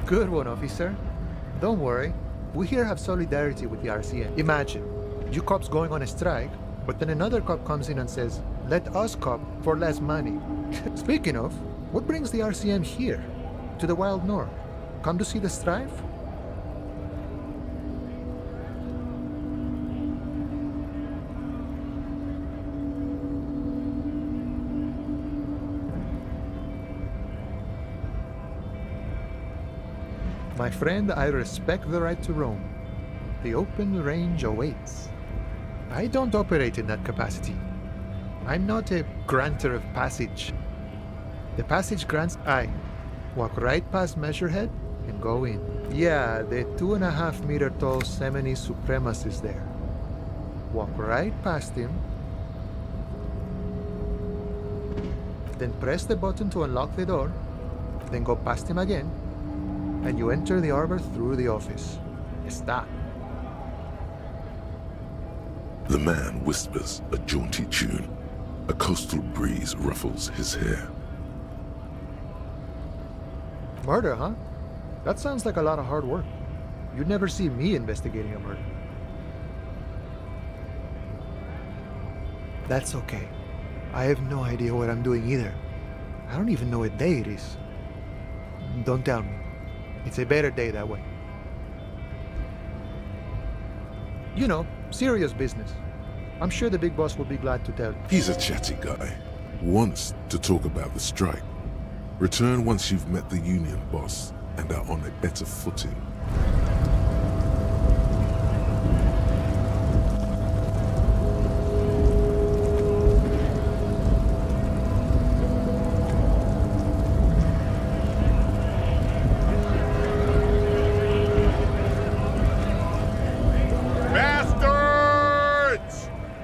Good one, officer. Don't worry. We here have solidarity with the RCM. Imagine, you cops going on a strike, but then another cop comes in and says, let us cop for less money. Speaking of, what brings the RCM here? To the wild north? Come to see the strife? My friend, I respect the right to roam. The open range awaits. I don't operate in that capacity. I'm not a granter of passage. The passage grants I walk right past Measurehead and go in. Yeah, the 2.5-meter tall Semini supremacist there. Walk right past him, then press the button to unlock the door, then go past him again, and you enter the arbor through the office. Está. The man whispers a jaunty tune. A coastal breeze ruffles his hair. Murder, huh? That sounds like a lot of hard work. You'd never see me investigating a murder. That's okay. I have no idea what I'm doing either. I don't even know what day it is. Don't tell me. It's a better day that way. You know, serious business. I'm sure the big boss will be glad to tell you. He's a chatty guy. Wants to talk about the strike. Return once you've met the union boss and are on a better footing.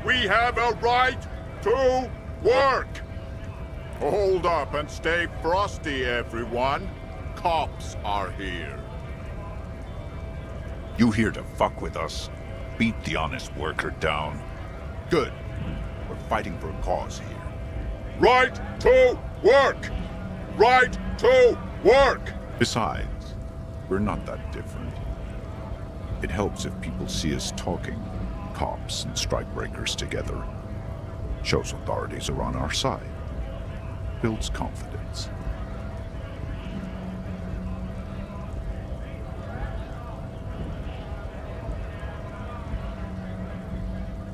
We have a right to work! Hold up and stay frosty, everyone. Cops are here. You here to fuck with us? Beat the honest worker down. Good. We're fighting for a cause here. Right to work! Right to work! Besides, we're not that different. It helps if people see us talking, cops and strikebreakers together. Shows authorities are on our side. Builds confidence.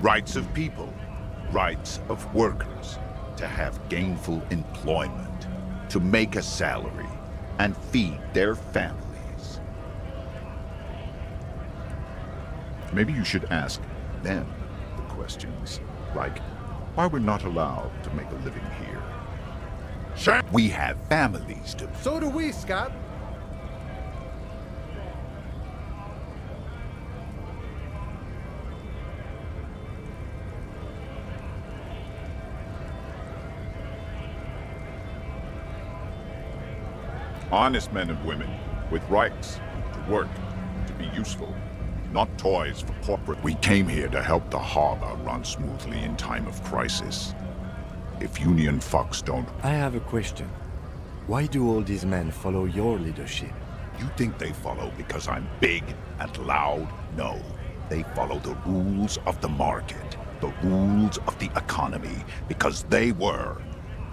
Rights of people, rights of workers, to have gainful employment, to make a salary, and feed their families. Maybe you should ask them the questions, like why we're not allowed to make a living here. We have families to... So do we, Scott. Honest men and women, with rights, to work, to be useful, not toys for corporate. We came here to help the harbor run smoothly in time of crisis. If union fucks don't... I have a question. Why do all these men follow your leadership? You think they follow because I'm big and loud? No. They follow the rules of the market, the rules of the economy, because they were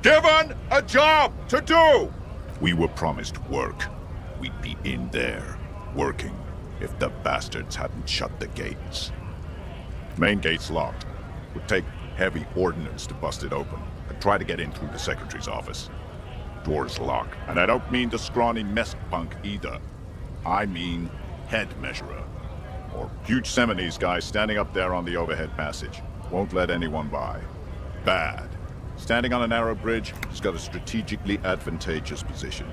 given a job to do! We were promised work. We'd be in there, working, if the bastards hadn't shut the gates. Main gate's locked. Would take heavy ordnance to bust it open and try to get in through the secretary's office. Door's locked. And I don't mean the scrawny mess punk either. I mean head measurer. Or huge Semini's guy standing up there on the overhead passage. Won't let anyone by. Bad. Standing on a narrow bridge, he's got a strategically advantageous position.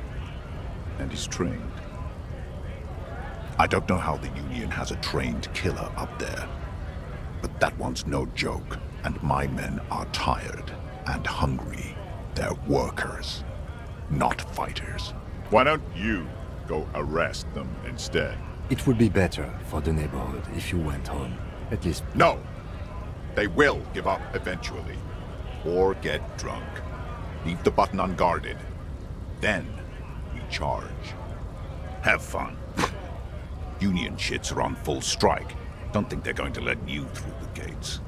And he's trained. I don't know how the Union has a trained killer up there. But that one's no joke, and my men are tired and hungry. They're workers, not fighters. Why don't you go arrest them instead? It would be better for the neighborhood if you went home. At least... No! They will give up eventually. Or get drunk. Leave the button unguarded. Then we charge. Have fun. Union shits are on full strike. Don't think they're going to let you through the gates.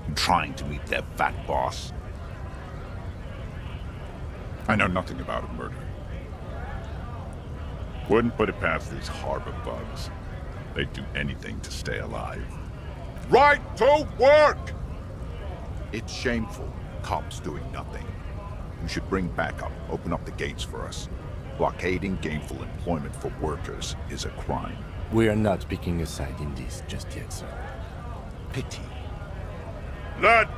You trying to meet their fat boss? I know nothing about a murder. Wouldn't put it past these harbor bugs. They'd do anything to stay alive. Right to work! It's shameful. Cops doing nothing. You should bring backup. Open up the gates for us. Blockading gainful employment for workers is a crime. We are not picking a side in this just yet, sir. Pity. Lad!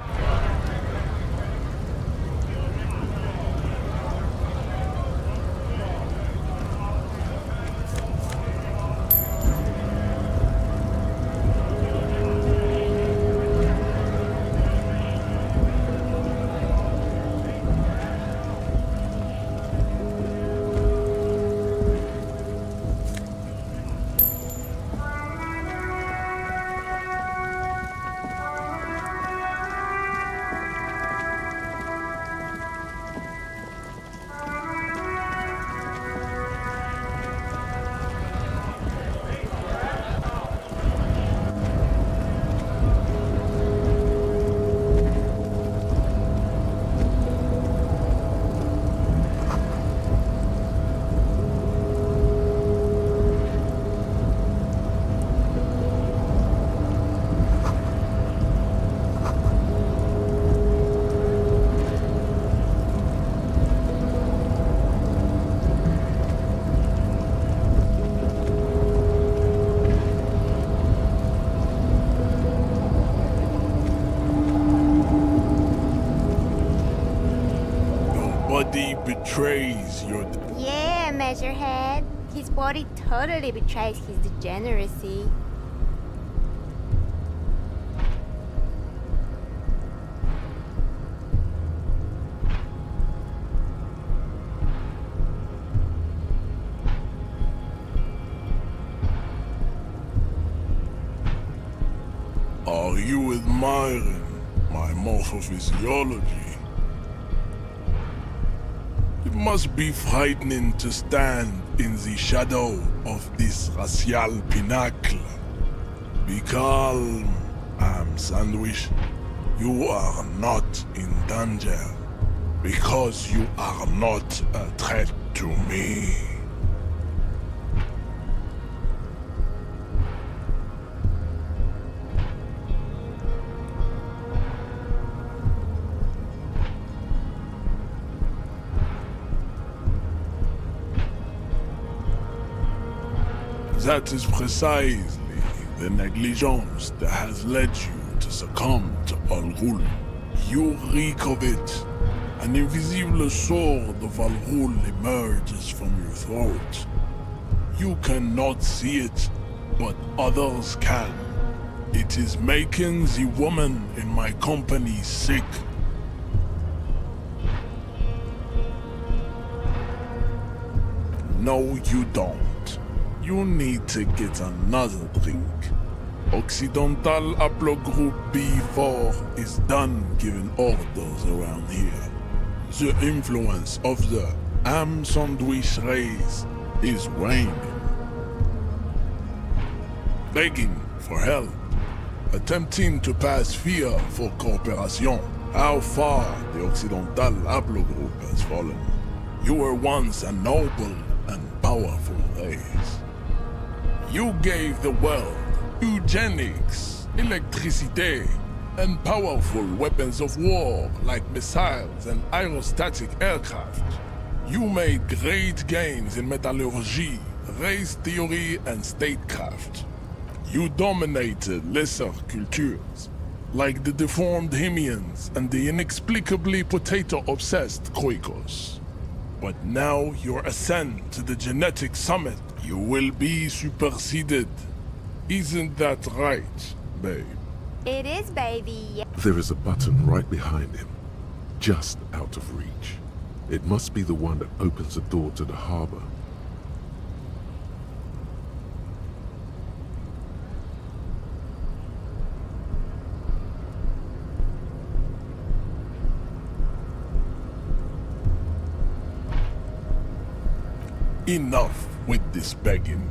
Nobody betrays your... Yeah, Measurehead. His body totally betrays his degeneracy. Are you admiring my morphophysiology? It must be frightening to stand in the shadow of this racial pinnacle. Be calm, I'm Sandwich. You are not in danger, because you are not a threat to me. That is precisely the negligence that has led you to succumb to Al Ghul. You reek of it. An invisible sword of Al Ghul emerges from your throat. You cannot see it, but others can. It is making the woman in my company sick. No, you don't. You need to get another drink. Occidental Haplogroup B4 is done giving orders around here. The influence of the Am Sandwich race is waning. Begging for help. Attempting to pass fear for cooperation. How far the Occidental Haplogroup has fallen. You were once a noble and powerful race. You gave the world eugenics, electricity, and powerful weapons of war like missiles and aerostatic aircraft. You made great gains in metallurgy, race theory, and statecraft. You dominated lesser cultures, like the deformed Hemians and the inexplicably potato-obsessed Kroikos. But now your ascent to the genetic summit, you will be superseded. Isn't that right, babe? It is, baby. There is a button right behind him, just out of reach. It must be the one that opens the door to the harbor. Enough. with this begging.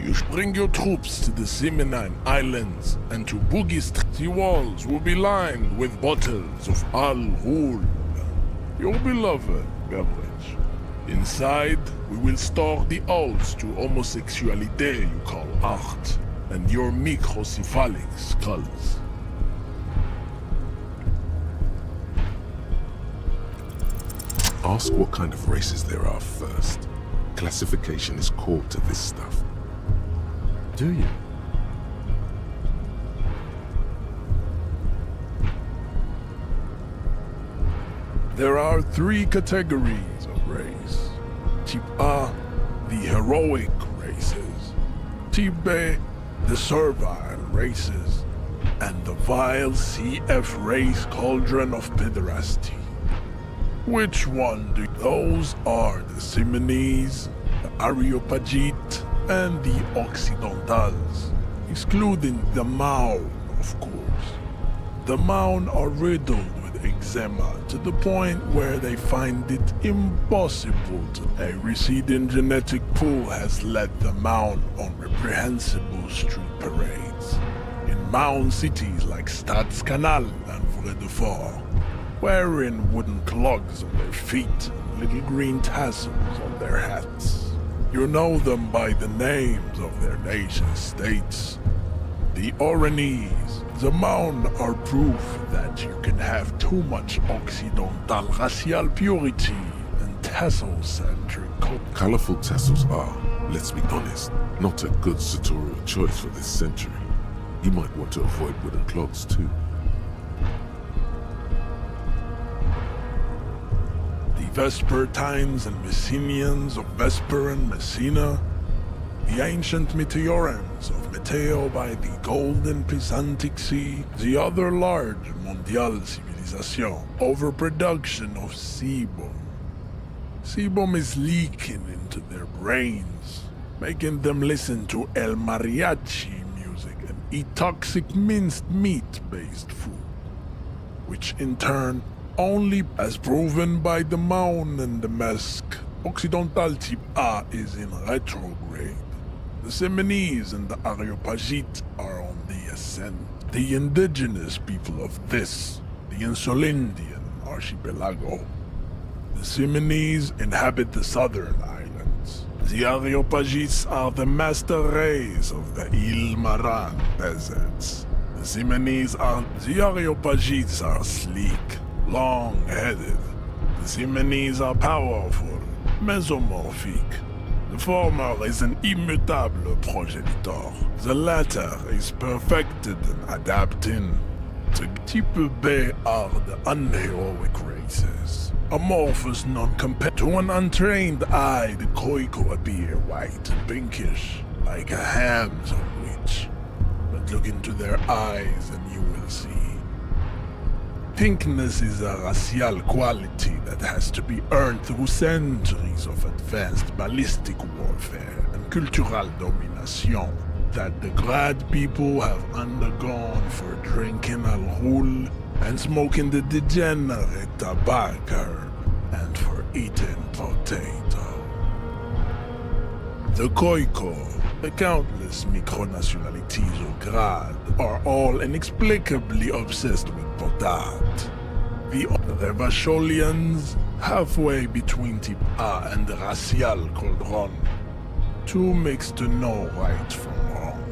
You should bring your troops to the Simonine Islands and to Boogie Street. The walls will be lined with bottles of Al Ghul, your beloved beverage. Inside, we will store the odes to homosexuality you call art, and your microcephalic skulls. Ask what kind of races there are first. Classification is core to this stuff. Do you? There are 3 categories of race. Type A, the heroic races. Type B, the servile races. And the vile CF race cauldron of pederasty. Which one do those are the Simonese, the Areopagite, and the Occidentals, excluding the Maun, of course. The Maun are riddled with eczema to the point where they find it impossible to. A receding genetic pool has led the Maun on reprehensible street parades. In Maun cities like Stadskanal and Vredefort, wearing wooden clogs on their feet and little green tassels on their hats. You know them by the names of their nation-states. The Oranese, the Maun are proof that you can have too much Occidental racial purity and tassel-centric culture. Colorful tassels are, let's be honest, not a good sartorial choice for this century. You might want to avoid wooden clogs too. Vespertines and Messenians of Vesper and Messina, the ancient Meteorans of Meteo by the Golden Pisantic Sea, the other large Mondial civilization, overproduction of sebum. Sebum is leaking into their brains, making them listen to El Mariachi music and eat toxic minced meat-based food, which in turn, only as proven by the Maun and the Mesk, Occidental Type A is in retrograde. The Simonese and the Areopagite are on the ascent. The indigenous people of this, the Insulindian archipelago. The Simonese inhabit the southern islands. The Areopagites are the master race of the Ilmaran peasants. The Simonese are... The Areopagites are sleek, long-headed. The Simonese are powerful, mesomorphic. The former is an immutable progenitor. The latter is perfected and adapting. The Type B are the unheroic races. Amorphous, non-compared to an untrained eye, the Koiko appear white and pinkish, like a ham sandwich. But look into their eyes and you will see. Pinkness is a racial quality that has to be earned through centuries of advanced ballistic warfare and cultural domination that the Grad people have undergone for drinking Al Ghul and smoking the degenerate tobacco herb and for eating potato. The Koiko, the countless micronationalities of Grad, are all inexplicably obsessed with potat. The Revacholians, halfway between Type A and the racial cauldron. Too mixed to know right from wrong.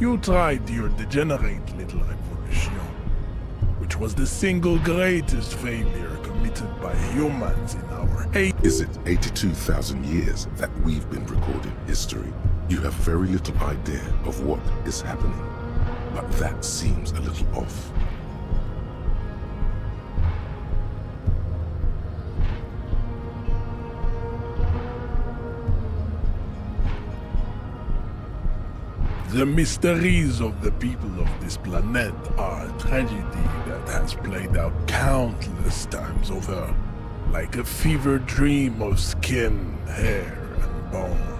You tried your degenerate little revolution, which was the single greatest failure committed by humans in our age. Is it 82,000 years that we've been recording history? You have very little idea of what is happening, but that seems a little off. The mysteries of the people of this planet are a tragedy that has played out countless times over, like a fever dream of skin, hair, and bone.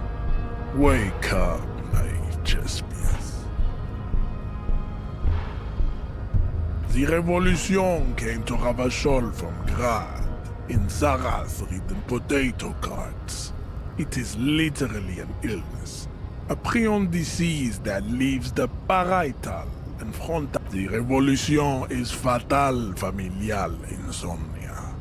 Wake up, naive Chespius. The revolution came to Ravachol from Grad, in Zarath ridden potato carts. It is literally an illness. A prion disease that leaves the parietal and frontal. The revolution is fatal familial insomnia.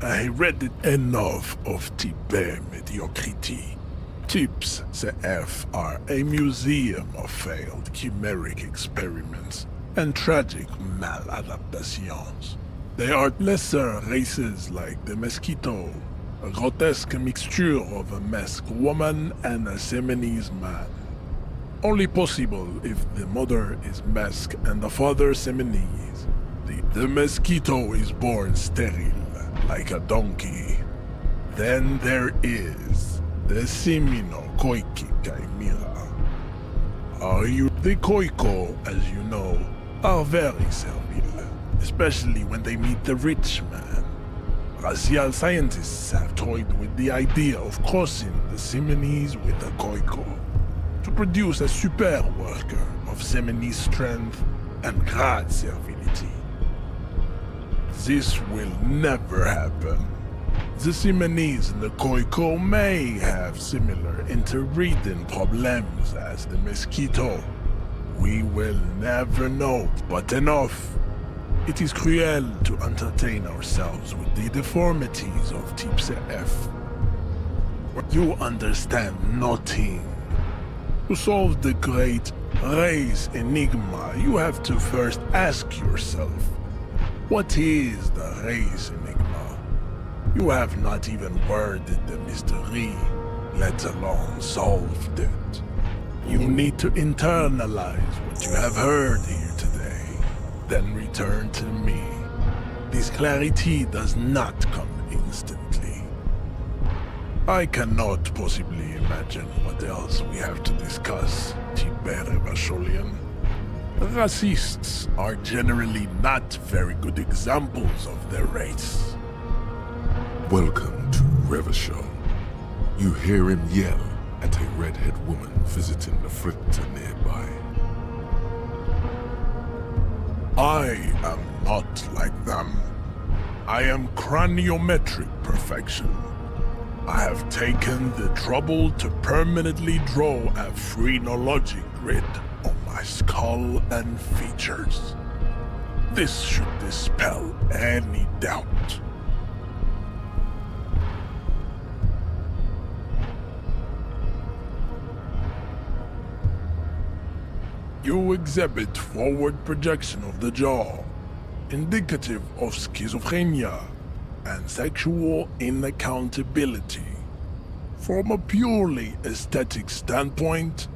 I read it enough of type mediocrity. Types CF are a museum of failed chimeric experiments and tragic maladaptations. They are lesser races like the mosquito, a grotesque mixture of a masked woman and a Seminese man. Only possible if the mother is masked and the father Seminese. The mosquito is born sterile, like a donkey. Then there is the Semino-Koiki Chimera. The Koiko, as you know, are very servile, especially when they meet the rich man. Racial scientists have toyed with the idea of crossing the Seminese with the Koiko to produce a super worker of Seminese strength and great servility. This will never happen. The Seminese and the Koiko may have similar interbreeding problems as the mosquito. We will never know, but enough. It is cruel to entertain ourselves with the deformities of Type CF. You understand nothing. To solve the great race enigma, you have to first ask yourself, what is the race enigma? You have not even worded the mystery, let alone solved it. You need to internalize what you have heard here today, then return to me. This clarity does not come instantly. I cannot possibly imagine what else we have to discuss, Tibere Vasholian. Racists are generally not very good examples of their race. Welcome to Revachol. You hear him yell at a redhead woman visiting the fritter nearby. I am not like them. I am craniometric perfection. I have taken the trouble to permanently draw a phrenologic grid on my skull and features. This should dispel any doubt. You exhibit forward projection of the jaw, indicative of schizophrenia and sexual inaccountability. From a purely aesthetic standpoint,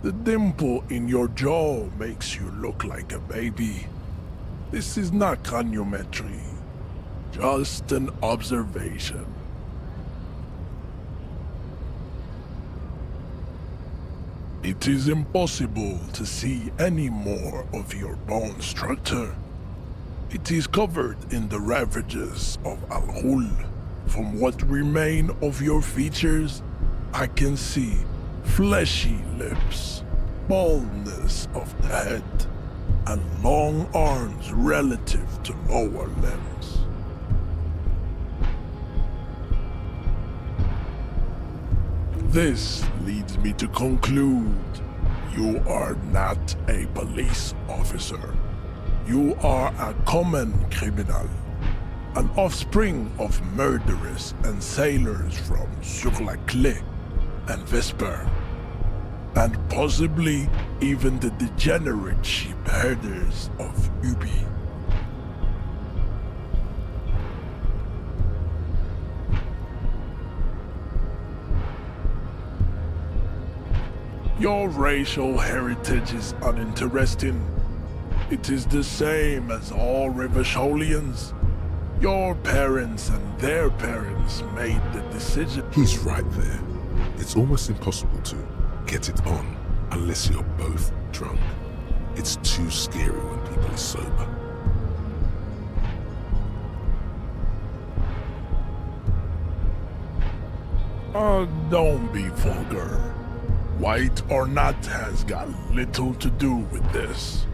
the dimple in your jaw makes you look like a baby. This is not craniometry, just an observation. It is impossible to see any more of your bone structure. It is covered in the ravages of Al-Ghul. From what remain of your features, I can see fleshy lips, baldness of the head, and long arms relative to lower limbs. This leads me to conclude you are not a police officer. You are a common criminal, an offspring of murderers and sailors from Sur-la-Clé and Vesper, and possibly even the degenerate sheep herders of Ubi. Your racial heritage is uninteresting. It is the same as all Revacholians. Your parents and their parents made the decision. He's right there. It's almost impossible to get it on unless you're both drunk. It's too scary when people are sober. Don't be vulgar. White or not has got little to do with this.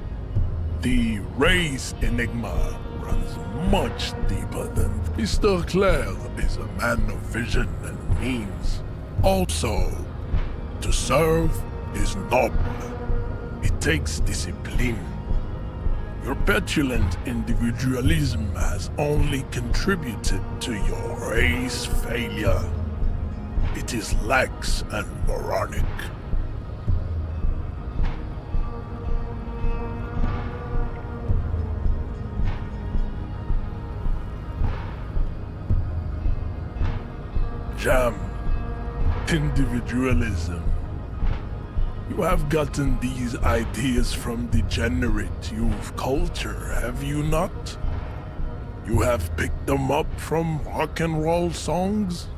The race enigma runs much deeper than Mr. Claire is a man of vision and means. Also, to serve is noble. It takes discipline. Your petulant individualism has only contributed to your race failure. It is lax and moronic. Jam. Individualism. You have gotten these ideas from degenerate youth culture, have you not? You have picked them up from rock and roll songs?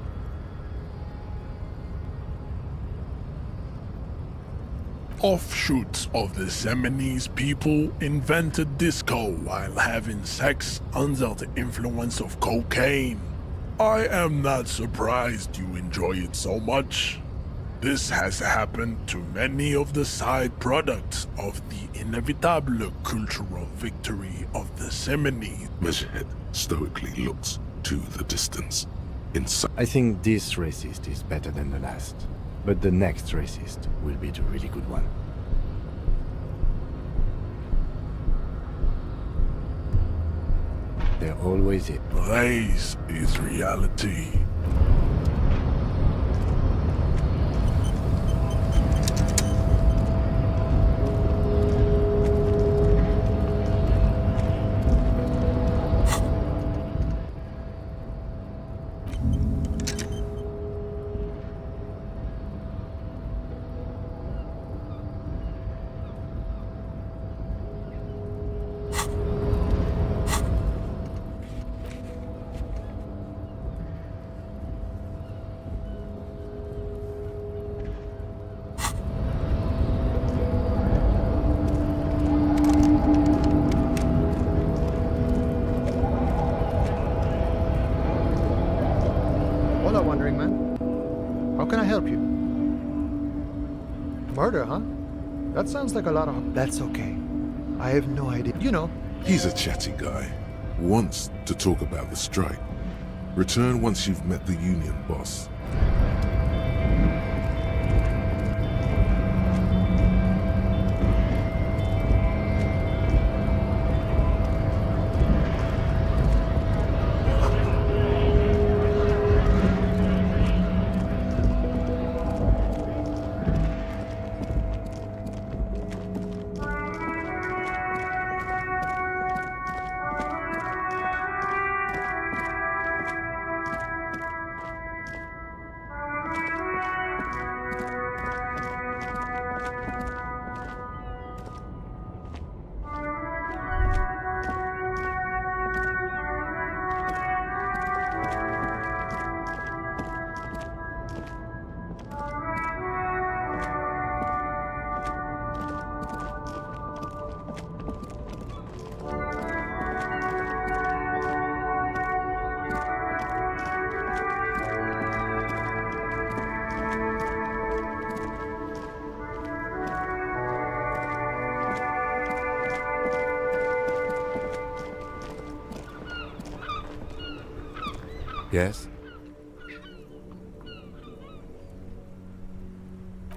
Offshoots of the Seminoles people invented disco while having sex under the influence of cocaine. I am not surprised you enjoy it so much. This has happened to many of the side products of the inevitable cultural victory of the Seminoles. Measurehead stoically looks to the distance. I think this racist is better than the last. But the next racist will be the really good one. There always is. Race is reality. Hola, wandering man. How can I help you? Murder, huh? That sounds like a lot of... That's okay. I have no idea. You know, He's a chatty guy. Wants to talk about the strike. Return once you've met the union boss. Yes?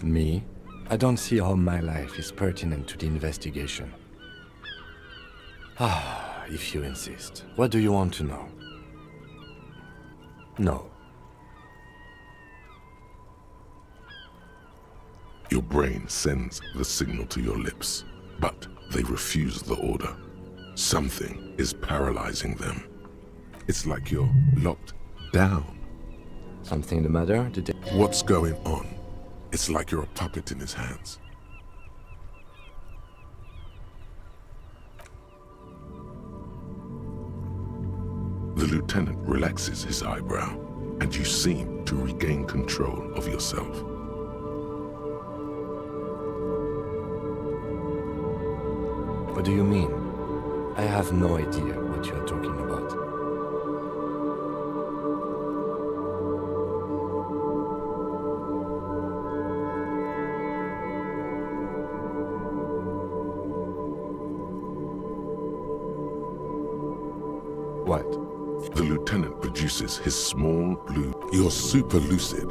Me? I don't see how my life is pertinent to the investigation. Ah, if you insist. What do you want to know? No. Your brain sends the signal to your lips, but they refuse the order. Something is paralyzing them. It's like you're locked down. Something the matter? What's going on? It's like you're a puppet in his hands. The lieutenant relaxes his eyebrow, and you seem to regain control of yourself. What do you mean? I have no idea what you are talking about. What? The lieutenant produces his small blue... You're super lucid.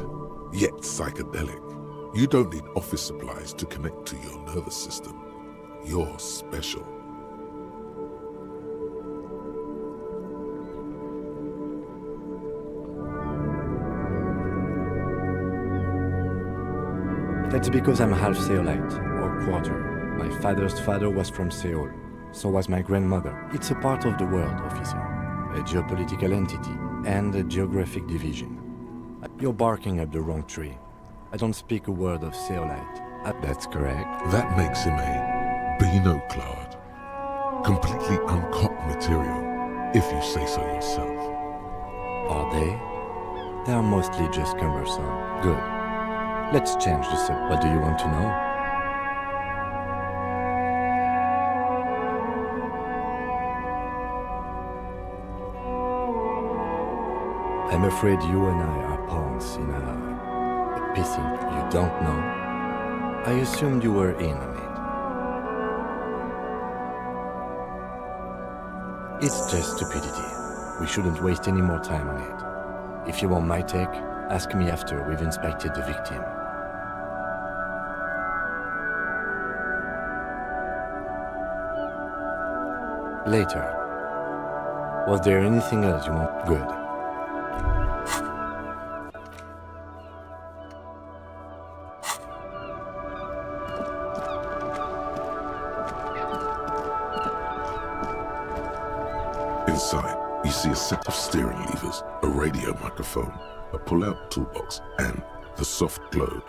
yet psychedelic. You don't need office supplies to connect to your nervous system. You're special. That's because I'm half Seolite, or quarter. My father's father was from Seoul. So was my grandmother. It's a part of the world, officer. A geopolitical entity and a geographic division. You're barking up the wrong tree. I don't speak a word of Seolite. That's correct. That makes him a binoclad. Completely uncut material, if you say so yourself. Are they? They are mostly just cumbersome. Good. Let's change the subject. What do you want to know? I'm afraid you and I are pawns in a pissing you don't know. I assumed you were in on it. It's just stupidity. We shouldn't waste any more time on it. If you want my take, ask me after we've inspected the victim. Later. Was there anything else you want? Good. Inside, you see a set of steering levers, a radio microphone, a pull-out toolbox, and the soft globe.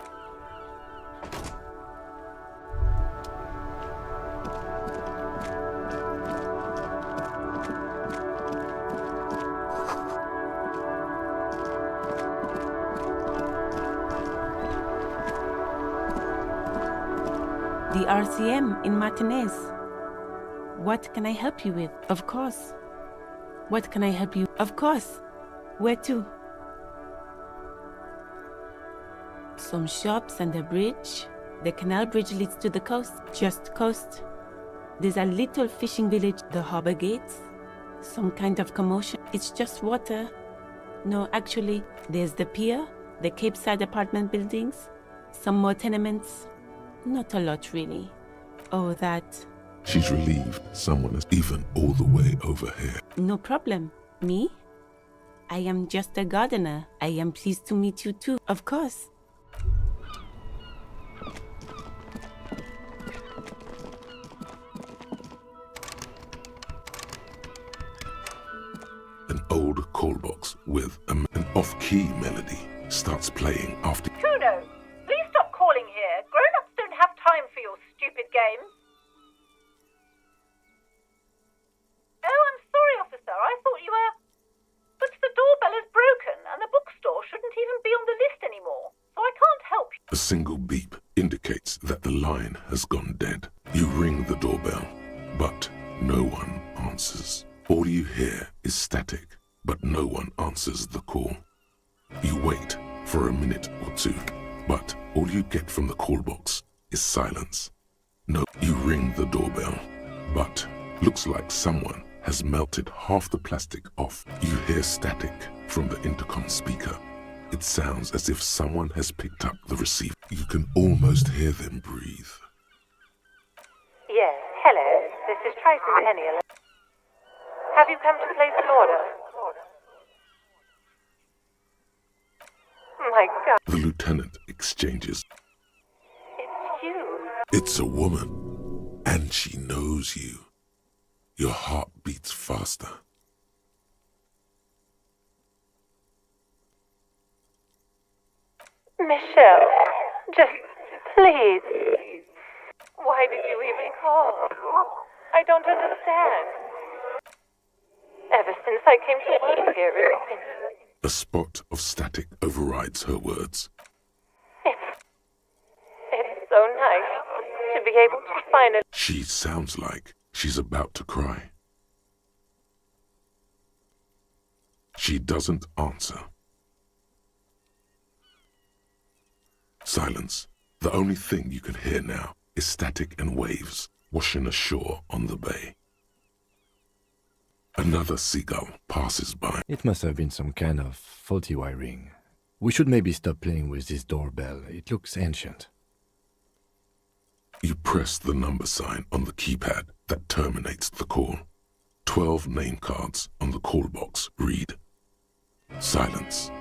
The RCM in Martinez. What can I help you with? Of course. What can I help you? Of course. Where to? Some shops and a bridge. The canal bridge leads to the coast. Just coast. There's a little fishing village, the harbor gates. Some kind of commotion. It's just water. No, actually, there's the pier, the Cape Side apartment buildings, some more tenements. Not a lot, really. Oh, that. She's relieved someone is even all the way over here. No problem. Me? I am just a gardener. I am pleased to meet you too, of course. An old call box with an off-key melody starts playing after. Kuno, please stop calling here. Grown-ups don't have time for your stupid games. Oh, I'm sorry, officer. I thought you were... But the doorbell is broken, and the bookstore shouldn't even be on the list anymore, so I can't help you. A single beep indicates that the line has gone dead. You ring the doorbell, but no one answers. All you hear is static, but no one answers the call. You wait for a minute or two, but all you get from the call box is silence. No, you ring the doorbell, but looks like someone has melted half the plastic off. You hear static from the intercom speaker. It sounds as if someone has picked up the receiver. You can almost hear them breathe. Yes, hello. This is Tracy Penny. Have you come to place an order? My God. The lieutenant exchanges. It's you. It's a woman, and she knows you. Your heart beats faster. Michelle, just please. Why did you even call? I don't understand. Ever since I came to work here, it's been... A spot of static overrides her words. It's so nice to be able to finally... She sounds like she's about to cry. She doesn't answer. Silence. The only thing you can hear now is static and waves washing ashore on the bay. Another seagull passes by. It must have been some kind of faulty wiring. We should maybe stop playing with this doorbell. It looks ancient. You press the number sign on the keypad that terminates the call. 12 name cards on the call box read: silence.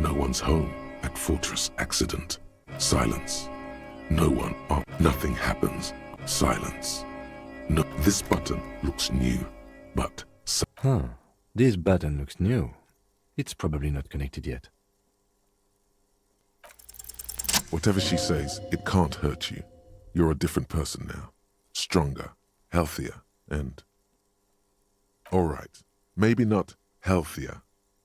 No one's home at Fortress Accident. Silence. No one. Nothing happens. Silence. No. This button looks new, but... Huh. This button looks new. It's probably not connected yet. Whatever she says, it can't hurt you. You're a different person now. Stronger, healthier, and... Alright, maybe not healthier,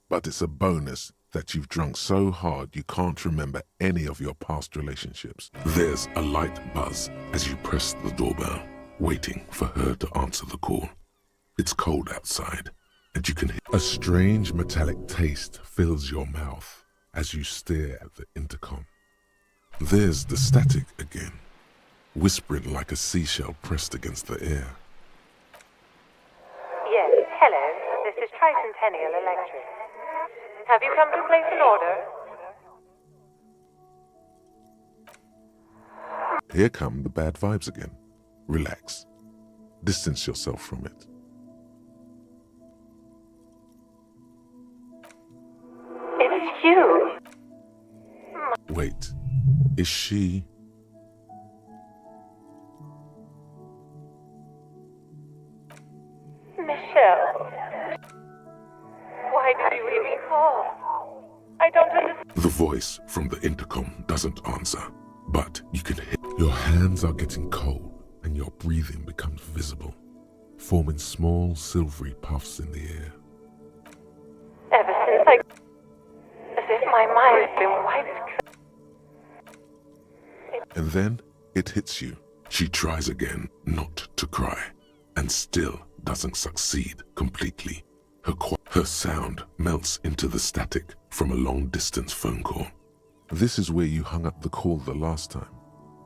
but it's a bonus that you've drunk so hard you can't remember any of your past relationships. There's a light buzz as you press the doorbell, waiting for her to answer the call. It's cold outside, and you can hear a strange metallic taste fills your mouth as you stare at the intercom. There's the static again, whispering like a seashell pressed against the air. Yes, hello. This is Tricentennial Electric. Have you come to place an order? Here come the bad vibes again. Relax. Distance yourself from it. It's you. Wait, is she... Michelle. Why did you even call? I don't understand. The voice from the intercom doesn't answer, but you can hear. Your hands are getting cold and your breathing becomes visible, forming small silvery puffs in the air. Ever since I... As if my mind's been wiped. And then it hits you. She tries again not to cry, and still doesn't succeed completely. Her sound melts into the static from a long-distance phone call. This is where you hung up the call the last time.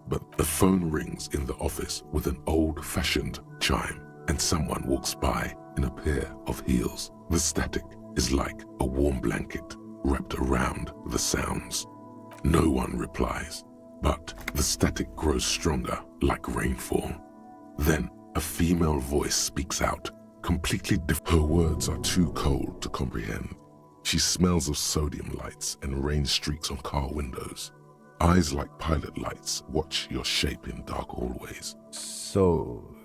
But the phone rings in the office with an old-fashioned chime, and someone walks by in a pair of heels. The static is like a warm blanket wrapped around the sounds. No one replies, but the static grows stronger like rainfall. Then a female voice speaks out, completely different. Her words are too cold to comprehend. She smells of sodium lights and rain streaks on car windows. Eyes like pilot lights watch your shape in dark hallways. So...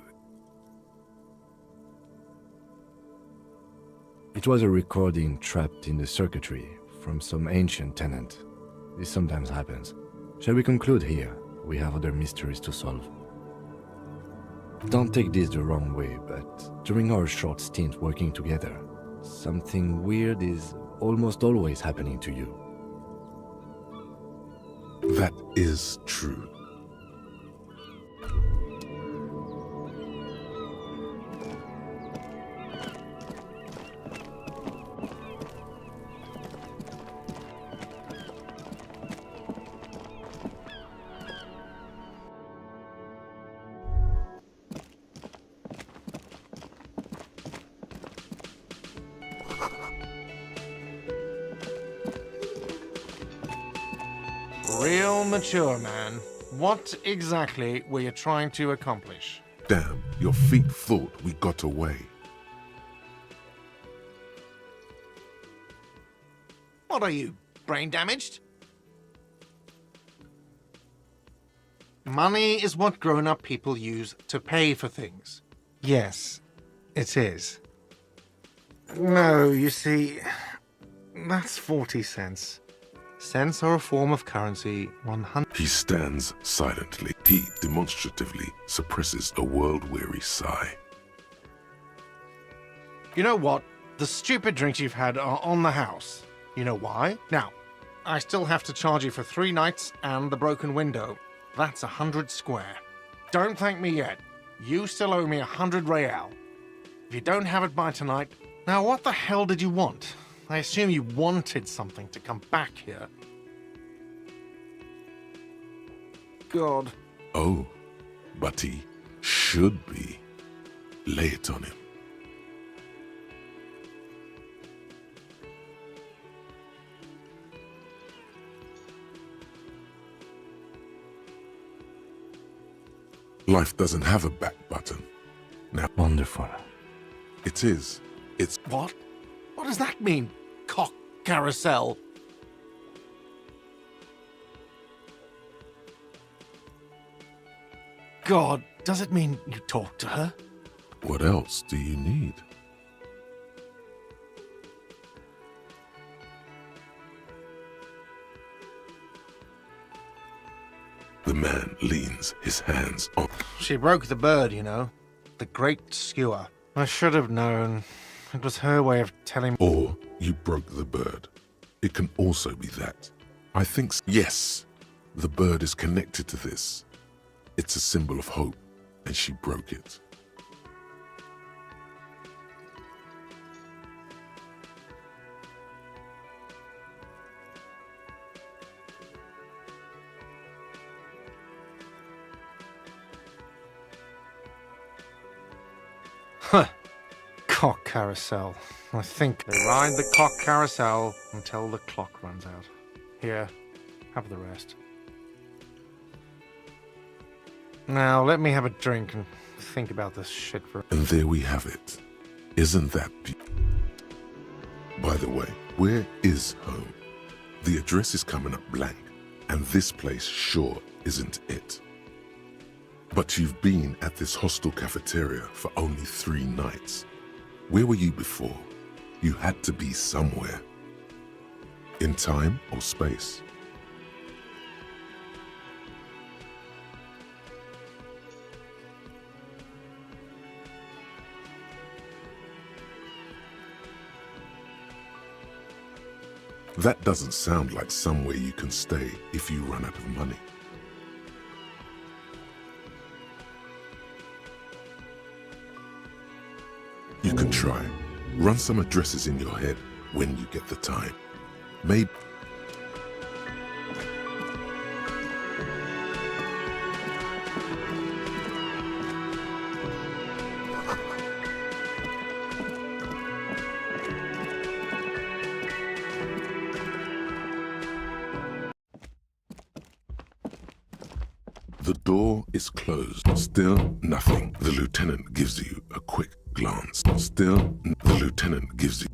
it was a recording trapped in the circuitry from some ancient tenant. This sometimes happens. Shall we conclude here? We have other mysteries to solve. Don't take this the wrong way, but during our short stint working together, something weird is almost always happening to you. That is true. Real mature, man. What exactly were you trying to accomplish? Damn, your feet thought we got away. What are you, brain damaged? Money is what grown-up people use to pay for things. Yes, it is. No, you see, that's 40 cents. Cents are a form of currency 100... He stands silently. He demonstratively suppresses a world-weary sigh. You know what? The stupid drinks you've had are on the house. You know why? Now, I still have to charge you for 3 nights and the broken window. That's 100 square. Don't thank me yet. You still owe me 100 real. If you don't have it by tonight... Now, what the hell did you want? I assume you wanted something to come back here. God. Oh, but he should be. Lay it on him. Life doesn't have a back button. Now, Wonderful. it is. It's What? What does that mean? Cock carousel. God, does it mean you talked to her? what else do you need? The man leans his hands on. She broke the bird, you know. The great skewer. I should have known. It was her way of telling. Or you broke the bird. It can also be that. I think, yes, the bird is connected to this. It's a symbol of hope, and she broke it. Huh. Cock carousel. I think they ride the cock carousel until the clock runs out. Here, have the rest. Now, let me have a drink and think about this shit for... And there we have it. Isn't that beautiful? By the way, where is home? The address is coming up blank, and this place sure isn't it. But you've been at this hostel cafeteria for only 3 nights. Where were you before? You had to be somewhere. In time or space? That doesn't sound like somewhere you can stay if you run out of money. You can try. Run some addresses in your head when you get the time. Maybe. The door is closed. Still nothing. The lieutenant gives you a quick glance. Still, the lieutenant gives you...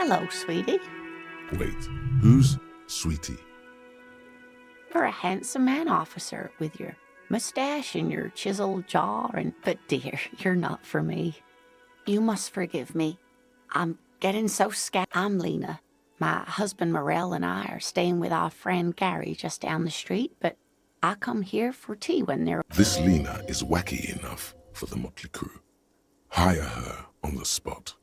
Hello, sweetie. Wait, who's Sweetie? You're a handsome man, officer, with your mustache and your chiseled jaw, but dear, you're not for me. You must forgive me. I'm getting so scared. I'm Lena. My husband Morel and I are staying with our friend Gary just down the street, but I come here for tea when they're... This Lena is wacky enough for the motley crew. Hire her on the spot.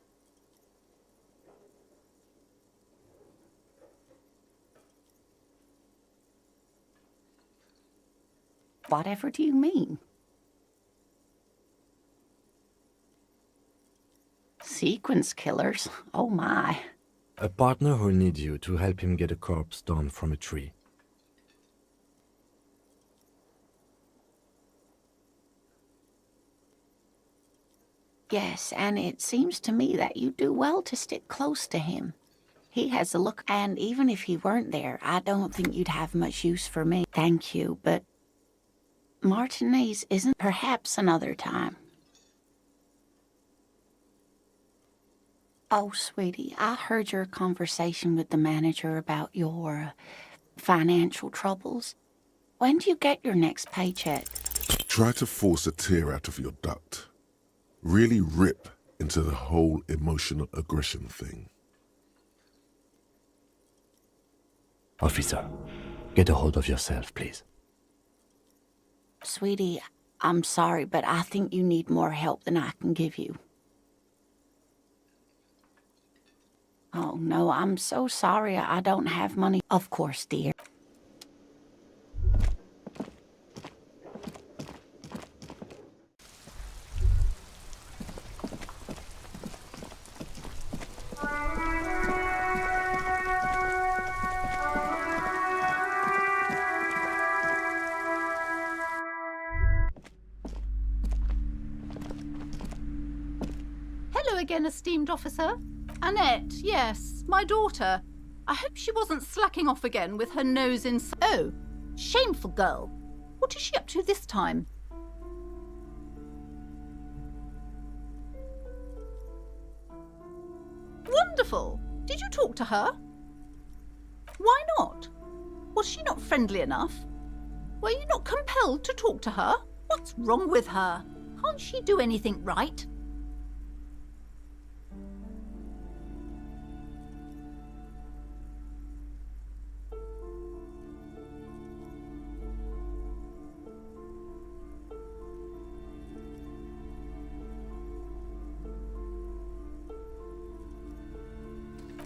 Whatever do you mean? Sequence killers? Oh my. A partner who needs you to help him get a corpse down from a tree. Yes, and it seems to me that you do well to stick close to him. He has a look, and even if he weren't there, I don't think you'd have much use for me. Thank you, but Martinez isn't. Perhaps another time. Oh, sweetie, I heard your conversation with the manager about your financial troubles. When do you get your next paycheck? Try to force a tear out of your duct. Really rip into the whole emotional aggression thing. Officer, get a hold of yourself, please. Sweetie, I'm sorry, but I think you need more help than I can give you. Oh, no, I'm so sorry I don't have money. Of course, dear. Hello again, esteemed officer. Annette, yes, my daughter. I hope she wasn't slacking off again with her nose in... Oh, shameful girl. What is she up to this time? Wonderful. Did you talk to her? Why not? Was she not friendly enough? Were you not compelled to talk to her? What's wrong with her? Can't she do anything right?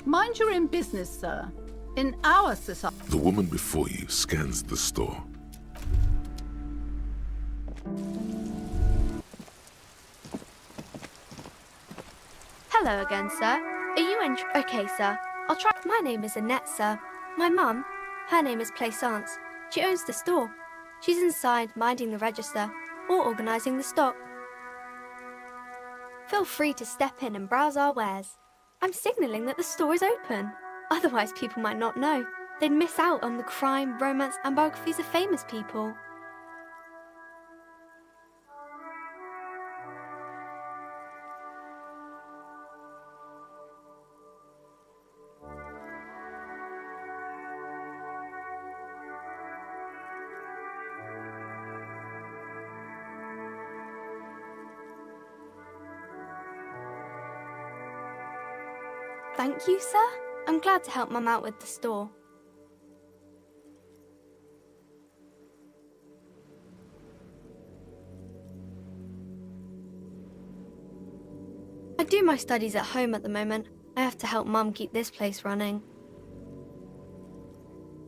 Mind your own business, sir. In our society... The woman before you scans the store. Hello again, sir. Are you in... Okay, sir. I'll try... My name is Annette, sir. My mum, her name is Plaisance. She owns the store. She's inside minding the register or organising the stock. Feel free to step in and browse our wares. I'm signalling that the store is open. Otherwise, people might not know. They'd miss out on the crime, romance, and biographies of famous people. Thank you, sir. I'm glad to help Mum out with the store. I do my studies at home at the moment. I have to help Mum keep this place running.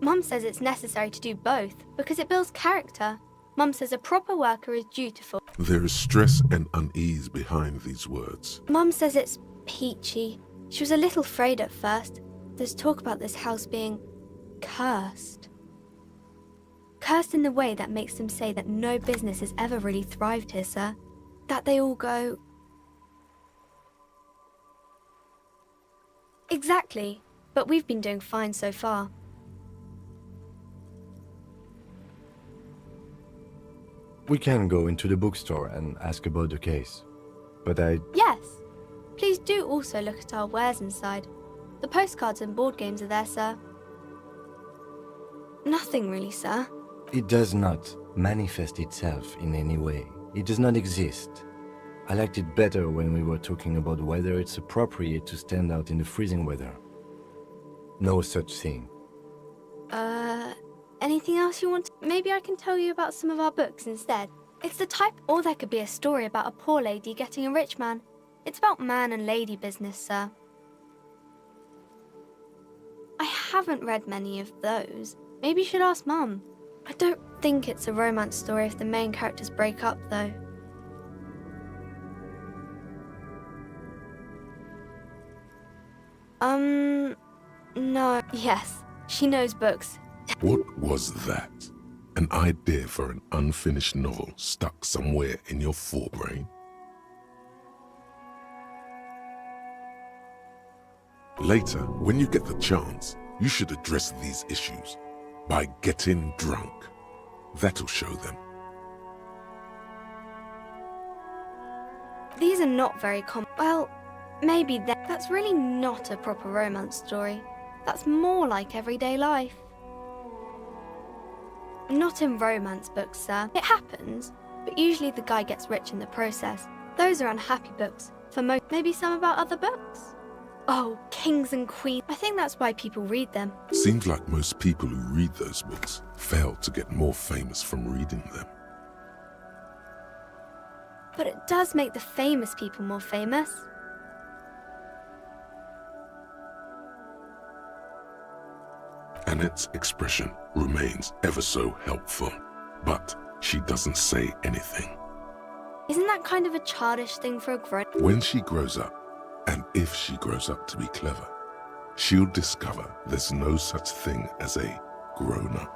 Mum says it's necessary to do both because it builds character. Mum says a proper worker is dutiful. There is stress and unease behind these words. Mum says it's peachy. She was a little afraid at first. There's talk about this house being cursed. Cursed in the way that makes them say that no business has ever really thrived here, sir. That they all go... Exactly, but we've been doing fine so far. We can go into the bookstore and ask about the case. But Yes. Please do also look at our wares inside. The postcards and board games are there, sir. Nothing really, sir. It does not manifest itself in any way. It does not exist. I liked it better when we were talking about whether it's appropriate to stand out in the freezing weather. No such thing. Anything else you want? Maybe I can tell you about some of our books instead. It's the type, or there could be a story about a poor lady getting a rich man. It's about man and lady business, sir. I haven't read many of those. Maybe you should ask Mum. I don't think it's a romance story if the main characters break up, though. No. Yes, she knows books. What was that? An idea for an unfinished novel stuck somewhere in your forebrain? Later, when you get the chance, you should address these issues by getting drunk. That'll show them. These are not very common. Well, maybe that's really not a proper romance story. That's more like everyday life. Not in romance books, sir. It happens, but usually the guy gets rich in the process. Those are unhappy books. For most, maybe some about other books. Oh, kings and queens. I think that's why people read them. Seems like most people who read those books fail to get more famous from reading them. But it does make the famous people more famous. Annette's expression remains ever so helpful, but she doesn't say anything. Isn't that kind of a childish thing for a grown? When she grows up, and if she grows up to be clever, she'll discover there's no such thing as a grown-up.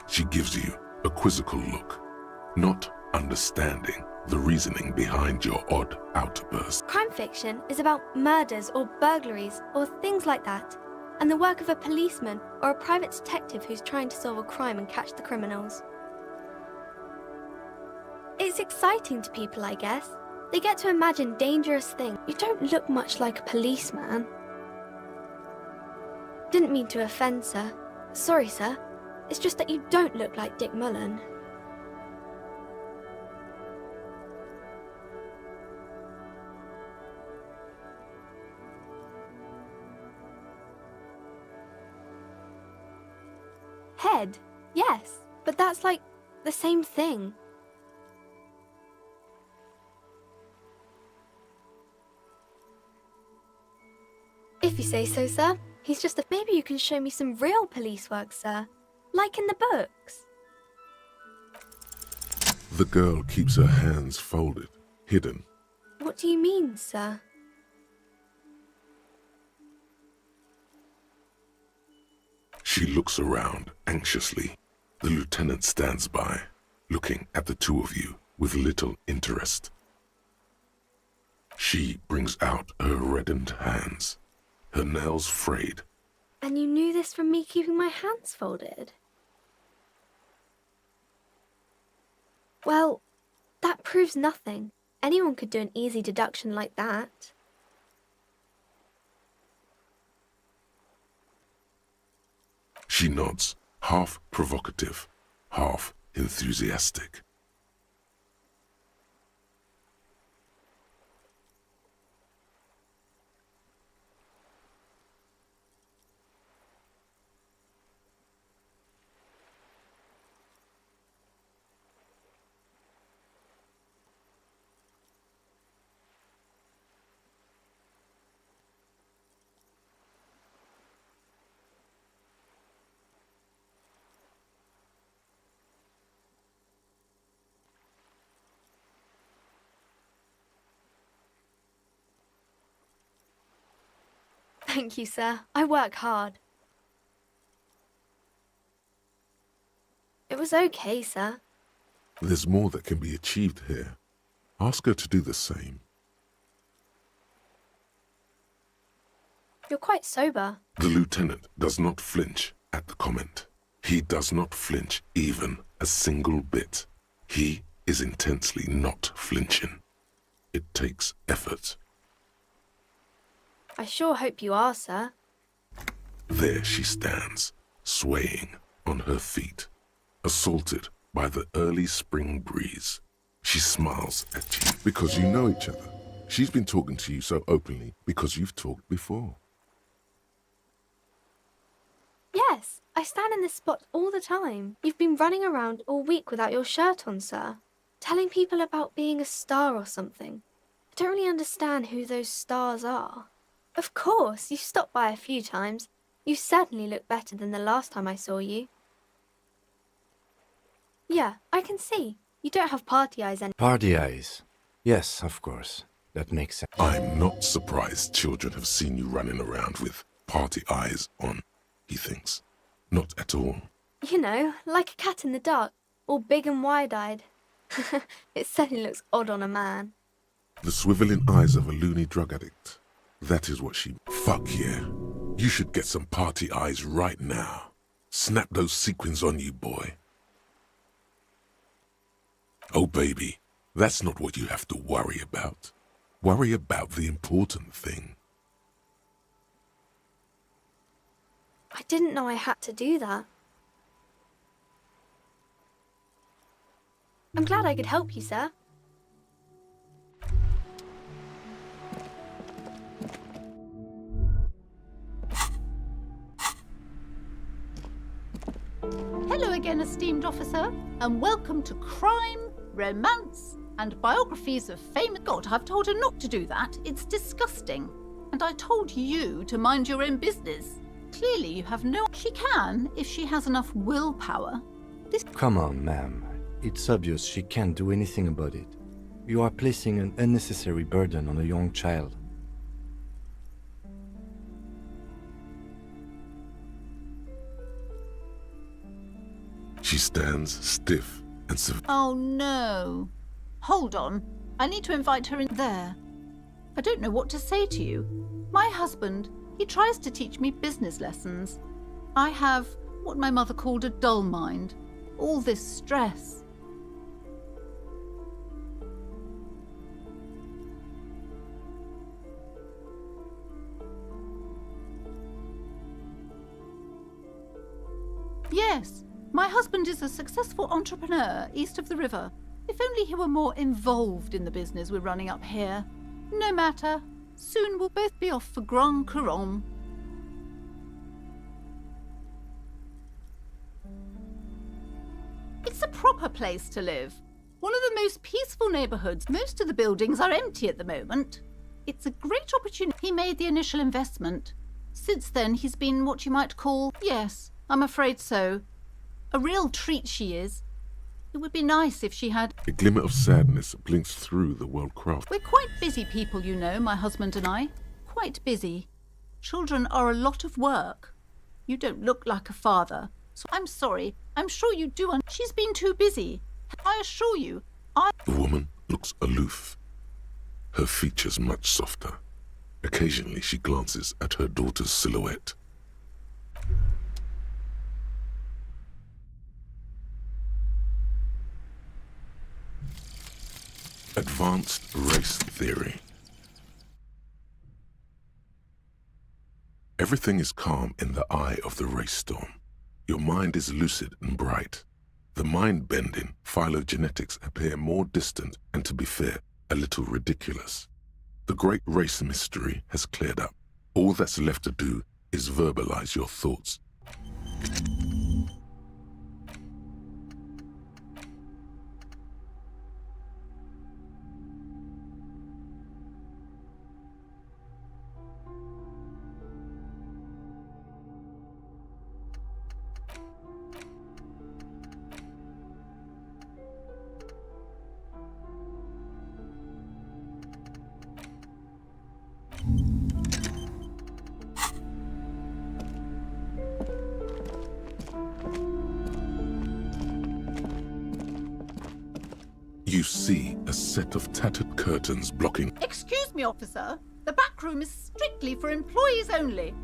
She gives you a quizzical look, not understanding the reasoning behind your odd outburst. Crime fiction is about murders or burglaries or things like that, and the work of a policeman or a private detective who's trying to solve a crime and catch the criminals. It's exciting to people, I guess. They get to imagine dangerous things. You don't look much like a policeman. Didn't mean to offend, sir. Sorry, sir. It's just that you don't look like Dick Mullen. Head, yes, but that's like the same thing. If you say so, sir. He's just maybe you can show me some real police work, sir. Like in the books. The girl keeps her hands folded, hidden. What do you mean, sir? She looks around anxiously. The lieutenant stands by, looking at the two of you with little interest. She brings out her reddened hands, her nails frayed. And you knew this from me keeping my hands folded? Well, that proves nothing. Anyone could do an easy deduction like that. She nods, half provocative, half enthusiastic. Thank you, sir. I work hard. It was okay, sir. There's more that can be achieved here. Ask her to do the same. You're quite sober. The lieutenant does not flinch at the comment. He does not flinch even a single bit. He is intensely not flinching. It takes effort. I sure hope you are, sir. There she stands, swaying on her feet, assaulted by the early spring breeze. She smiles at you because you know each other. She's been talking to you so openly because you've talked before. Yes, I stand in this spot all the time. You've been running around all week without your shirt on, sir. telling people about being a star or something. I don't really understand who those stars are. Of course, you've stopped by a few times. You certainly look better than the last time I saw you. Yeah, I can see. You don't have party eyes anymore. Party eyes. Yes, of course. That makes sense. I'm not surprised children have seen you running around with party eyes on, he thinks. Not at all. You know, like a cat in the dark, all big and wide-eyed. It certainly looks odd on a man. The swiveling eyes of a loony drug addict. That is what she... Fuck yeah. You should get some party eyes right now. Snap those sequins on you, boy. Oh, baby, that's not what you have to worry about. Worry about the important thing. I didn't know I had to do that. I'm glad I could help you, sir. Hello again, esteemed officer, and welcome to Crime, Romance, and Biographies of Famous... God, I've told her not to do that. It's disgusting. And I told you to mind your own business. Clearly you have no... She can, if she has enough willpower. Come on, ma'am. It's obvious she can't do anything about it. You are placing an unnecessary burden on a young child. She stands stiff and Oh no. Hold on. I need to invite her in there. I don't know what to say to you. My husband, he tries to teach me business lessons. I have what my mother called a dull mind. All this stress. Yes, my husband is a successful entrepreneur east of the river. If only he were more involved in the business we're running up here. No matter. Soon we'll both be off for Grand Couronne. It's a proper place to live. One of the most peaceful neighbourhoods. Most of the buildings are empty at the moment. It's a great opportunity. He made the initial investment. Since then, he's been what you might call... Yes, I'm afraid so. A real treat she is. It would be nice if she had... A glimmer of sadness blinks through the well-crafted... We're quite busy people, you know, my husband and I. Quite busy. Children are a lot of work. You don't look like a father. So I'm sorry. I'm sure you do. And she's been too busy. I assure you, The woman looks aloof. Her features much softer. Occasionally she glances at her daughter's silhouette. Advanced race theory. Everything is calm in the eye of the race storm. Your mind is lucid and bright. The mind-bending phylogenetics appear more distant and, to be fair, a little ridiculous. The great race mystery has cleared up. All that's left to do is verbalize your thoughts. You see a set of tattered curtains blocking... Excuse me, officer. The back room is strictly for employees only.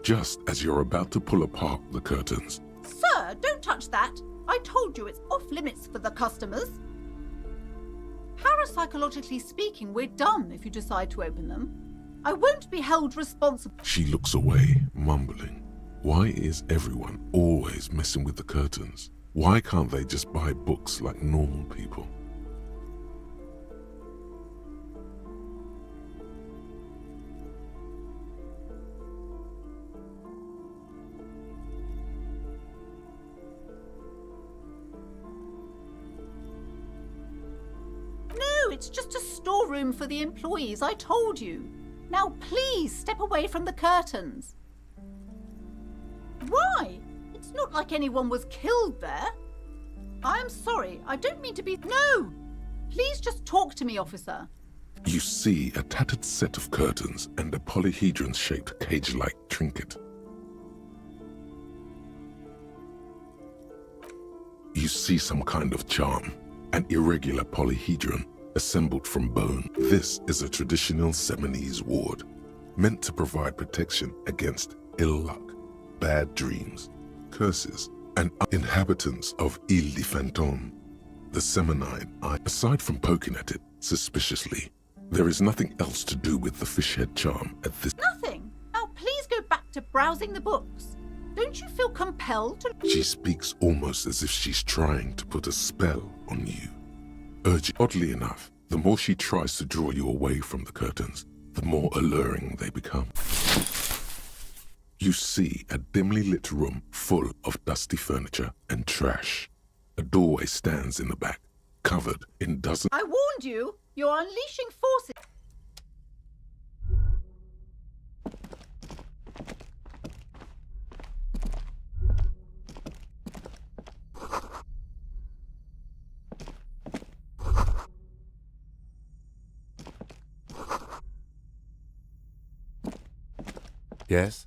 Just as you're about to pull apart the curtains. Sir, don't touch that. I told you it's off limits for the customers. Parapsychologically speaking, we're done if you decide to open them. I won't be held responsible. She looks away, mumbling. Why is everyone always messing with the curtains? Why can't they just buy books like normal people? it's just a storeroom for the employees, I told you. Now please step away from the curtains. Why? It's not like anyone was killed there. I'm sorry, I don't mean to be... No! Please just talk to me, officer. You see a tattered set of curtains and a polyhedron-shaped cage-like trinket. You see some kind of charm, an irregular polyhedron assembled from bone. This is a traditional Seminese ward, meant to provide protection against ill luck, bad dreams, curses, and inhabitants of Ile de Fantôme. The Seminine eye, aside from poking at it suspiciously, there is nothing else to do with the fishhead charm at this. Nothing. Now please go back to browsing the books. Don't you feel compelled to... She speaks almost as if she's trying to put a spell on you. Urging. Oddly enough, the more she tries to draw you away from the curtains, the more alluring they become. You see a dimly lit room full of dusty furniture and trash. A doorway stands in the back, covered in dozens... I warned you! You're unleashing forces... Yes?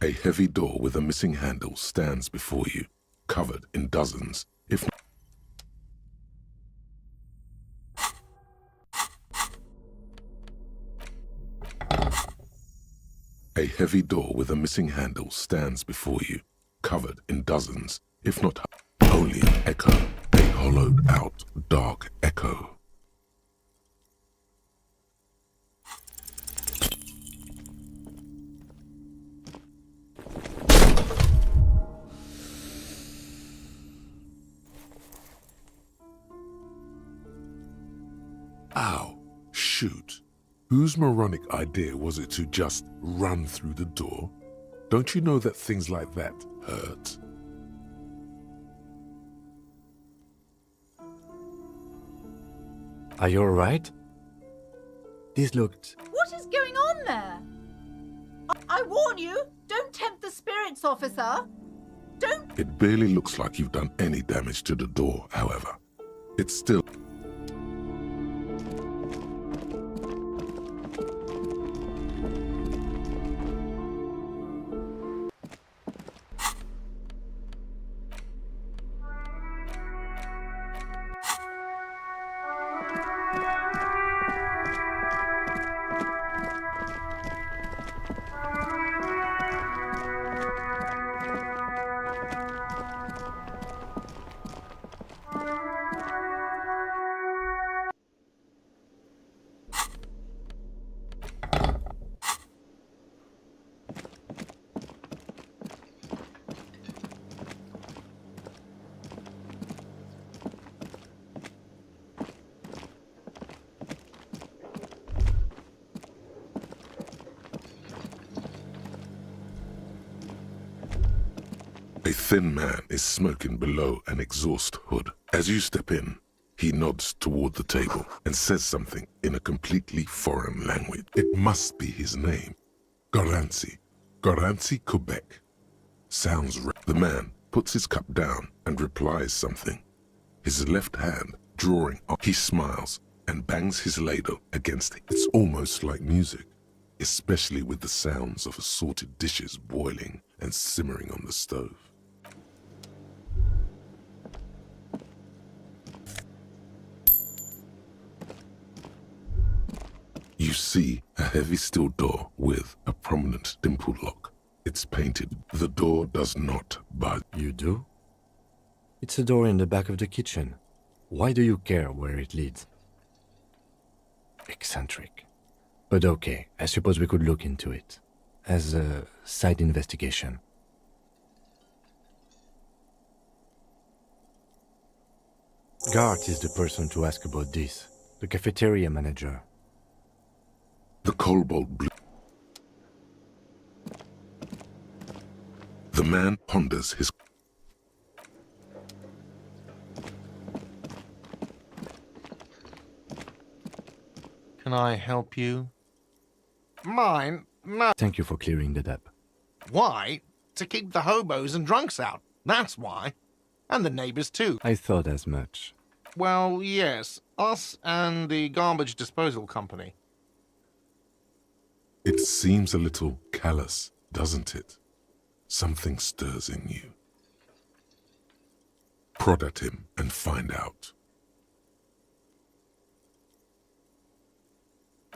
A heavy door with a missing handle stands before you, covered in dozens, if not... A heavy door with a missing handle stands before you, covered in dozens, if not only an echo, a hollowed-out, dark echo. Ow, shoot. Whose moronic idea was it to just run through the door? Don't you know that things like that hurt? Are you alright? This looked... What is going on there? I warn you, don't tempt the spirits, officer. Don't... It barely looks like you've done any damage to the door, however. It's still... A thin man is smoking below an exhaust hood. As you step in, he nods toward the table and says something in a completely foreign language. It must be his name. Garancy Quebec. Sounds right. The man puts his cup down and replies something. His left hand drawing up. He smiles and bangs his ladle against it. It's almost like music, especially with the sounds of assorted dishes boiling and simmering on the stove. You see a heavy steel door with a prominent dimple lock. It's painted. The door does not budge. You do? It's a door in the back of the kitchen. Why do you care where it leads? Eccentric. But okay, I suppose we could look into it. As a side investigation. Gart is the person to ask about this. The cafeteria manager. The cobalt blue. man ponders his... Can I help you? Mine? No. Thank you for clearing the debt. Why? To keep the hobos and drunks out. That's why. And the neighbors too. I thought as much. Well, yes. Us and the garbage disposal company. It seems a little callous, doesn't it? Something stirs in you. Prod at him and find out.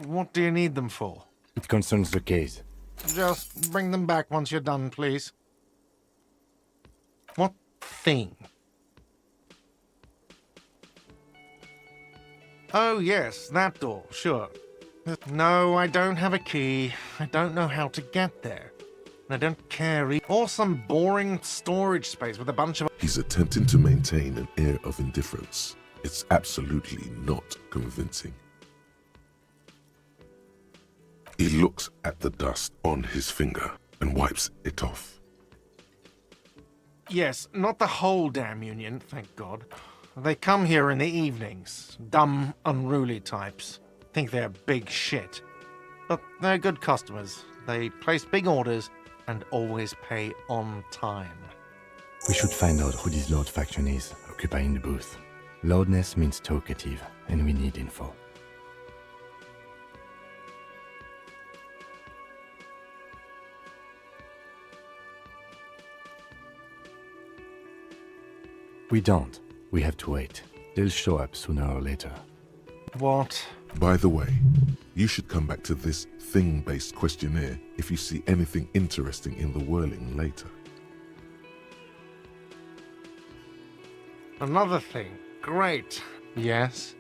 What do you need them for? It concerns the case. Just bring them back once you're done, please. What thing? Oh, yes, that door, sure. No, I don't have a key. I don't know how to get there. And I don't care. Or some boring storage space with a bunch of... He's attempting to maintain an air of indifference. It's absolutely not convincing. He looks at the dust on his finger and wipes it off. Yes, not the whole damn union, thank God. They come here in the evenings. Dumb, unruly types. Think they're big shit. But they're good customers. They place big orders and always pay on time. We should find out who this Lord faction is, occupying the booth. Loudness means talkative, and we need info. We don't. We have to wait. They'll show up sooner or later. What? By the way, you should come back to this thing-based questionnaire if you see anything interesting in the whirling later. Another thing. Great. Yes?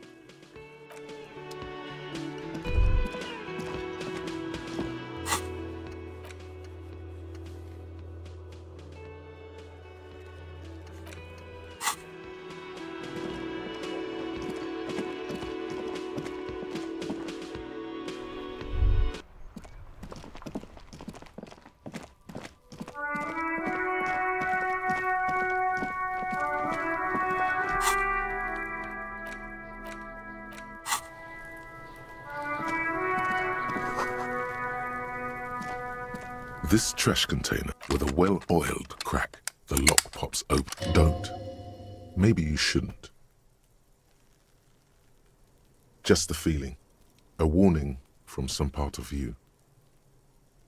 This trash container with a well-oiled crack, the lock pops open. Don't. Maybe you shouldn't. Just the feeling. A warning from some part of you.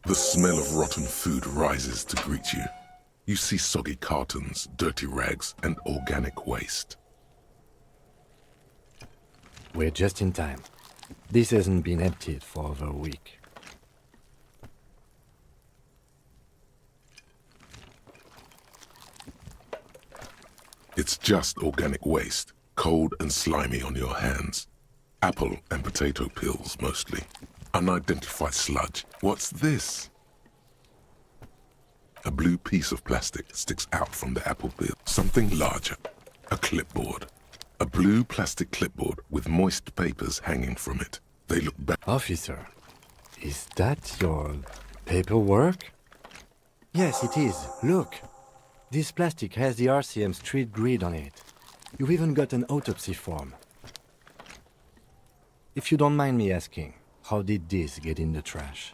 The smell of rotten food rises to greet you. You see soggy cartons, dirty rags, and organic waste. We're just in time. This hasn't been emptied for over a week. It's just organic waste, cold and slimy on your hands. Apple and potato peels, mostly. Unidentified sludge. What's this? A blue piece of plastic sticks out from the apple peel. Something larger. A clipboard. A blue plastic clipboard with moist papers hanging from it. They look back. Officer, is that your paperwork? Yes, it is. Look. This plastic has the RCM street grid on it. You've even got an autopsy form. If you don't mind me asking, how did this get in the trash?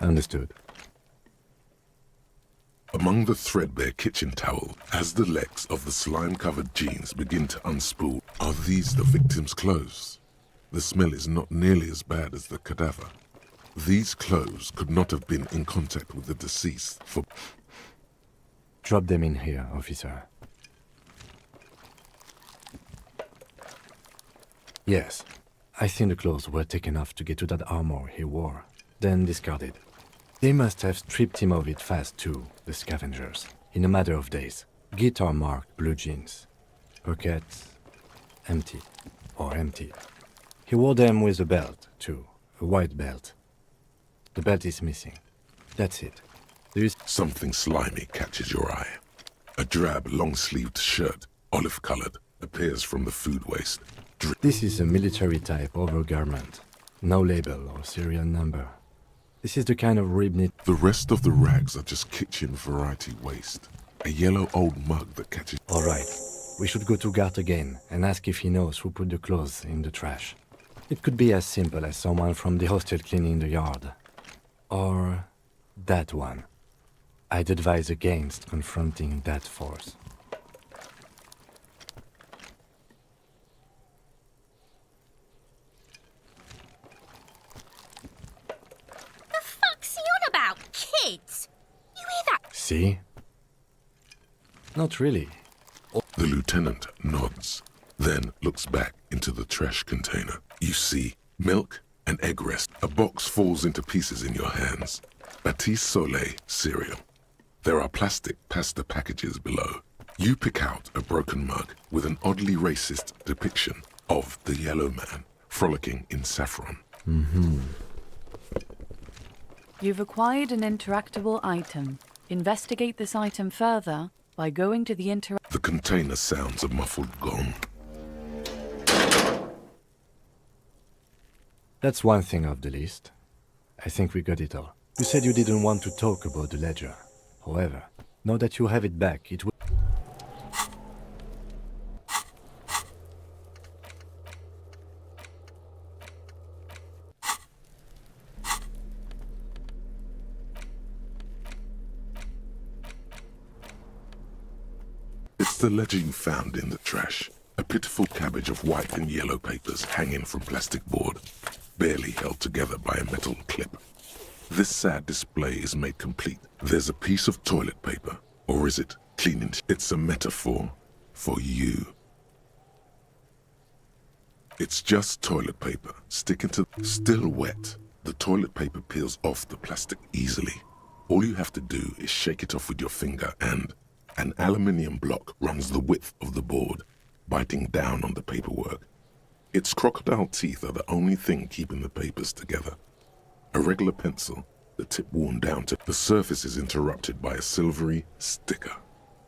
Understood. Among the threadbare kitchen towel, as the legs of the slime-covered jeans begin to unspool, are these the victim's clothes? The smell is not nearly as bad as the cadaver. These clothes could not have been in contact with the deceased for... Drop them in here, officer. Yes, I think the clothes were taken off to get to that armor he wore, then discarded. They must have stripped him of it fast too, the scavengers, in a matter of days. Guitar-marked blue jeans. Pockets empty, or empty. He wore them with a belt, too, a white belt. The belt is missing. That's it. Do you Something slimy catches your eye. A drab, long-sleeved shirt, olive-colored, appears from the food waste. This is a military-type overgarment. No label or serial number. This is the kind of rib knit. The rest of the rags are just kitchen variety waste. A yellow old mug that catches... All right. We should go to Gart again and ask if he knows who put the clothes in the trash. It could be as simple as someone from the hostel cleaning the yard. Or that one. I'd advise against confronting that force. The fuck's he on about? Kids? You hear that? See? Not really. The lieutenant nods, then looks back into the trash container. You see milk and egg rest. A box falls into pieces in your hands. Batiste Soleil cereal. There are plastic pasta packages below. You pick out a broken mug with an oddly racist depiction of the yellow man frolicking in saffron. You've acquired an interactable item. Investigate this item further by going to the The container sounds a muffled gong. That's one thing off the list. I think we got it all. You said you didn't want to talk about the ledger. However, now that you have it back, it will... It's the ledger you found in the trash. A pitiful cabbage of white and yellow papers hanging from plastic board, barely held together by a metal clip. This sad display is made complete. There's a piece of toilet paper, or is it cleaning? It's a metaphor for you. It's just toilet paper sticking to... Still wet, the toilet paper peels off the plastic easily. All you have to do is shake it off with your finger and an aluminium block runs the width of the board, biting down on the paperwork. Its crocodile teeth are the only thing keeping the papers together. A regular pencil, the tip worn down to the surface is interrupted by a silvery sticker.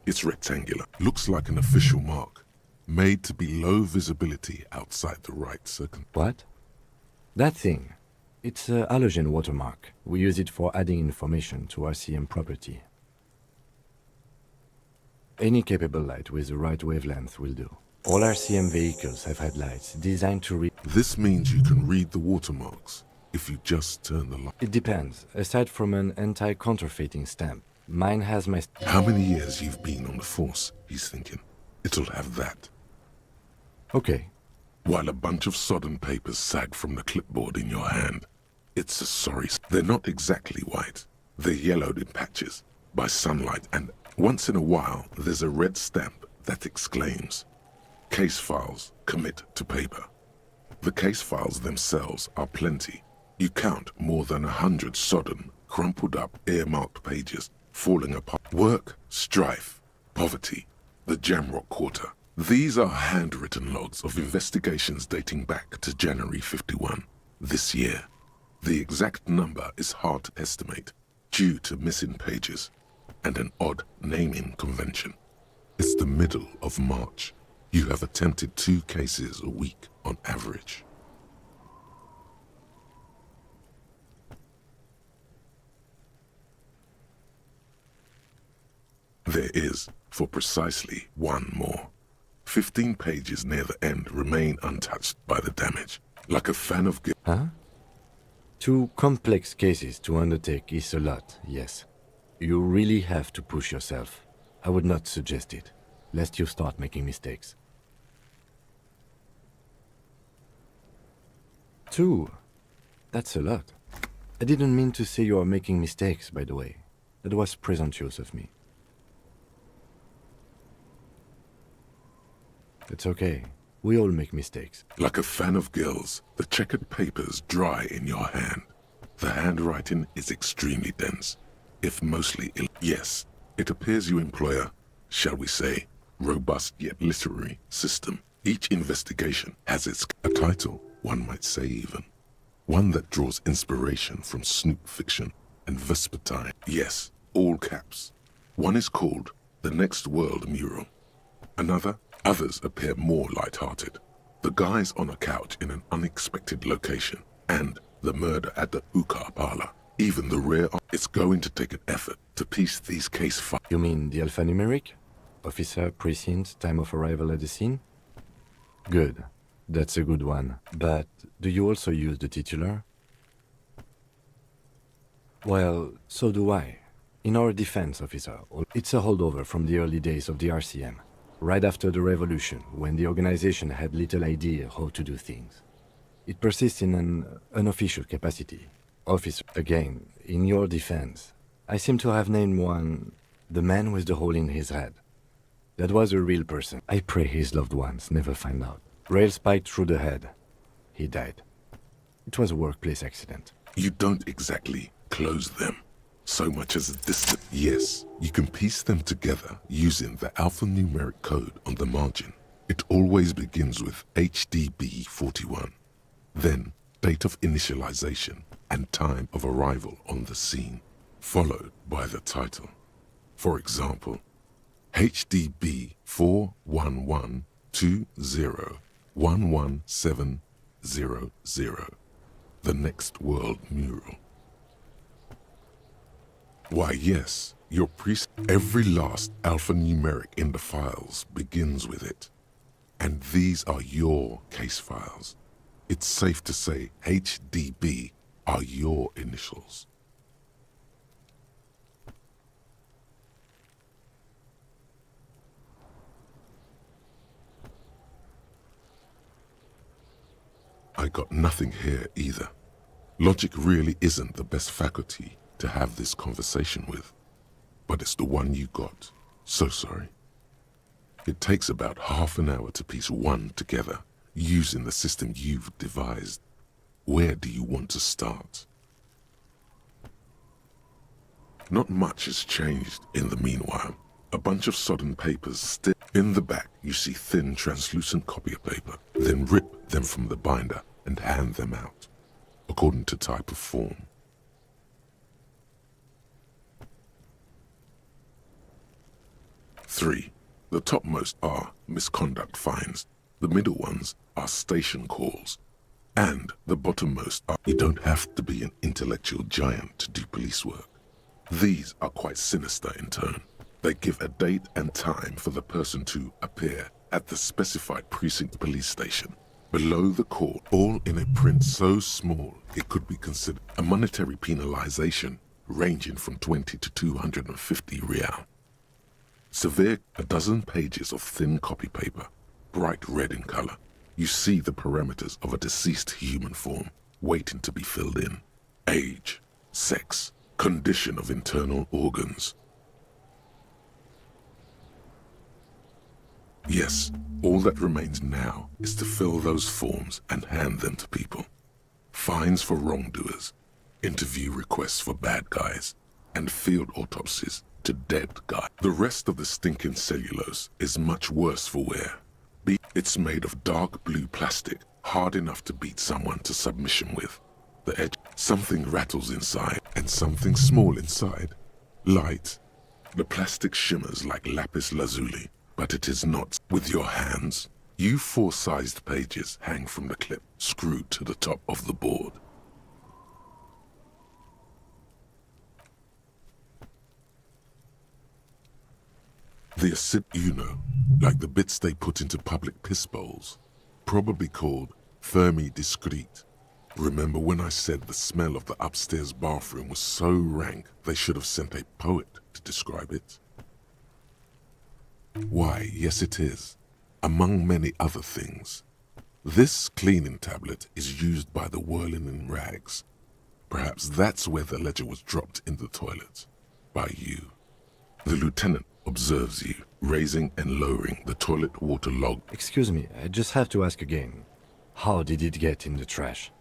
It's rectangular, looks like an official mark, made to be low visibility outside the right circle. What? That thing. It's a halogen watermark. We use it for adding information to RCM property. Any capable light with the right wavelength will do. All RCM vehicles have headlights designed to read... This means you can read the watermarks if you just turn the light. It depends. Aside from an anti-counterfeiting stamp, mine has my... How many years you've been on the force, he's thinking. It'll have that. Okay. While a bunch of sodden papers sag from the clipboard in your hand. It's a sorry... They're not exactly white. They're yellowed in patches by sunlight, and once in a while there's a red stamp that exclaims, "Case files commit to paper." The case files themselves are plenty. You count more than 100 sodden, crumpled up, earmarked pages falling apart. Work, strife, poverty, the Jamrock Quarter. These are handwritten logs of investigations dating back to January 51, this year. The exact number is hard to estimate due to missing pages and an odd naming convention. It's the middle of March. You have attempted 2 cases a week on average. There is, for precisely 1 more. 15 pages near the end remain untouched by the damage, like a fan of... Huh? 2 complex cases to undertake is a lot, yes. You really have to push yourself. I would not suggest it, lest you start making mistakes. 2? That's a lot. I didn't mean to say you are making mistakes, by the way. That was presumptuous of me. It's okay. We all make mistakes. Like a fan of gills, the checkered papers dry in your hand. The handwriting is extremely dense, if mostly ill. Yes, it appears you employ a, shall we say, robust yet literary system. Each investigation has its... a title, one might say even. One that draws inspiration from snoop fiction and vespertine. Yes, all caps. One is called The Next World Mural. Others appear more light-hearted. The guys on a couch in an unexpected location, and the murder at the hookah parlor. Even the rare... It's going to take an effort to piece these case files. You mean the alphanumeric? Officer, precinct, time of arrival at the scene? Good. That's a good one. But do you also use the titular? Well, so do I. In our defense, officer, it's a holdover from the early days of the RCM, right after the revolution, when the organization had little idea how to do things. It persists in an unofficial capacity. Officer, again, in your defense, I seem to have named one the man with the hole in his head. That was a real person. I pray his loved ones never find out. Rail spiked through the head. He died. It was a workplace accident. You don't exactly close them so much as a distant. Yes, you can piece them together using the alphanumeric code on the margin. It always begins with HDB 41, then date of initialization and time of arrival on the scene, followed by the title. For example, HDB 41120111700, The Next World Mural. Why, yes, your every last alphanumeric in the files begins with it. And these are your case files. It's safe to say HDB are your initials. I got nothing here either. Logic really isn't the best faculty to have this conversation with, but it's the one you got. So sorry. It takes about half an hour to piece one together using the system you've devised. Where do you want to start? Not much has changed in the meanwhile. A bunch of sodden papers still. In the back, you see thin, translucent copy paper. Then rip them from the binder and hand them out, according to type of form. Three. The topmost are misconduct fines. The middle ones are station calls. And the bottommost are... You don't have to be an intellectual giant to do police work. These are quite sinister in turn. They give a date and time for the person to appear at the specified precinct police station. Below the court, all in a print so small it could be considered a monetary penalization ranging from 20 to 250 real. Severe, a dozen pages of thin copy paper, bright red in color. You see the parameters of a deceased human form waiting to be filled in. Age, sex, condition of internal organs. Yes, all that remains now is to fill those forms and hand them to people. Fines for wrongdoers, interview requests for bad guys, and field autopsies to dead guys. The rest of the stinking cellulose is much worse for wear. It's made of dark blue plastic, hard enough to beat someone to submission with. The edge, something rattles inside, and something small inside. Light. The plastic shimmers like lapis lazuli, but it is not. With your hands, you four-sized pages hang from the clip, screwed to the top of the board. The acid, you know, like the bits they put into public piss bowls, probably called Fermi Discrete. Remember when I said the smell of the upstairs bathroom was so rank they should have sent a poet to describe it? Why, yes it is, among many other things. This cleaning tablet is used by the whirling in rags. Perhaps that's where the ledger was dropped in the toilet, by you. The lieutenant observes you, raising and lowering the toilet water log. Excuse me, I just have to ask again. How did it get in the trash?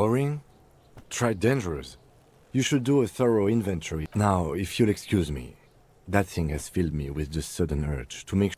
Boring? Try dangerous. You should do a thorough inventory. Now, if you'll excuse me, that thing has filled me with the sudden urge to make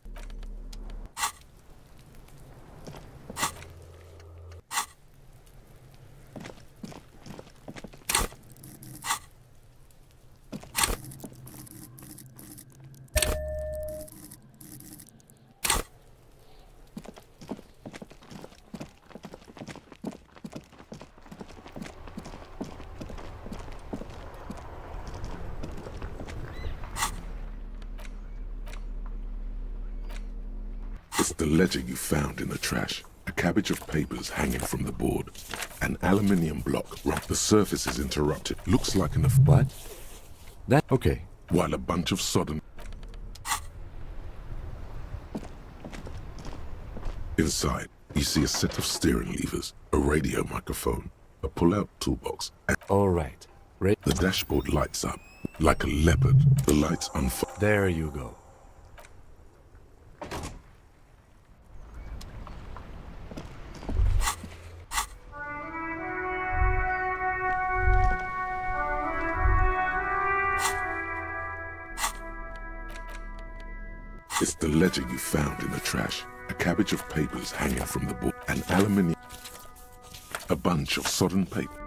It's the ledger you found in the trash. A cabbage of papers hanging from the board. An aluminium block. The surface is interrupted. Looks like an... What? That... Okay. While a bunch of sodden... Inside, you see a set of steering levers, a radio microphone, a pull-out toolbox, and... All right. The dashboard lights up. Like a leopard, the lights unfold. There you go. It's the ledger you found in the trash. A cabbage of papers hanging from the board. An aluminium... A bunch of sodden paper.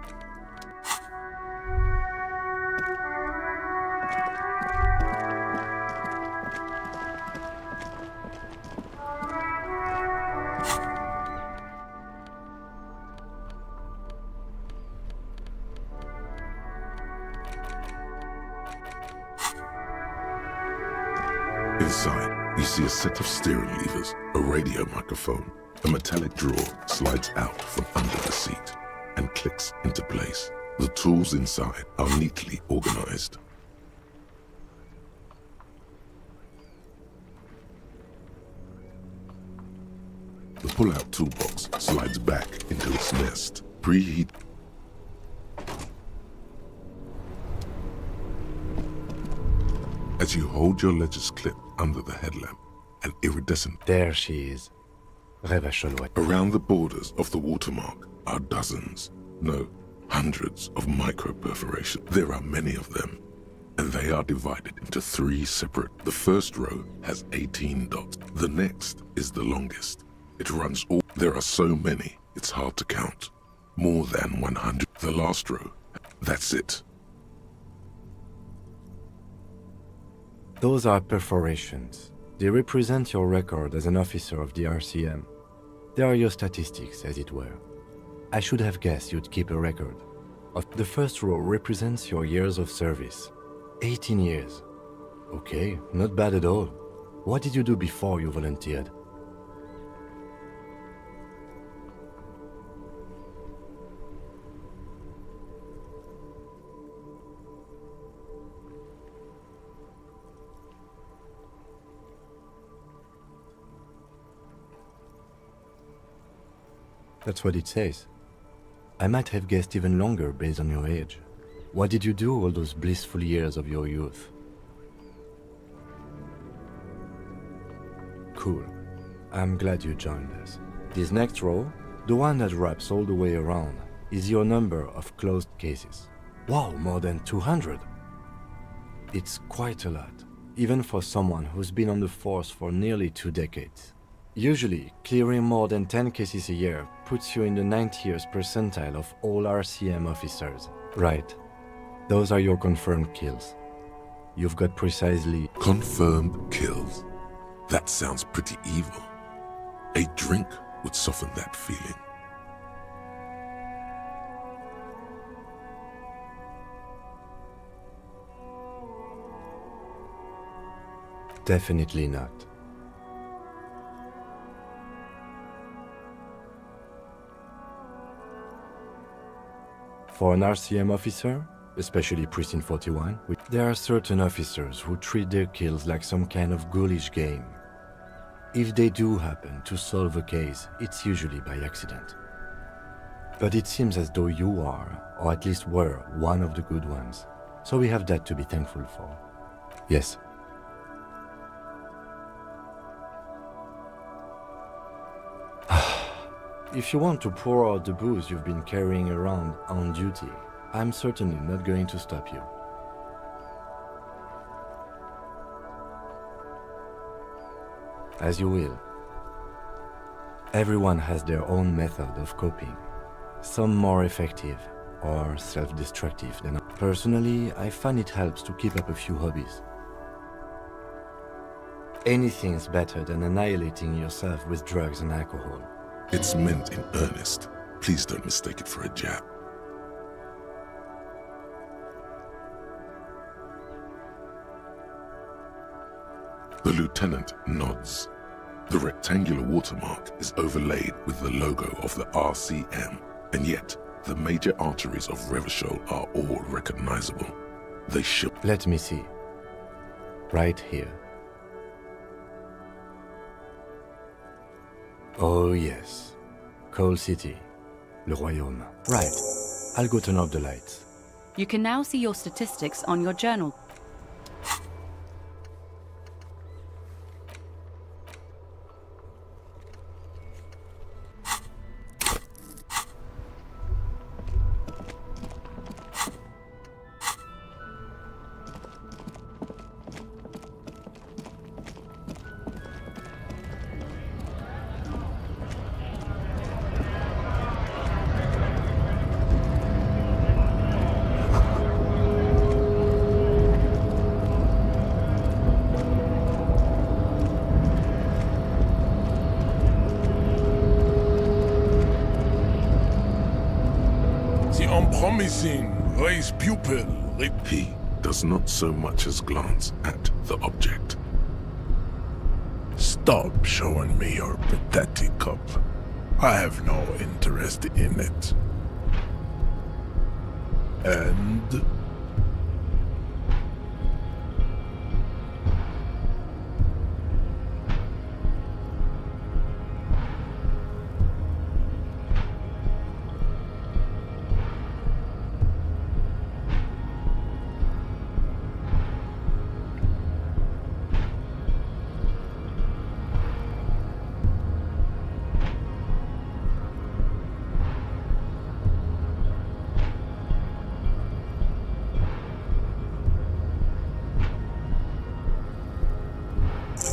Inside, you see a set of steering levers, a radio microphone. A metallic drawer slides out from under the seat and clicks into place. The tools inside are neatly organized. The pull-out toolbox slides back into its nest. Preheat. As you hold your ledger's clip under the headlamp, an iridescent... There she is. Rêve Chalotte. Around the borders of the watermark are dozens, no, hundreds of micro-perforations. There are many of them, and they are divided into 3 separate. The first row has 18 dots. The next is the longest. It runs all... There are so many, it's hard to count. More than 100. The last row, that's it. Those are perforations. They represent your record as an officer of the RCM. They are your statistics, as it were. I should have guessed you'd keep a record. The first row represents your years of service. 18 years. Okay, not bad at all. What did you do before you volunteered? That's what it says. I might have guessed even longer based on your age. What did you do all those blissful years of your youth? Cool. I'm glad you joined us. This next row, the one that wraps all the way around, is your number of closed cases. Wow, more than 200! It's quite a lot, even for someone who's been on the force for nearly 2 decades. Usually, clearing more than 10 cases a year puts you in the 90th percentile of all RCM officers. Right. Those are your confirmed kills. You've got precisely... Confirmed kills? That sounds pretty evil. A drink would soften that feeling. Definitely not. For an RCM officer, especially Precinct 41, there are certain officers who treat their kills like some kind of ghoulish game. If they do happen to solve a case, it's usually by accident. But it seems as though you are, or at least were, one of the good ones. So we have that to be thankful for. Yes. if you want to pour out the booze you've been carrying around on duty, I'm certainly not going to stop you. As you will. Everyone has their own method of coping, some more effective or self-destructive than others. Personally, I find it helps to keep up a few hobbies. Anything's better than annihilating yourself with drugs and alcohol. It's meant in earnest. Please don't mistake it for a jab. The lieutenant nods. The rectangular watermark is overlaid with the logo of the RCM, and yet the major arteries of Revachol are all recognizable. They should. Let me see. Right here. Oh yes. Coal City. Le Royaume. Right. I'll go turn off the lights. You can now see your statistics on your journal. Promising, raise pupil. He does not so much as glance at the object. Stop showing me your pathetic cup. I have no interest in it. And...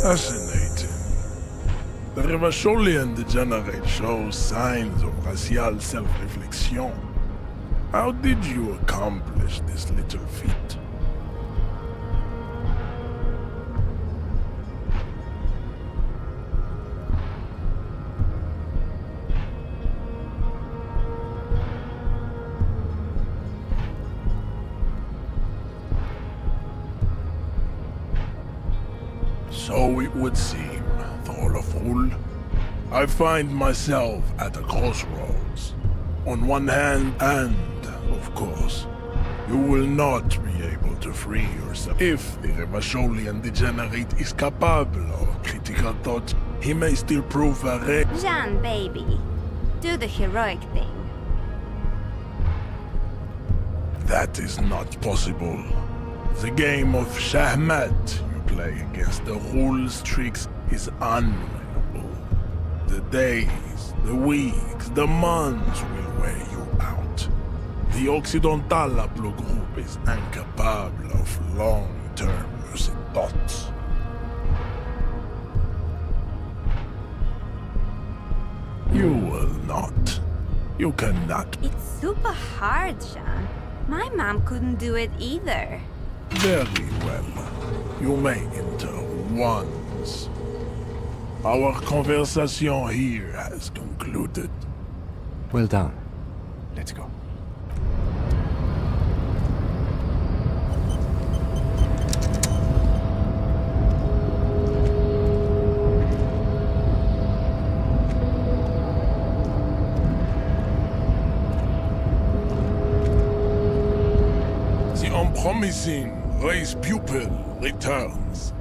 fascinating. The Revacholian degenerate shows signs of racial self-reflection. How did you accomplish this little feat? So it would seem, Thorleful. I find myself at a crossroads. On one hand, and, of course, you will not be able to free yourself. If the Revacholian degenerate is capable of critical thought, he may still prove a Jean, baby. Do the heroic thing. That is not possible. The game of Shahmat play against the rules tricks is unwinnable. The days, the weeks, the months will wear you out. The Occidental Haplogroup is incapable of long-term lucid thoughts. You will not. You cannot. It's super hard, Jean. My mom couldn't do it either. Very well. You may enter once. Our conversation here has concluded. Well done. Let's go. The unpromising raised pupil returns.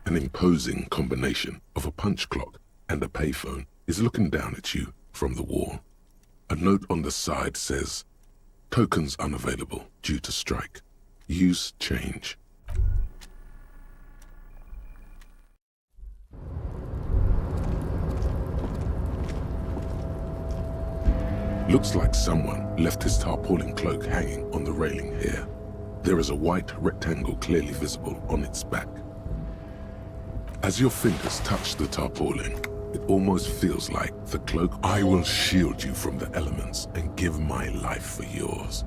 An imposing combination of a punch clock and a payphone is looking down at you from the wall. A note on the side says, "Tokens unavailable due to strike. Use change." Looks like someone left his tarpaulin cloak hanging on the railing here. There is a white rectangle clearly visible on its back. As your fingers touch the tarpaulin, it almost feels like the cloak. "I will shield you from the elements and give my life for yours."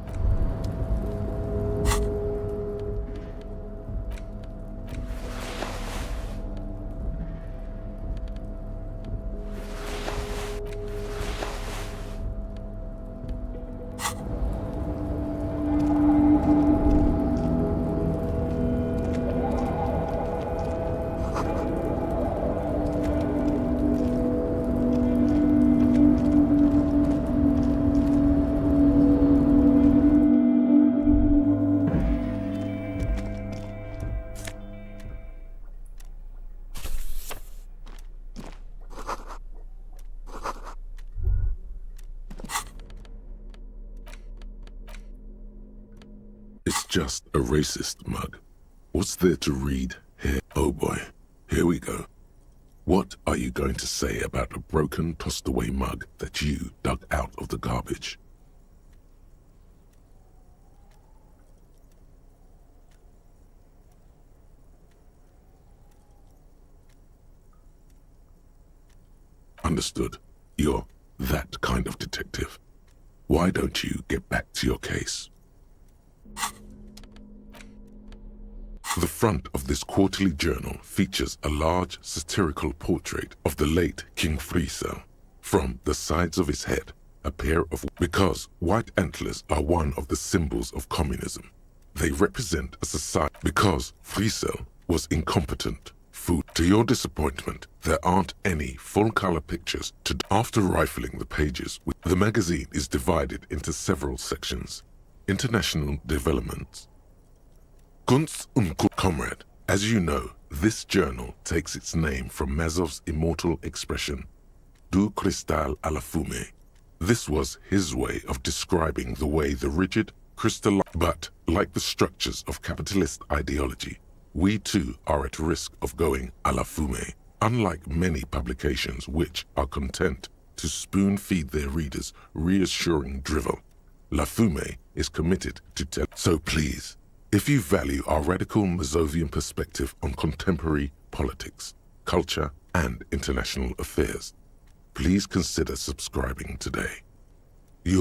It's just a racist mug. What's there to read here? Oh boy, here we go. What are you going to say about a broken, tossed-away mug that you dug out of the garbage? Understood. You're that kind of detective. Why don't you get back to your case? The front of this quarterly journal features a large satirical portrait of the late King Friesel. From the sides of his head, a pair of... Because white antlers are one of the symbols of communism. They represent a society. Because Friesel was incompetent. Food. To your disappointment, there aren't any full-color pictures. After rifling the pages, the magazine is divided into several sections. International developments. Kunst und Comrade. As you know, this journal takes its name from Mazov's immortal expression, "Du cristal à la fumée." This was his way of describing the way the rigid, crystalline... But, like the structures of capitalist ideology, we too are at risk of going à la fumée. Unlike many publications which are content to spoon-feed their readers reassuring drivel, La Fumée is committed to tell... So please, if you value our radical Mazovian perspective on contemporary politics, culture, and international affairs, please consider subscribing today.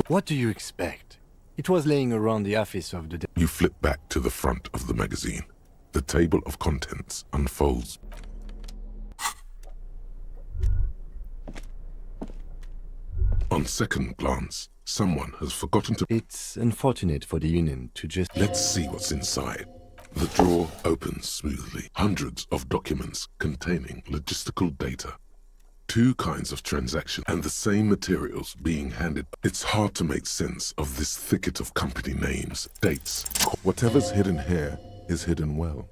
What do you expect? It was laying around the office of the... You flip back to the front of the magazine. The table of contents unfolds. On second glance, someone has forgotten to... It's unfortunate for the Union to just... Let's see what's inside. The drawer opens smoothly. Hundreds of documents containing logistical data. Two kinds of transactions and the same materials being handed. It's hard to make sense of this thicket of company names, dates. Whatever's hidden here is hidden well.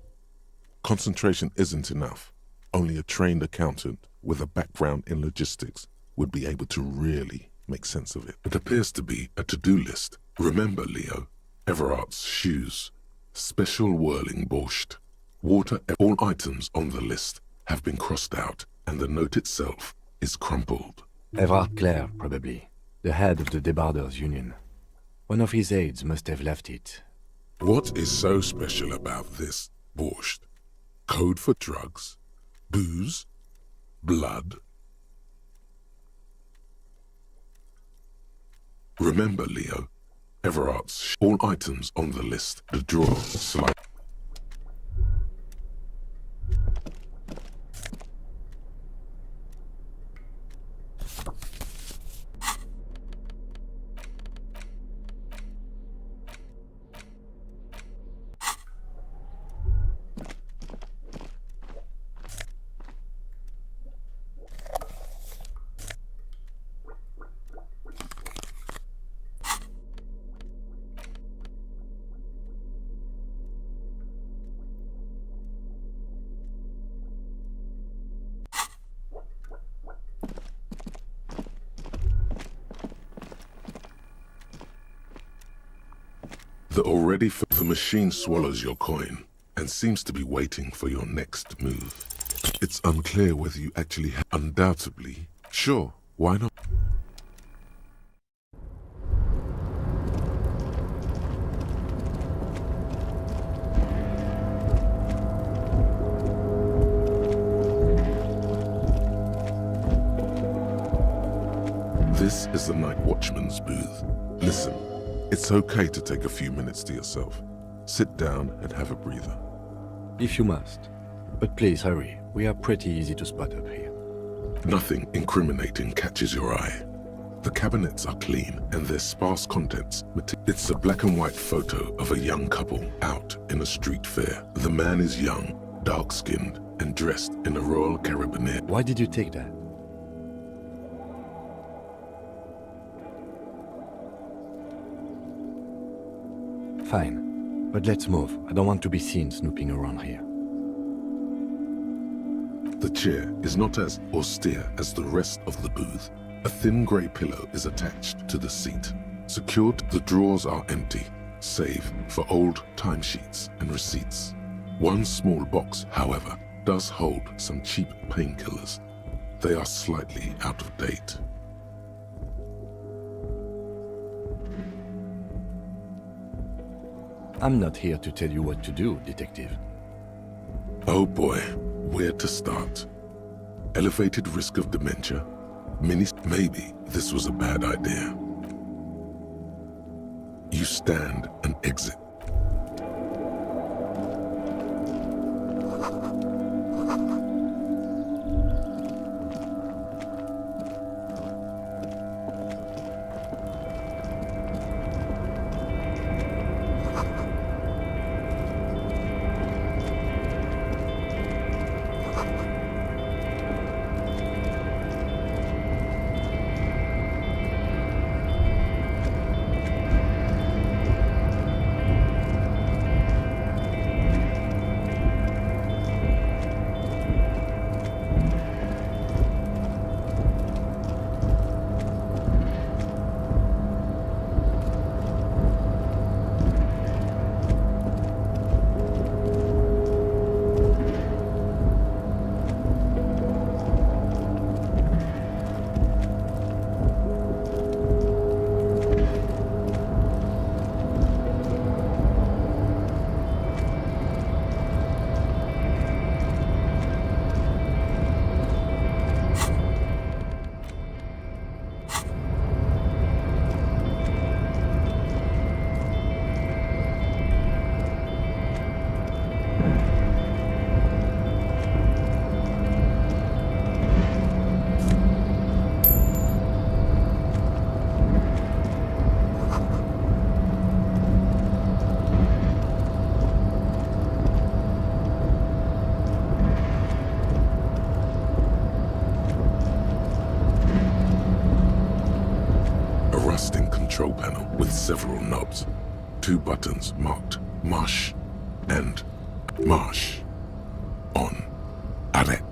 Concentration isn't enough. Only a trained accountant with a background in logistics would be able to really make sense of it. It appears to be a to-do list. Remember, Leo, Everard's shoes, special whirling borscht, water. All items on the list have been crossed out, and the note itself is crumpled. Everard Clare, probably. The head of the Debarders Union. One of his aides must have left it. What is so special about this borscht? Code for drugs? Booze? Blood? Remember, Leo, Everard's all items on the list. The drawer slide. The machine swallows your coin and seems to be waiting for your next move. It's unclear whether you actually have. Undoubtedly. Sure, why not? This is the night watchman's booth. Listen, it's okay to take a few minutes to yourself. Sit down and have a breather. If you must. But please hurry. We are pretty easy to spot up here. Nothing incriminating catches your eye. The cabinets are clean and their sparse contents. It's a black and white photo of a young couple out in a street fair. The man is young, dark-skinned, and dressed in a Royal Carabinier. Why did you take that? Fine, but let's move. I don't want to be seen snooping around here. The chair is not as austere as the rest of the booth. A thin grey pillow is attached to the seat. Secured, the drawers are empty, save for old timesheets and receipts. One small box, however, does hold some cheap painkillers. They are slightly out of date. I'm not here to tell you what to do, detective. Oh boy, where to start? Elevated risk of dementia? Maybe this was a bad idea. You stand and exit. Control panel with several knobs. 2 buttons marked Marche and Marche. On. Arrête.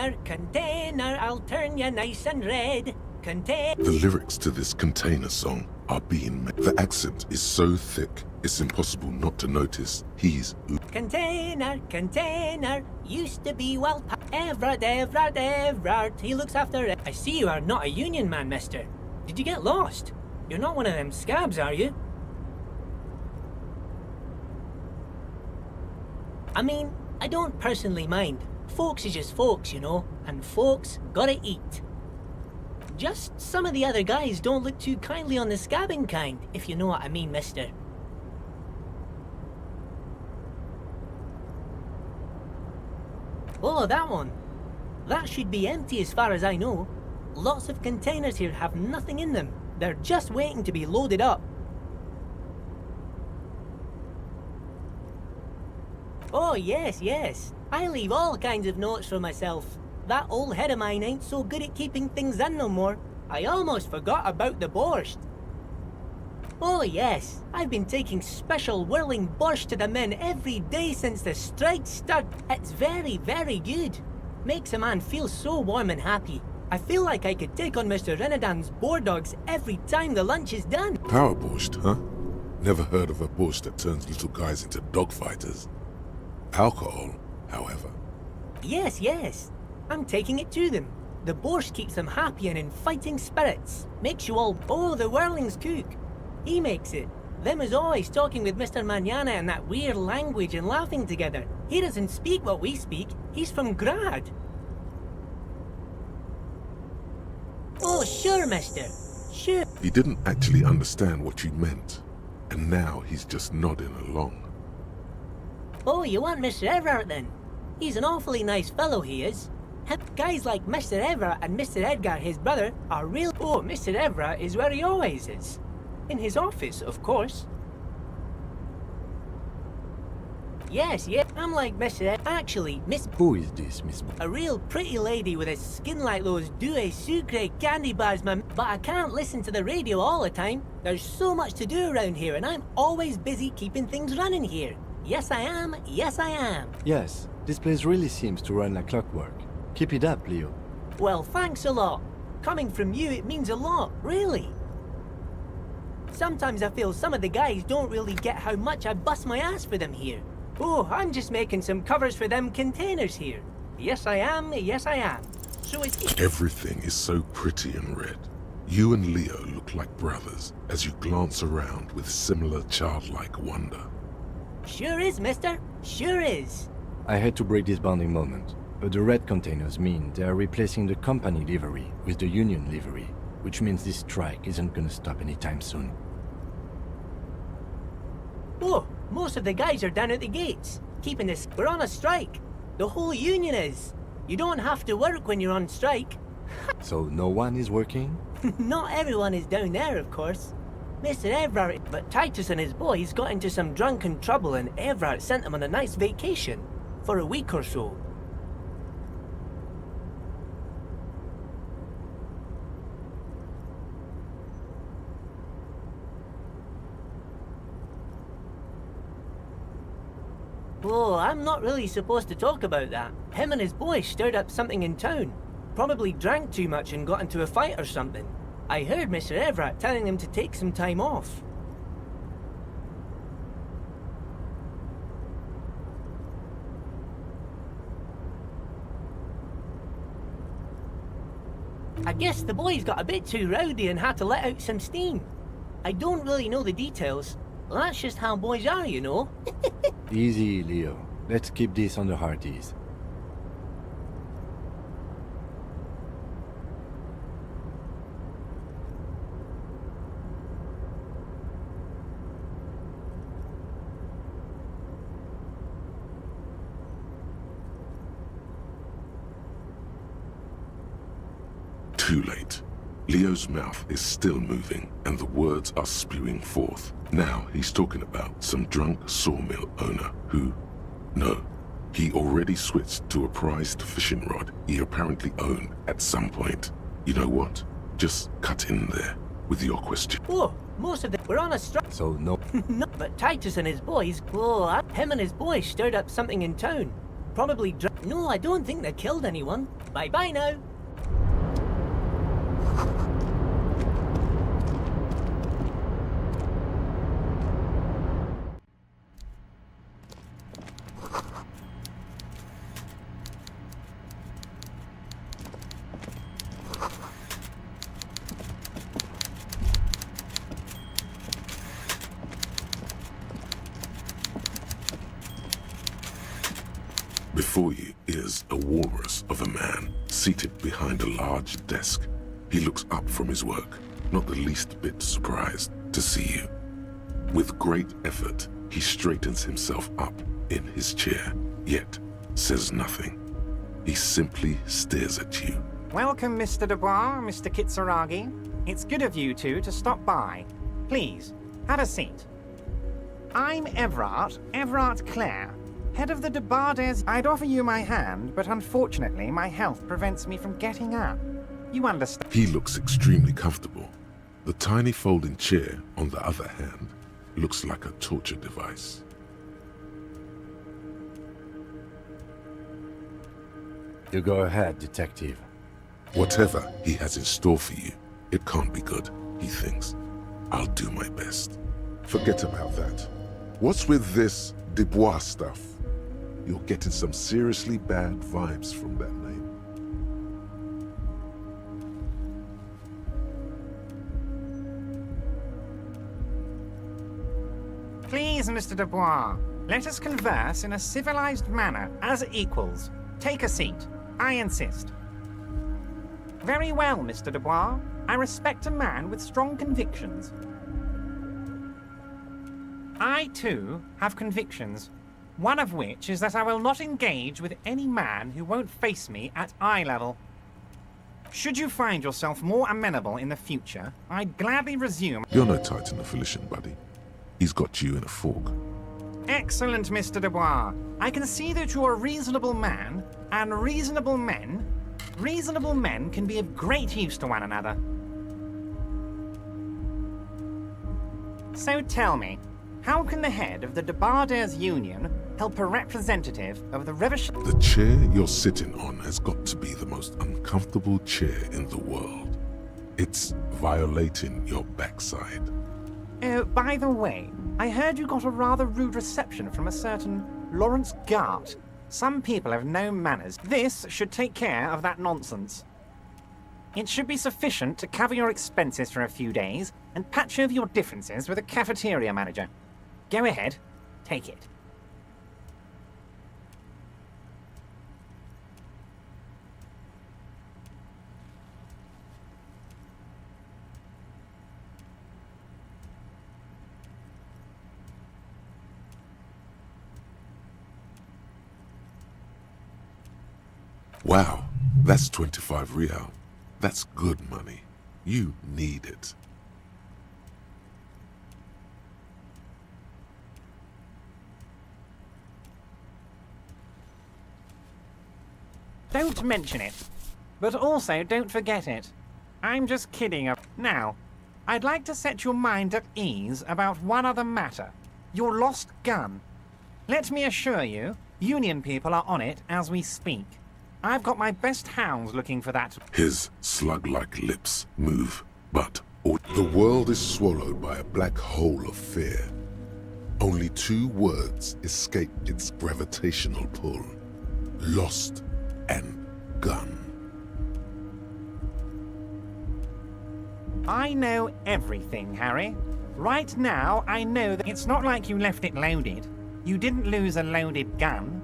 Container, container, I'll turn you nice and red. Container. The lyrics to this container song are being made. The accent is so thick, it's impossible not to notice he's Container, container, used to be well. Everard, Everard, Everard, he looks after it. I see you are not a union man, mister. Did you get lost? You're not one of them scabs, are you? I mean, I don't personally mind. Folks is just folks, you know, and folks gotta eat. Just some of the other guys don't look too kindly on the scabbing kind, if you know what I mean, mister. Oh, that one. That should be empty as far as I know. Lots of containers here have nothing in them. They're just waiting to be loaded up. Oh, yes, yes. I leave all kinds of notes for myself. That old head of mine ain't so good at keeping things in no more. I almost forgot about the borscht. Oh, yes. I've been taking special whirling borscht to the men every day since the strike started. It's very, very good. Makes a man feel so warm and happy. I feel like I could take on Mr. Renadan's boar dogs every time the lunch is done. Power borscht, huh? Never heard of a borscht that turns little guys into dogfighters. Alcohol, however. Yes, yes. I'm taking it to them. The borscht keeps them happy and in fighting spirits. Makes you all... Oh, the whirling's cook. He makes it. Them is always talking with Mr. Manana in that weird language and laughing together. He doesn't speak what we speak. He's from Grad. Oh, sure, mister. Sure. He didn't actually understand what you meant, and now he's just nodding along. Oh, you want Mr. Everett then? He's an awfully nice fellow, he is. Guys like Mr. Everett and Mr. Edgar, his brother, are real... Oh, Mr. Everett is where he always is. In his office, of course. Yes, yeah, I'm like Mr. Actually, Miss... Who is this, Miss... A real pretty lady with a skin like those Douai Sucre candy bars, ma'am. But I can't listen to the radio all the time. There's so much to do around here, and I'm always busy keeping things running here. Yes, I am. Yes, I am. Yes, this place really seems to run like clockwork. Keep it up, Leo. Well, thanks a lot. Coming from you, it means a lot, really. Sometimes I feel some of the guys don't really get how much I bust my ass for them here. Oh, I'm just making some covers for them containers here. Yes, I am. Yes, I am. So it's... Everything is so pretty and red. You and Leo look like brothers as you glance around with similar childlike wonder. Sure is, mister. Sure is. I hate to break this bonding moment, but the red containers mean they are replacing the company livery with the union livery, which means this strike isn't gonna stop anytime soon. Oh, most of the guys are down at the gates, keeping this. We're on a strike. The whole union is. You don't have to work when you're on strike. So no one is working? Not everyone is down there, of course. Mr. Everard, but Titus and his boys got into some drunken trouble and Everard sent them on a nice vacation for a week or so. Oh, I'm not really supposed to talk about that. Him and his boys stirred up something in town. Probably drank too much and got into a fight or something. I heard Mr. Everett telling them to take some time off. I guess the boys got a bit too rowdy and had to let out some steam. I don't really know the details. Well, that's just how boys are, you know. Easy, Leo. Let's keep this on the hearties. Too late. Leo's mouth is still moving, and the words are spewing forth. Now he's talking about some drunk sawmill owner who... No, he already switched to a prized fishing rod he apparently owned at some point. You know what? Just cut in there with your question. Oh, most of them were on a strike. So no... No, but Titus and his boys... Oh, him and his boys stirred up something in town. probably No, I don't think they killed anyone. Bye-bye now. Before you is a walrus of a man seated behind a large desk. He looks up from his work, not the least bit surprised to see you. With great effort, he straightens himself up in his chair, yet says nothing. He simply stares at you. Welcome, Mr. Dubois, Mr. Kitsuragi. It's good of you two to stop by. Please, have a seat. I'm Everard Clare, head of the Debarders. I'd offer you my hand, but unfortunately my health prevents me from getting up. You understand? He looks extremely comfortable. The tiny folding chair, on the other hand, looks like a torture device. You go ahead, detective. Whatever he has in store for you, it can't be good, he thinks. I'll do my best. Forget about that. What's with this Dubois stuff? You're getting some seriously bad vibes from that name. Please, Mr. Dubois, let us converse in a civilized manner, as equals. Take a seat. I insist. Very well, Mr. Dubois. I respect a man with strong convictions. I, too, have convictions. One of which is that I will not engage with any man who won't face me at eye level. Should you find yourself more amenable in the future, I'd gladly resume. You're no Titan of Felician, buddy. He's got you in a fork. Excellent, Mr. Dubois. I can see that you're a reasonable man, and reasonable men can be of great use to one another. So tell me, how can the head of the Debarders Union help a representative of the revolution? The chair you're sitting on has got to be the most uncomfortable chair in the world. It's violating your backside. Oh, by the way, I heard you got a rather rude reception from a certain Lawrence Gart. Some people have no manners. This should take care of that nonsense. It should be sufficient to cover your expenses for a few days and patch over your differences with a cafeteria manager. Go ahead, take it. Wow, that's 25 real. That's good money. You need it. Don't mention it. But also don't forget it. I'm just kidding. Now, I'd like to set your mind at ease about one other matter. Your lost gun. Let me assure you, Union people are on it as we speak. I've got my best hounds looking for that. His slug-like lips move, but the world is swallowed by a black hole of fear. Only two words escape its gravitational pull. Lost and gun. I know everything, Harry. Right now, I know that it's not like you left it loaded. You didn't lose a loaded gun.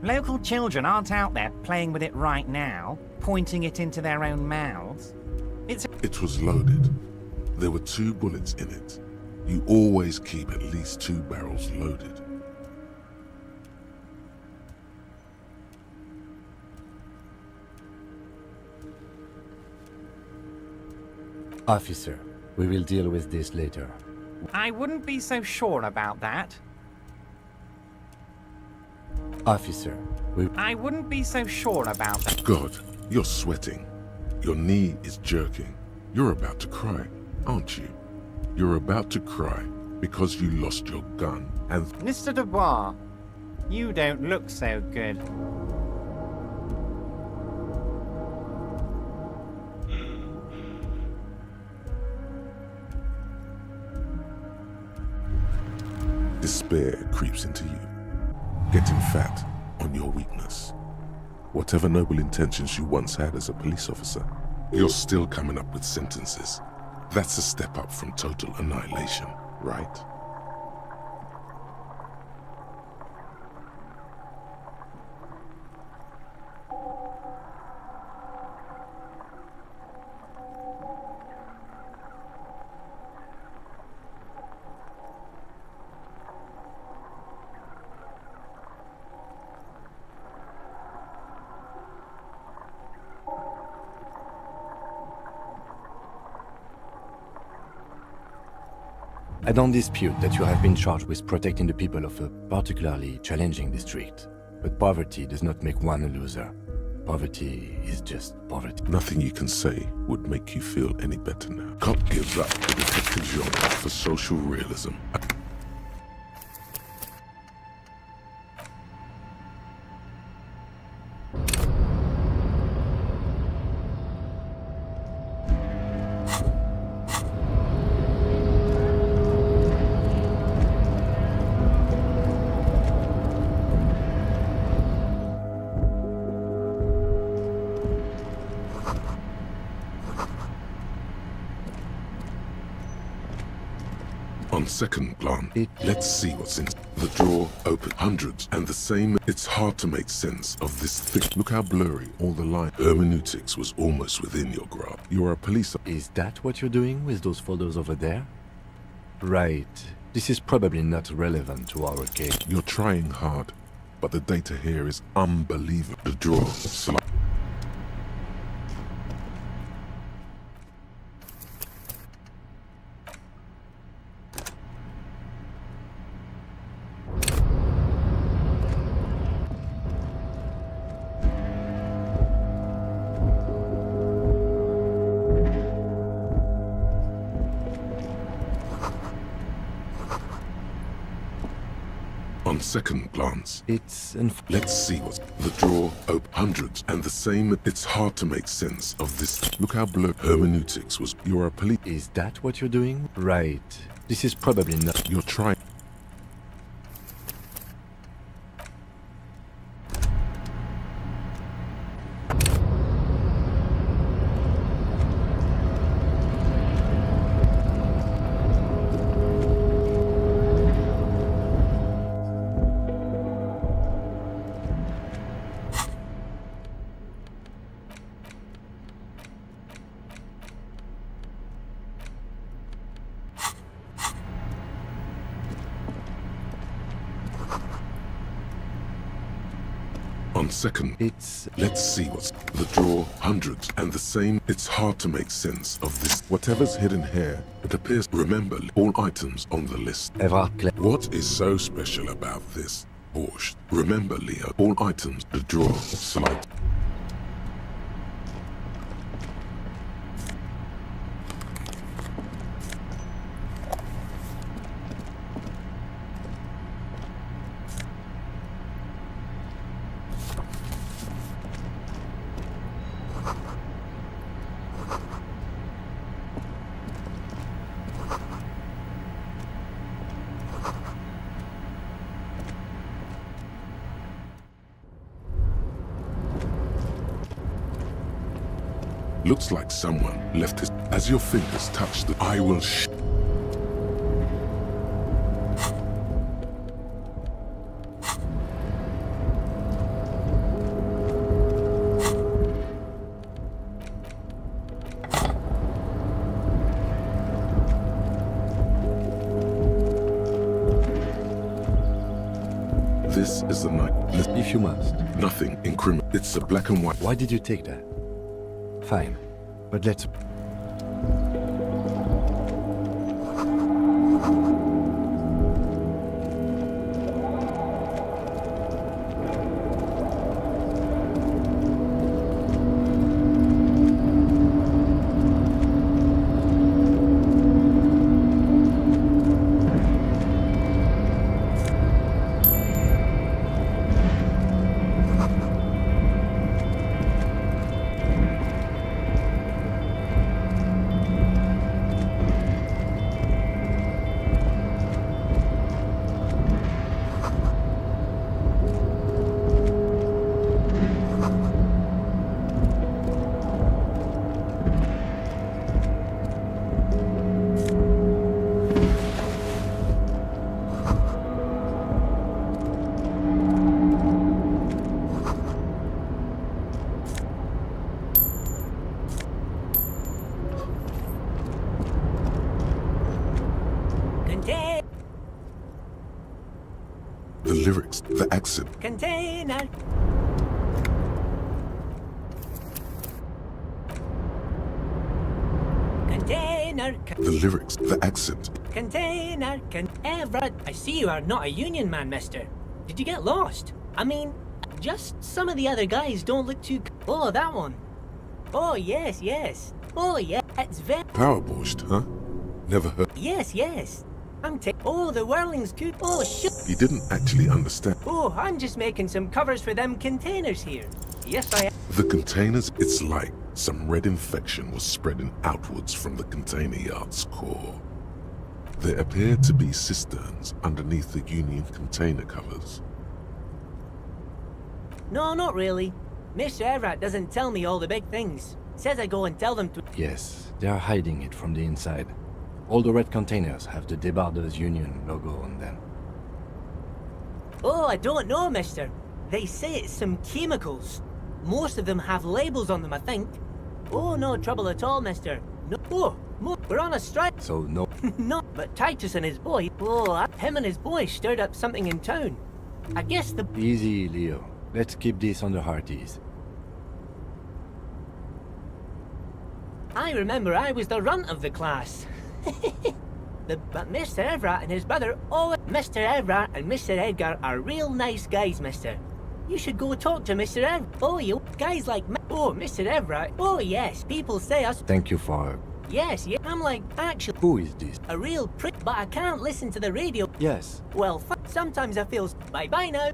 Local children aren't out there playing with it right now, pointing it into their own mouths. It was loaded. There were 2 bullets in it. You always keep at least 2 barrels loaded. Officer, we will deal with this later. I wouldn't be so sure about that. Officer, I wouldn't be so sure about that. God, you're sweating. Your knee is jerking. You're about to cry, aren't you? You're about to cry because you lost your gun and... Mr. Dubois, you don't look so good. Despair creeps into you, getting fat on your weakness. Whatever noble intentions you once had as a police officer, you're still coming up with sentences. That's a step up from total annihilation, right? I don't dispute that you have been charged with protecting the people of a particularly challenging district. But poverty does not make one a loser. Poverty is just poverty. Nothing you can say would make you feel any better now. Cop gives up the detective genre for social realism. On second glance, let's see what's in the drawer. Open hundreds and the same. It's hard to make sense of this thing. Look how blurry all the lines. Hermeneutics was almost within your grasp. You're a police. Is that what you're doing with those folders over there? Right. This is probably not relevant to our case. You're trying hard, but the data here is unbelievable. The drawer. On second glance, let's see what's the drawer. Open hundreds and the same. It's hard to make sense of this. Look how blurred hermeneutics was. You're a police. Is that what you're doing? Right. This is probably not. You're trying. On second, let's see what's the drawer. Hundreds and the same. It's hard to make sense of this. Whatever's hidden here, it appears. Remember all items on the list. What is so special about this? Borscht. Remember, Leo, all items. The drawer. Slide. Looks like someone left his. As your fingers touch the. I will This is the night. If you must. Nothing incriminating. It's a black and white. Why did you take that? Fine, but let's... lyrics, the accent. Container. Container. The lyrics, the accent. Container. Everett, I see you are not a union man, mister. Did you get lost? I mean, just some of the other guys don't look too... Oh, that one. Oh, yes, yes. Oh, yeah, it's very... Powerborscht, huh? Never heard. Yes, yes. Oh, the whirling's good. Oh, shit. He didn't actually understand. Oh, I'm just making some covers for them containers here. Yes, I am. The containers, it's like some red infection was spreading outwards from the container yard's core. There appeared to be cisterns underneath the Union container covers. No, not really. Mr. Everett doesn't tell me all the big things. Says I go and tell them to... Yes, they are hiding it from the inside. All the red containers have the Debarders Union logo on them. Oh, I don't know, mister. They say it's some chemicals. Most of them have labels on them, I think. Oh, no trouble at all, mister. No, we're on a strike. So no... No, but Titus and his boy... Oh, him and his boy stirred up something in town. I guess the... Easy, Leo. Let's keep this on the heart ease. I remember I was the runt of the class. But Mr. Everett and his brother, oh, Mr. Everett and Mr. Edgar are real nice guys, mister. You should go talk to Mr. Everett. Oh, you guys like me. Oh, Mr. Everett. Oh, yes, people say us. Thank you for... Yes, yeah, I'm like, actually... Who is this? A real prick, but I can't listen to the radio. Yes. Well, sometimes I feel... Bye-bye now.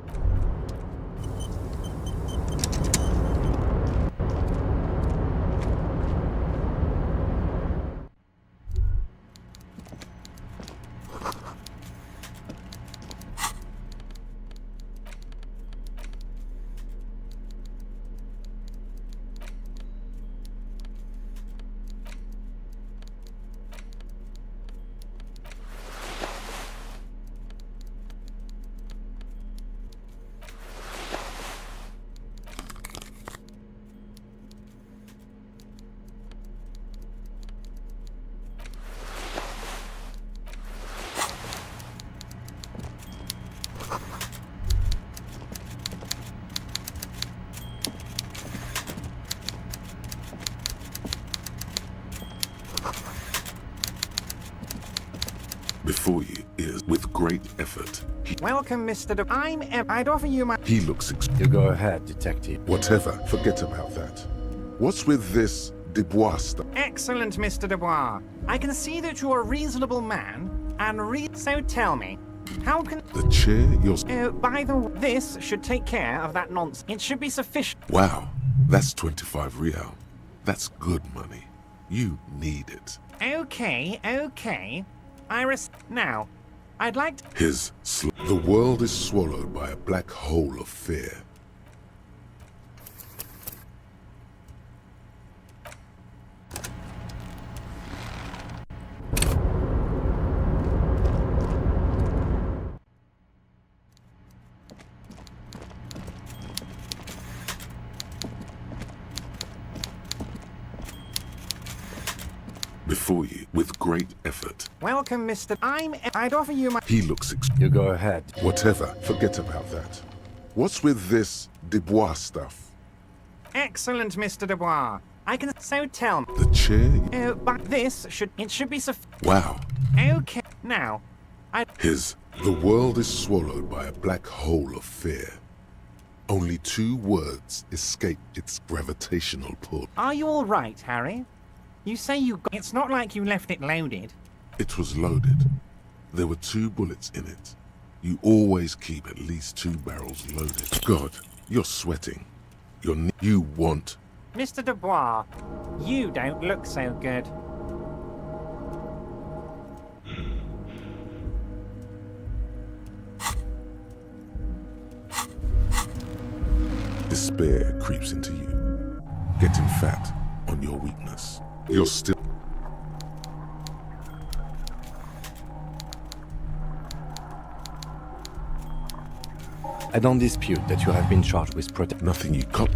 Before you is, with great effort, Welcome, Mr. I'd offer you my... he looks... You go ahead, detective. Whatever, forget about that. What's with this Dubois stuff? Excellent, Mr. Dubois. I can see that you're a reasonable man, and so tell me, how can... The chair you're... by the way, this should take care of that nonsense. It should be sufficient. Wow, that's 25 real. That's good money. You need it. Okay. Now, I'd like to... The world is swallowed by a black hole of fear. Before you, with great effort. Welcome, Mr. I'd offer you my... He looks... You go ahead. Whatever, forget about that. What's with this Dubois stuff? Excellent, Mr. Dubois. I can... So tell me... The chair... but this should... It should be sufficient. Wow. Okay, now, The world is swallowed by a black hole of fear. Only 2 words escape its gravitational pull. Are you all right, Harry? You say you got... It's not like you left it loaded. It was loaded. There were 2 bullets in it. You always keep at least 2 barrels loaded. God, you're sweating. You want... Mr. Dubois, you don't look so good. Despair creeps into you, getting fat on your weakness. You're still... I don't dispute that you have been charged with Nothing you can't...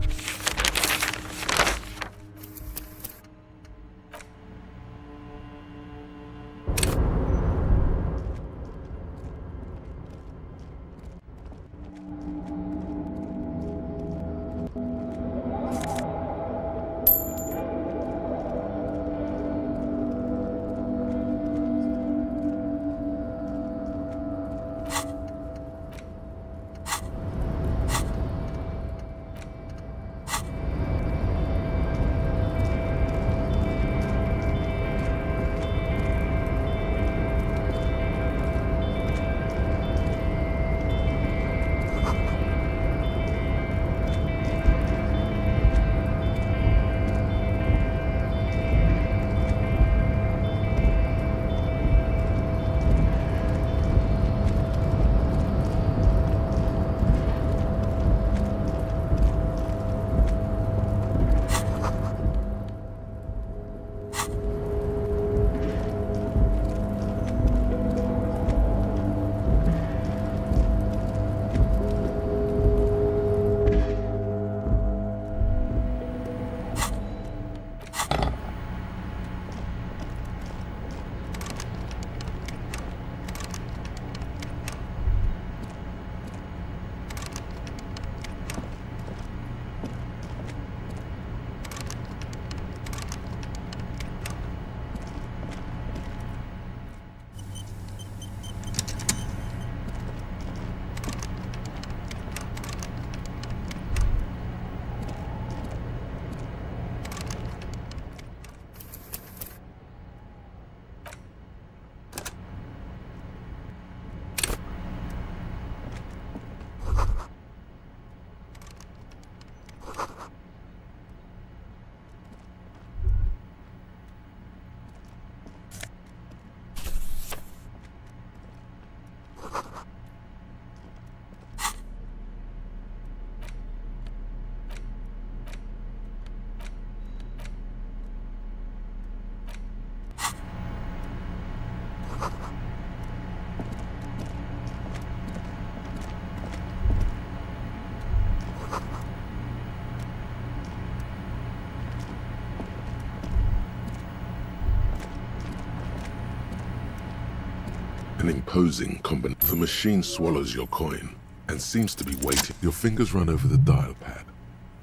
An imposing combination. The machine swallows your coin and seems to be waiting. Your fingers run over the dial pad.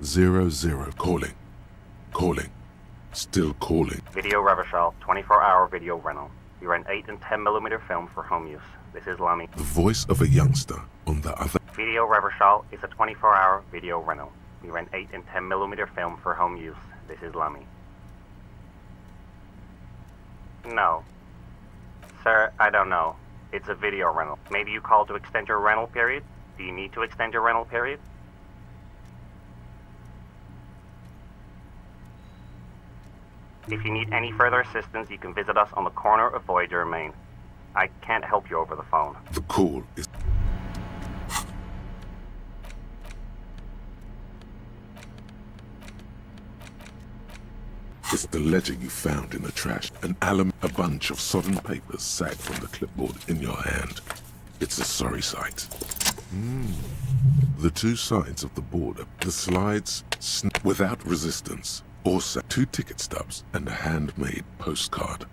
00. Calling. Calling. Still calling. Video Revachol, 24-hour video rental. We rent 8 and 10mm film for home use. This is Lamy. The voice of a youngster on the other. Video Revachol is a 24-hour video rental. We rent 8 and 10mm film for home use. This is Lamy. No. Sir, I don't know. It's a video rental. Maybe you called to extend your rental period? Do you need to extend your rental period? If you need any further assistance, you can visit us on the corner of Voyager and Main. I can't help you over the phone. The call is... It's the ledger you found in the trash. A bunch of sodden papers sag from the clipboard in your hand. It's a sorry sight. The two sides of the border, the slides without resistance, or 2 ticket stubs and a handmade postcard.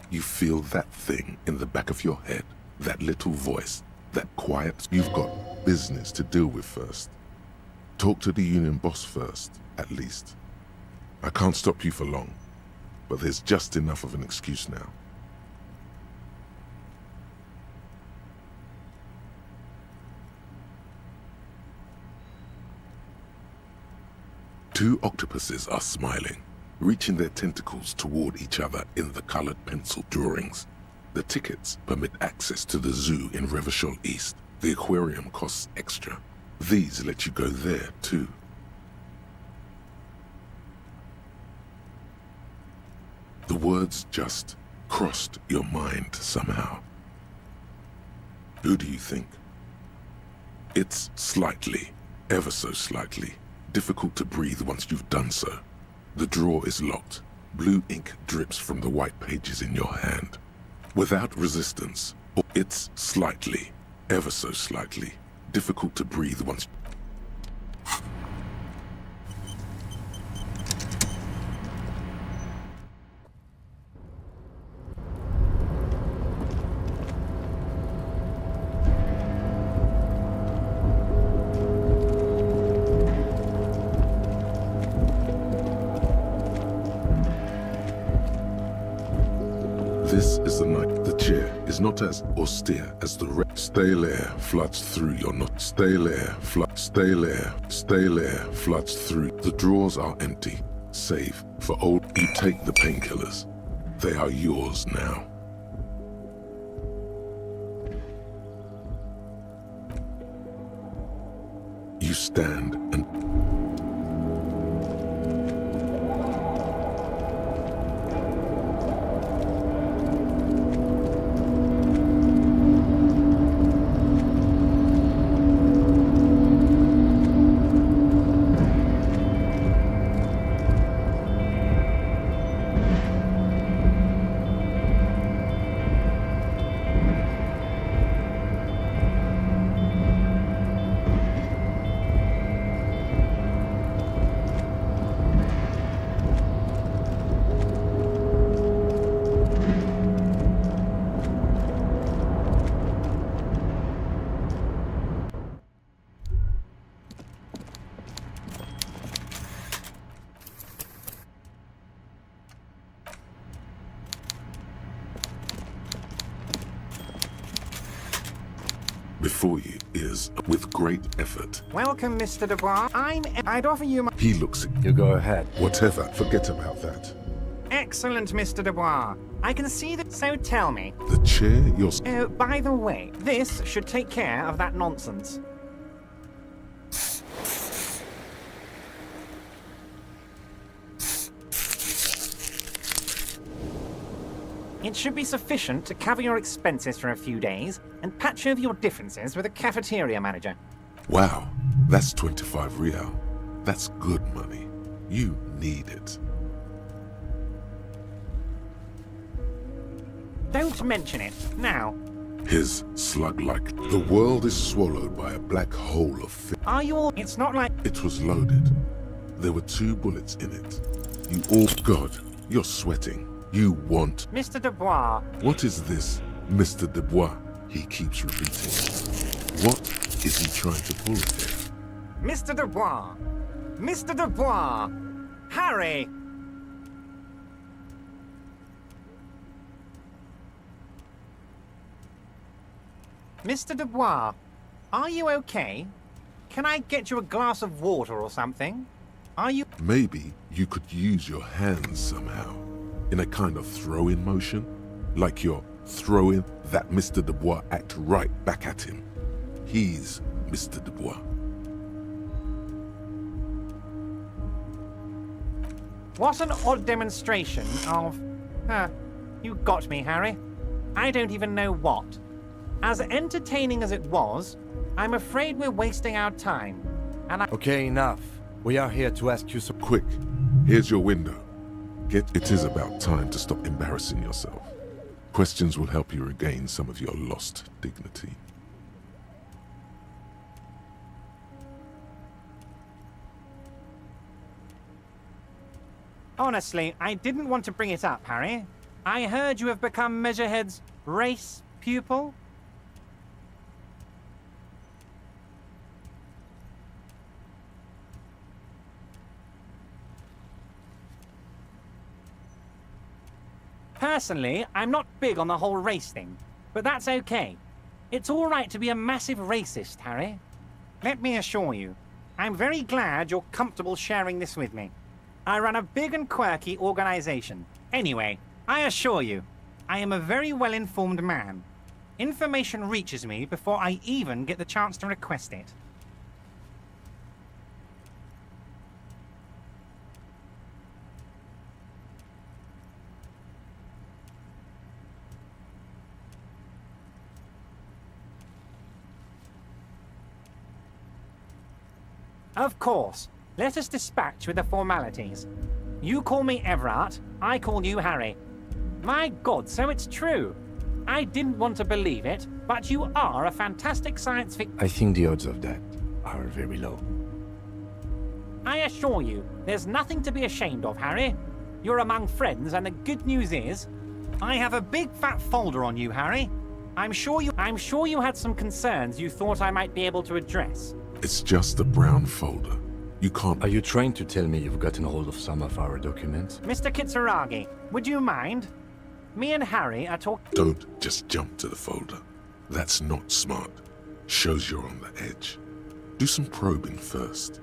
You feel that thing in the back of your head, that little voice, that quiet. You've got business to deal with first. Talk to the union boss first, at least. I can't stop you for long, but there's just enough of an excuse now. Two octopuses are smiling, reaching their tentacles toward each other in the colored pencil drawings. The tickets permit access to the zoo in Revachol East. The aquarium costs extra. These let you go there, too. The words just crossed your mind somehow. Who do you think? It's slightly, ever so slightly, difficult to breathe once you've done so. The drawer is locked. Blue ink drips from the white pages in your hand. Without resistance, it's slightly, ever so slightly, difficult to breathe once... This is the night. The chair is not as austere as the stale air floods through your not. Stale air floods through. The drawers are empty, save for old. You take the painkillers. They are yours now. You stand and... Before you is, with great effort. Welcome, Mr. Dubois. I'd offer you my... He looks at You go ahead. Whatever, forget about that. Excellent, Mr. Dubois. I can see that... So tell me. The chair you're... Oh, by the way, this should take care of that nonsense. It should be sufficient to cover your expenses for a few days and patch over your differences with a cafeteria manager. Wow, that's 25 real. That's good money. You need it. Don't mention it, now. His slug-like. The world is swallowed by a black hole of fi- Are you all... It's not like... It was loaded. There were 2 bullets in it. You all... God, you're sweating. You want... Mr. Dubois. What is this, Mr. Dubois? He keeps repeating. What is he trying to pull here? Mr. Dubois. Mr. Dubois. Harry. Mr. Dubois, are you okay? Can I get you a glass of water or something? Are you... Maybe you could use your hands somehow, in a kind of throw-in motion, like you're throwing that Mr. Dubois act right back at him. He's Mr. Dubois. What an odd demonstration of... you got me, Harry. I don't even know what. As entertaining as it was, I'm afraid we're wasting our time, and I... Okay, enough. We are here to ask you some... Quick, here's your window. It is about time to stop embarrassing yourself. Questions will help you regain some of your lost dignity. Honestly, I didn't want to bring it up, Harry. I heard you have become Measurehead's race pupil. Personally, I'm not big on the whole race thing, but that's okay. It's all right to be a massive racist, Harry. Let me assure you, I'm very glad you're comfortable sharing this with me. I run a big and quirky organization. Anyway, I assure you, I am a very well-informed man. Information reaches me before I even get the chance to request it. Of course. Let us dispatch with the formalities. You call me Everard, I call you Harry. My God, so it's true. I didn't want to believe it, but you are a fantastic science fiction... I think the odds of that are very low. I assure you, there's nothing to be ashamed of, Harry. You're among friends, and the good news is, I have a big fat folder on you, Harry. I'm sure you had some concerns you thought I might be able to address. It's just a brown folder. You can't... Are you trying to tell me you've gotten hold of some of our documents? Mr. Kitsuragi, would you mind? Me and Harry are talking... Don't just jump to the folder. That's not smart. Shows you're on the edge. Do some probing first.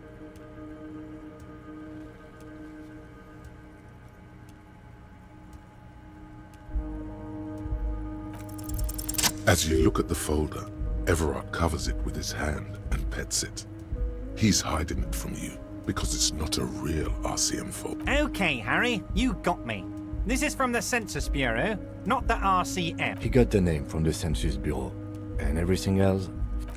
As you look at the folder, Everard covers it with his hand and pets it. He's hiding it from you because it's not a real RCM folder. Okay, Harry, you got me. This is from the Census Bureau, not the RCM. He got the name from the Census Bureau. And everything else?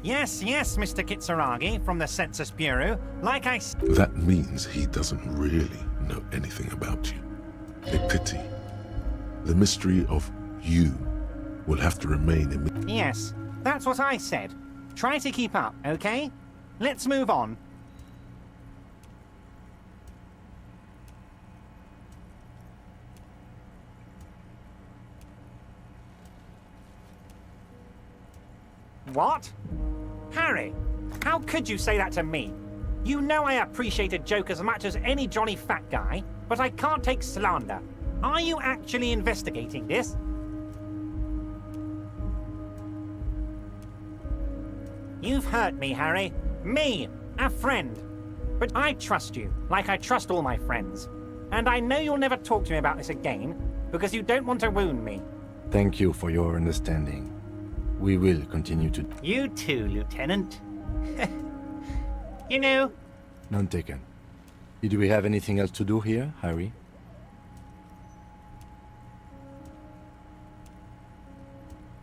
Yes, Mr. Kitsuragi, from the Census Bureau. Like I said... That means he doesn't really know anything about you. A pity. The mystery of you will have to remain in... Yes, that's what I said. Try to keep up, okay? Let's move on. What? Harry, how could you say that to me? You know I appreciate a joke as much as any jolly fat guy, but I can't take slander. Are you actually investigating this? You've hurt me, Harry. Me, a friend. But I trust you, like I trust all my friends. And I know you'll never talk to me about this again, because you don't want to wound me. Thank you for your understanding. We will continue to... You too, Lieutenant. You know... None taken. Did we have anything else to do here, Harry?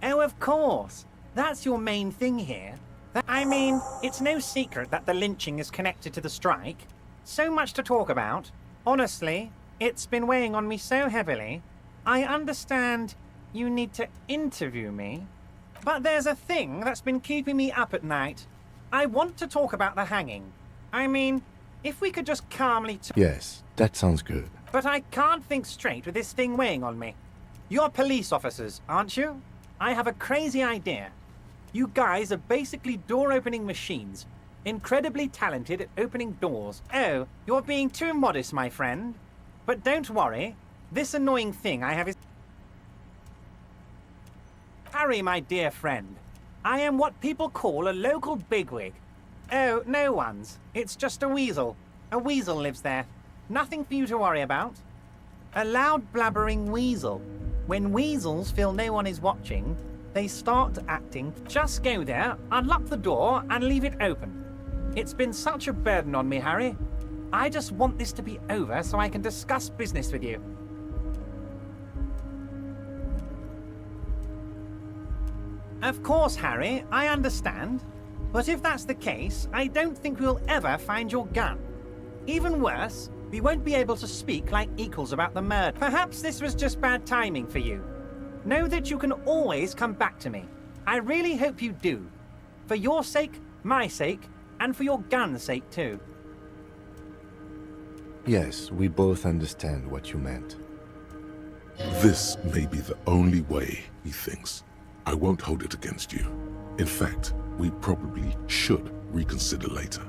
Oh, of course. That's your main thing here. I mean, it's no secret that the lynching is connected to the strike. So much to talk about. Honestly, it's been weighing on me so heavily. I understand you need to interview me, but there's a thing that's been keeping me up at night. I want to talk about the hanging. I mean, if we could just calmly... Yes, that sounds good. But I can't think straight with this thing weighing on me. You're police officers, aren't you? I have a crazy idea. You guys are basically door-opening machines. Incredibly talented at opening doors. Oh, you're being too modest, my friend. But don't worry. This annoying thing I have is... Harry, my dear friend. I am what people call a local bigwig. Oh, no one's. It's just a weasel. A weasel lives there. Nothing for you to worry about. A loud blabbering weasel. When weasels feel no one is watching, they start acting. Just go there, unlock the door, and leave it open. It's been such a burden on me, Harry. I just want this to be over so I can discuss business with you. Of course, Harry, I understand. But if that's the case, I don't think we'll ever find your gun. Even worse, we won't be able to speak like equals about the murder. Perhaps this was just bad timing for you. Know that you can always come back to me. I really hope you do. For your sake, my sake, and for your gun's sake too. Yes, we both understand what you meant. This may be the only way, he thinks. I won't hold it against you. In fact, we probably should reconsider later.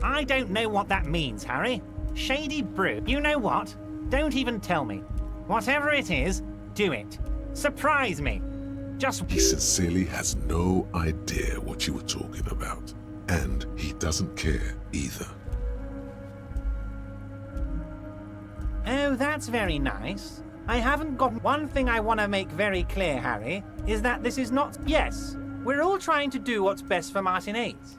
I don't know what that means, Harry. Shady brew. You know what? Don't even tell me. Whatever it is, do it. Surprise me. Just... He sincerely has no idea what you were talking about. And he doesn't care either. Oh, that's very nice. I haven't got... One thing I want to make very clear, Harry, is that this is not... Yes, we're all trying to do what's best for Martinez.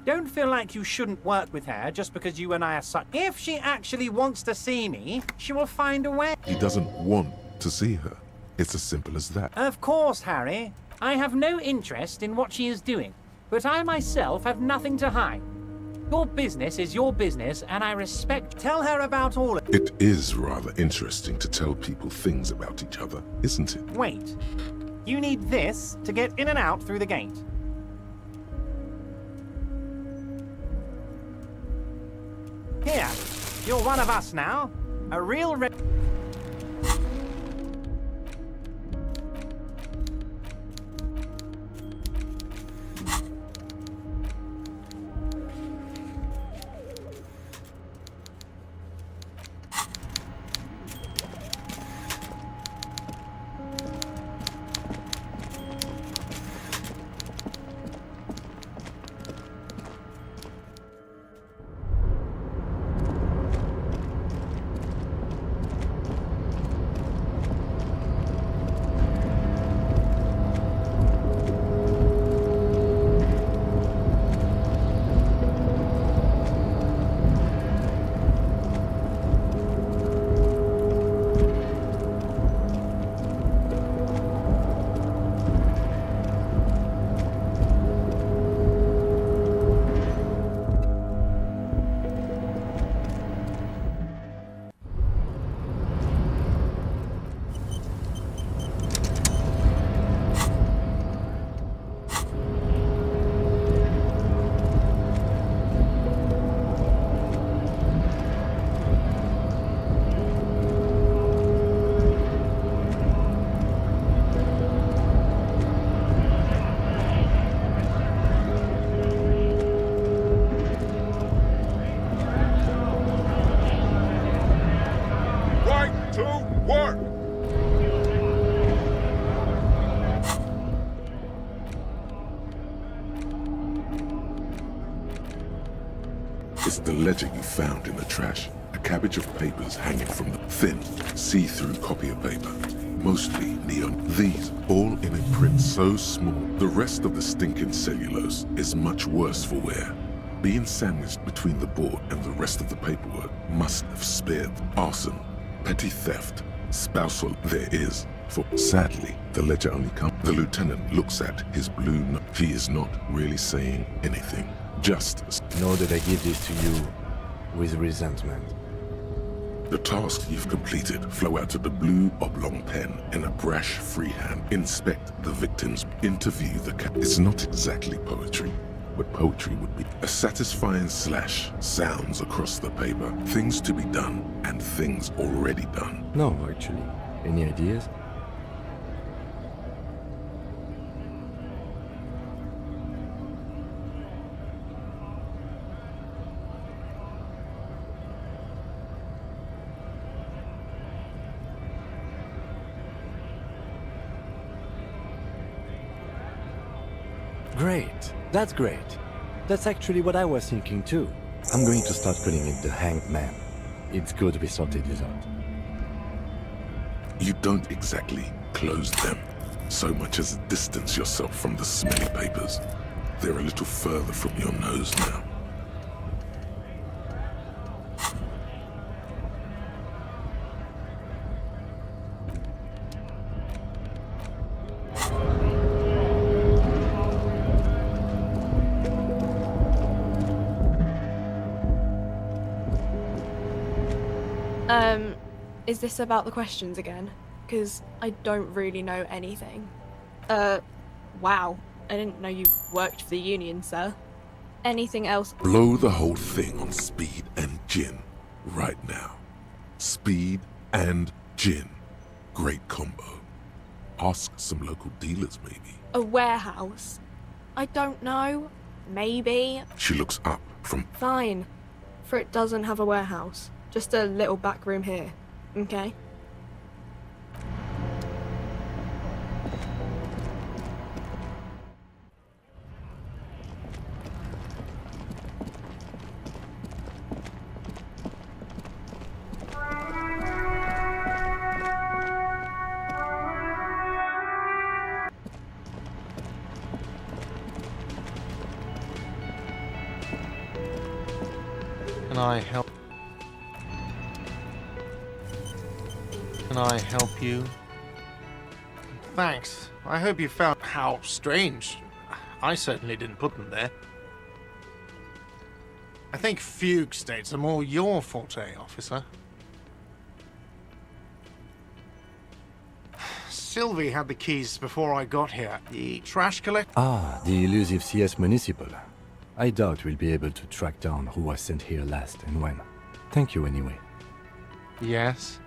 Don't feel like you shouldn't work with her just because you and I are such... If she actually wants to see me, she will find a way. He doesn't want to see her. It's as simple as that. Of course, Harry. I have no interest in what she is doing, but I myself have nothing to hide. Your business is your business, and I respect... Tell her about all of... It is rather interesting to tell people things about each other, isn't it? Wait. You need this to get in and out through the gate. Here, you're one of us now. A real It's the ledger you found in the trash. A cabbage of papers hanging from the thin, see-through copier paper. Mostly neon. These, all in a print so small, the rest of the stinking cellulose is much worse for wear. Being sandwiched between the board and the rest of the paperwork must have spared arson, petty theft, spousal there is. For sadly, the ledger only comes. The lieutenant looks at his blue note. He is not really saying anything. Just know that I give this to you with resentment. The tasks you've completed flow out of the blue oblong pen in a brash freehand. Inspect the victims. Interview the It's not exactly poetry. what poetry would be. A satisfying slash sounds across the paper. Things to be done and things already done. No, actually. Any ideas? Great. That's great. That's actually what I was thinking too. I'm going to start calling it the Hanged Man. It's good we sorted this out. You don't exactly close them so much as distance yourself from the smelly papers. They're a little further from your nose now. Is this about the questions again? Because I don't really know anything. Wow. I didn't know you worked for the Union, sir. Anything else? Blow the whole thing on speed and gin right now. Speed and gin. Great combo. Ask some local dealers, maybe. A warehouse? I don't know. Maybe. She looks up from... Fine. For it doesn't have a warehouse. Just a little back room here. Okay? Can I help? Can I help you? Thanks. I hope you found how strange. I certainly didn't put them there. I think fugue states are more your forte, officer. Sylvie had the keys before I got here. The trash collector. Ah, the elusive CS Municipal. I doubt we'll be able to track down who was sent here last and when. Thank you anyway. Yes.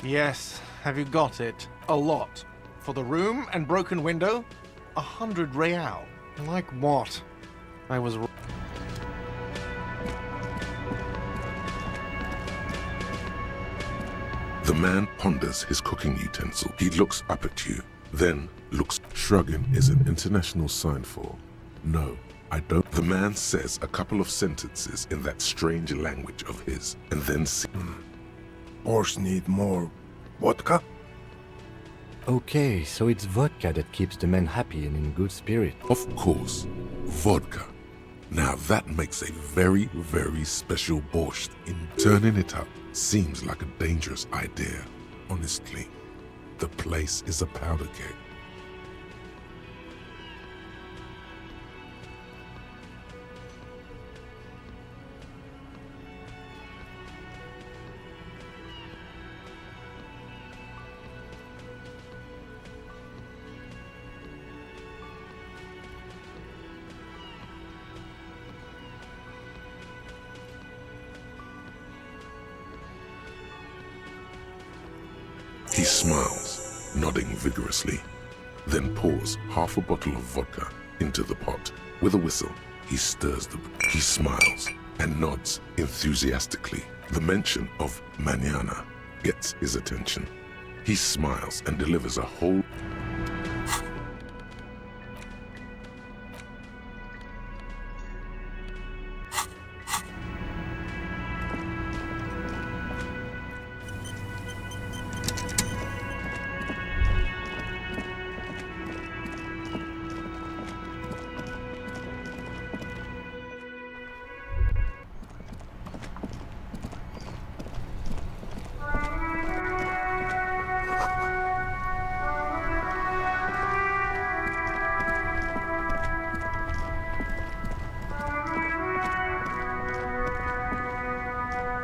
Yes. Have you got it? A lot. For the room and broken window, 100 real. Like what? I was... The man ponders his cooking utensil. He looks up at you, then looks. Shrugging is an international sign for no, I don't. The man says a couple of sentences in that strange language of his, and then Borscht need more vodka? Okay, so it's vodka that keeps the men happy and in good spirit. Of course, vodka. Now that makes a very, very special borscht. In turning it up seems like a dangerous idea. Honestly, the place is a powder keg. He smiles, nodding vigorously, then pours half a bottle of vodka into the pot. With a whistle, he stirs He smiles and nods enthusiastically. The mention of mañana gets his attention. He smiles and delivers a whole...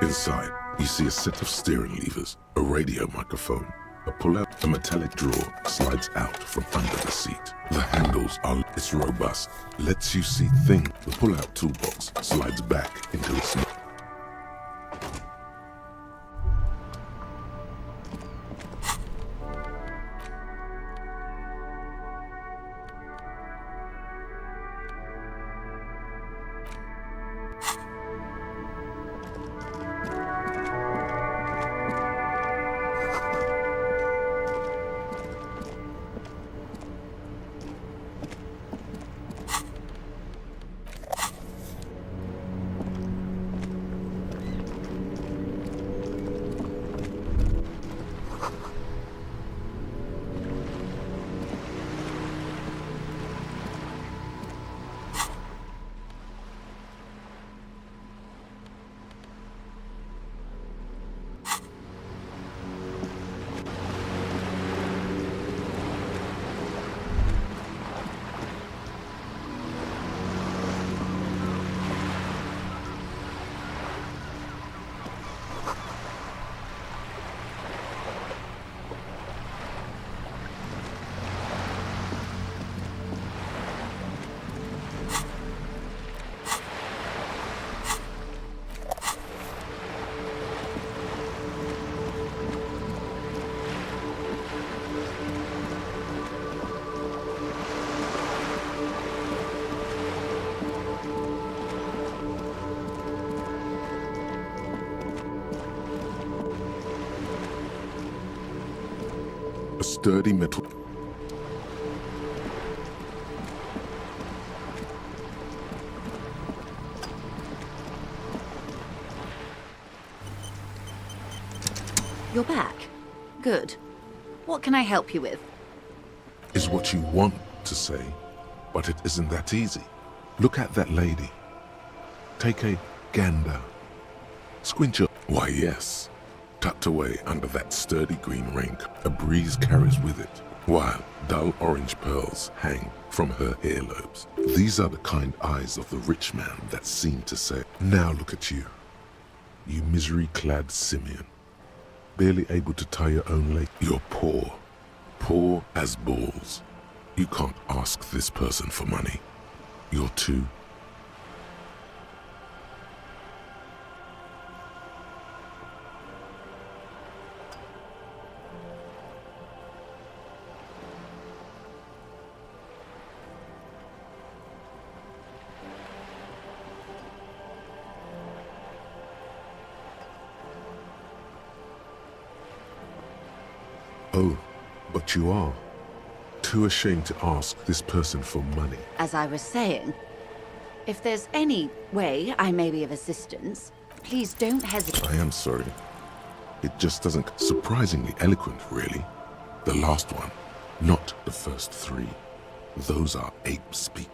Inside, you see a set of steering levers, a radio microphone, A pull-out, a metallic drawer slides out from under the seat. The handles are, it's robust, lets you see things. The pull-out toolbox slides back into its. A sturdy metal. You're back. Good. What can I help you with? Is what you want to say, but it isn't that easy. Look at that lady. Take a gander. Squint your... Why, yes. Tucked away under that sturdy green raincoat, a breeze carries with it, while dull orange pearls hang from her earlobes. These are the kind eyes of the rich man that seem to say, now look at you, you misery-clad simian, barely able to tie your own leg. You're poor, poor as balls. You can't ask this person for money. You're too... Oh, but you are too ashamed to ask this person for money. As I was saying, if there's any way I may be of assistance, please don't hesitate. I am sorry. It just doesn't... Surprisingly eloquent, really. The last one, not the first three. Those are ape speak.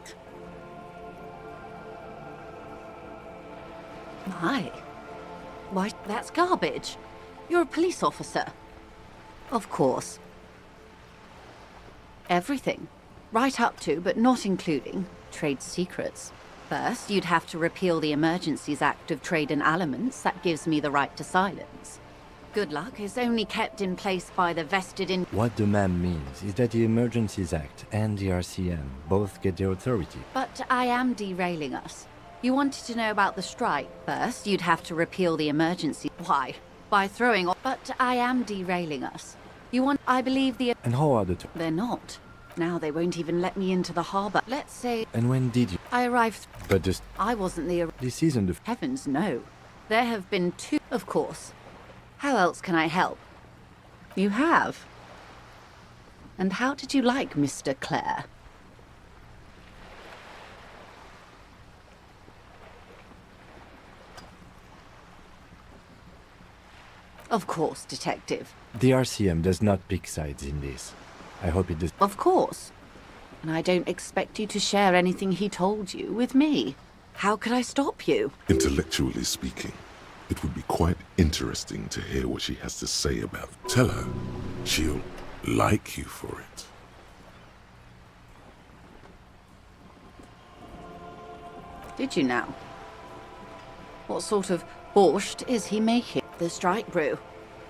My. Why, that's garbage. You're a police officer. Of course. Everything. Right up to, but not including, trade secrets. First, you'd have to repeal the Emergencies Act of Trade in Aliments that gives me the right to silence. Good luck is only kept in place by the vested in... What the ma'am means is that the Emergencies Act and the RCM both get the authority. But I am derailing us. You wanted to know about the strike. First, you'd have to repeal the emergency... Why? By throwing... But I am derailing us. You want... I believe the... And how are the two? They're not. Now they won't even let me into the harbor. Let's say... And when did you? I arrived... But just... I wasn't the... This isn't the... Heavens, no. There have been two... Of course. How else can I help? You have. And how did you like Mr. Clare? Of course, Detective. The RCM does not pick sides in this. I hope it does. Of course. And I don't expect you to share anything he told you with me. How could I stop you? Intellectually speaking, it would be quite interesting to hear what she has to say about it. Tell her she'll like you for it. Did you now? What sort of borscht is he making? The strike brew.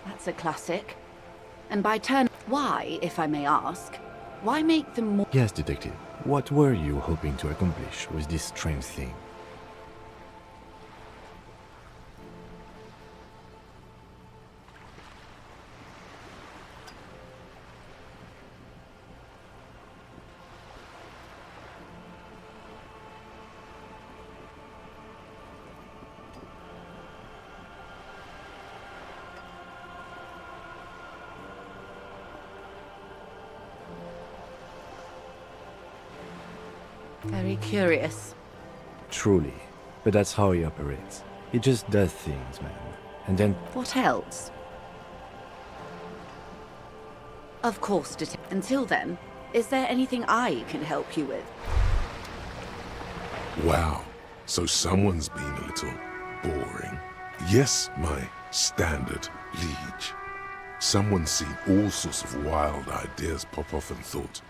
That's a classic. And by turn, why, if I may ask, why make them more... Yes, detective. What were you hoping to accomplish with this strange thing? Very curious. Truly. But that's how he operates. He just does things, man. And then... What else? Of course, until then, is there anything I can help you with? Wow, so someone's been a little boring. Yes, my standard liege. Someone's seen all sorts of wild ideas pop off and thought,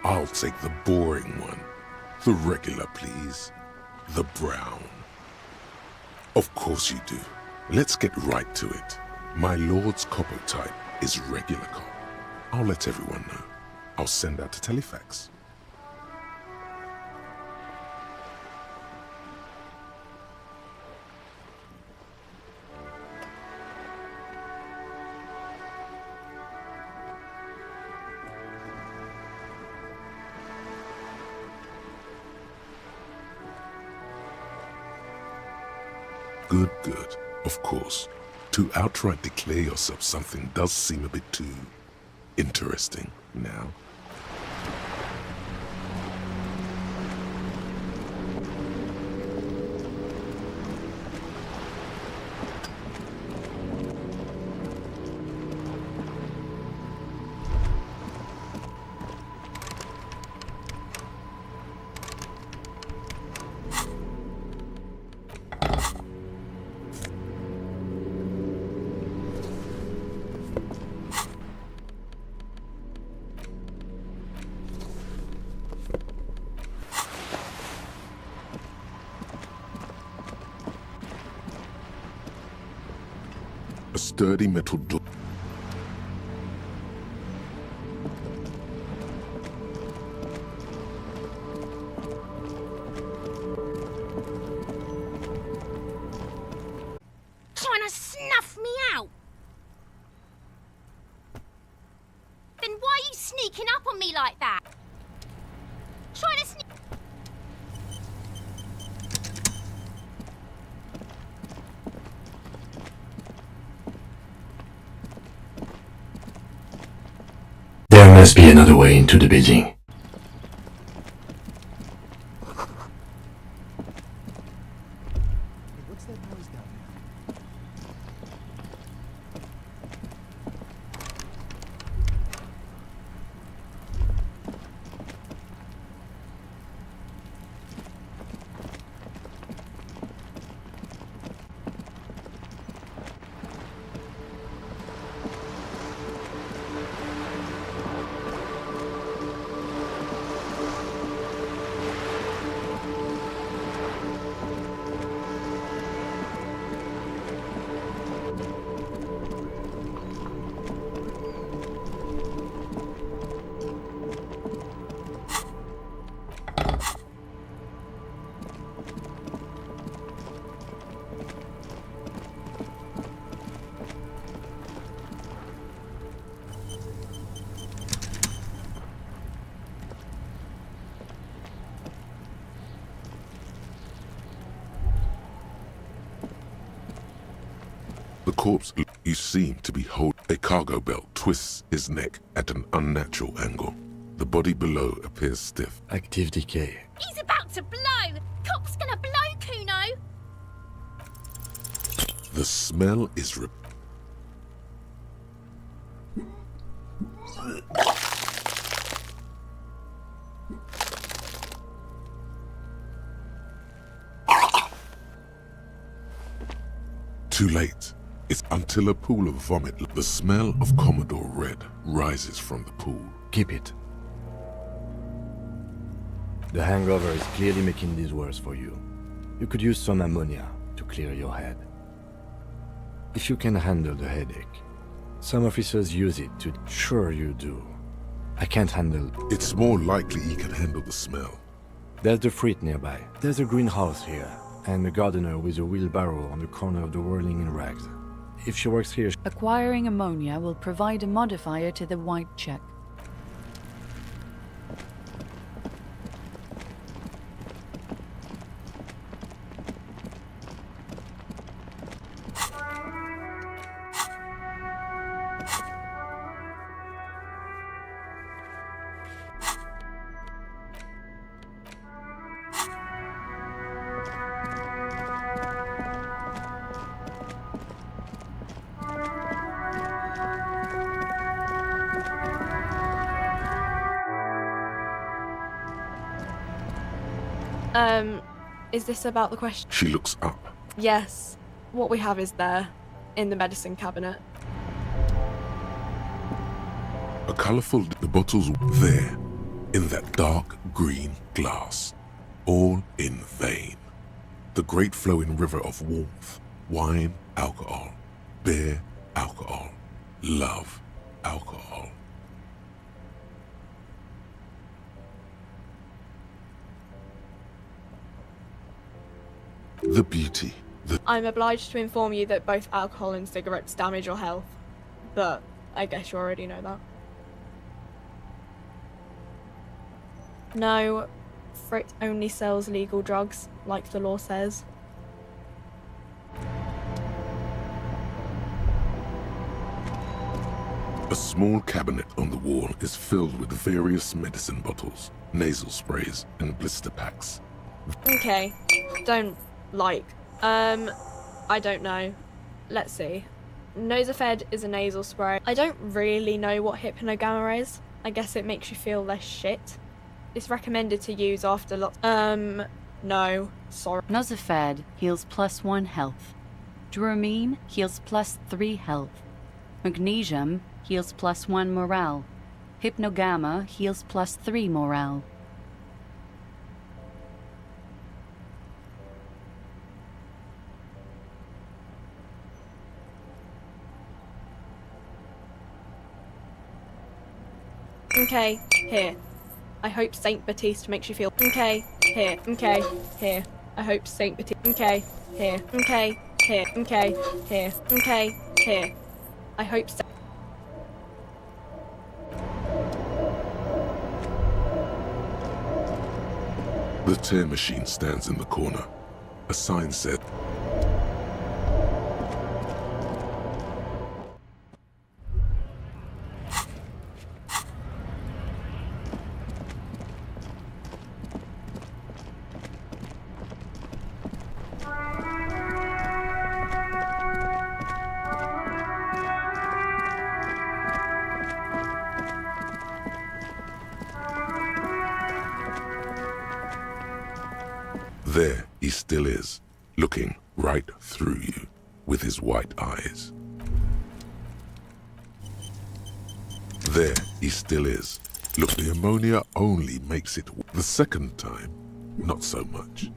I'll take the boring one. The regular, please. The brown. Of course you do. Let's get right to it. My lord's copper type is regular cop. I'll let everyone know. I'll send out a telefax. Good, good. Of course. To outright declare yourself something does seem a bit too interesting now. A sturdy metal door. Trying to snuff me out? Then why are you sneaking up on me like that? Trying to sneak... There must be another way into the building. The corpse you seem to be holding. A cargo belt twists his neck at an unnatural angle. The body below appears stiff. Active decay. He's about to blow! Cop's gonna blow, Kuno! The smell is too late. It's until a pool of vomit. The smell of Commodore Red rises from the pool. Keep it. The hangover is clearly making this worse for you. You could use some ammonia to clear your head. If you can handle the headache, Some officers use it to... Sure you do. I can't handle... It's more likely he can handle the smell. There's the freight nearby. There's a greenhouse here, and a gardener with a wheelbarrow on the corner of the whirling in rags. If she works here... Acquiring ammonia will provide a modifier to the white check. Is this about the question? She looks up. Yes. What we have is there, in the medicine cabinet. A colourful... The bottles there, in that dark green glass. All in vain. The great flowing river of warmth, wine, alcohol, beer, alcohol, love, alcohol. The beauty, I'm obliged to inform you that both alcohol and cigarettes damage your health, but I guess you already know that. No, Frit only sells legal drugs, like the law says. A small cabinet on the wall is filled with various medicine bottles, nasal sprays, and blister packs. Okay, I don't know. Let's see. Nosafed is a nasal spray. I don't really know what hypnogamma is. I guess it makes you feel less shit. It's recommended to use after no, sorry. Nosafed heals +1 health. Dramine heals +3 health. Magnesium heals +1 morale. Hypnogamma heals +3 morale. Okay, here. I hope Saint Baptiste makes you feel. Okay, here. Okay, here. I hope Saint Baptiste. Okay, here. Okay, here. Okay, here. Okay, here. I hope. The tear machine stands in the corner. A sign said, there he still is, looking right through you with his white eyes. There he still is. Look, the ammonia only makes it the second time, not so much.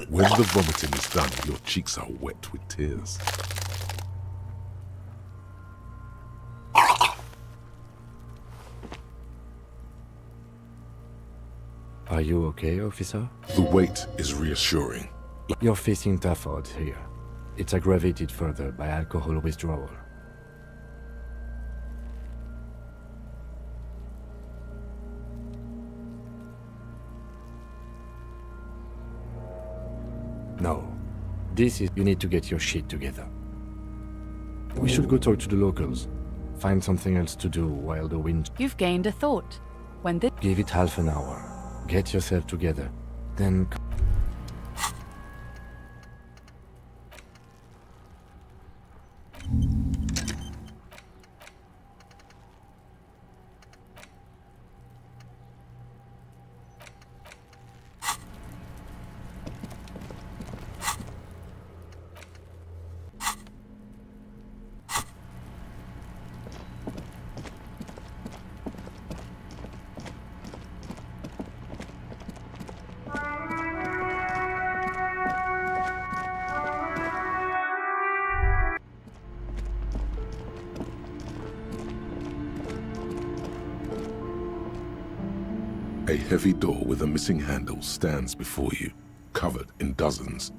When the vomiting is done, your cheeks are wet with tears. Are you okay, officer? The weight is reassuring. You're facing tough odds here. It's aggravated further by alcohol withdrawal. No. This is... You need to get your shit together. We should go talk to the locals. Find something else to do while the wind... You've gained a thought. When this... Give it half an hour. Get yourself together. Then... A heavy door with a missing handle stands before you, covered in dozens.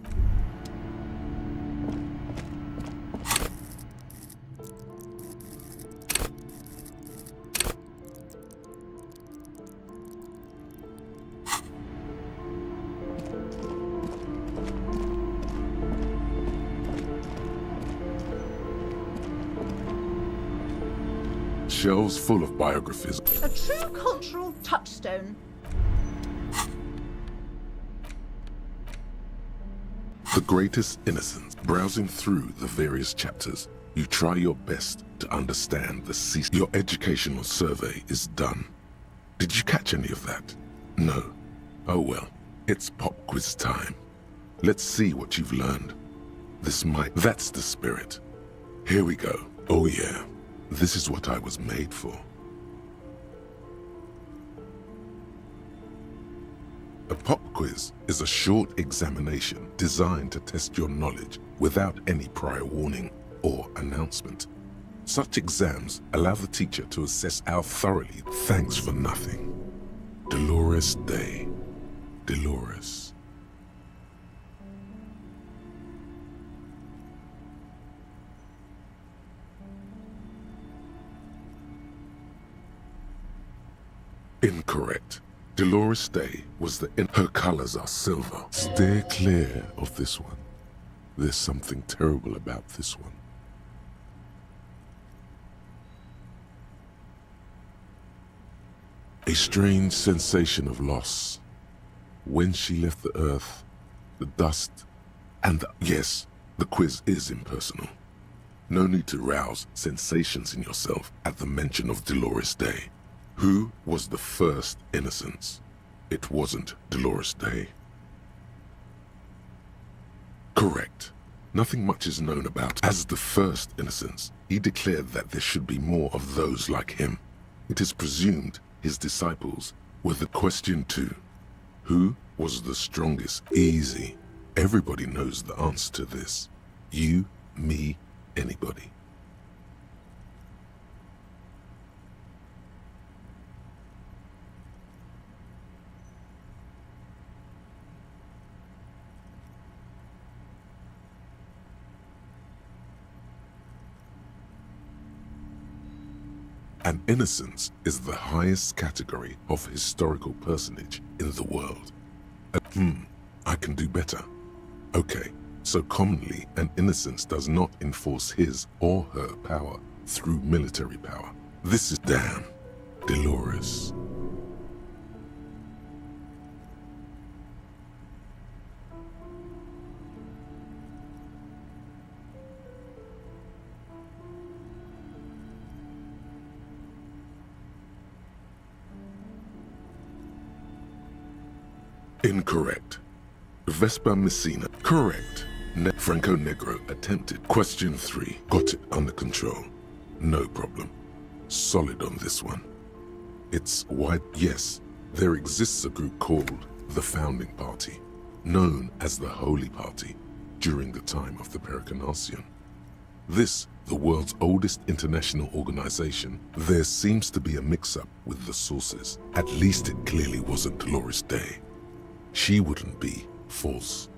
Shelves full of biographies. A true cultural touchstone. The greatest innocence. Browsing through the various chapters, you try your best to understand the cease. Your educational survey is done. Did you catch any of that? No. Oh well, it's pop quiz time. Let's see what you've learned. That's the spirit. Here we go. Oh yeah. This is what I was made for. A pop quiz is a short examination designed to test your knowledge without any prior warning or announcement. Such exams allow the teacher to assess how thoroughly. Thanks for nothing. Dolores Day. Dolores. Incorrect. Dolores Day was her colors are silver. Steer clear of this one. There's something terrible about this one. A strange sensation of loss. When she left the earth, the dust, and yes, the quiz is impersonal. No need to rouse sensations in yourself at the mention of Dolores Day. Who was the first innocence? It wasn't Dolores Day. Correct. Nothing much is known about. As the first innocence, he declared that there should be more of those like him. It is presumed his disciples were the question too. Who was the strongest? Easy. Everybody knows the answer to this. You, me, anybody. And innocence is the highest category of historical personage in the world. I can do better. Okay, so commonly an innocence does not enforce his or her power through military power. This is damn Dolores. Incorrect. Vespa Messina. Correct. Franco Negro attempted. Question 3. Got it under control. No problem. Solid on this one. It's wide. Yes, there exists a group called the Founding Party, known as the Holy Party, during the time of the Pericarnacian. This, the world's oldest international organization, there seems to be a mix-up with the sources. At least it clearly wasn't Dolores Day. She wouldn't be false.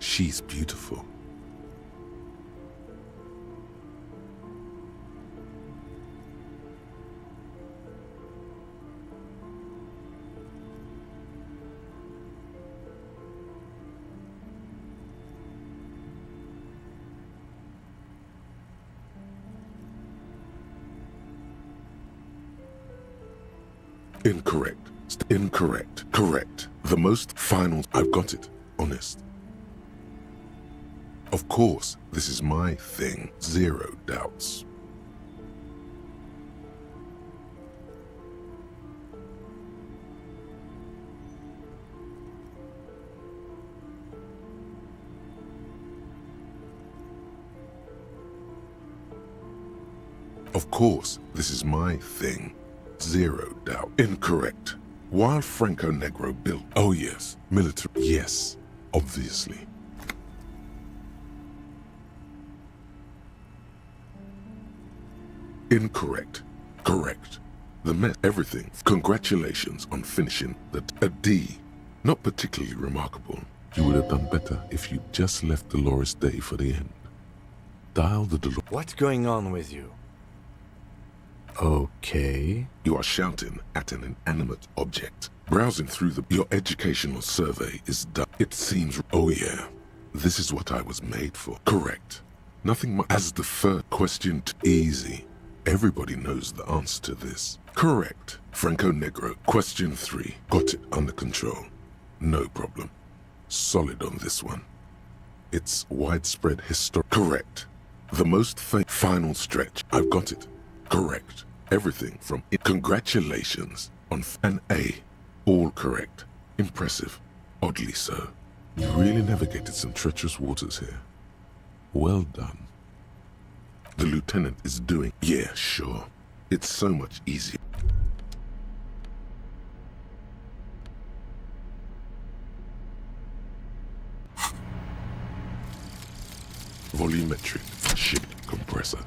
She's beautiful. Incorrect. Incorrect. Correct. The most final. I've got it. Honest. Of course, this is my thing. Zero doubts. Of course, this is my thing. Zero doubt. Incorrect. While Franco Negro built... Oh yes. Military... Yes. Obviously. Incorrect. Correct. The mess, everything. Congratulations on finishing a D. Not particularly remarkable. You would have done better if you just left Dolores Day for the end. Dial the Dolores. What's going on with you? Okay. You are shouting at an inanimate object. Browsing through your educational survey is done. It seems, oh yeah, this is what I was made for. Correct. Nothing much. As the first question, easy. Everybody knows the answer to this. Correct. Franco Negro. Question 3. Got it under control. No problem. Solid on this one. It's widespread history. Correct. The most final stretch. I've got it. Correct. Everything from congratulations on an A. All correct. Impressive. Oddly so. You really navigated some treacherous waters here. Well done. The lieutenant is doing... Yeah, sure. It's so much easier. Volumetric ship compressor.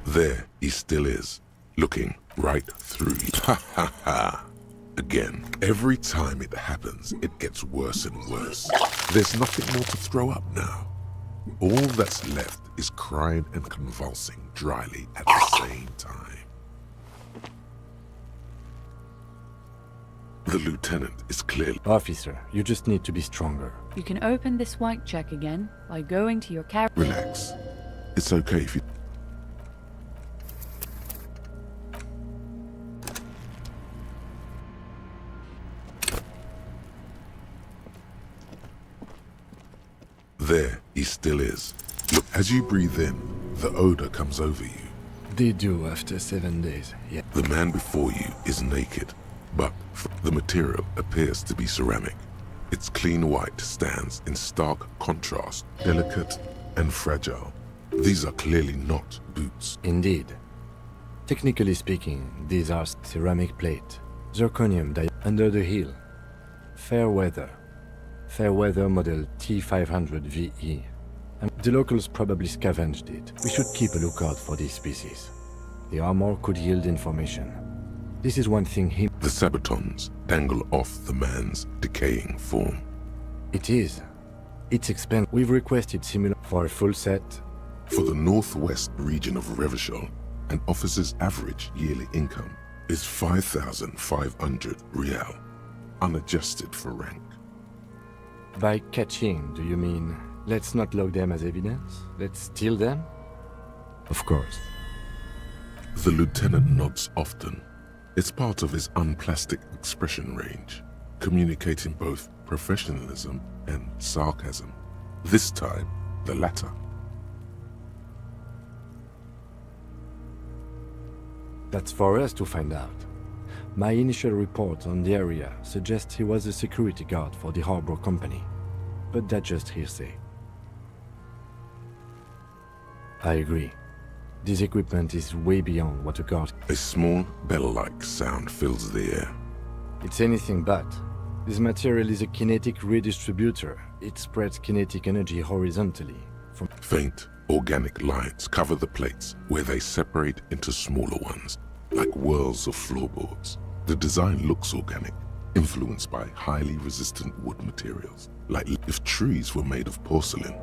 There he still is, looking right through you. Ha ha ha. Again, every time it happens, it gets worse and worse. There's nothing more to throw up now. All that's left is crying and convulsing dryly at the same time. The lieutenant is clearly... Officer, you just need to be stronger. You can open this white check again by going to your car. Relax. It's okay if you... There he still is. Look, as you breathe in, the odor comes over you. They do after 7 days, yeah. The man before you is naked, but the material appears to be ceramic. Its clean white stands in stark contrast, delicate and fragile. These are clearly not boots. Indeed. Technically speaking, these are ceramic plate, zirconium under the heel. Fair weather model T500 VE. And the locals probably scavenged it. We should keep a lookout for these species. The armor could yield information. This is one thing The sabatons dangle off the man's decaying form. It is. It's expensive. We've requested similar for a full set. For the northwest region of Revachol, an officer's average yearly income is 5,500 real, unadjusted for rank. By catching, do you mean let's not log them as evidence? Let's steal them? Of course. The lieutenant nods often. It's part of his unplastic expression range, communicating both professionalism and sarcasm. This time, the latter. That's for us to find out. My initial report on the area suggests he was a security guard for the harbor company, but that's just hearsay. I agree. This equipment is way beyond what a guard. A small bell-like sound fills the air. It's anything but. This material is a kinetic redistributor. It spreads kinetic energy horizontally. Faint, organic lines cover the plates where they separate into smaller ones, like whirls of floorboards. The design looks organic, influenced by highly resistant wood materials, like if trees were made of porcelain.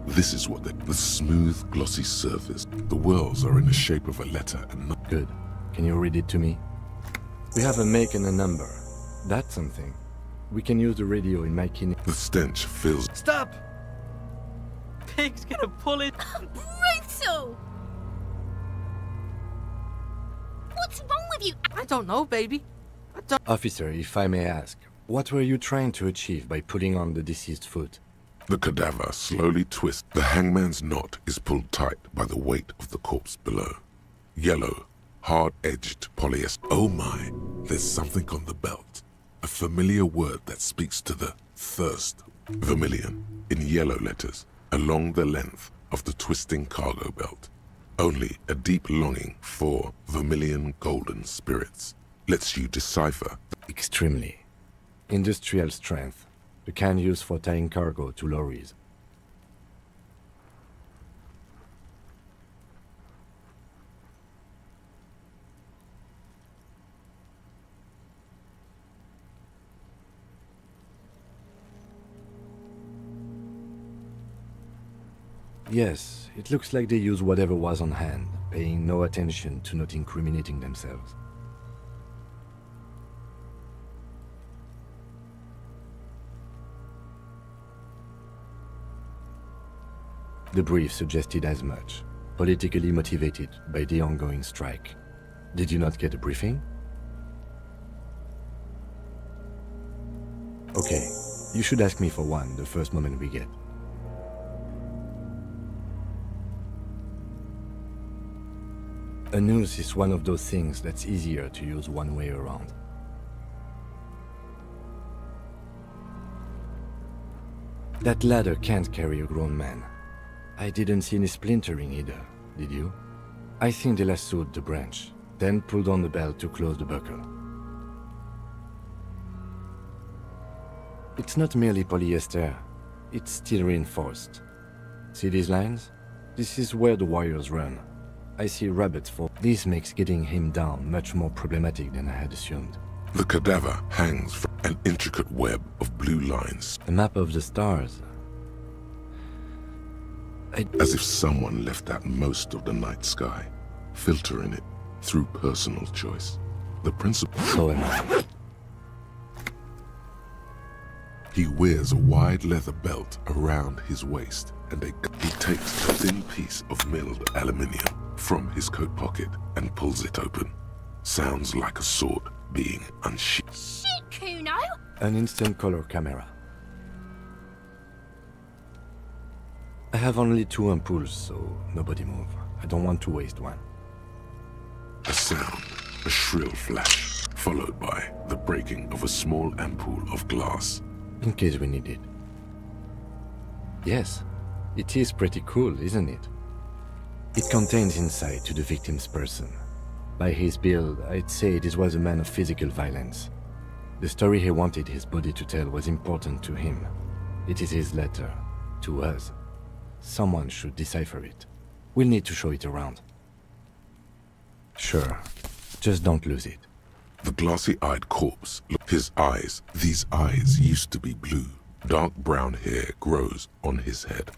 This is what the smooth, glossy surface. The whirls are in the shape of a letter and not... Good. Can you read it to me? We have a make and a number. That's something. We can use the radio in my kinetic... The stench fills... Stop! Pig's gonna pull it. Brutal! What's wrong with you? I don't know, baby. Officer, if I may ask, what were you trying to achieve by pulling on the deceased foot? The cadaver slowly twists. The hangman's knot is pulled tight by the weight of the corpse below. Yellow, hard-edged polyester. Oh my, there's something on the belt. A familiar word that speaks to the thirst. Vermilion, in yellow letters, along the length of the twisting cargo belt. Only a deep longing for vermilion golden spirits lets you decipher. Extremely. Industrial strength. The kind used for tying cargo to lorries. Yes, it looks like they use whatever was on hand, paying no attention to not incriminating themselves. The brief suggested as much, politically motivated by the ongoing strike. Did you not get a briefing? Okay, you should ask me for one the first moment we get. A noose is one of those things that's easier to use one way around. That ladder can't carry a grown man. I didn't see any splintering either, did you? I think they lassoed the branch, then pulled on the belt to close the buckle. It's not merely polyester, it's steel reinforced. See these lines? This is where the wires run. I see rabbits fall. This makes getting him down much more problematic than I had assumed. The cadaver hangs from an intricate web of blue lines. A map of the stars. As if someone left out most of the night sky, filtering it through personal choice. The principle... So am I. He wears a wide leather belt around his waist, and he takes a thin piece of milled aluminium from his coat pocket and pulls it open. Sounds like a sword being unsheathed. Shit, Kuno! An instant color camera. I have only 2 ampoules, so nobody move. I don't want to waste one. A sound, a shrill flash, followed by the breaking of a small ampoule of glass. In case we need it. Yes, it is pretty cool, isn't it? It contains insight to the victim's person. By his build, I'd say this was a man of physical violence. The story he wanted his body to tell was important to him. It is his letter, to us. Someone should decipher it. We'll need to show it around. Sure, just don't lose it. The glassy-eyed corpse, his eyes, these eyes used to be blue. Dark brown hair grows on his head.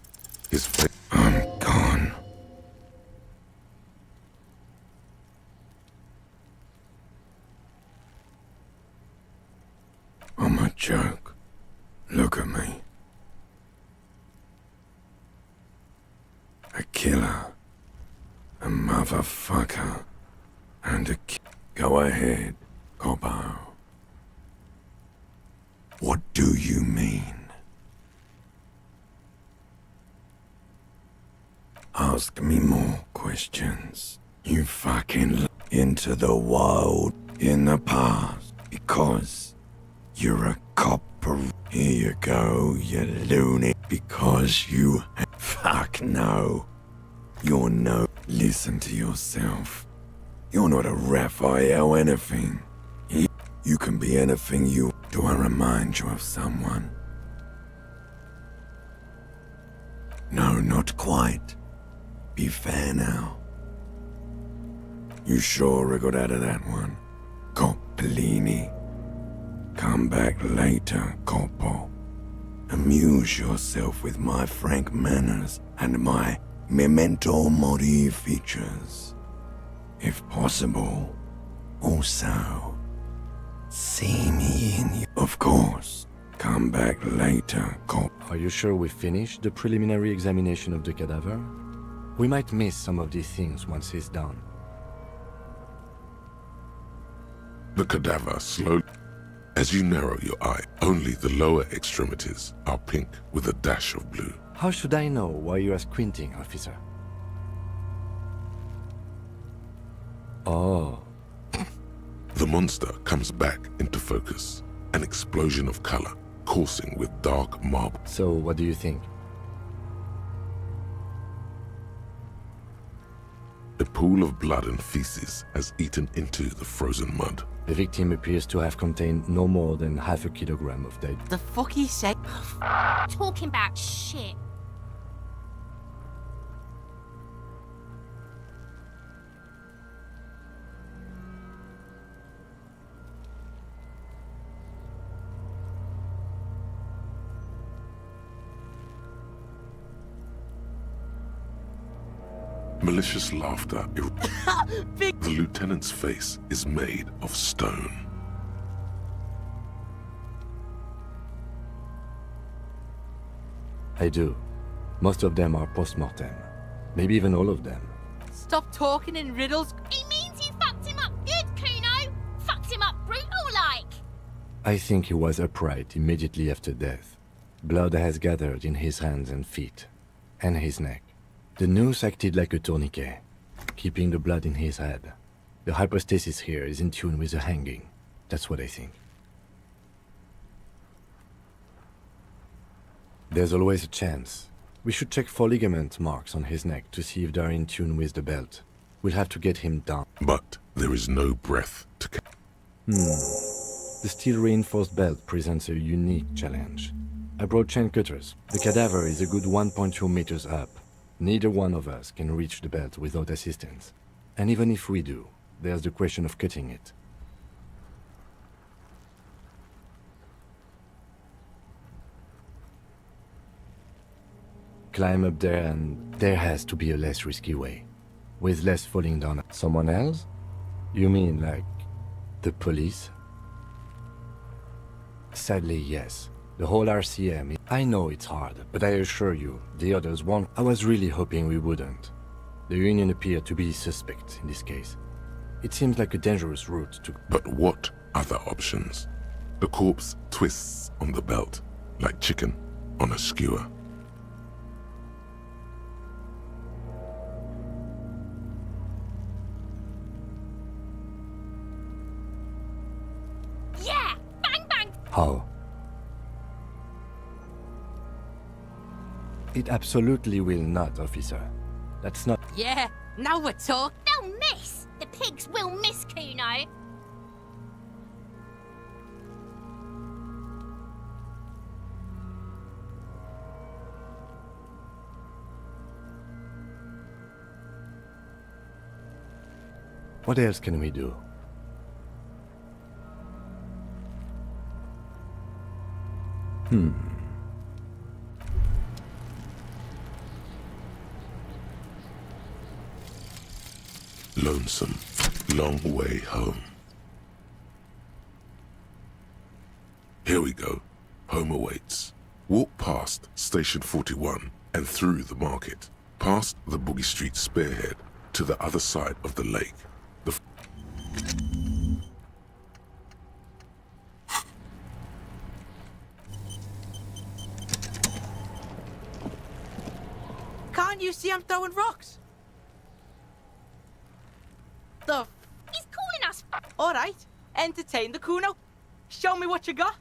His face... I'm gone. I'm a joke. Look at me. A killer. A motherfucker. And a Go ahead, Cobbo. What do you mean? Ask me more questions. You fucking into the world in the past because you're a copper. Here you go, you loony. Because you... Fuck no. You're no... Listen to yourself. You're not a Raphael anything. You can be anything you... Do I remind you of someone? No, not quite. Be fair now. You sure I got out of that one? Coppolini. Come back later, Coppo. Amuse yourself with my frank manners and my memento mori features. If possible, also, see me in you. Of course, come back later, Coppo. Are you sure we finished the preliminary examination of the cadaver? We might miss some of these things once it's done. The cadaver slowly... As you narrow your eye, only the lower extremities are pink with a dash of blue. How should I know why you are squinting, officer? Oh. The monster comes back into focus, an explosion of color, coursing with dark marble. So, what do you think? A pool of blood and feces has eaten into the frozen mud. The victim appears to have contained no more than half a kilogram of dead. The fuck he said? Talking about shit. Malicious laughter. The lieutenant's face is made of stone. I do. Most of them are post-mortem. Maybe even all of them. Stop talking in riddles. It means you fucked him up good, Kuno. Fucked him up brutal-like. I think he was upright immediately after death. Blood has gathered in his hands and feet, and his neck. The noose acted like a tourniquet, keeping the blood in his head. The hypostasis here is in tune with the hanging. That's what I think. There's always a chance. We should check for ligament marks on his neck to see if they're in tune with the belt. We'll have to get him down. But there is no breath to... The steel-reinforced belt presents a unique challenge. I brought chain cutters. The cadaver is a good 1.2 meters up. Neither one of us can reach the belt without assistance. And even if we do, there's the question of cutting it. Climb up there, and there has to be a less risky way. With less falling down. Someone else? You mean like the police? Sadly, yes. The whole RCM. I know it's hard, but I assure you, the others won't. I was really hoping we wouldn't. The Union appeared to be suspect in this case. It seems like a dangerous route to... But what other options? The corpse twists on the belt, like chicken on a skewer. Yeah! Bang bang! How? It absolutely will not, officer. That's not... Yeah, now we're talking. They'll miss! The pigs will miss, Kuno. What else can we do? Lonesome, long way home. Here we go. Home awaits. Walk past Station 41 and through the market, past the Boogie Street spearhead to the other side of the lake. Can't you see I'm throwing rocks? He's calling us. All right, entertain the Kuno. Show me what you got.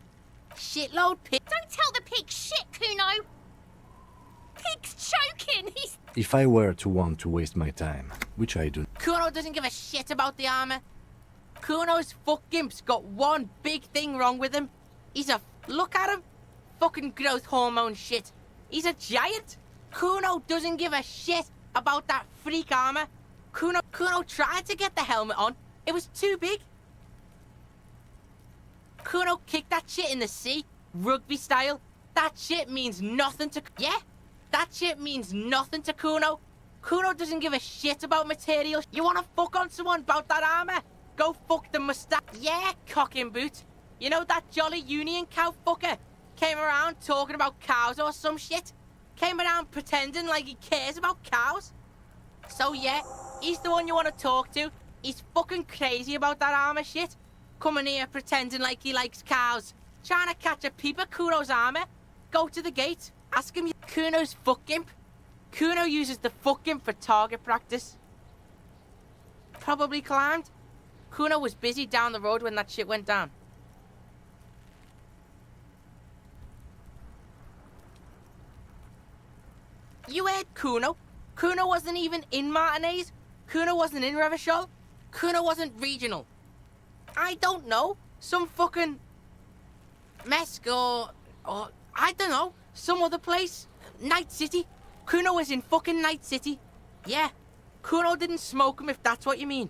Shitload pig. Don't tell the pig shit, Kuno. Pig's choking. If I were to want to waste my time, which I do. Kuno doesn't give a shit about the armor. Kuno's fuck gimp's got one big thing wrong with him. Look at him. Fucking growth hormone shit. He's a giant. Kuno doesn't give a shit about that freak armor. Kuno tried to get the helmet on. It was too big. Kuno kicked that shit in the sea, rugby style. That shit means nothing to... Yeah? That shit means nothing to Kuno. Kuno doesn't give a shit about material. You wanna fuck on someone about that armor? Go fuck the mustache. Yeah, cocking boot. You know that jolly union cow fucker? Came around talking about cows or some shit? Came around pretending like he cares about cows? So yeah, he's the one you want to talk to. He's fucking crazy about that armor shit. Coming here pretending like he likes cows. Trying to catch a peep at Kuno's armor. Go to the gate. Ask him Kuno's fuck gimp. Kuno uses the fuck gimp for target practice. Probably climbed. Kuno was busy down the road when that shit went down. You heard Kuno. Kuno wasn't even in Martinez. Kuno wasn't in Revachol. Kuno wasn't regional. I don't know. Some fucking... Mesk or I don't know. Some other place. Night City. Kuno was in fucking Night City. Yeah. Kuno didn't smoke him if that's what you mean.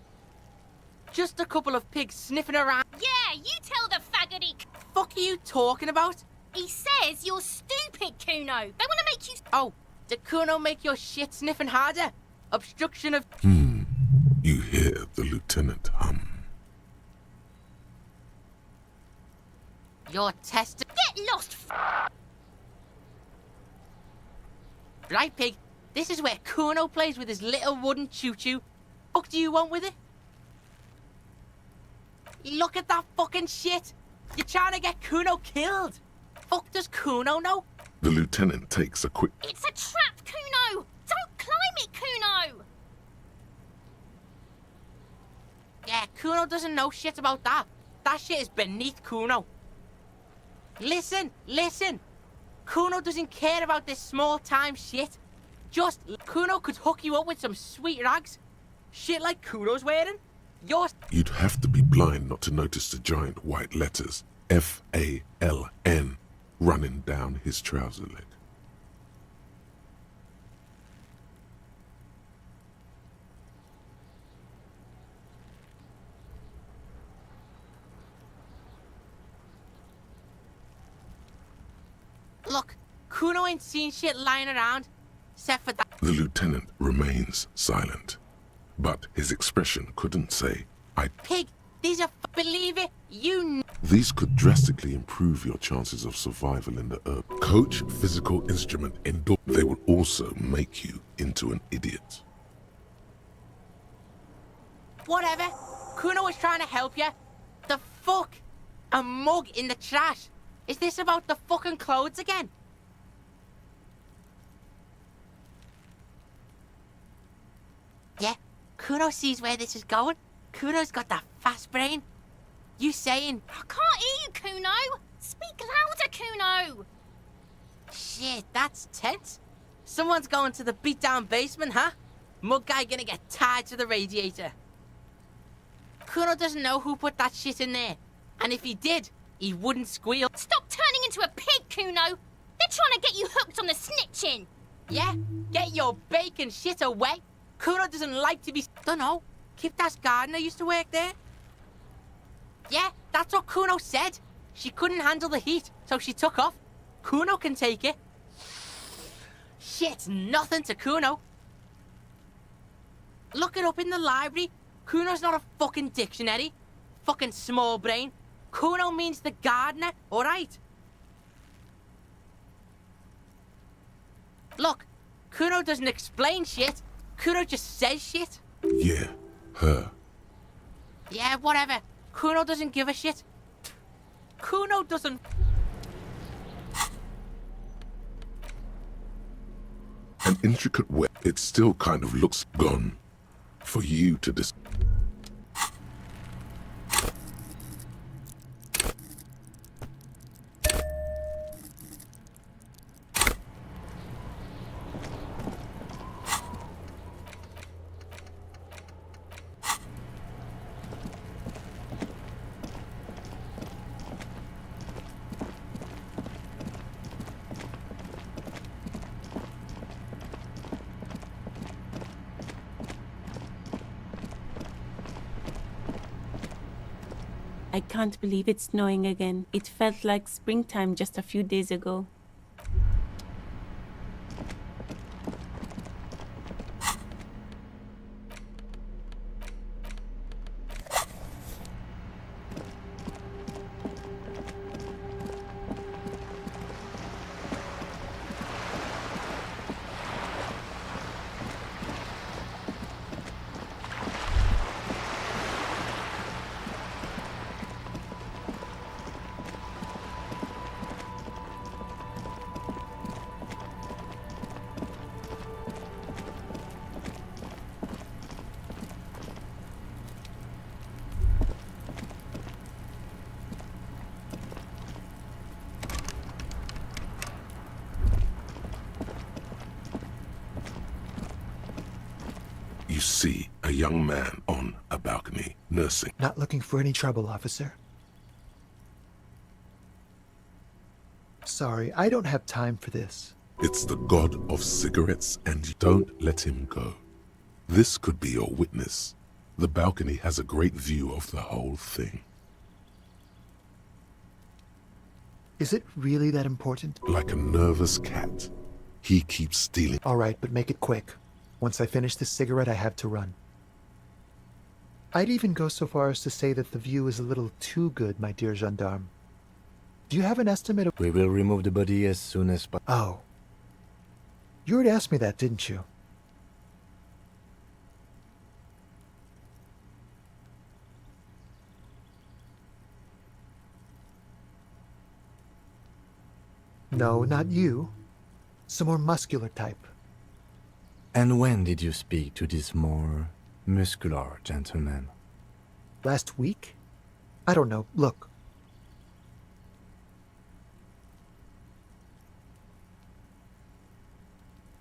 Just a couple of pigs sniffing around. Yeah, you tell the faggoty. Fuck are you talking about? He says you're stupid, Kuno. They want to make you... Oh, did Kuno make your shit sniffing harder? Obstruction of... You hear the lieutenant hum. Your test... Get lost, Right, pig. This is where Kuno plays with his little wooden choo-choo. Fuck do you want with it? Look at that fucking shit. You're trying to get Kuno killed. Fuck does Kuno know? The lieutenant takes a quick... It's a trap, Kuno! Don't climb it, Kuno! Yeah, Kuno doesn't know shit about that. That shit is beneath Kuno. Listen. Kuno doesn't care about this small-time shit. Just, Kuno could hook you up with some sweet rags. Shit like Kuno's wearing. You'd have to be blind not to notice the giant white letters, F-A-L-N, running down his trouser leg. Look, Kuno ain't seen shit lying around, except for that. The lieutenant remains silent, but his expression couldn't say, Pig, these are believe it, These could drastically improve your chances of survival in the herb. Coach physical instrument indoor. They will also make you into an idiot. Whatever. Kuno was trying to help you. The fuck? A mug in the trash. Is this about the fucking clothes again? Yeah, Kuno sees where this is going. Kuno's got that fast brain. You saying... I can't hear you, Kuno! Speak louder, Kuno! Shit, that's tense. Someone's going to the beat-down basement, huh? Mug guy gonna get tied to the radiator. Kuno doesn't know who put that shit in there. And if he did, he wouldn't squeal. Stop turning into a pig, Kuno! They're trying to get you hooked on the snitching! Yeah? Get your bacon shit away! Kuno doesn't like to be... Dunno. Kiptas gardener used to work there. Yeah, that's what Kuno said. She couldn't handle the heat, so she took off. Kuno can take it. Shit's nothing to Kuno. Look it up in the library. Kuno's not a fucking dictionary. Fucking small brain. Kuno means the gardener, alright? Look, Kuno doesn't explain shit. Kuno just says shit. Yeah, her. Yeah, whatever. Kuno doesn't give a shit. Kuno doesn't... An intricate web. It still kind of looks gone. For you to I can't believe it's snowing again. It felt like springtime just a few days ago. You see a young man on a balcony, nursing. Not looking for any trouble, officer. Sorry, I don't have time for this. It's the god of cigarettes, and you don't let him go. This could be your witness. The balcony has a great view of the whole thing. Is it really that important? Like a nervous cat, he keeps stealing. All right, but make it quick. Once I finish this cigarette, I have to run. I'd even go so far as to say that the view is a little too good, my dear gendarme. Do you have an estimate of... We will remove the body as soon as possible. Oh. You already asked me that, didn't you? No, not you. Some more muscular type. And when did you speak to this more muscular gentleman? Last week? I don't know. Look.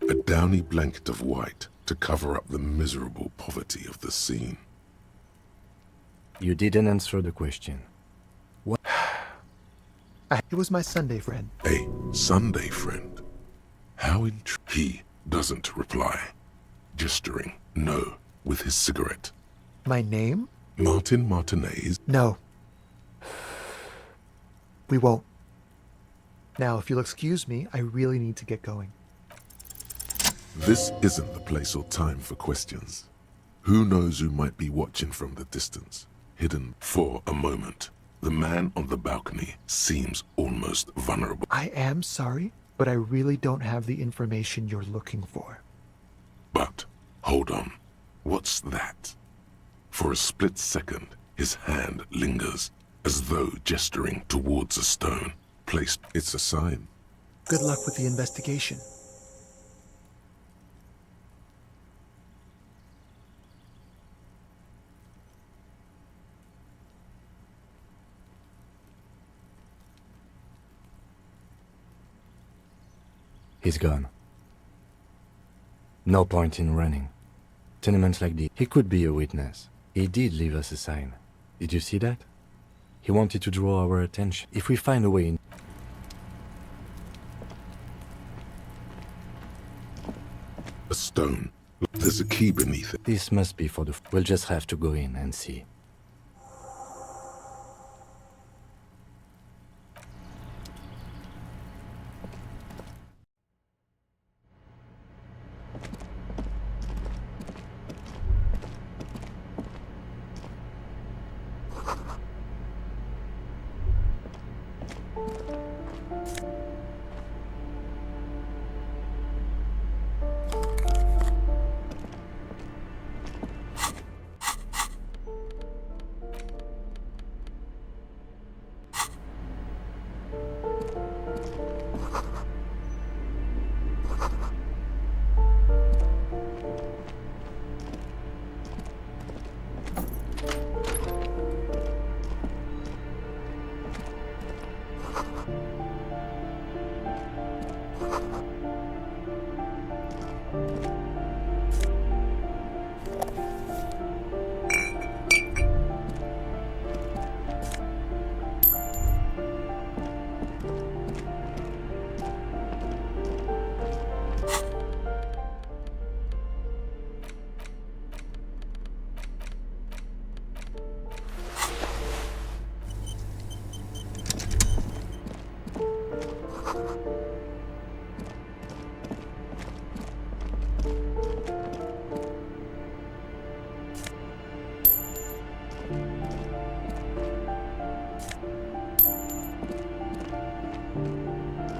A downy blanket of white to cover up the miserable poverty of the scene. You didn't answer the question. What? It was my Sunday friend. A Sunday friend? How he doesn't reply, gesturing no with his cigarette. My name? Martin Martinez? No. We won't. Now, if you'll excuse me, I really need to get going. This isn't the place or time for questions. Who knows who might be watching from the distance, hidden for a moment. The man on the balcony seems almost vulnerable. I am sorry, but I really don't have the information you're looking for. But, hold on. What's that? For a split second, his hand lingers, as though gesturing towards a stone placed. It's a sign. Good luck with the investigation. He's gone. No point in running. Tenements like this. He could be a witness. He did leave us a sign. Did you see that? He wanted to draw our attention. If we find a way in... A stone. There's a key beneath it. This must be for the... We'll just have to go in and see.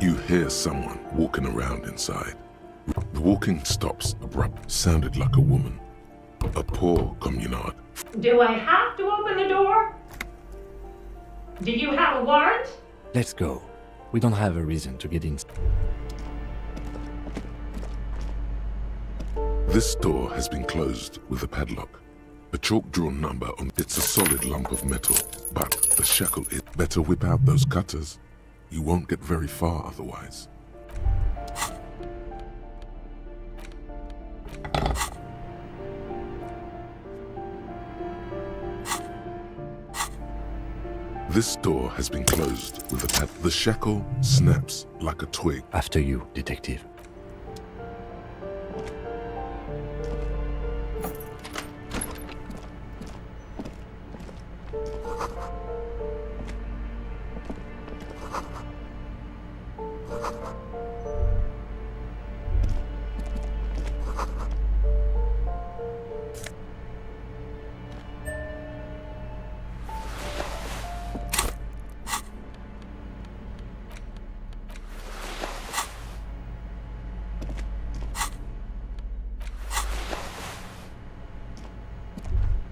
You hear someone walking around inside. The walking stops abrupt. Sounded like a woman. A poor communard. Do I have to open the door? Do you have a warrant? Let's go. We don't have a reason to get in. This door has been closed with a padlock. A chalk-drawn number on it's a solid lump of metal, but the shackle is better whip out those cutters. You won't get very far otherwise. This door has been closed with a pad. The shackle snaps like a twig. After you, detective.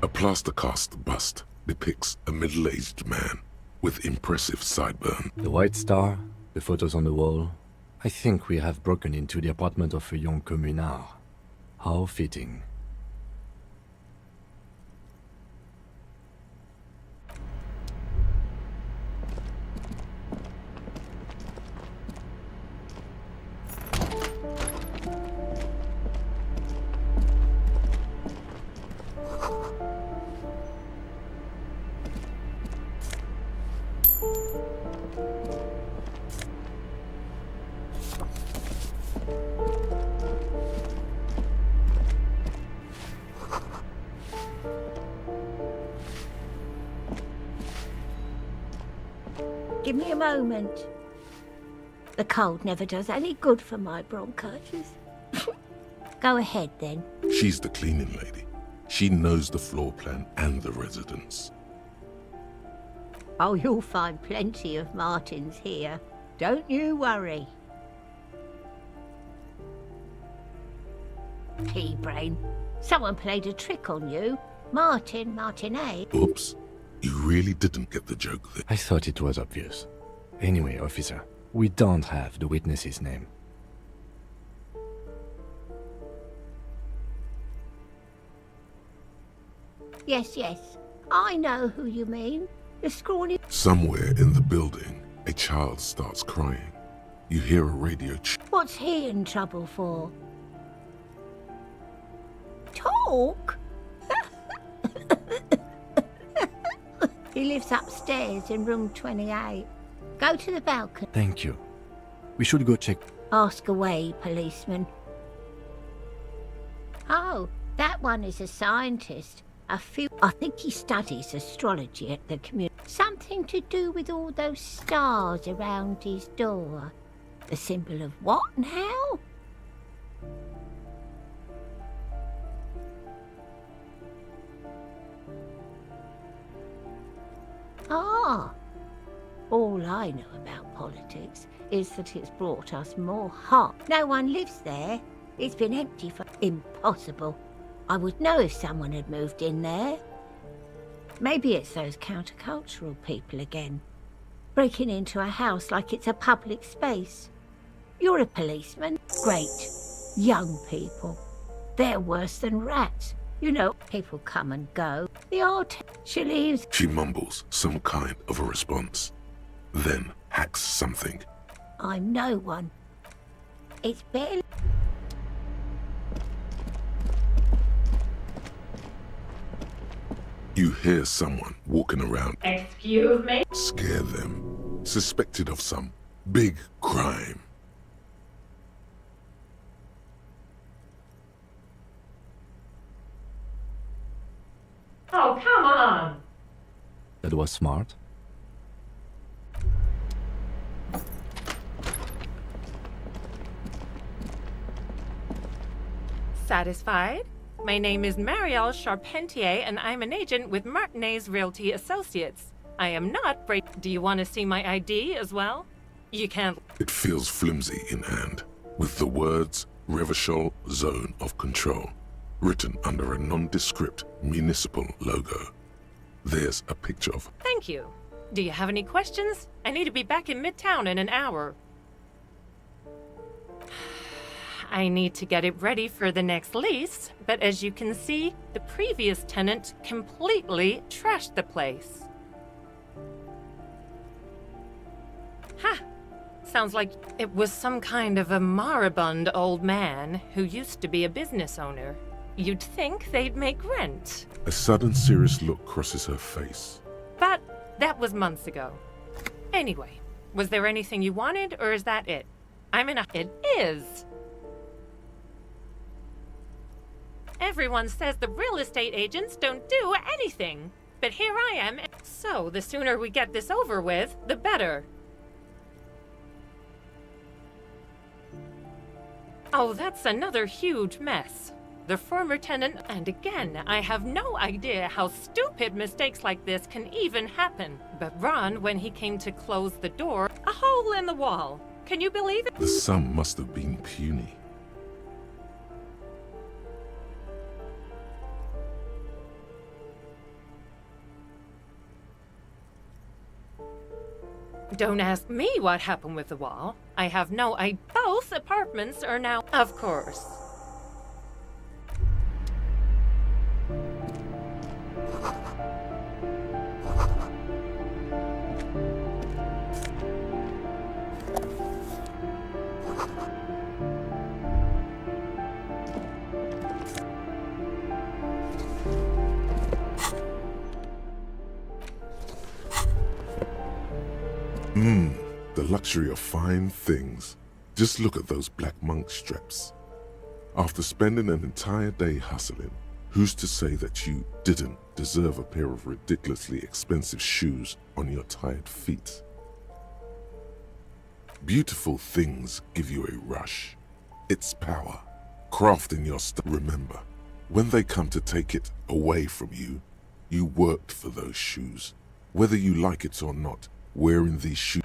A plaster cast bust depicts a middle-aged man with impressive sideburn. The white star, the photos on the wall. I think we have broken into the apartment of a young communard. How fitting. Give me a moment. The cold never does any good for my bronchitis. Go ahead, then. She's the cleaning lady. She knows the floor plan and the residence. Oh, you'll find plenty of Martins here. Don't you worry. Pea-brain. Someone played a trick on you. Martinet. Oops. You really didn't get the joke there. I thought it was obvious. Anyway, officer, we don't have the witness's name. Yes. I know who you mean. The scrawny... Somewhere in the building, a child starts crying. You hear a radio What's he in trouble for? Talk? He lives upstairs in room 28. Go to the balcony. Thank you. We should go check. Ask away, policeman. Oh, that one is a scientist. I think he studies astrology at the community. Something to do with all those stars around his door. The symbol of what and how? Ah, all I know about politics is that it's brought us more harm. No one lives there. It's been empty for... Impossible. I would know if someone had moved in there. Maybe it's those countercultural people again, breaking into a house like it's a public space. You're a policeman. Great. Young people. They're worse than rats. You know, people come and go. The odd... She leaves... She mumbles some kind of a response, then hacks something. I'm no one. It's barely... You hear someone walking around. Excuse me? Scare them. Suspected of some big crime. Oh, come on! That was smart. Satisfied? My name is Marielle Charpentier, and I'm an agent with Martinez Realty Associates. I am not break. Do you want to see my ID as well? You can't. It feels flimsy in hand, with the words Revachol Zone of Control written under a nondescript municipal logo. There's a picture of... Thank you. Do you have any questions? I need to be back in Midtown in an hour. I need to get it ready for the next lease, but as you can see, the previous tenant completely trashed the place. Ha! Sounds like it was some kind of a moribund old man who used to be a business owner. You'd think they'd make rent. A sudden serious look crosses her face. But that was months ago. Anyway, was there anything you wanted, or is that it? It is! Everyone says the real estate agents don't do anything. But here I am, so the sooner we get this over with, the better. Oh, that's another huge mess. The former tenant, and again, I have no idea how stupid mistakes like this can even happen. But Ron, when he came to close the door, a hole in the wall. Can you believe it? The sum must have been puny. Don't ask me what happened with the wall. I have no idea. Both apartments are now, of course. The luxury of fine things. Just look at those black monk straps. After spending an entire day hustling, who's to say that you didn't deserve a pair of ridiculously expensive shoes on your tired feet? Beautiful things give you a rush. It's power. Crafting your stuff. Remember, when they come to take it away from you, you worked for those shoes. Whether you like it or not, wearing these shoes.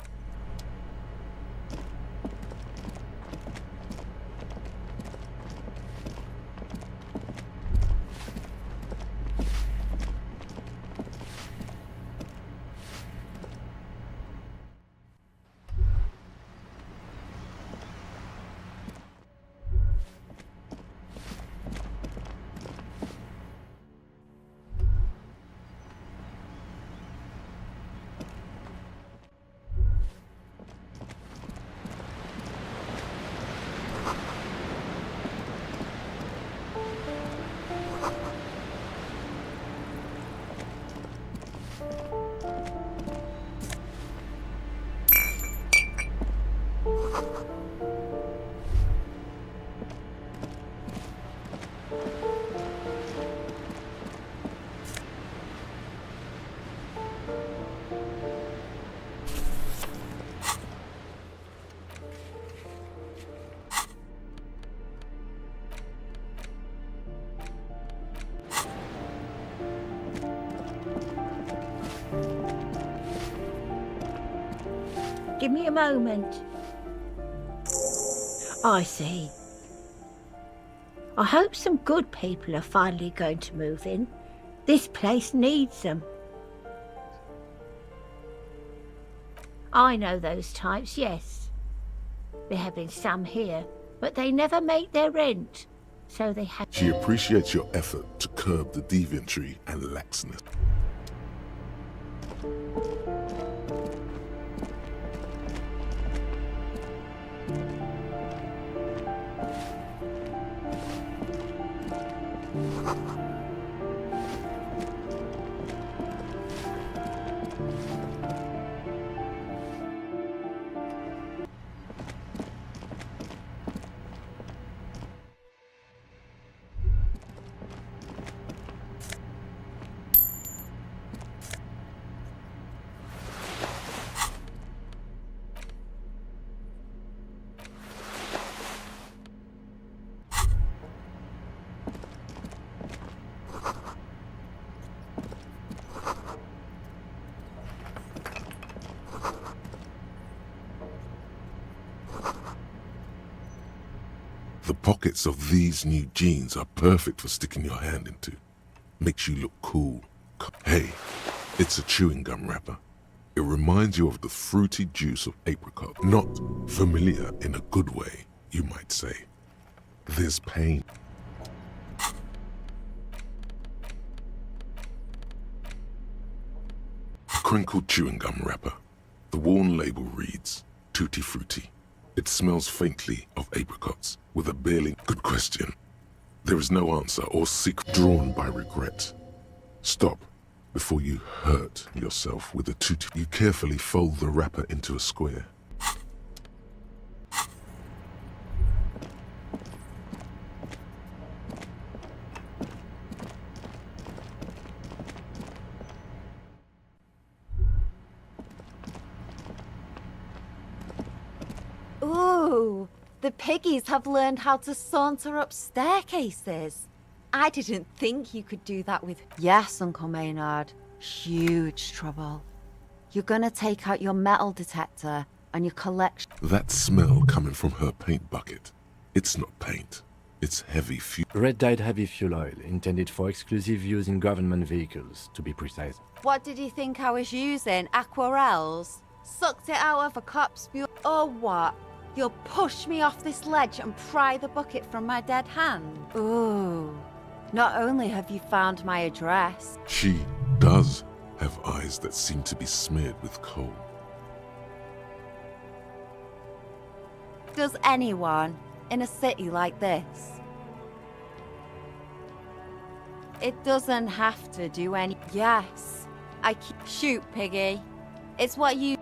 Give me a moment. I see. I hope some good people are finally going to move in. This place needs them. I know those types, yes. There have been some here, but they never make their rent, so they have... She appreciates your effort to curb the deviantry and laxness. pockets of these new jeans are perfect for sticking your hand into. Makes you look cool. Hey, it's a chewing gum wrapper. It reminds you of the fruity juice of apricot. Not familiar in a good way, you might say. There's pain. Crinkled chewing gum wrapper. The worn label reads, Tutti Frutti. It smells faintly of apricots, with a barely good question. There is no answer or secret drawn by regret. Stop before you hurt yourself with a tutti. You carefully fold the wrapper into a square. Ooh, the piggies have learned how to saunter up staircases. I didn't think you could do that with... Yes, Uncle Maynard. Huge trouble. You're gonna take out your metal detector and your collection... That smell coming from her paint bucket. It's not paint. It's heavy fuel. Red-dyed heavy fuel oil, intended for exclusive use in government vehicles, to be precise. What did you think I was using? Aquarels? Sucked it out of a cop's fuel... Or what? You'll push me off this ledge and pry the bucket from my dead hand? Ooh. Not only have you found my address... She does have eyes that seem to be smeared with coal. Does anyone in a city like this? It doesn't have to do any... Yes. Shoot, Piggy. It's what you...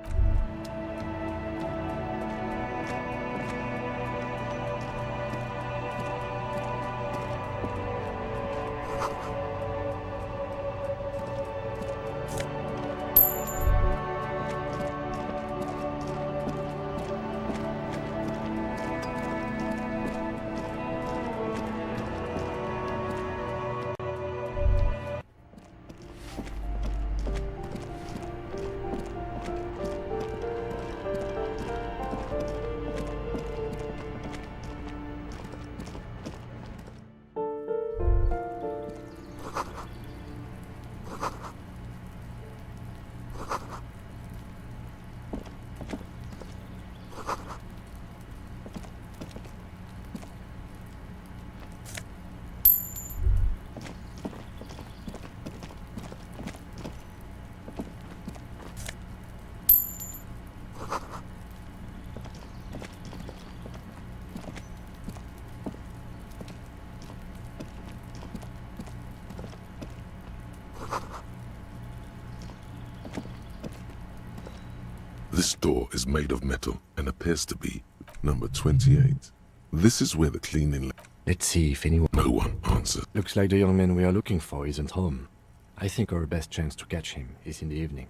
This door is made of metal and appears to be number 28. This is where the cleaning... Let's see if anyone... No one answers. Looks like the young man we are looking for isn't home. I think our best chance to catch him is in the evening.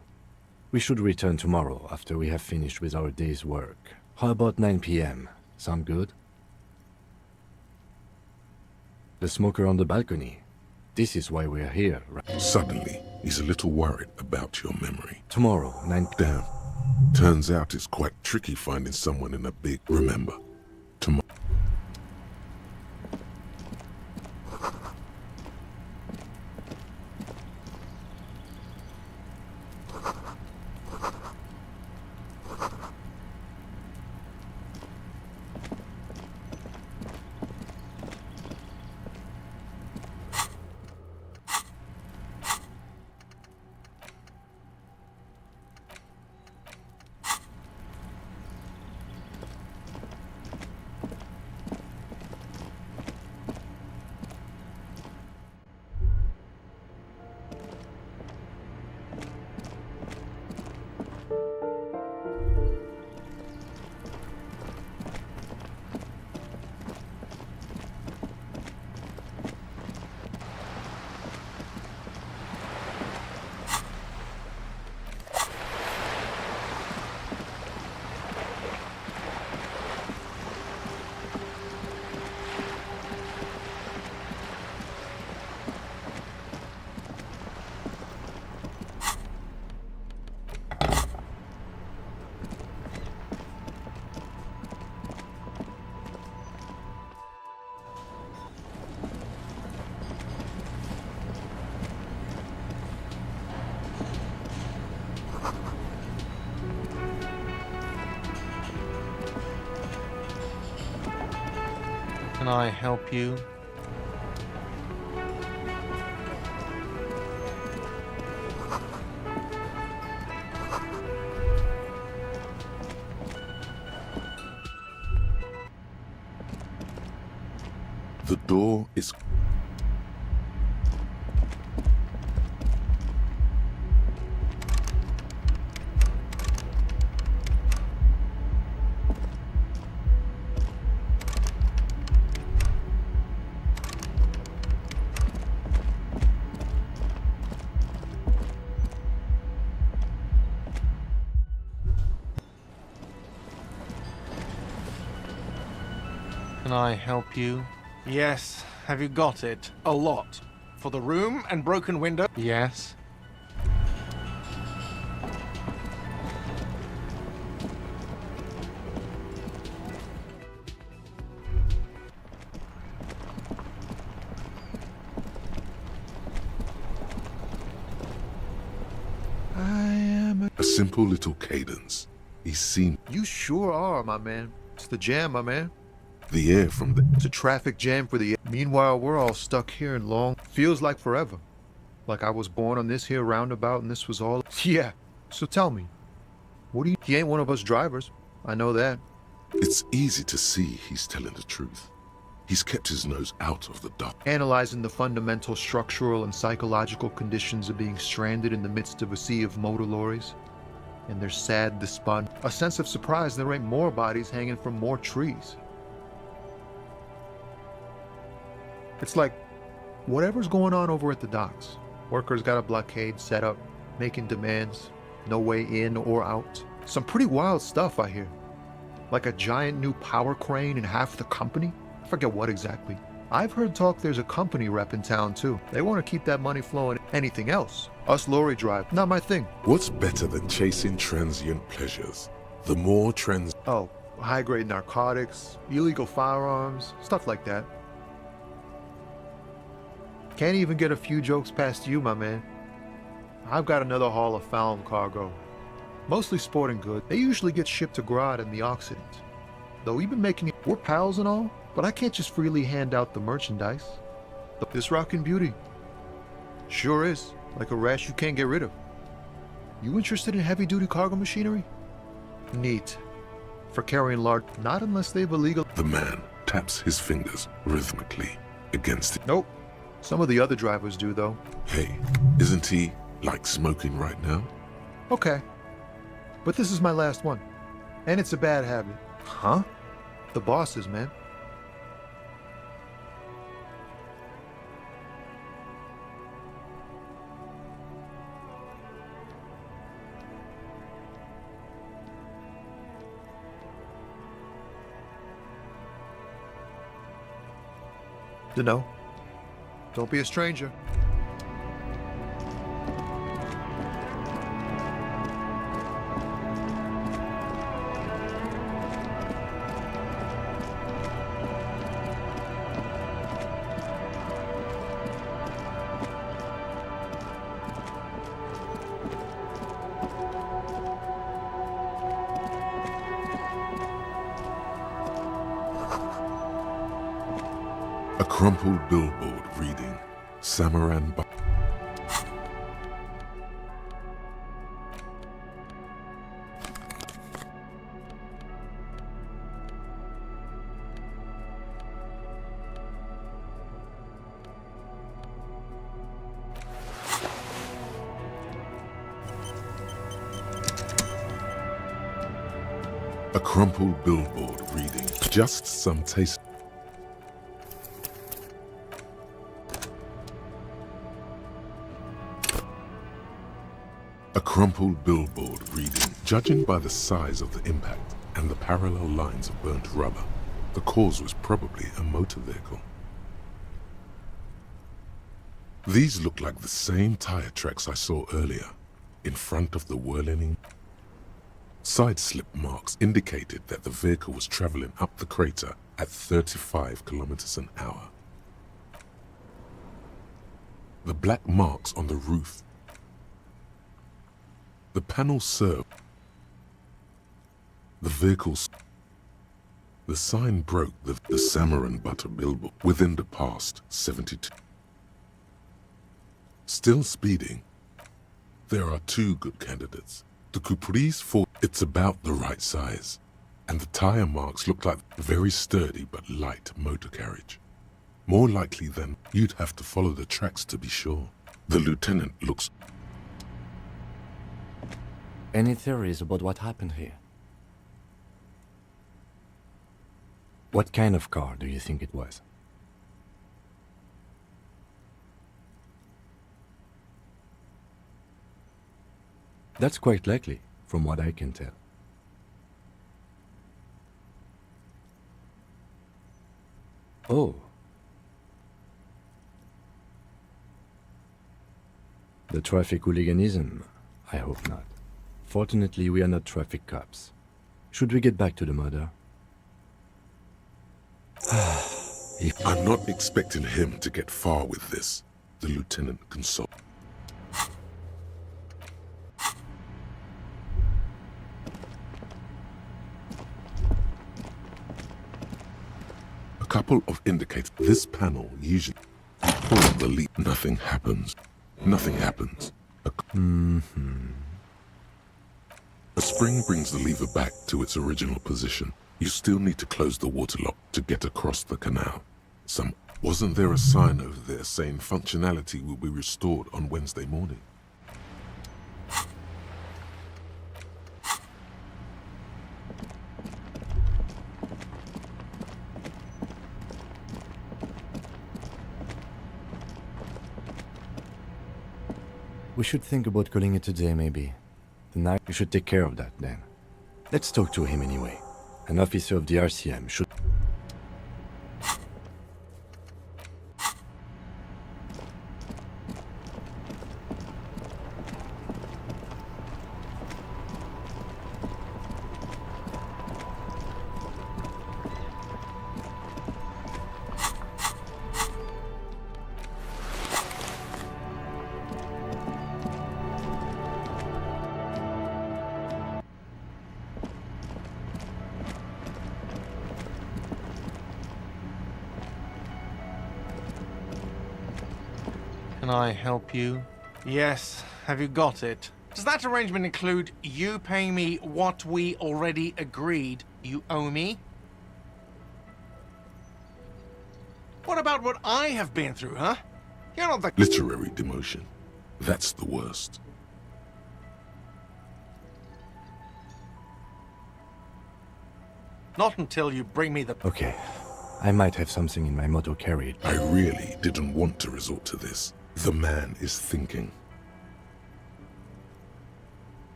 We should return tomorrow after we have finished with our day's work. How about 9 p.m.? Sound good? The smoker on the balcony. This is why we're here, right? Suddenly, he's a little worried about your memory. Tomorrow, 9 Damn. Turns out it's quite tricky finding someone in a big... Remember, tomorrow... I help you? The door is... Can I help you? Yes. Have you got it? A lot. For the room and broken window? Yes. A simple little cadence. He seemed... You sure are, my man. It's the jam, my man. The air from the... It's a traffic jam for the... Meanwhile, we're all stuck here in long... Feels like forever. Like I was born on this here roundabout and this was all... Yeah. So tell me, what do you... He ain't one of us drivers. I know that. It's easy to see he's telling the truth. He's kept his nose out of the dust. Analyzing the fundamental structural and psychological conditions of being stranded in the midst of a sea of motor lorries. And their sad despond. A sense of surprise there ain't more bodies hanging from more trees. It's like, whatever's going on over at the docks. Workers got a blockade set up, making demands, no way in or out. Some pretty wild stuff I hear. Like a giant new power crane in half the company? I forget what exactly. I've heard talk there's a company rep in town too. They want to keep that money flowing. Anything else? Us lorry drive, not my thing. What's better than chasing transient pleasures? The more Oh, high-grade narcotics, illegal firearms, stuff like that. Can't even get a few jokes past you, my man. I've got another haul of found cargo. Mostly sporting goods. They usually get shipped to Grad in the Occident. Though we've been making it, we're pals and all, but I can't just freely hand out the merchandise. This rockin' beauty. Sure is, like a rash you can't get rid of. You interested in heavy-duty cargo machinery? Neat. For carrying large, not unless they've illegal. The man taps his fingers rhythmically against it. Nope. Some of the other drivers do, though. Hey, isn't he like smoking right now? Okay. But this is my last one. And it's a bad habit. Huh? The bosses, man. Dunno. Don't be a stranger. A crumpled billboard reading, Samaran Ba... A crumpled billboard reading, just some taste... A crumpled billboard reading, judging by the size of the impact and the parallel lines of burnt rubber, the cause was probably a motor vehicle. These look like the same tire tracks I saw earlier, in front of the whirling. Side slip marks indicated that the vehicle was traveling up the crater at 35 kilometers an hour. The black marks on the roof. The panel served the vehicle's. The sign broke the salmon and butter billboard within the past 72. Still speeding. There are two good candidates. The Caprice for it's about the right size, and the tire marks look like very sturdy but light motor carriage. More likely than you'd have to follow the tracks to be sure. The lieutenant looks. Any theories about what happened here? What kind of car do you think it was? That's quite likely, from what I can tell. Oh. The traffic hooliganism? I hope not. Fortunately, we are not traffic cops. Should we get back to the murder? I'm not expecting him to get far with this, the lieutenant consoled. A couple of indicators. This panel usually pull the lead. Nothing happens. Nothing happens. A spring brings the lever back to its original position. You still need to close the water lock to get across the canal. Wasn't there a sign over there saying functionality will be restored on Wednesday morning? We should think about calling it a day, maybe. Tonight, we should take care of that, then. Let's talk to him anyway. An officer of the RCM should... Can I help you? Yes. Have you got it? Does that arrangement include you paying me what we already agreed you owe me? What about what I have been through, huh? You're not the... Literary demotion. That's the worst. Not until you bring me the... Okay. I might have something in my motor carriage. I really didn't want to resort to this. The man is thinking.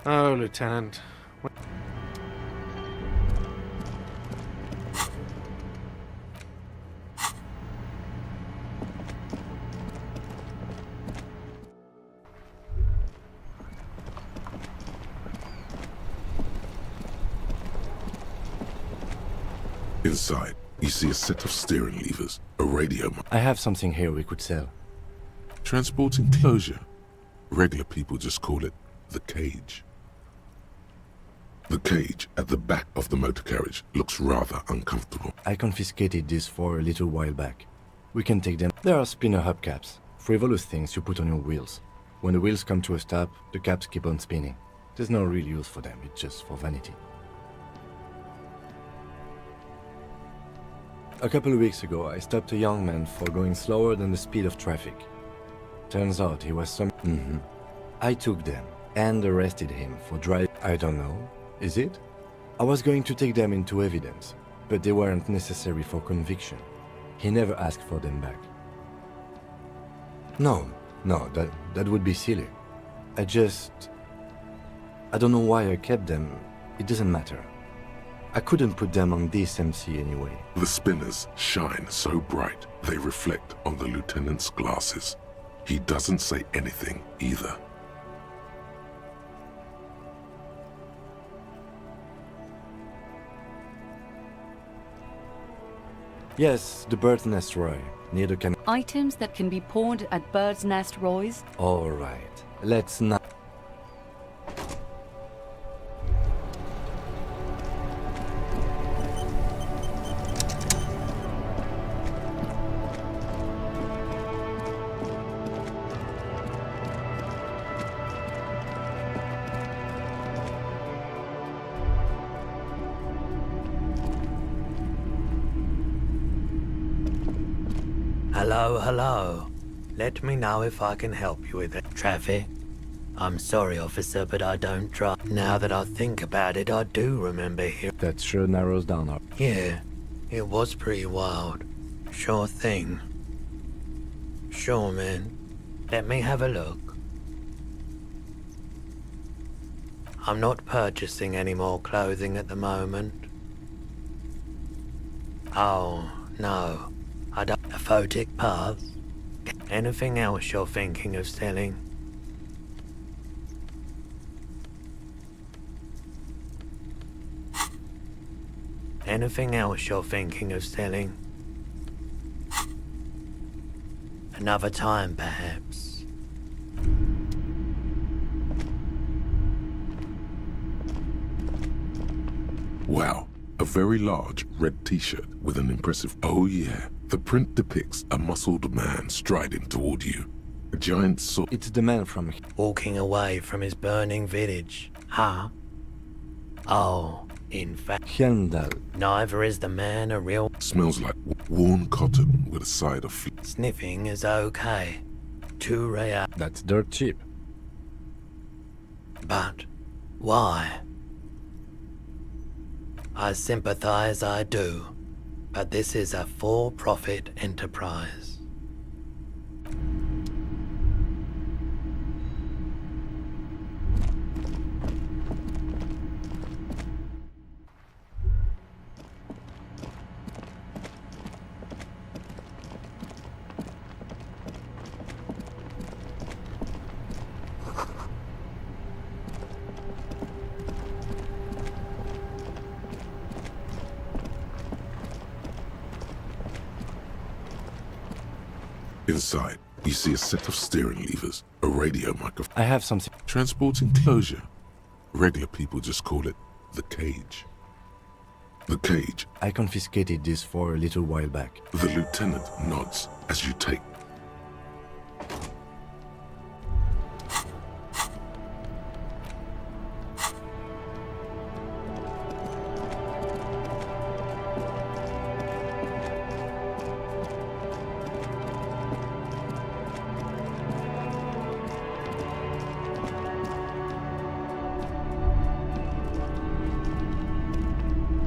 Oh, Lieutenant. Inside, you see a set of steering levers, a radio. I have something here we could sell. Transport enclosure. Regular people just call it the cage. The cage at the back of the motor carriage looks rather uncomfortable. I confiscated this for a little while back. We can take them. There are spinner hubcaps, frivolous things you put on your wheels. When the wheels come to a stop, the caps keep on spinning. There's no real use for them, it's just for vanity. A couple of weeks ago, I stopped a young man for going slower than the speed of traffic. Turns out he was some... I took them and arrested him for driving... I don't know. Is it? I was going to take them into evidence, but they weren't necessary for conviction. He never asked for them back. No, that would be silly. I don't know why I kept them. It doesn't matter. I couldn't put them on this MC anyway. The spinners shine so bright they reflect on the lieutenant's glasses. He doesn't say anything either. Yes, the Bird's Nest Roy, near the canal. Items that can be pawned at Bird's Nest Roy's. All right, let's not... Hello, hello. Let me know if I can help you with it. Traffic? I'm sorry, officer, but I don't drive. Now that I think about it, I do remember here. That sure narrows down our... Yeah, it was pretty wild. Sure thing. Sure, man. Let me have a look. I'm not purchasing any more clothing at the moment. Oh, no. I don't... A photic path? Anything else you're thinking of selling? Anything else you're thinking of selling? Another time, perhaps. Wow, a very large red t-shirt with an impressive... Oh yeah, the print depicts a muscled man striding toward you. A giant sword... It's the man from... Walking away from his burning village, huh? Oh, in fact... Hyundai. Neither is the man a real... Smells like worn cotton with a side of... Sniffing is okay. Too rare. That's dirt cheap. But why? I sympathize, I do. But this is a for-profit enterprise. Inside, you see a set of steering levers, a radio microphone. I have something. Transport enclosure. Regular people just call it the cage. The cage. I confiscated this for a little while back. The lieutenant nods as you take.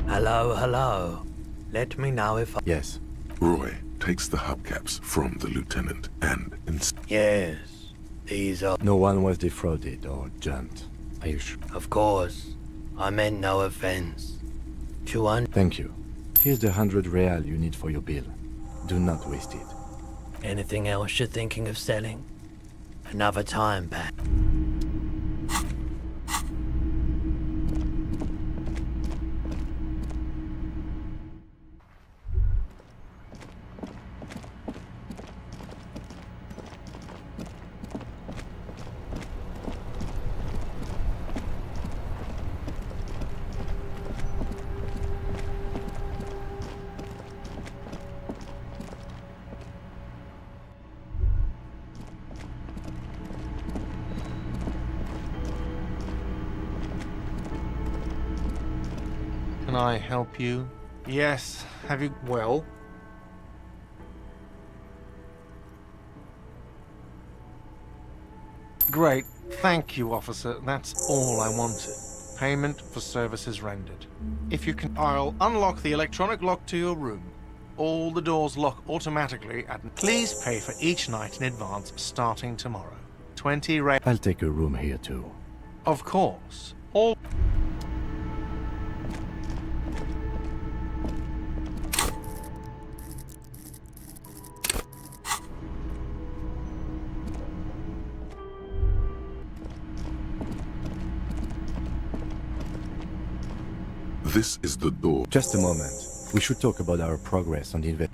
Hello, hello. Let me know if I... Yes. Roy takes the hubcaps from the lieutenant and... Yes, these are... No one was defrauded or jumped. Are you sure? Of course. I meant no offense. 200... Thank you. Here's the 100 real you need for your bill. Do not waste it. Anything else you're thinking of selling? Another time back. Can I help you? Yes. Have you... Well? Great. Thank you, officer. That's all I wanted. Payment for services rendered. If you can... I'll unlock the electronic lock to your room. All the doors lock automatically at... Please pay for each night in advance starting tomorrow. 20 ra... I'll take a room here too. Of course. All... This is the door. Just a moment. We should talk about our progress on the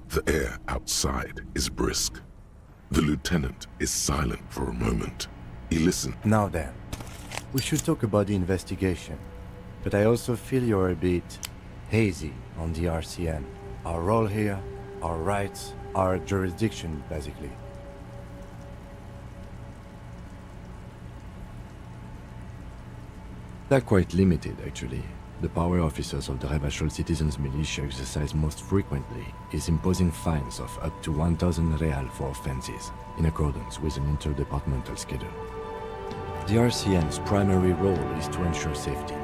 The air outside is brisk. The lieutenant is silent for a moment. He listens. Now then, we should talk about the investigation. But I also feel you're a bit hazy on the RCN. Our role here, our rights, our jurisdiction, basically. They're quite limited, actually. The power officers of the Revachol Citizens Militia exercise most frequently is imposing fines of up to 1,000 real for offenses, in accordance with an interdepartmental schedule. The RCM's primary role is to ensure safety.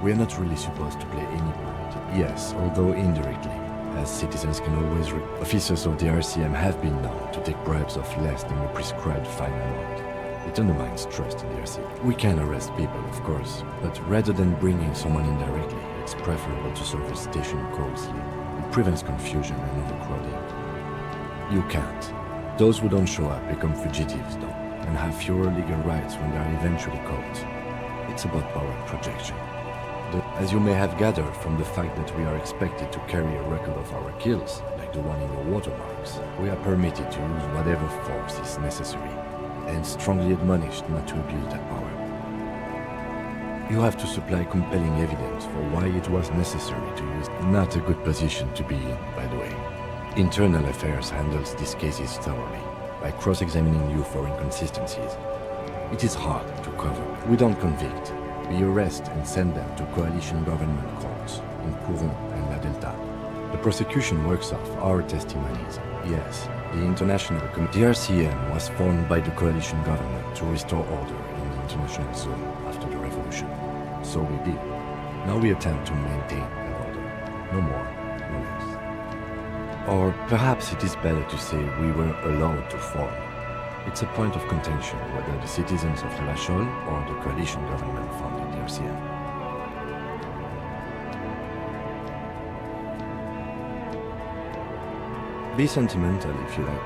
We are not really supposed to play any part, yes, although indirectly, as citizens can always officers of the RCM have been known to take bribes of less than the prescribed fine amount. It undermines trust in the RCM. We can arrest people, of course, but rather than bringing someone in directly, it's preferable to serve a station closely. It prevents confusion and overcrowding. You can't. Those who don't show up become fugitives, though, and have fewer legal rights when they are eventually caught. It's about power projection. As you may have gathered from the fact that we are expected to carry a record of our kills, like the one in your watermarks, we are permitted to use whatever force is necessary, and strongly admonished not to abuse that power. You have to supply compelling evidence for why it was necessary to use. Not a good position to be in, by the way. Internal Affairs handles these cases thoroughly, by cross-examining you for inconsistencies. It is hard to cover. We don't convict. We arrest and send them to coalition government courts in Courron and La Delta. The prosecution works off our testimonies. Yes, the international committee RCM was formed by the coalition government to restore order in the international zone after the revolution. So we did. Now we attempt to maintain that order. No more, no less. Or perhaps it is better to say we were allowed to form. It's a point of contention whether the citizens of Revachol or the coalition government founded the RCM. Be sentimental if you like.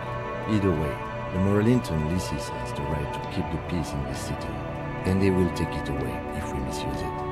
Either way, the Moralinton leases us the right to keep the peace in this city, and they will take it away if we misuse it.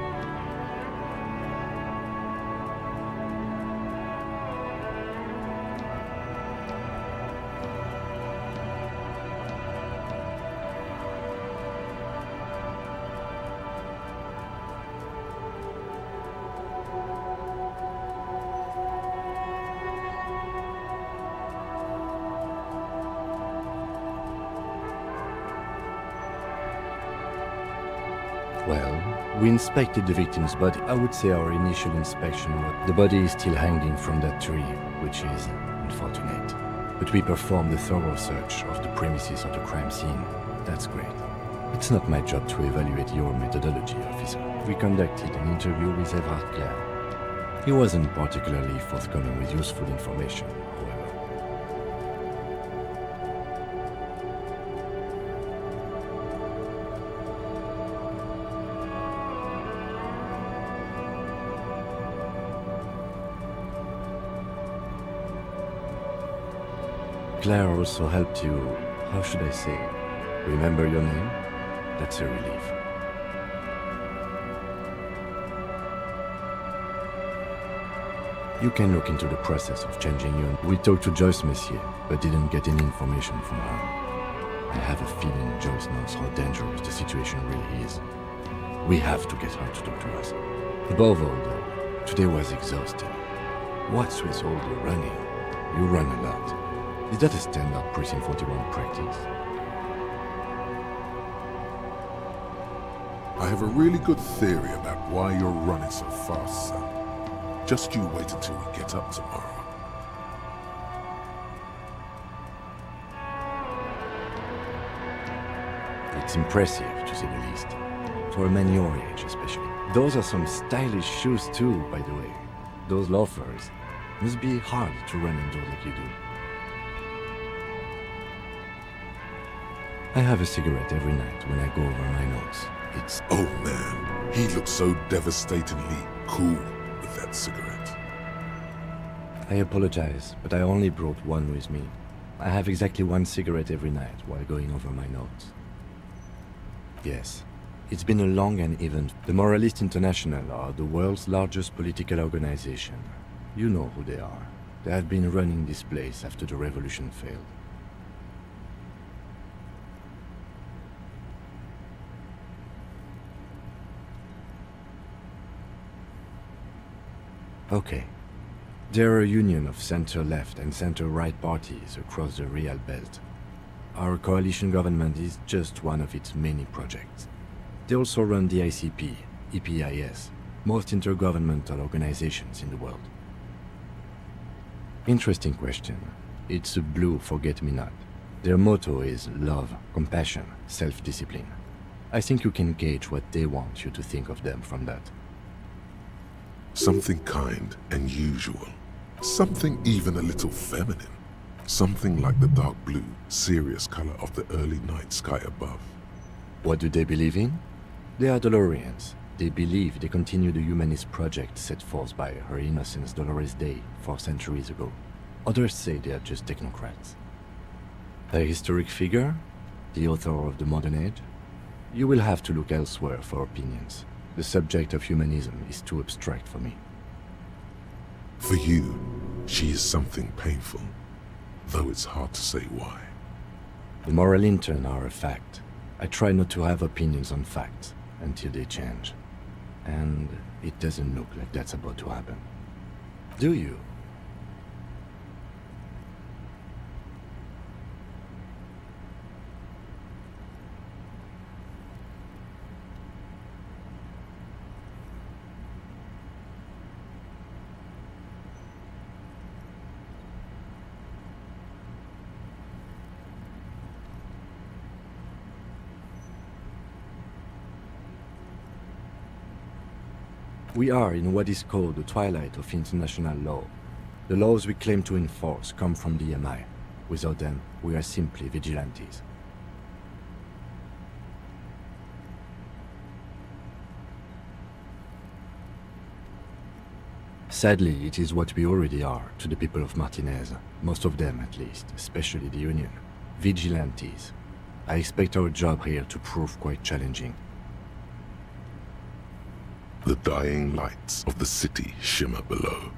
Well, we inspected the victim's body. I would say our initial inspection, the body is still hanging from that tree, which is unfortunate. But we performed a thorough search of the premises of the crime scene. That's great. It's not my job to evaluate your methodology, officer. We conducted an interview with Everard Clare. He wasn't particularly forthcoming with useful information, however. Claire also helped you, how should I say, remember your name? That's a relief. You can look into the process of changing you. We talked to Joyce Messier, but didn't get any information from her. I have a feeling Joyce knows how dangerous the situation really is. We have to get her to talk to us. Above all, though, today was exhausting. What's with all the running? You run a lot. Is that a standard Precinct 41 practice? I have a really good theory about why you're running so fast, son. Just you wait until we get up tomorrow. It's impressive, to say the least. For a man your age, especially. Those are some stylish shoes too, by the way. Those loafers. Must be hard to run indoors like you do. I have a cigarette every night when I go over my notes. It's... Oh man, he looks so devastatingly cool with that cigarette. I apologize, but I only brought one with me. I have exactly one cigarette every night while going over my notes. Yes, it's been a long and event. The Moralist International are the world's largest political organization. You know who they are. They have been running this place after the revolution failed. Okay. They're a union of center-left and center-right parties across the Real Belt. Our coalition government is just one of its many projects. They also run the ICP, EPIS, most intergovernmental organizations in the world. Interesting question. It's a blue forget-me-not. Their motto is love, compassion, self-discipline. I think you can gauge what they want you to think of them from that. Something kind and usual. Something even a little feminine. Something like the dark blue, serious color of the early night sky above. What do they believe in? They are Dolorians. They believe they continue the humanist project set forth by Her Innocence Dolores Day 4 centuries ago. Others say they are just technocrats. A historic figure? The author of the modern age? You will have to look elsewhere for opinions. The subject of humanism is too abstract for me. For you, she is something painful, though it's hard to say why. The moral intern are a fact. I try not to have opinions on facts until they change. And it doesn't look like that's about to happen. Do you? We are in what is called the twilight of international law. The laws we claim to enforce come from the MI. Without them, we are simply vigilantes. Sadly, it is what we already are to the people of Martinez, most of them at least, especially the Union. Vigilantes. I expect our job here to prove quite challenging. The dying lights of the city shimmer below.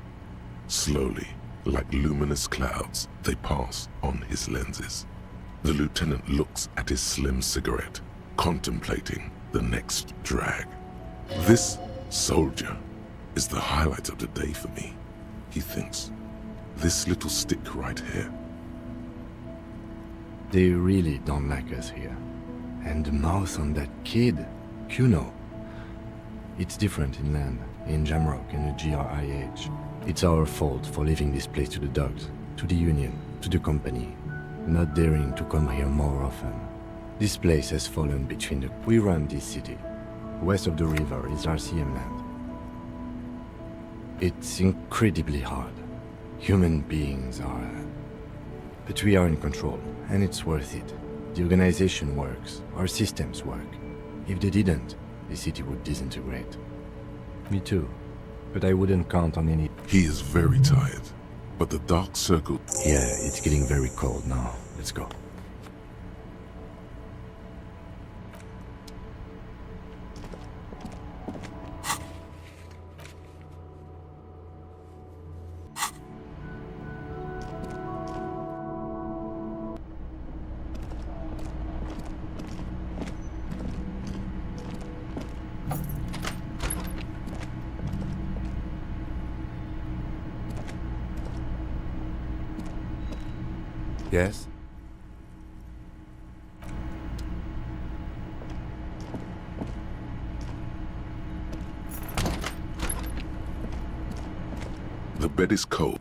Slowly, like luminous clouds, they pass on his lenses. The lieutenant looks at his slim cigarette, contemplating the next drag. This soldier is the highlight of the day for me, he thinks. This little stick right here. They really don't like us here. And the mouth on that kid, Kuno. It's different inland, in Jamrock and the GRIH. It's our fault for leaving this place to the dogs, to the Union, to the company, not daring to come here more often. This place has fallen between the... We run this city. West of the river is RCM land. It's incredibly hard. Human beings are... But we are in control, and it's worth it. The organization works, our systems work. If they didn't, the city would disintegrate. Me too, but I wouldn't count on any... He is very tired, but the dark circle... Yeah, it's getting very cold now. Let's go. Yes? The bed is cold.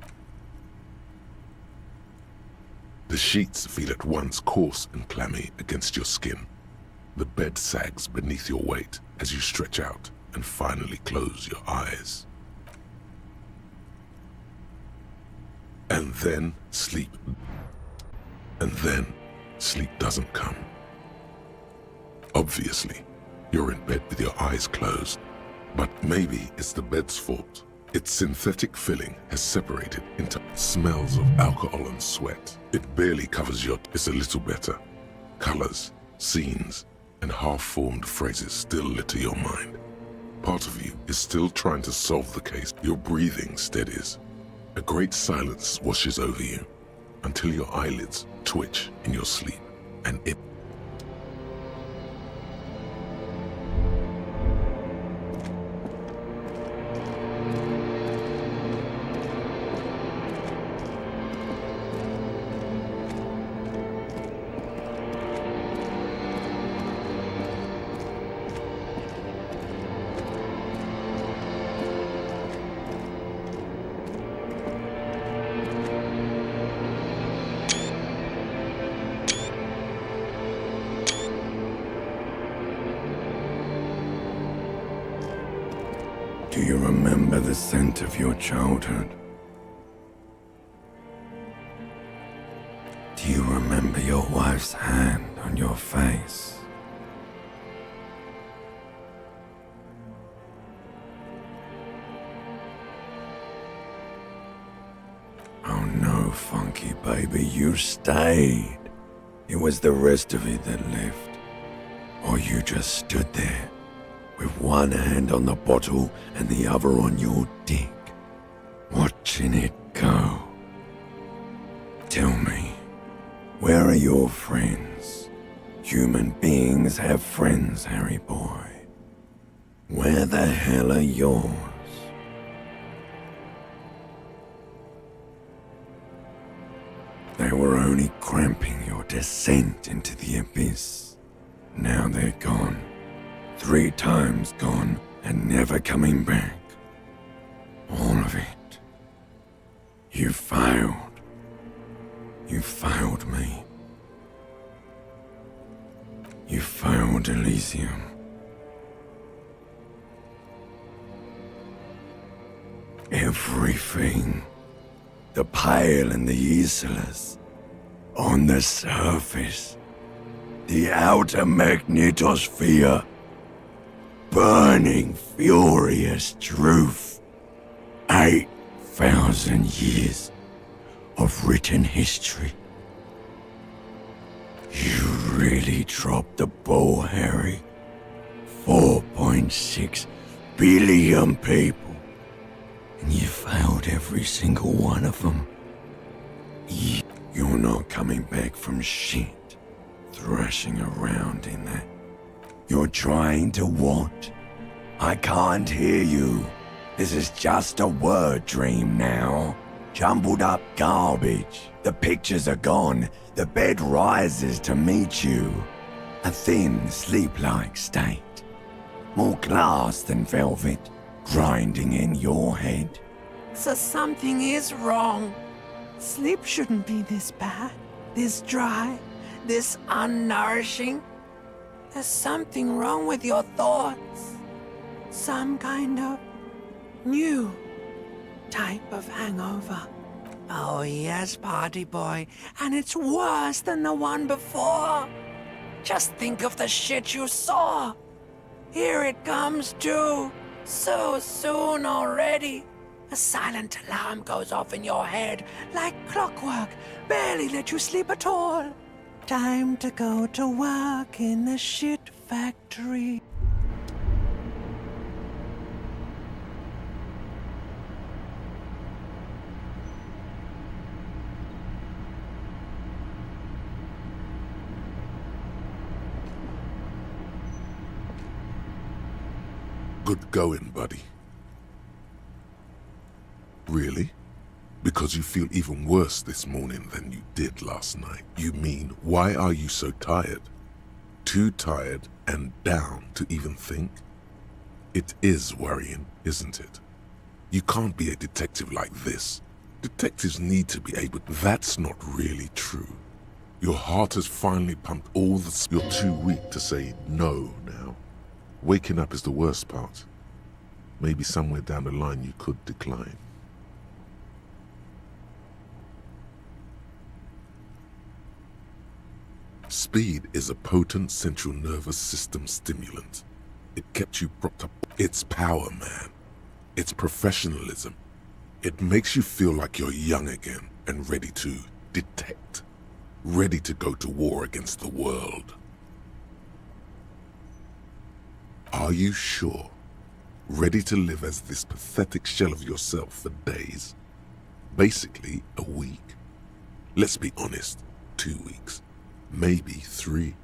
The sheets feel at once coarse and clammy against your skin. The bed sags beneath your weight as you stretch out and finally close your eyes. And then sleep doesn't come. Obviously, you're in bed with your eyes closed, but maybe it's the bed's fault. Its synthetic filling has separated into smells of alcohol and sweat. It barely covers your... It's a little better. Colors, scenes, and half-formed phrases still litter your mind. Part of you is still trying to solve the case. Your breathing steadies. A great silence washes over you until your eyelids twitch in your sleep, and it... Do you remember the scent of your childhood? Do you remember your wife's hand on your face? Oh no, Funky baby, you stayed. It was the rest of it that left. Or you just stood there, with one hand on the bottle and the other on your dick, watching it go. Tell me, where are your friends? Human beings have friends, Harry boy. Where the hell are yours? They were only cramping your descent into the abyss. Now they're gone. 3 times gone and never coming back. All of it. You failed. You failed me. You failed Elysium. Everything. The Pale and the Islas. On the surface. The outer magnetosphere. Burning, furious truth. 8,000 years of written history. You really dropped the ball, Harry. 4.6 billion people. And you failed every single one of them. You're not coming back from shit, thrashing around in that. You're trying to what? I can't hear you. This is just a word dream now. Jumbled up garbage. The pictures are gone. The bed rises to meet you. A thin, sleep-like state. More glass than velvet, grinding in your head. So something is wrong. Sleep shouldn't be this bad, this dry, this unnourishing. There's something wrong with your thoughts. Some kind of new type of hangover. Oh yes, party boy, and it's worse than the one before. Just think of the shit you saw. Here it comes too, so soon already. A silent alarm goes off in your head like clockwork, barely let you sleep at all. Time to go to work in the shit factory. Good going, buddy. Really? Because you feel even worse this morning than you did last night. You mean, why are you so tired? Too tired and down to even think? It is worrying, isn't it? You can't be a detective like this. Detectives need to be able... That's not really true. Your heart has finally pumped all the... You're too weak to say no now. Waking up is the worst part. Maybe somewhere down the line you could decline. Speed is a potent central nervous system stimulant. It kept you propped up. It's power, man. It's professionalism. It makes you feel like you're young again and ready to detect. Ready to go to war against the world. Are you sure? Ready to live as this pathetic shell of yourself for days? Basically, a week. Let's be honest, 2 weeks. Maybe 3.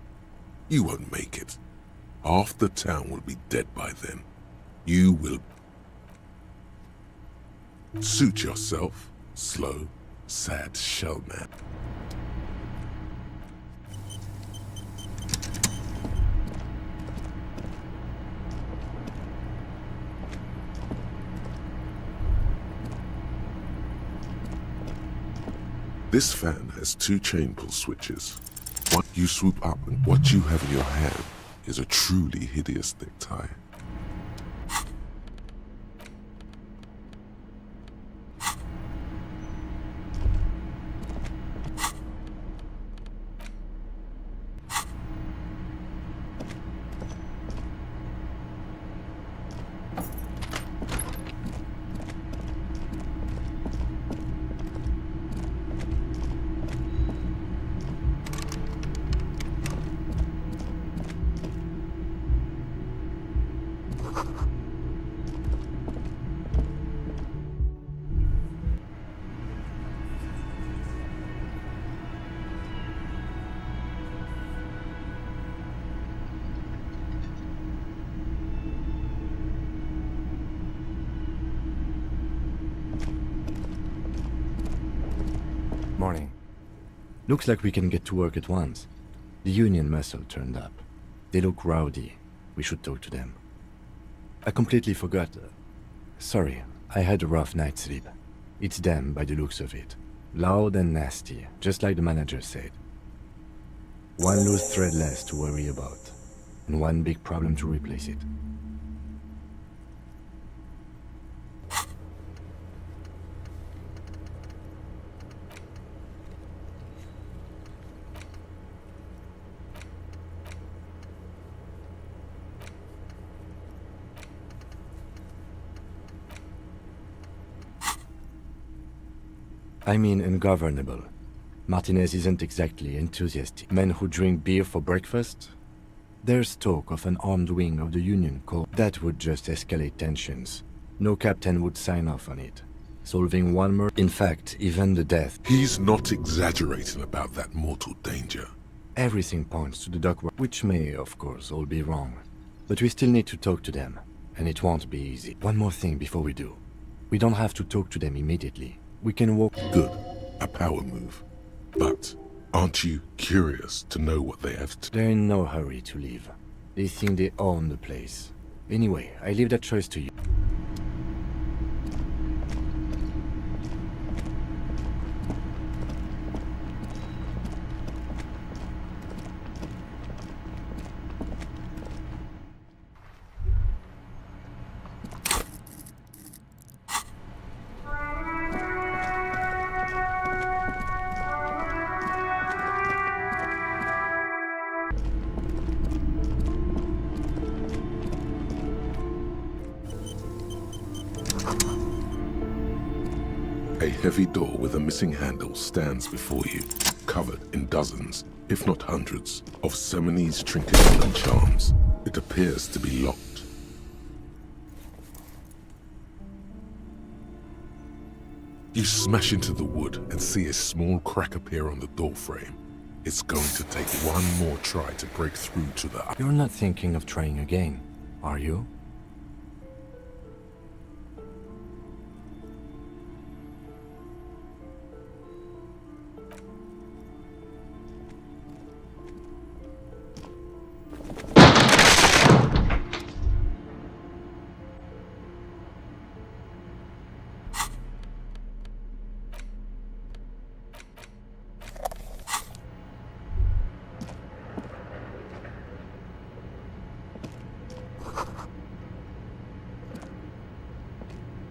You won't make it. Half the town will be dead by then. You will... Suit yourself, slow, sad shell man. This fan has 2 chain pull switches. One you swoop up and what you have in your hand is a truly hideous necktie. Morning. Looks like we can get to work at once. The Union muscle turned up. They look rowdy. We should talk to them. I completely forgot. Sorry, I had a rough night's sleep. It's them by the looks of it. Loud and nasty, just like the manager said. One loose thread less to worry about, and one big problem to replace it. I mean ungovernable. Martinez isn't exactly enthusiastic. Men who drink beer for breakfast? There's talk of an armed wing of the Union Corps. That would just escalate tensions. No captain would sign off on it. Solving one murder, in fact, even the death. He's not exaggerating about that mortal danger. Everything points to the dock, which may, of course, all be wrong. But we still need to talk to them, and it won't be easy. One more thing before we do. We don't have to talk to them immediately. We can walk. Good. A power move. But aren't you curious to know what they have to... They're in no hurry to leave. They think they own the place. Anyway, I leave that choice to you. A heavy door with a missing handle stands before you, covered in dozens, if not hundreds, of Seminese trinkets and charms. It appears to be locked. You smash into the wood and see a small crack appear on the door frame. It's going to take one more try to break through to the... You're not thinking of trying again, are you?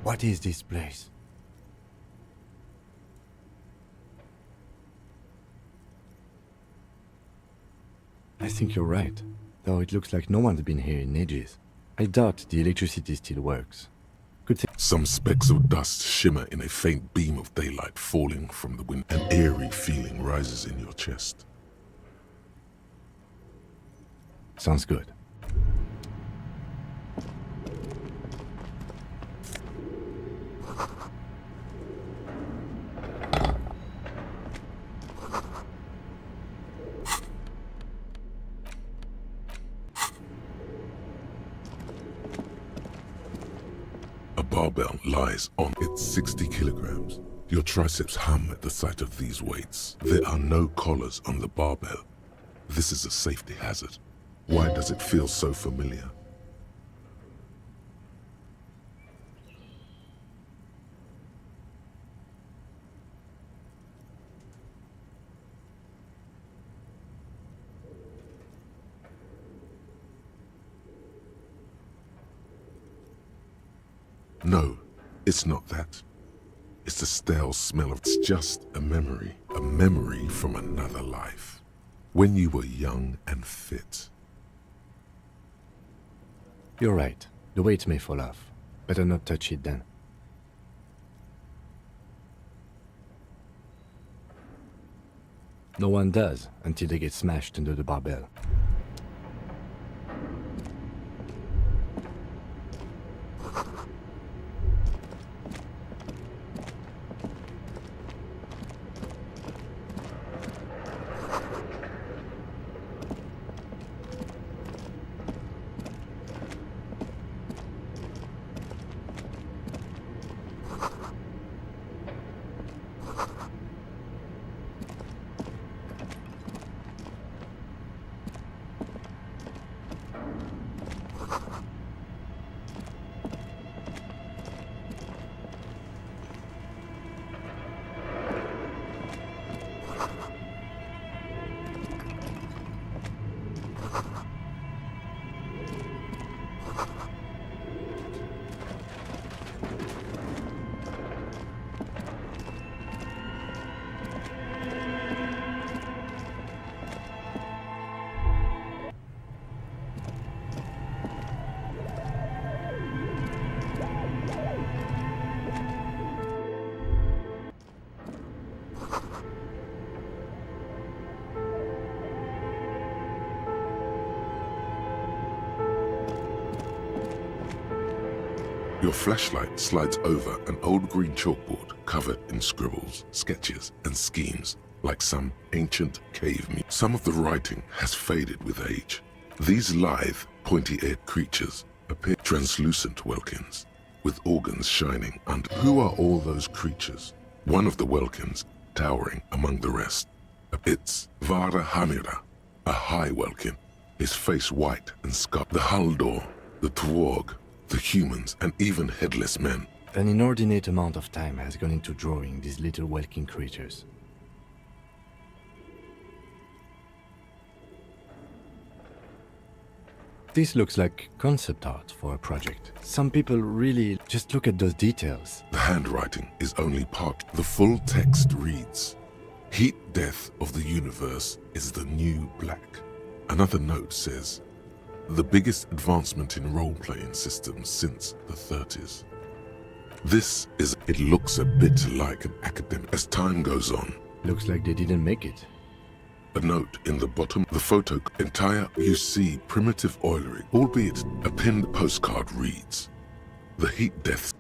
What is this place? I think you're right, though it looks like no one's been here in ages. I doubt the electricity still works. Good thing. Some specks of dust shimmer in a faint beam of daylight falling from the wind. An eerie feeling rises in your chest. Sounds good. Barbell lies on its 60 kilograms. Your triceps hum at the sight of these weights. There are no collars on the barbell. This is a safety hazard. Why does it feel so familiar? No, it's not that. It's the stale smell of... It's just a memory from another life. When you were young and fit. You're right. The weight may fall off. Better not touch it then. No one does until they get smashed under the barbell. Your flashlight slides over an old green chalkboard covered in scribbles, sketches, and schemes, like some ancient cave muse. Some of the writing has faded with age. These lithe, pointy-eared creatures appear translucent Welkins, with organs shining under. Who are all those creatures? One of the Welkins, towering among the rest. It's Vara Hamira, a high Welkin, his face white and scarred. The Haldor, the Twarg, the humans, and even headless men. An inordinate amount of time has gone into drawing these little Welkin creatures. This looks like concept art for a project. Some people really just look at those details. The handwriting is only part. The full text reads, "Heat death of the universe is the new black." Another note says, "The biggest advancement in role-playing systems since the 30s. This is, it looks a bit like an academic. As time goes on. Looks like they didn't make it. A note in the bottom, the photo, entire, you see primitive oilery, albeit a pinned postcard reads, "The heat death."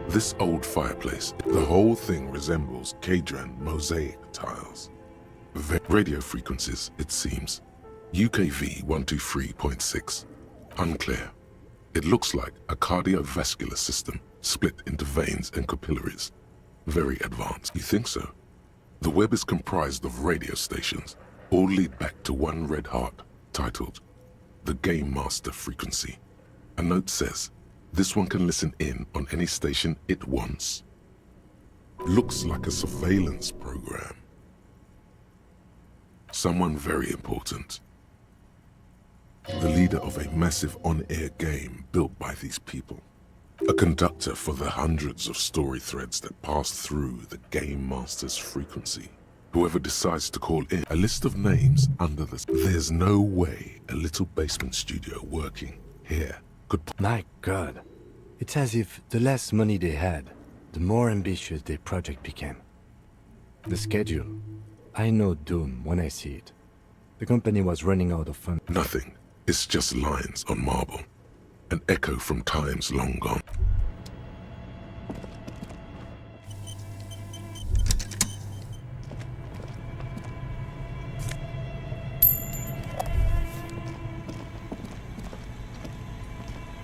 This old fireplace, the whole thing resembles Kadran mosaic tiles. Radio frequencies, it seems. UKV 123.6. Unclear. It looks like a cardiovascular system split into veins and capillaries. Very advanced. You think so? The web is comprised of radio stations, all lead back to one red heart, titled The Game Master Frequency. A note says, this one can listen in on any station it wants. Looks like a surveillance program. Someone very important. The leader of a massive on-air game built by these people. A conductor for the hundreds of story threads that pass through the Game Master's frequency. Whoever decides to call in, a list of names under this. There's no way a little basement studio working here could... My God. It's as if the less money they had, the more ambitious their project became. The schedule. I know doom when I see it. The company was running out of funds. Nothing. It's just lines on marble. An echo from times long gone.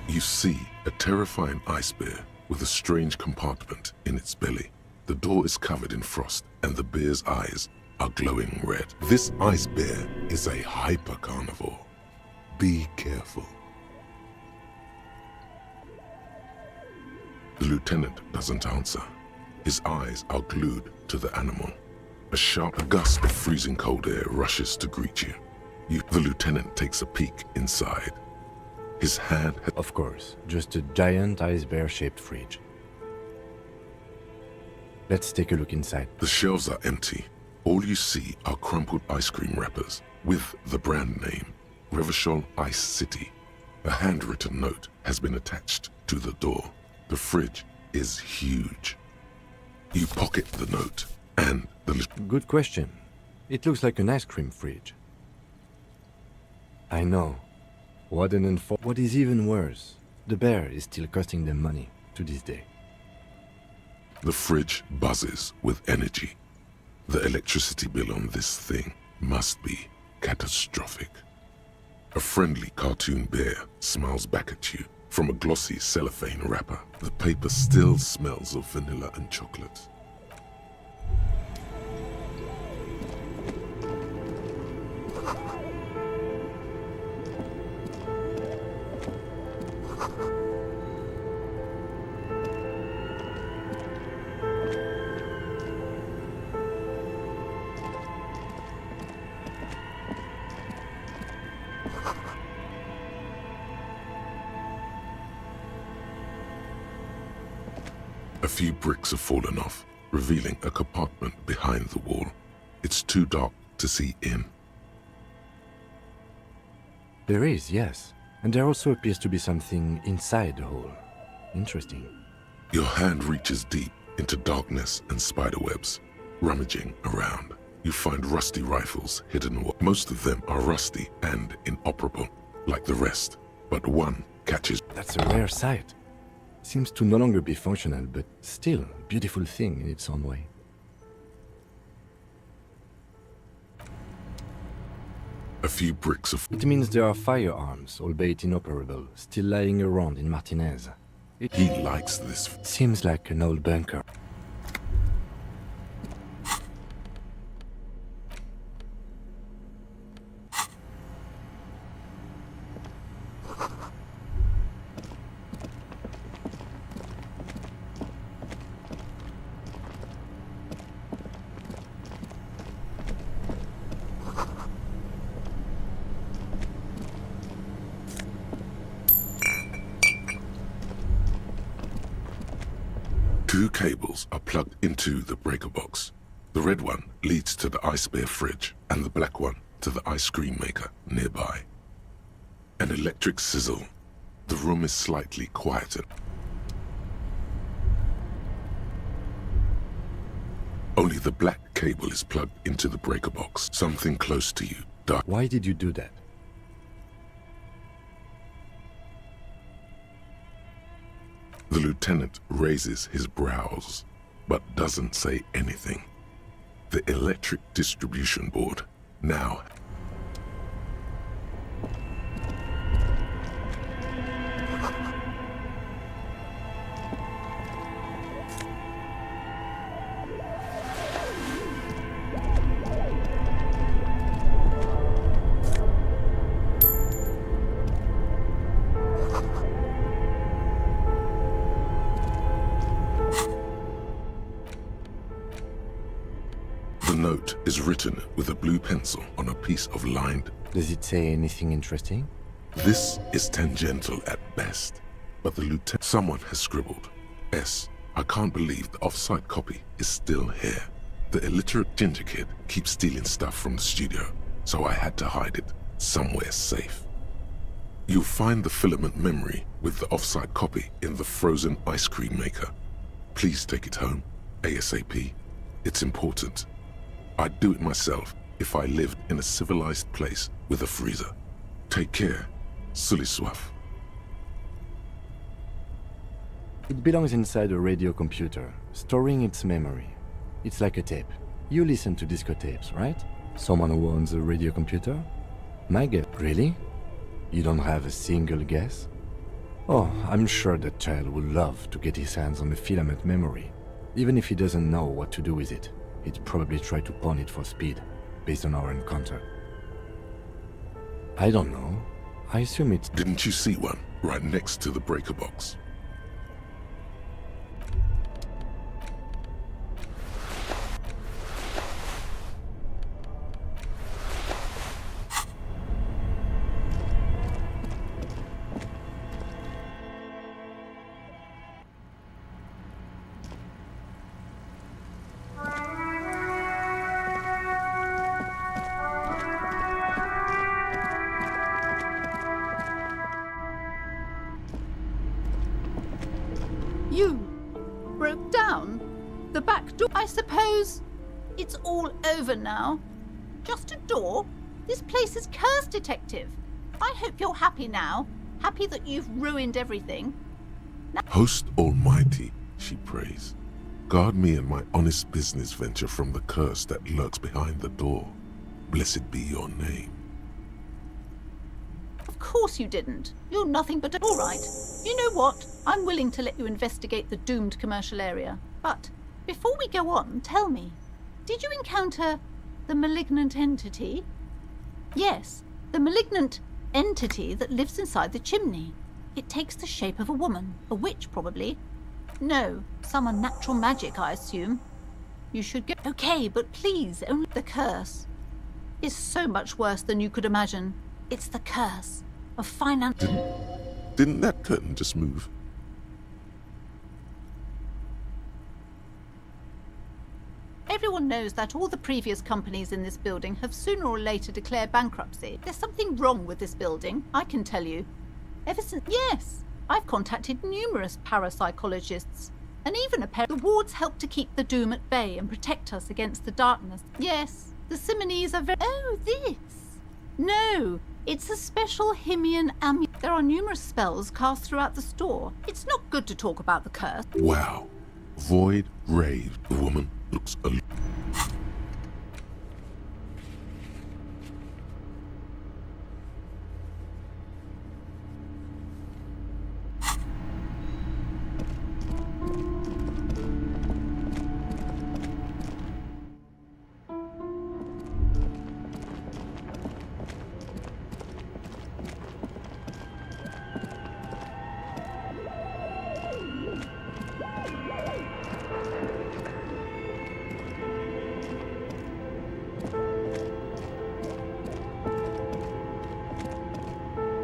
You see a terrifying ice bear with a strange compartment in its belly. The door is covered in frost and the bear's eyes are glowing red. This ice bear is a hyper carnivore. Be careful. The lieutenant doesn't answer. His eyes are glued to the animal. A sharp gust of freezing cold air rushes to greet you. The lieutenant takes a peek inside. His hand... Of course, just a giant ice bear-shaped fridge. Let's take a look inside. The shelves are empty. All you see are crumpled ice cream wrappers with the brand name, Revachol Ice City. A handwritten note has been attached to the door. The fridge is huge. You pocket the note and the... Good question. It looks like an ice cream fridge. I know. What is even worse, the bear is still costing them money to this day. The fridge buzzes with energy. The electricity bill on this thing must be catastrophic. A friendly cartoon bear smiles back at you from a glossy cellophane wrapper. The paper still smells of vanilla and chocolate. A few bricks have fallen off, revealing a compartment behind the wall. It's too dark to see in. There is, yes. And there also appears to be something inside the hole. Interesting. Your hand reaches deep into darkness and spiderwebs, rummaging around. You find rusty rifles hidden away. Most of them are rusty and inoperable, like the rest, but one catches. That's a rare sight. Seems to no longer be functional, but still a beautiful thing in its own way. A few bricks of... It means there are firearms, albeit inoperable, still lying around in Martinez. He likes this. Seems like an old bunker. Two cables are plugged into the breaker box. The red one leads to the ice bear fridge, and the black one to the ice cream maker nearby. An electric sizzle. The room is slightly quieter. Only the black cable is plugged into the breaker box. Something close to you. Why did you do that? The lieutenant raises his brows, but doesn't say anything. The electric distribution board now. The note is written with a blue pencil on a piece of lined. Does it say anything interesting? This is tangential at best, but the lieutenant... Someone has scribbled. S. I can't believe the off-site copy is still here. The illiterate ginger kid keeps stealing stuff from the studio, so I had to hide it somewhere safe. You'll find the filament memory with the off-site copy in the frozen ice cream maker. Please take it home, ASAP. It's important. I'd do it myself if I lived in a civilized place with a freezer. Take care, Suliswaf. It belongs inside a radio computer, storing its memory. It's like a tape. You listen to disco tapes, right? Someone who owns a radio computer? My guess. Really? You don't have a single guess? Oh, I'm sure that child would love to get his hands on the filament memory. Even if he doesn't know what to do with it, he'd probably try to pawn it for speed, based on our encounter. I don't know. I assume it's... Didn't you see one right next to the breaker box? You broke down the back door. I suppose it's all over now. Just a door? This place is cursed, Detective. I hope you're happy now. Happy that you've ruined everything. Host Almighty, she prays. Guard me and my honest business venture from the curse that lurks behind the door. Blessed be your name. Of course you didn't. You're nothing but all right. You know what? I'm willing to let you investigate the doomed commercial area. But before we go on, tell me, did you encounter the malignant entity? Yes, the malignant entity that lives inside the chimney. It takes the shape of a woman, a witch probably. No, some unnatural magic, I assume. You should go. Okay, but please, only the curse is so much worse than you could imagine. It's the curse of finance. Didn't that curtain just move? Everyone knows that all the previous companies in this building have sooner or later declared bankruptcy. There's something wrong with this building, I can tell you. Ever since... Yes, I've contacted numerous parapsychologists. And even a pair. The wards help to keep the doom at bay and protect us against the darkness. Yes, the Simonees are very... Oh, this! No, it's a special Himian amulet. There are numerous spells cast throughout the store. It's not good to talk about the curse. Wow. Void raved. The woman looks a...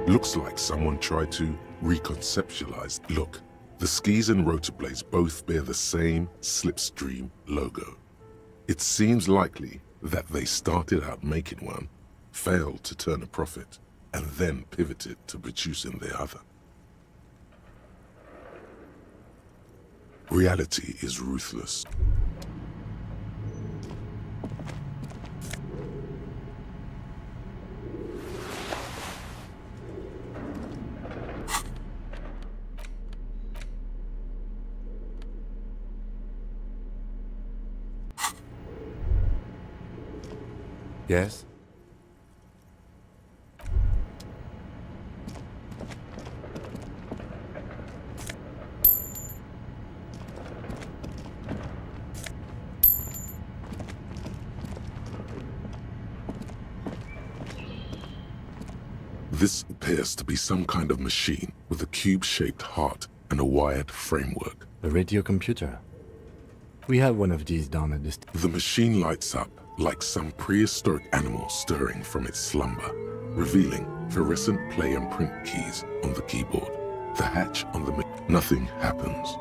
Looks like someone tried to reconceptualize. Look, the skis and rotor blades both bear the same slipstream logo. It seems likely that they started out making one, failed to turn a profit, and then pivoted to producing the other. Reality is ruthless. Yes? This appears to be some kind of machine with a cube-shaped heart and a wired framework. The radio computer. We have one of these down at this... The machine lights up like some prehistoric animal stirring from its slumber, revealing fluorescent play and print keys on the keyboard. The hatch on the... Nothing happens.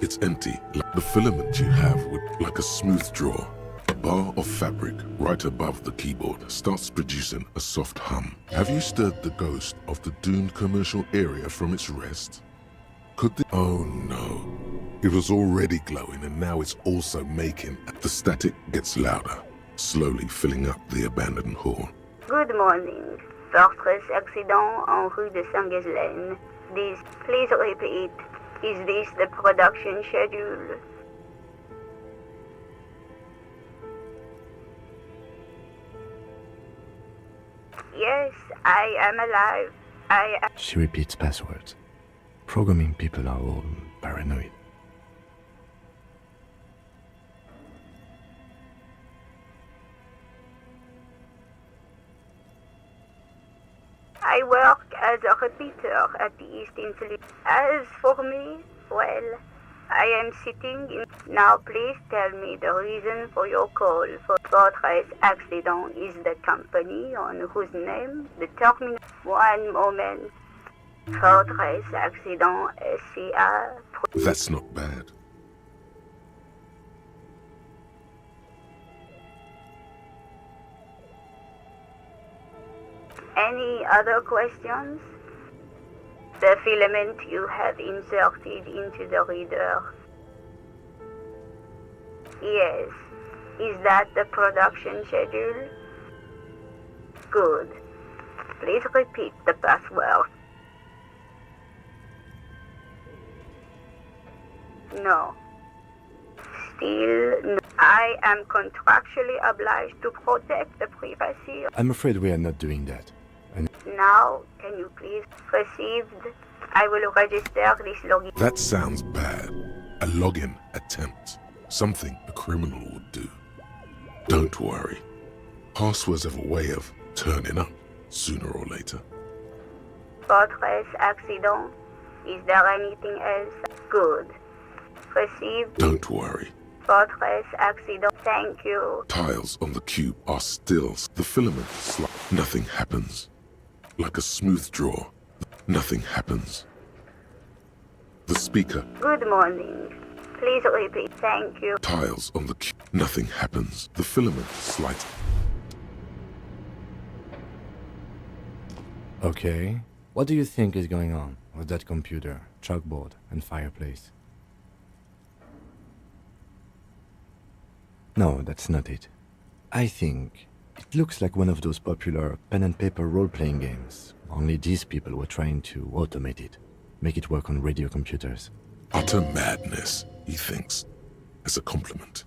It's empty. The filament you have would like a smooth draw. A bar of fabric right above the keyboard starts producing a soft hum. Have you stirred the ghost of the doomed commercial area from its rest? Could the... Oh no. It was already glowing and now it's also making... The static gets louder, slowly filling up the abandoned hall. Good morning. Fortress accident en rue de Saint-Ghislaine. Please repeat. Is this the production schedule? Yes, I am alive. She repeats passwords. Programming people are all paranoid. I work as a repeater at the East Institute. As for me, well, I am sitting in... Now please tell me the reason for your call. For Fortress Accident is the company on whose name the terminal... One moment. Fortress Accident SCA... That's not bad. Any other questions? The filament you have inserted into the reader. Yes. Is that the production schedule? Good. Please repeat the password. No. Still no. I am contractually obliged to protect the privacy. I'm afraid we are not doing that. Now, can you please received? I will register this login. That sounds bad. A login attempt. Something a criminal would do. Don't worry. Passwords have a way of turning up sooner or later. Fortress Accident. Is there anything else? Good. Received. Don't worry. Fortress Accident. Thank you. Tiles on the cube are still. The filament Nothing happens. Like a smooth draw. Nothing happens. The speaker. Good morning. Please repeat. Thank you. Tiles on the cube. Nothing happens. The filament slides. Okay. What do you think is going on with that computer, chalkboard, and fireplace? No, that's not it. I think it looks like one of those popular pen and paper role-playing games. Only these people were trying to automate it, make it work on radio computers. Utter madness, he thinks, as a compliment.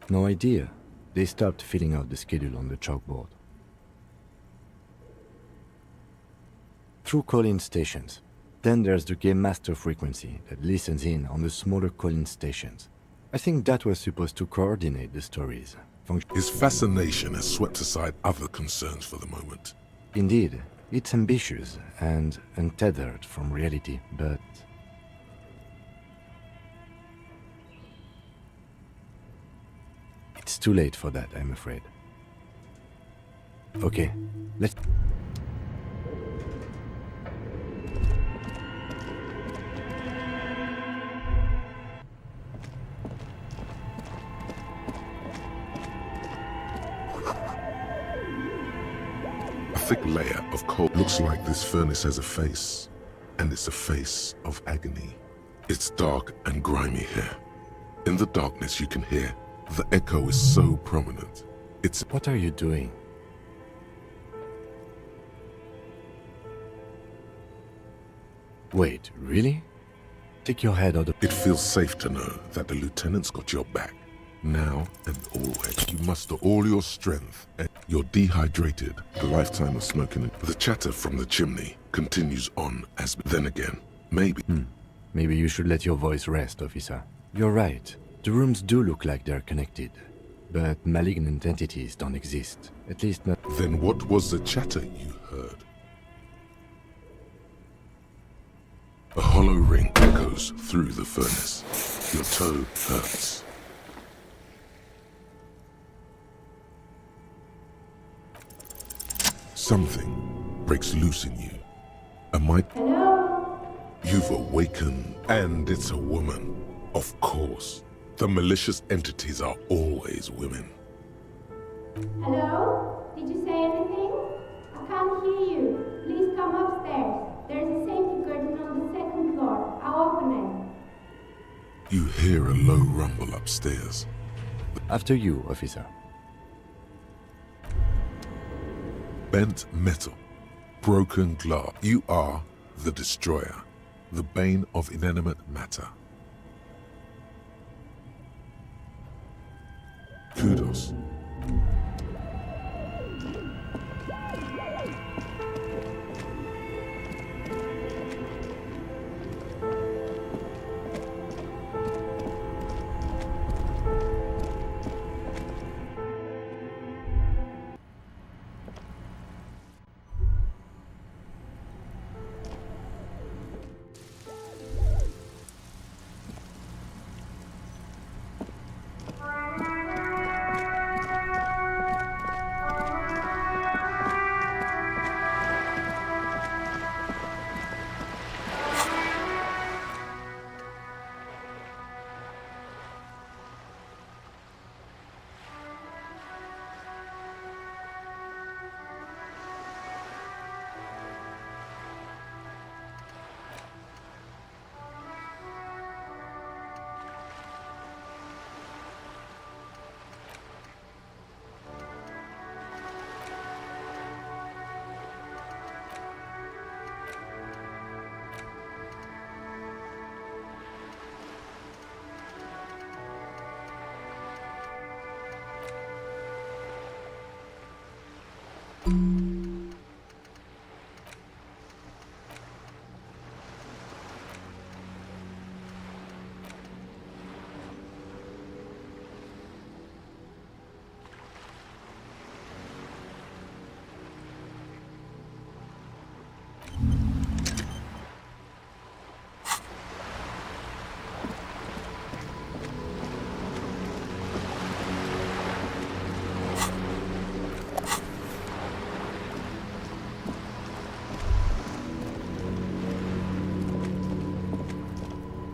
No idea. They stopped filling out the schedule on the chalkboard. Through call-in stations. Then there's the game master frequency that listens in on the smaller call-in stations. I think that was supposed to coordinate the stories. His fascination has swept aside other concerns for the moment. Indeed, it's ambitious and untethered from reality, but... It's too late for that, I'm afraid. Okay, let's... A thick layer of coal. Looks like this furnace has a face, and it's a face of agony. It's dark and grimy here. In the darkness you can hear the echo is so prominent. It's... What are you doing? Wait, really? Take your head out of... It feels safe to know that the lieutenant's got your back. Now and always, you muster all your strength, and you're dehydrated. A lifetime of smoking. The chatter from the chimney continues on as... Then again, maybe... Maybe you should let your voice rest, officer. You're right. The rooms do look like they're connected. But malignant entities don't exist. At least not... Then what was the chatter you heard? A hollow ring echoes through the furnace. Your toe hurts. Something breaks loose in you. Hello? You've awakened, and it's a woman. Of course. The malicious entities are always women. Hello? Did you say anything? I can't hear you. Please come upstairs. There's a safety curtain on the second floor. I'll open it. You hear a low rumble upstairs. After you, officer. Bent metal, broken glass. You are the destroyer, the bane of inanimate matter. Kudos.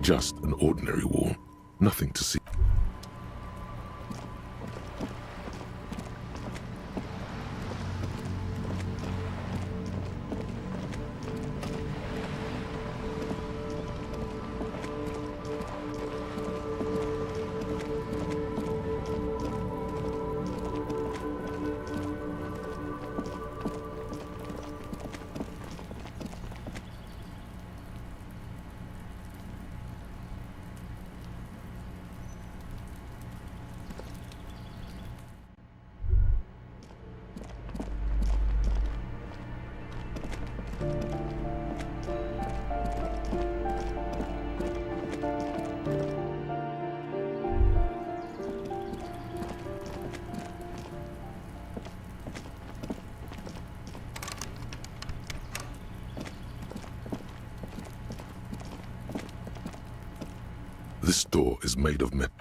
just an ordinary wall. Nothing to see. This door is made of metal.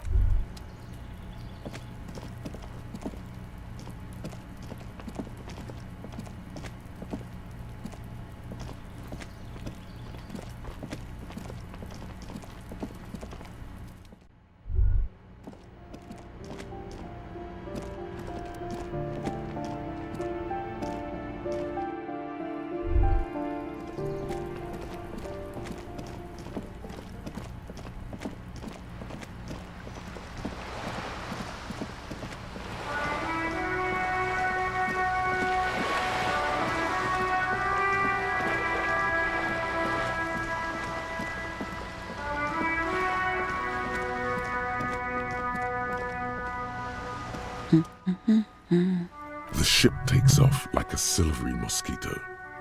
The ship takes off like a silvery mosquito,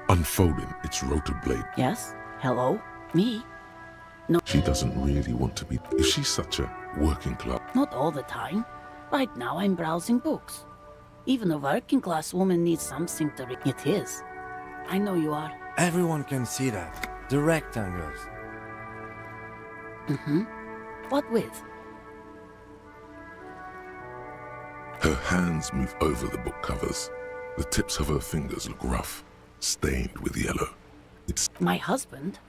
unfolding its rotor blade. Yes? Hello? Me? No. She doesn't really want to be. Is she such a working class? Not all the time. Right now I'm browsing books. Even a working class woman needs something to read. It is. I know you are. Everyone can see that. The rectangles. Mm-hmm. What with? Her hands move over the book covers. The tips of her fingers look rough, stained with yellow. It's My husband?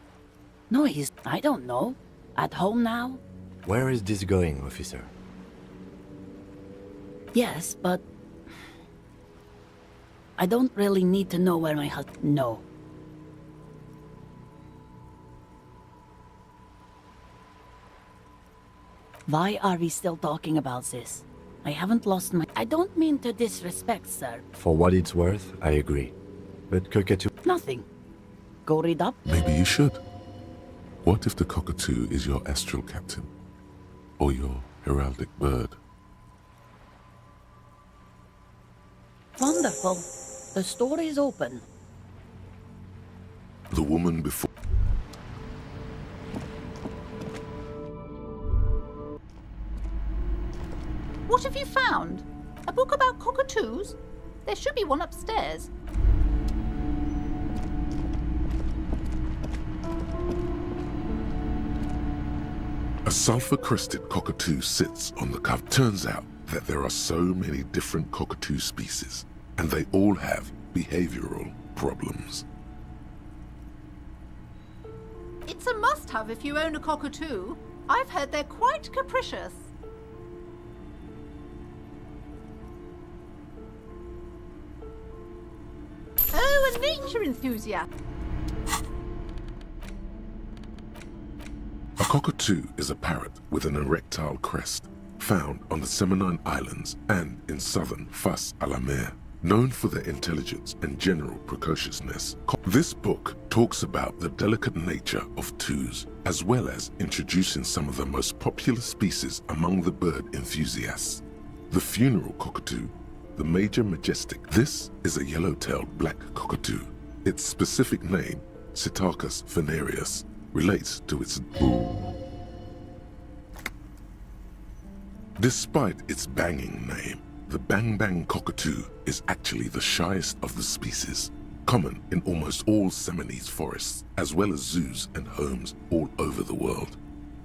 No, I don't know. At home now? Where is this going, officer? Yes, but I don't really need to know where my husband... No. Why are we still talking about this? I haven't lost my... I don't mean to disrespect, sir. For what it's worth, I agree. But cockatoo... Nothing. Go read up. Maybe you should. What if the cockatoo is your astral captain? Or your heraldic bird? Wonderful. The store is open. The woman before... What have you found? A book about cockatoos? There should be one upstairs. A sulfur-crested cockatoo sits on the cover. Turns out that there are so many different cockatoo species, and they all have behavioral problems. It's a must-have if you own a cockatoo. I've heard they're quite capricious. Oh, a nature enthusiast. A cockatoo is a parrot with an erectile crest, found on the Seminine Islands and in southern Fas al-Amer, known for their intelligence and general precociousness. This book talks about the delicate nature of toos, as well as introducing some of the most popular species among the bird enthusiasts. The funeral cockatoo, the major majestic. This is a yellow-tailed black cockatoo. Its specific name, Psittacus venereus, relates to its Despite its banging name, the bang-bang cockatoo is actually the shyest of the species, common in almost all Seminoles forests, as well as zoos and homes all over the world.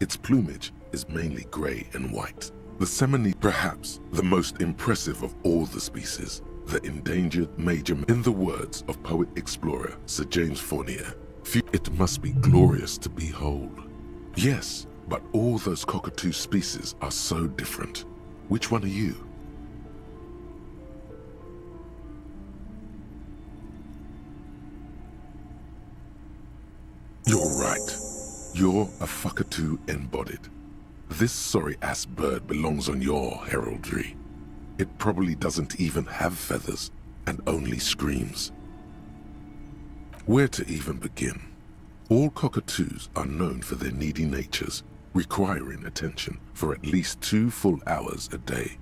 Its plumage is mainly grey and white. The Seminole, perhaps the most impressive of all the species, the endangered major, in the words of poet-explorer Sir James Fournier, it must be glorious to behold. Yes, But all those cockatoo species are so different. Which one are you? You're right. You're a fuckatoo embodied. This sorry-ass bird belongs on your heraldry. It probably doesn't even have feathers and only screams. Where to even begin? All cockatoos are known for their needy natures, requiring attention for at least 2 full hours a day.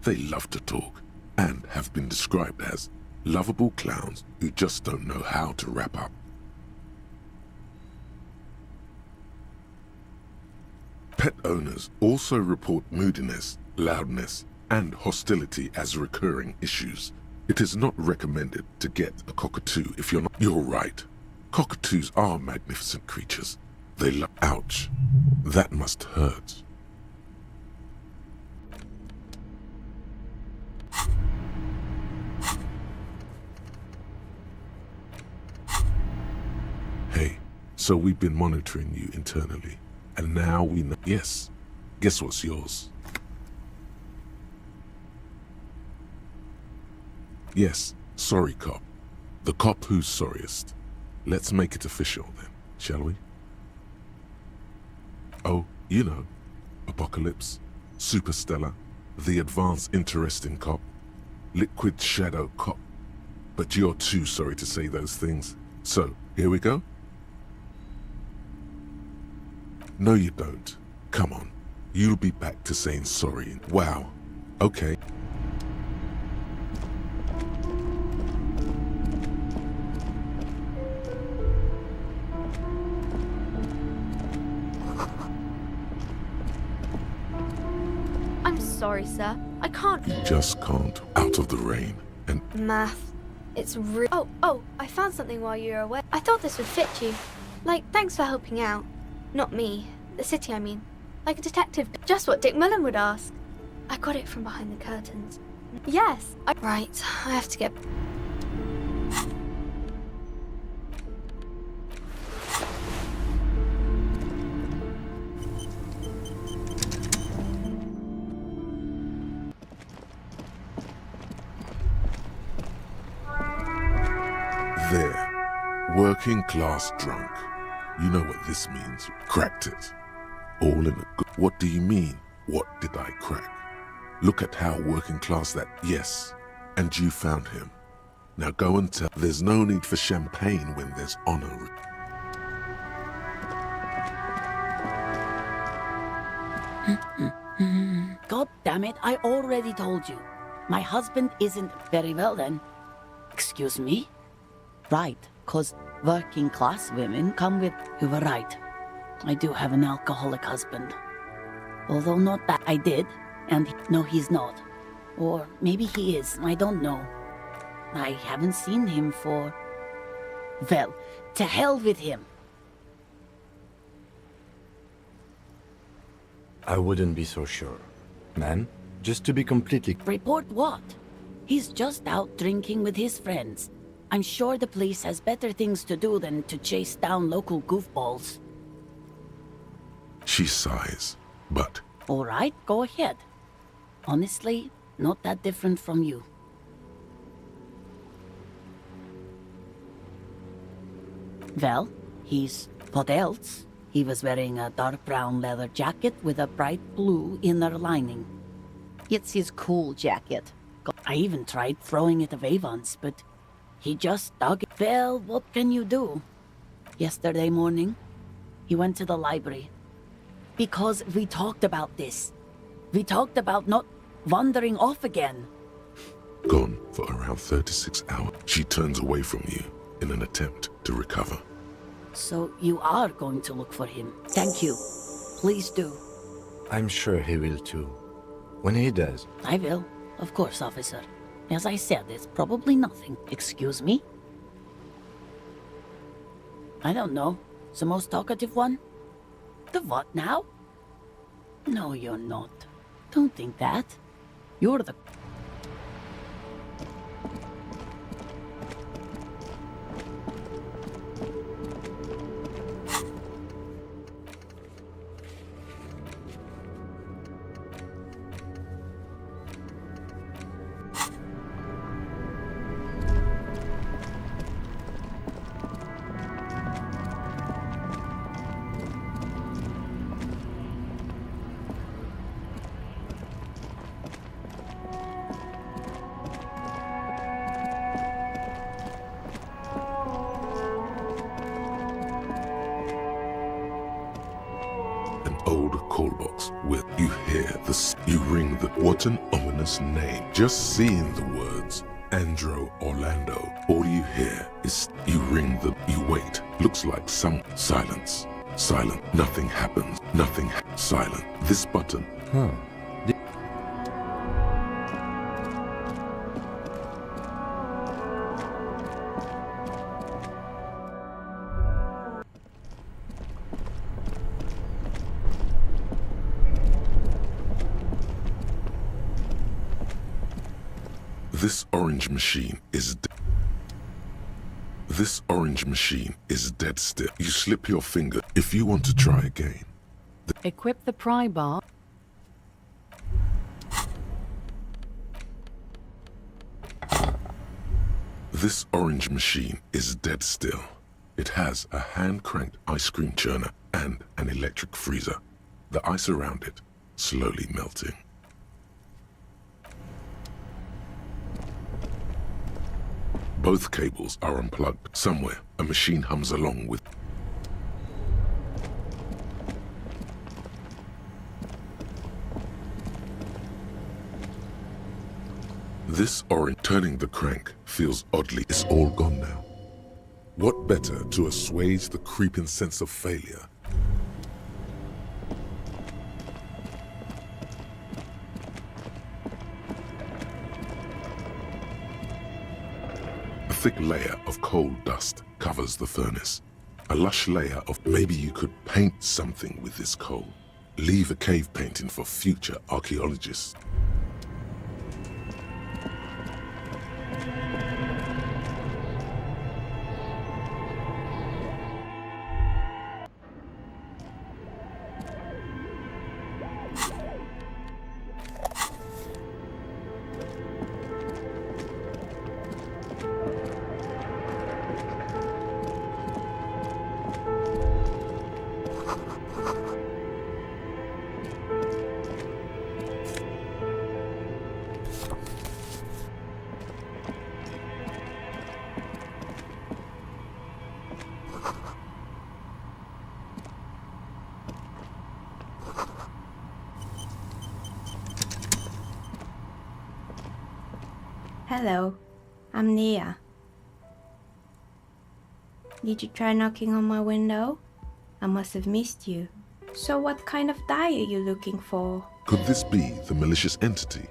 They love to talk and have been described as lovable clowns who just don't know how to wrap up. Pet owners also report moodiness, loudness, and hostility as recurring issues. It is not recommended to get a cockatoo if you're not... You're right. Cockatoos are magnificent creatures. They love... Ouch. That must hurt. Hey, so we've been monitoring you internally. And now we know... Yes. Guess what's yours? Yes, sorry cop. The cop who's sorriest. Let's make it official then, shall we? Oh, you know. Apocalypse, Superstellar, the advanced interesting cop, liquid shadow cop. But you're too sorry to say those things. So, here we go? No, you don't. Come on. You'll be back to saying sorry. Wow. Okay. I'm sorry, sir. I can't. You just can't. Out of the rain. And Math. It's Oh, I found something while you were away. I thought this would fit you. Like, thanks for helping out. Not me. The city, I mean. Like a detective. Just what Dick Mullen would ask. I got it from behind the curtains. Yes. Right. I have to get... there. Working class drunk. You know what this means. Cracked it. All in a good... What do you mean? What did I crack? Look at how working class that... Yes. And you found him. Now go and tell... There's no need for champagne when there's honor. God damn it, I already told you. My husband isn't very well then. Excuse me? Right, 'cause working class women come with... You were right. I do have an alcoholic husband. Although not that I did, and no, he's not. Or maybe he is, I don't know. I haven't seen him for... Well, to hell with him. I wouldn't be so sure. Ma'am, just to be completely... Report what? He's just out drinking with his friends. I'm sure the police has better things to do than to chase down local goofballs. She sighs, but... All right, go ahead. Honestly, not that different from you. Well, he's... What else? He was wearing a dark brown leather jacket with a bright blue inner lining. It's his cool jacket. I even tried throwing it away once, but he just dug it. Well, what can you do? Yesterday morning, he went to the library. Because we talked about this. We talked about not wandering off again. Gone for around 36 hours. She turns away from you in an attempt to recover. So you are going to look for him. Thank you. Please do. I'm sure he will too. When he does. I will. Of course, officer. As I said, it's probably nothing. Excuse me? I don't know. The most talkative one? The what now? No, you're not. Don't think that. You're the... old call box with you hear you ring the what an ominous name. Just seeing the words Andro Orlando, all you hear is you ring you wait. Looks like some silence. Silent. Nothing happens. Nothing. Silent. This button. Huh. This orange machine is dead still. You slip your finger if you want to try again. Equip the pry bar. This orange machine is dead still. It has a hand-cranked ice cream churner and an electric freezer. The ice around it slowly melting. Both cables are unplugged. Somewhere, a machine hums along with. This orange turning the crank feels oddly. It's all gone now. What better to assuage the creeping sense of failure? A thick layer of coal dust covers the furnace. A lush layer of maybe you could paint something with this coal. Leave a cave painting for future archaeologists. Hello, I'm Nia. Did you try knocking on my window? I must have missed you. So what kind of dye are you looking for? Could this be the malicious entity?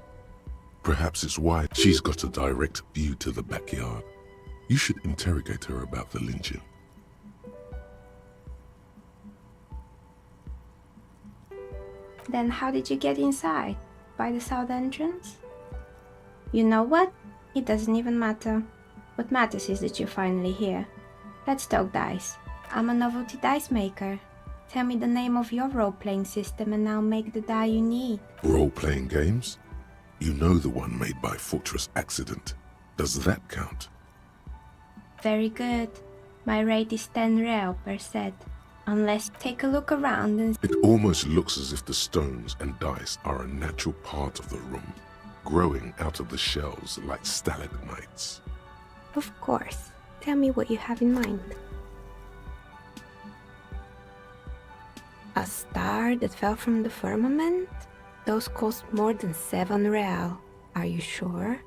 Perhaps it's why she's got a direct view to the backyard. You should interrogate her about the lynching. Then how did you get inside? By the south entrance? You know what? It doesn't even matter. What matters is that you're finally here. Let's talk dice. I'm a novelty dice maker. Tell me the name of your role-playing system and I'll make the die you need. Role-playing games? You know the one made by Fortress Accident. Does that count? Very good. My rate is 10 real per set. Unless take a look around and... It almost looks as if the stones and dice are a natural part of the room, growing out of the shells like stalagmites. Of course. Tell me what you have in mind. A star that fell from the firmament? Those cost more than 7 real. Are you sure?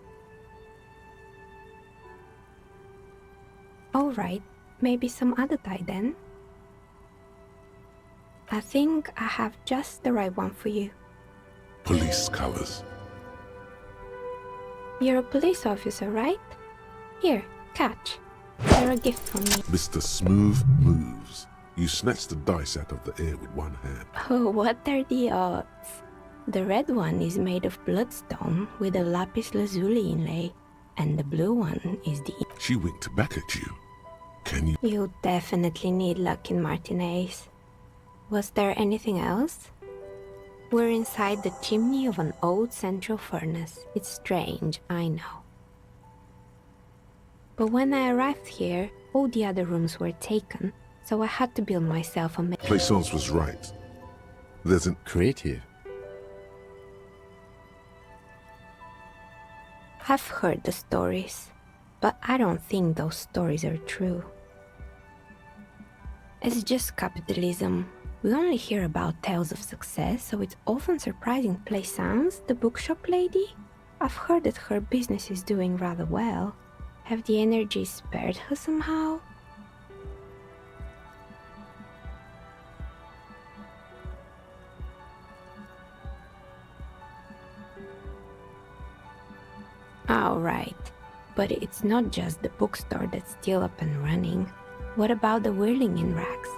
Alright, maybe some other die then. I think I have just the right one for you. Police colors. You're a police officer, right? Here, catch. They're a gift from me. Mr. Smooth Moves. You snatched the dice out of the air with one hand. Oh, what are the odds? The red one is made of bloodstone with a lapis lazuli inlay, and the blue one is the... She winked back at you. Can you... You definitely need luck in Martinez. Was there anything else? We're inside the chimney of an old central furnace. It's strange, I know. But when I arrived here, all the other rooms were taken, so I had to build myself a... Plaisance was right. There's an... Creative. I've heard the stories, but I don't think those stories are true. It's just capitalism. We only hear about tales of success, so it's often surprising. Plaisance, the bookshop lady? I've heard that her business is doing rather well. Have the energies spared her somehow? Oh, right. But it's not just the bookstore that's still up and running. What about the whirling in rags?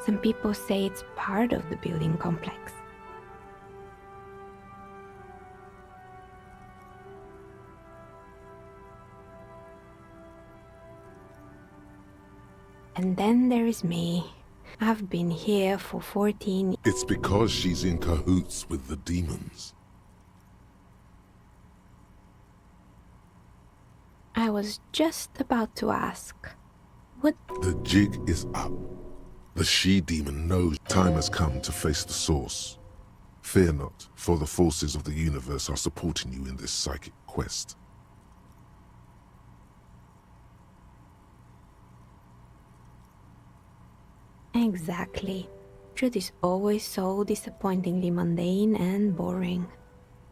Some people say it's part of the building complex. And then there is me. I've been here for 14 years. It's because she's in cahoots with the demons. I was just about to ask. What? The jig is up. The she-demon knows time has come to face the source. Fear not, for the forces of the universe are supporting you in this psychic quest. Exactly. Truth is always so disappointingly mundane and boring.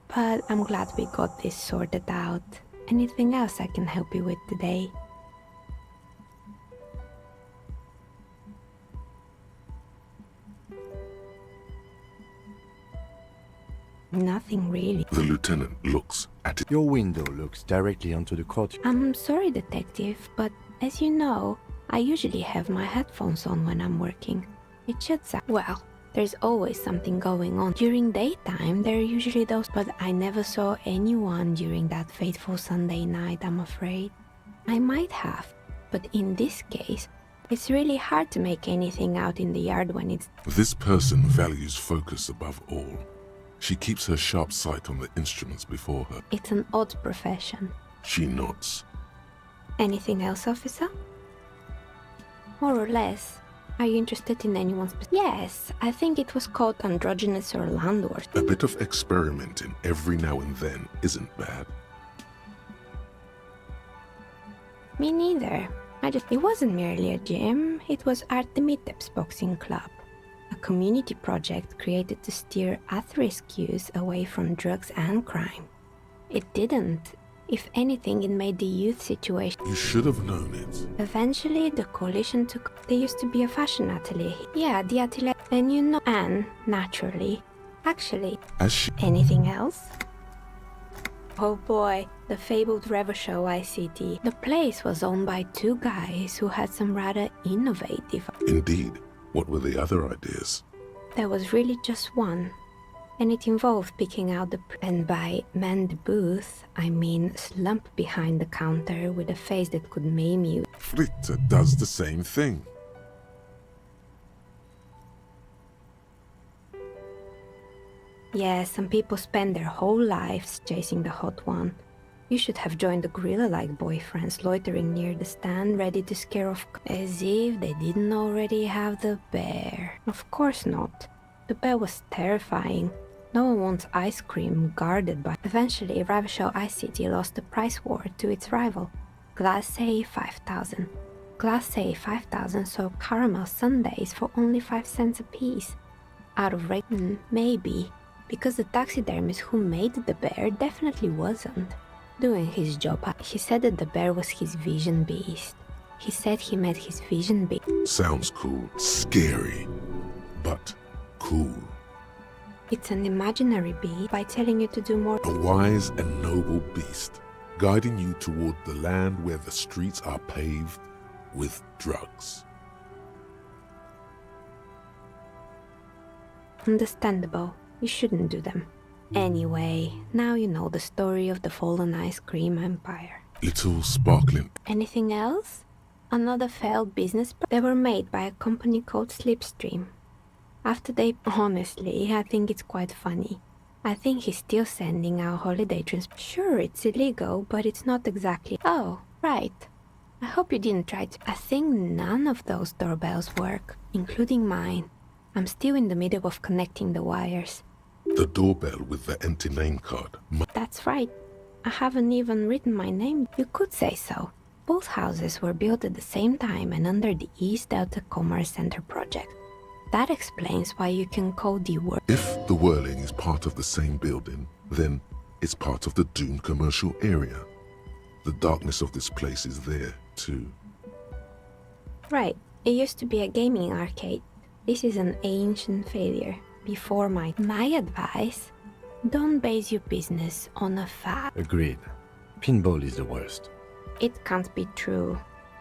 But I'm glad we got this sorted out. Anything else I can help you with today? Nothing really. The lieutenant looks at it. Your window looks directly onto the court. I'm sorry, detective, but as you know, I usually have my headphones on when I'm working. It shuts out. Well, there's always something going on. During daytime, there are usually those, but I never saw anyone during that fateful Sunday night, I'm afraid. I might have, but in this case, it's really hard to make anything out in the yard when it's... This person values focus above all. She keeps her sharp sight on the instruments before her. It's an odd profession. She nods. Anything else, officer? More or less. Are you interested in anyone's... Yes, I think it was called androgynous or landward. A bit of experimenting every now and then isn't bad. Me neither. It wasn't merely a gym, it was Artemitep's boxing club. A community project created to steer at-risk youth away from drugs and crime. It didn't. If anything, it made the youth situation... You should have known it. Eventually, the coalition took... There used to be a fashion atelier. Yeah, the atelier... And you know... Anne, naturally. Actually... As she... Anything else? Oh boy, the fabled Revershow ICT. The place was owned by two guys who had some rather innovative... Indeed. What were the other ideas? There was really just one. And it involved picking out the... And by man the booth, I mean slump behind the counter with a face that could maim you. Fritte does the same thing. Yeah, some people spend their whole lives chasing the hot one. You should have joined the gorilla-like boyfriends loitering near the stand, ready to scare off... As if they didn't already have the bear. Of course not. The bear was terrifying. No one wants ice cream guarded by... Eventually, Revershow ICT lost the price war to its rival, Glacé 5000. Glacé 5000 sold caramel sundaes for only 5 cents a piece. Out of rate, maybe, because the taxidermist who made the bear definitely wasn't doing his job. He said that the bear was his vision beast. He said he met his vision beast. Sounds cool. Scary. But cool. It's an imaginary beast by telling you to do more. A wise and noble beast, guiding you toward the land where the streets are paved with drugs. Understandable. You shouldn't do them. Anyway, now you know the story of the fallen ice cream empire. Little sparkling. Anything else? Another failed business. They were made by a company called Slipstream. After they... Honestly, I think it's quite funny. I think he's still sending out holiday trips. Sure, it's illegal, but it's not exactly... Oh, right. I hope you didn't try to... I think none of those doorbells work, including mine. I'm still in the middle of connecting the wires. The doorbell with the empty name card. That's right. I haven't even written my name. You could say so. Both houses were built at the same time and under the East Delta Commerce Center project. That explains why you can call the word. If the whirling is part of the same building, then it's part of the Doom commercial area. The darkness of this place is there, too. Right, it used to be a gaming arcade. This is an ancient failure. Before my advice, don't base your business on a fact. Agreed. Pinball is the worst. It can't be true.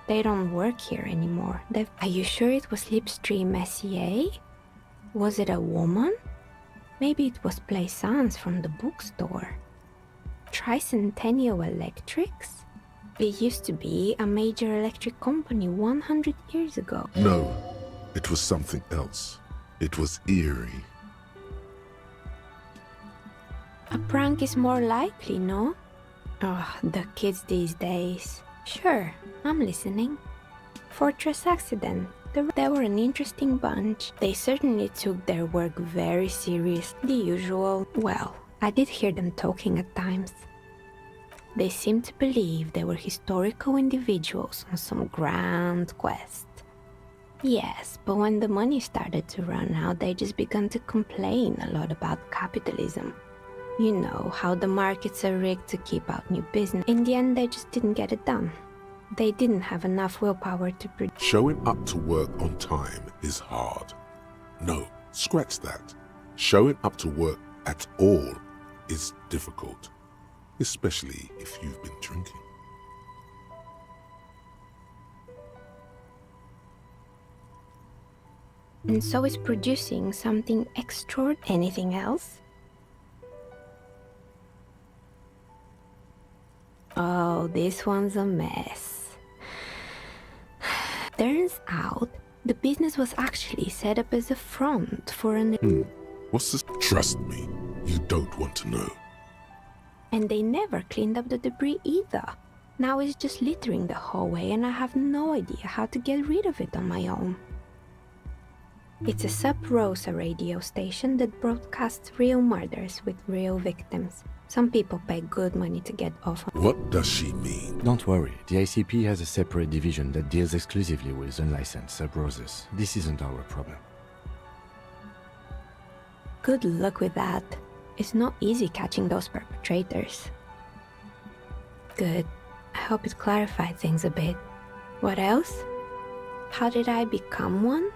They don't work here anymore. Are you sure it was Slipstream SEA? Was it a woman? Maybe it was Plaisance from the bookstore. Tricentennial Electrics? It used to be a major electric company 100 years ago. No, it was something else. It was eerie. A prank is more likely, no? Oh, the kids these days. Sure, I'm listening. Fortress Accident. They were an interesting bunch. They certainly took their work very serious. The usual. Well, I did hear them talking at times. They seemed to believe they were historical individuals on some grand quest. Yes, but when the money started to run out, they just began to complain a lot about capitalism. You know, how the markets are rigged to keep out new business. In the end, they just didn't get it done. They didn't have enough willpower to produce. Showing up to work on time is hard. No, scratch that. Showing up to work at all is difficult, especially if you've been drinking. And so is producing something extra. Anything else? Oh, this one's a mess. Turns out, the business was actually set up as a front for an... What's this? Trust me, you don't want to know. And they never cleaned up the debris either. Now it's just littering the hallway and I have no idea how to get rid of it on my own. It's a Sub Rosa radio station that broadcasts real murders with real victims. Some people pay good money to get off. What does she mean? Don't worry, the ICP has a separate division that deals exclusively with unlicensed sub-roses. This isn't our problem. Good luck with that. It's not easy catching those perpetrators. Good. I hope it clarified things a bit. What else? How did I become one?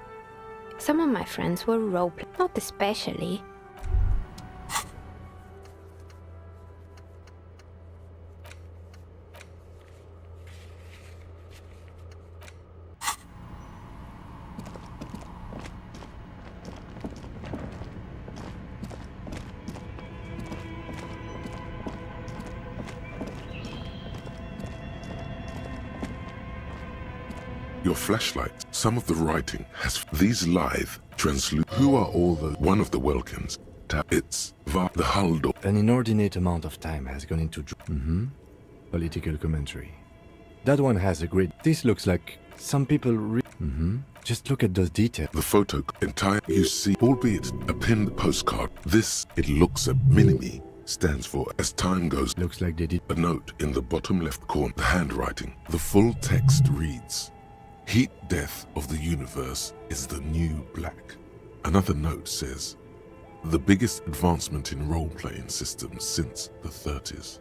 Some of my friends were roleplaying, not especially. Your flashlight, some of the writing has these lithe, translucent. Who are all the one of the Welkins? It's the Haldo. An inordinate amount of time has gone into political commentary. That one has a great... This looks like some people Just look at those details. The photo, entire, you see, albeit a pinned postcard. This, it looks at Minimi, stands for as time goes. Looks like they did. A note in the bottom left corner, the handwriting. The full text reads, "Heat death of the universe is the new black." Another note says, "The biggest advancement in role-playing systems since the 30s.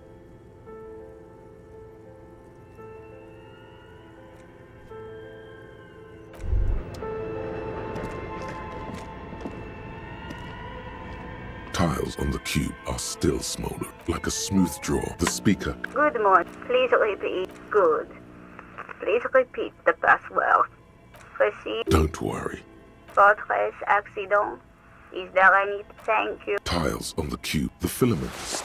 Tiles on the cube are still smolder, like a smooth draw. The speaker. Good morning. Please repeat. Good. Please repeat the password. Proceed. Don't worry. Fortress accident. Is there any? Thank you. Tiles on the cube. The filaments.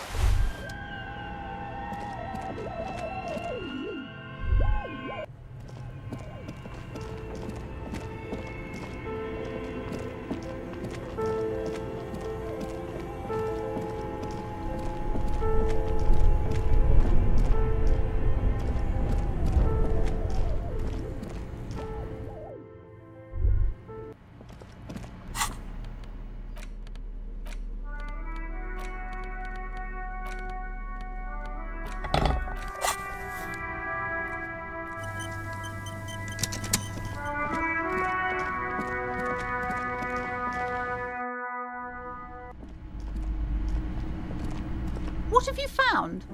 What have you found?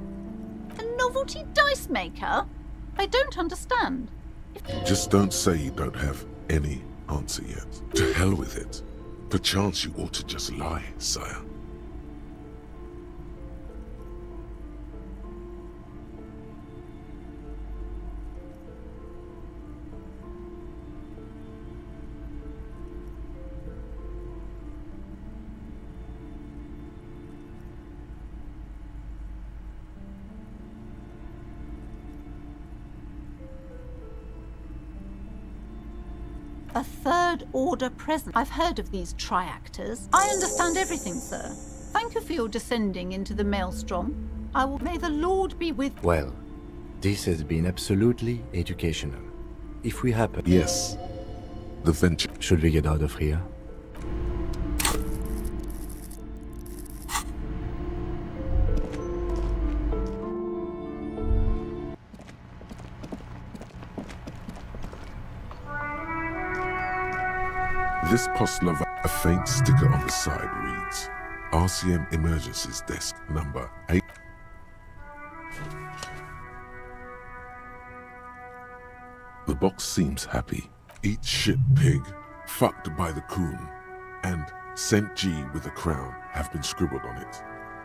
A novelty dice maker? I don't understand. Just don't say you don't have any answer yet. To hell with it. Perchance you ought to just lie, sire. A third order presence. I've heard of these triactors. I understand everything, sir. Thank you for your descending into the maelstrom. May the Lord be with. Well, this has been absolutely educational. If we happen... Yes. The venture... Should we get out of here? This postler, a faint sticker on the side reads, RCM Emergencies Desk number 8. The box seems happy. Eat shit pig, fucked by the coon, and St. G with a crown have been scribbled on it.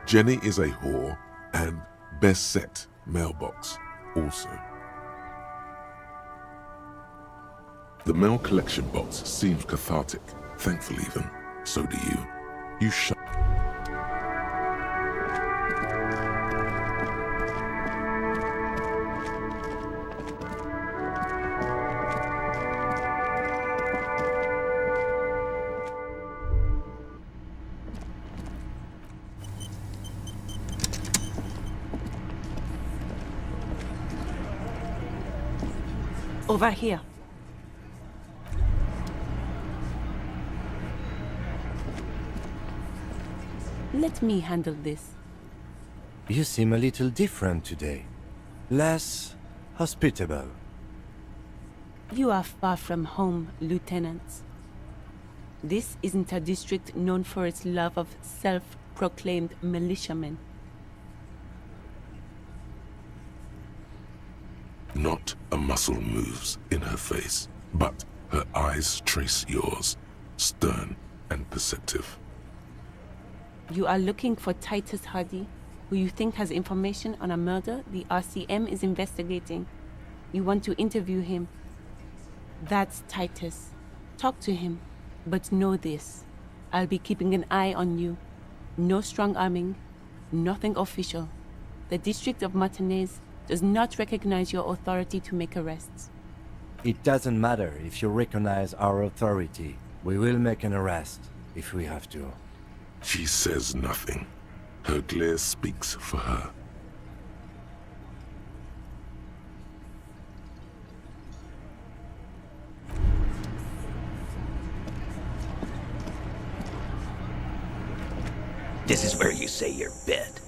Jenny is a whore, and best set mailbox also. The mail collection box seems cathartic, thankful even. So do you. You shut. Over here. Let me handle this. You seem a little different today. Less hospitable. You are far from home, Lieutenant. This isn't a district known for its love of self-proclaimed militiamen. Not a muscle moves in her face, but her eyes trace yours, stern and perceptive. You are looking for Titus Hardy, who you think has information on a murder the RCM is investigating. You want to interview him. That's Titus. Talk to him, but know this. I'll be keeping an eye on you. No strong arming, nothing official. The District of Martinez does not recognize your authority to make arrests. It doesn't matter if you recognize our authority. We will make an arrest if we have to. She says nothing. Her glare speaks for her. This is where you say your bit.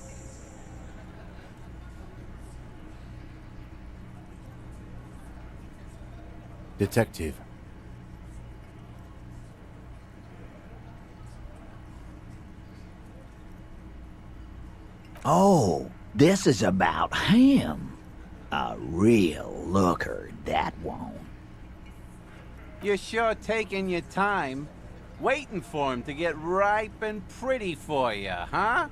Detective. Oh, this is about him. A real looker, that one. You're sure taking your time, waiting for him to get ripe and pretty for you, huh?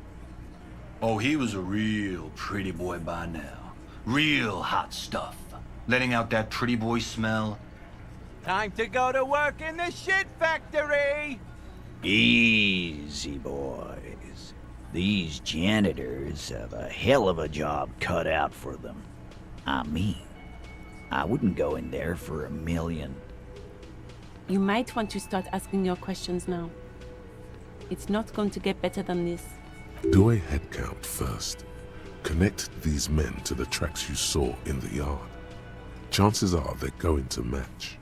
Oh, he was a real pretty boy by now. Real hot stuff. Letting out that pretty boy smell. Time to go to work in the shit factory! Easy, boys. These janitors have a hell of a job cut out for them. I mean, I wouldn't go in there for $1 million. You might want to start asking your questions now. It's not going to get better than this. Do a head count first. Connect these men to the tracks you saw in the yard. Chances are they're going to match.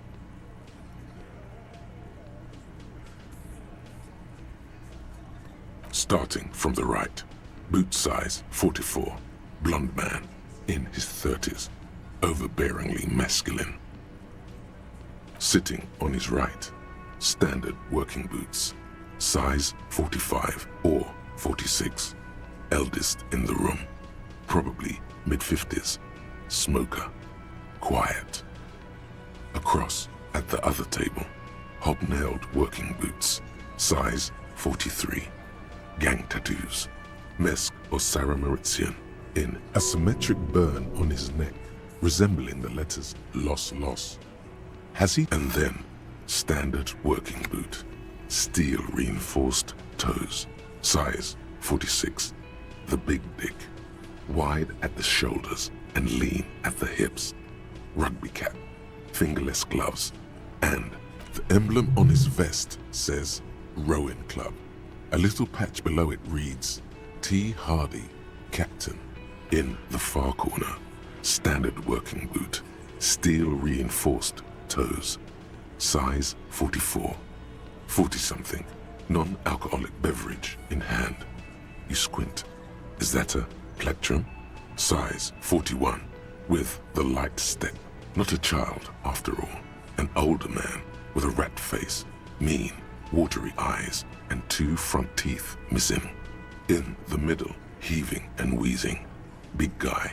Starting from the right, boot size 44, blonde man, in his 30s, overbearingly masculine. Sitting on his right, standard working boots, size 45 or 46, eldest in the room, probably mid-50s, smoker, quiet. Across, at the other table, hobnailed working boots, size 43, gang tattoos, Mesk or Sarah Maritzian, in a symmetric burn on his neck, resembling the letters Loss Loss. Has he? And then, standard working boot, steel reinforced toes, size 46, the big dick, wide at the shoulders and lean at the hips, rugby cap, fingerless gloves, and the emblem on his vest says Rowing Club. A little patch below it reads T. Hardy, Captain. In the far corner, standard working boot, steel reinforced toes, size 44, 40-something, non-alcoholic beverage in hand. You squint. Is that a plectrum? Size 41, with the light step. Not a child, after all. An older man with a rat face, mean, watery eyes, and 2 front teeth missing. In the middle, heaving and wheezing. Big guy,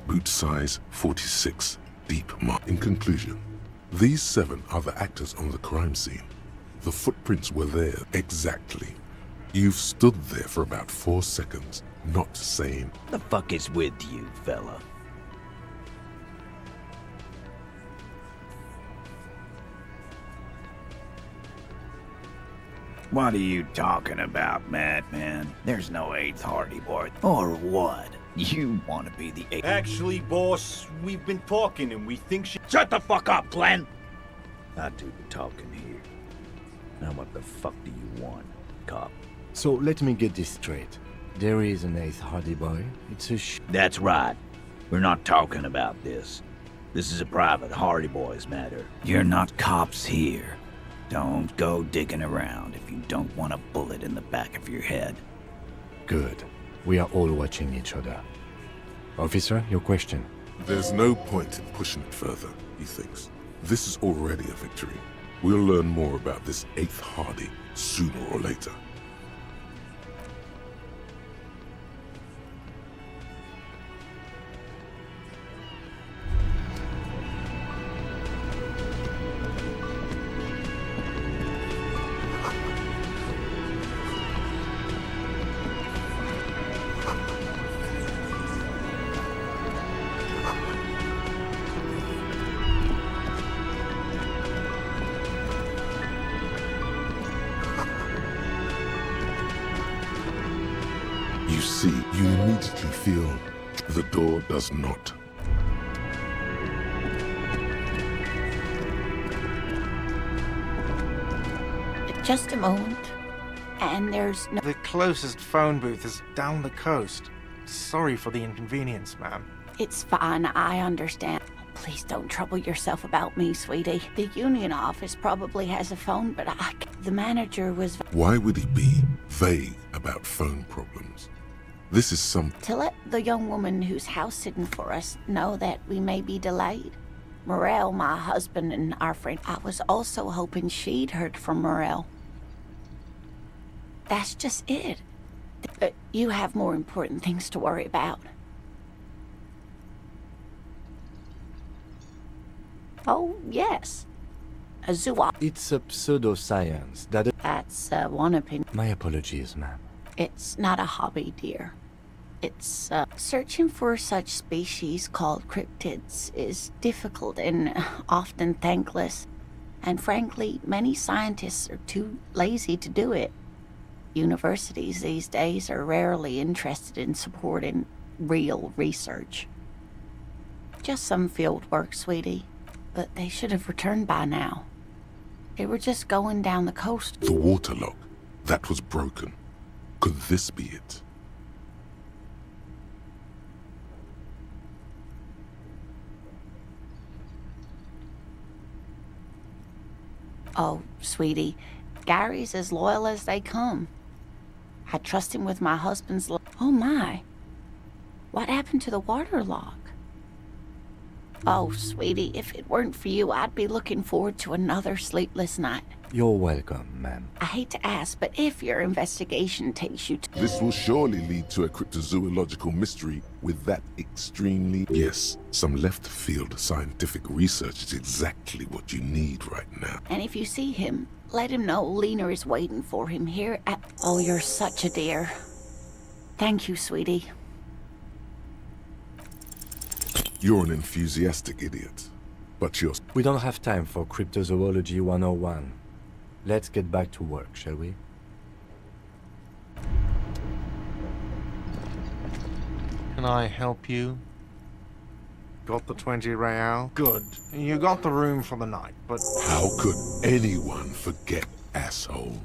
boot size 46, deep mark. In conclusion, these 7 are the actors on the crime scene. The footprints were there exactly. You've stood there for about 4 seconds, not saying. The fuck is with you, fella? What are you talking about, madman? There's no 8th Hardy Boy. Or what? You want to be the 8th? Actually, boss, we've been talking and we think she... Shut the fuck up, Glenn! I do the talking here. Now what the fuck do you want, cop? So let me get this straight. There is an 8th Hardy Boy. It's a That's right. We're not talking about this. This is a private Hardy Boys matter. You're not cops here. Don't go digging around if you don't want a bullet in the back of your head. Good. We are all watching each other. Officer, your question. There's no point in pushing it further, he thinks. This is already a victory. We'll learn more about this 8th Hardy sooner or later. You see, you immediately feel the door does not. Just a moment. And there's no... The closest phone booth is down the coast. Sorry for the inconvenience, ma'am. It's fine, I understand. Please don't trouble yourself about me, sweetie. The union office probably has a phone, but the manager was... Why would he be vague about phone problems? This is some... To let the young woman who's house-sitting for us know that we may be delayed. Morel, my husband, and our friend, I was also hoping she'd heard from Morel. That's just it. But you have more important things to worry about. Oh, yes. A zoology. It's a pseudoscience that... That's one opinion. My apologies, ma'am. It's not a hobby, dear. It's searching for such species called cryptids is difficult and often thankless. And frankly, many scientists are too lazy to do it. Universities these days are rarely interested in supporting real research. Just some field work, sweetie. But they should have returned by now. They were just going down the coast. The water lock. That was broken. Could this be it? Oh, sweetie, Gary's as loyal as they come. I trust him with my husband's Oh my. What happened to the water lock? Oh, sweetie, if it weren't for you, I'd be looking forward to another sleepless night. You're welcome, ma'am. I hate to ask, but if your investigation takes you to... This will surely lead to a cryptozoological mystery with that extremely... Yes, some left-field scientific research is exactly what you need right now. And if you see him, let him know Lena is waiting for him here at... Oh, you're such a dear. Thank you, sweetie. You're an enthusiastic idiot, but you're... We don't have time for Cryptozoology 101. Let's get back to work, shall we? Can I help you? Got the 20 real? Good. You got the room for the night, but... How could anyone forget, asshole?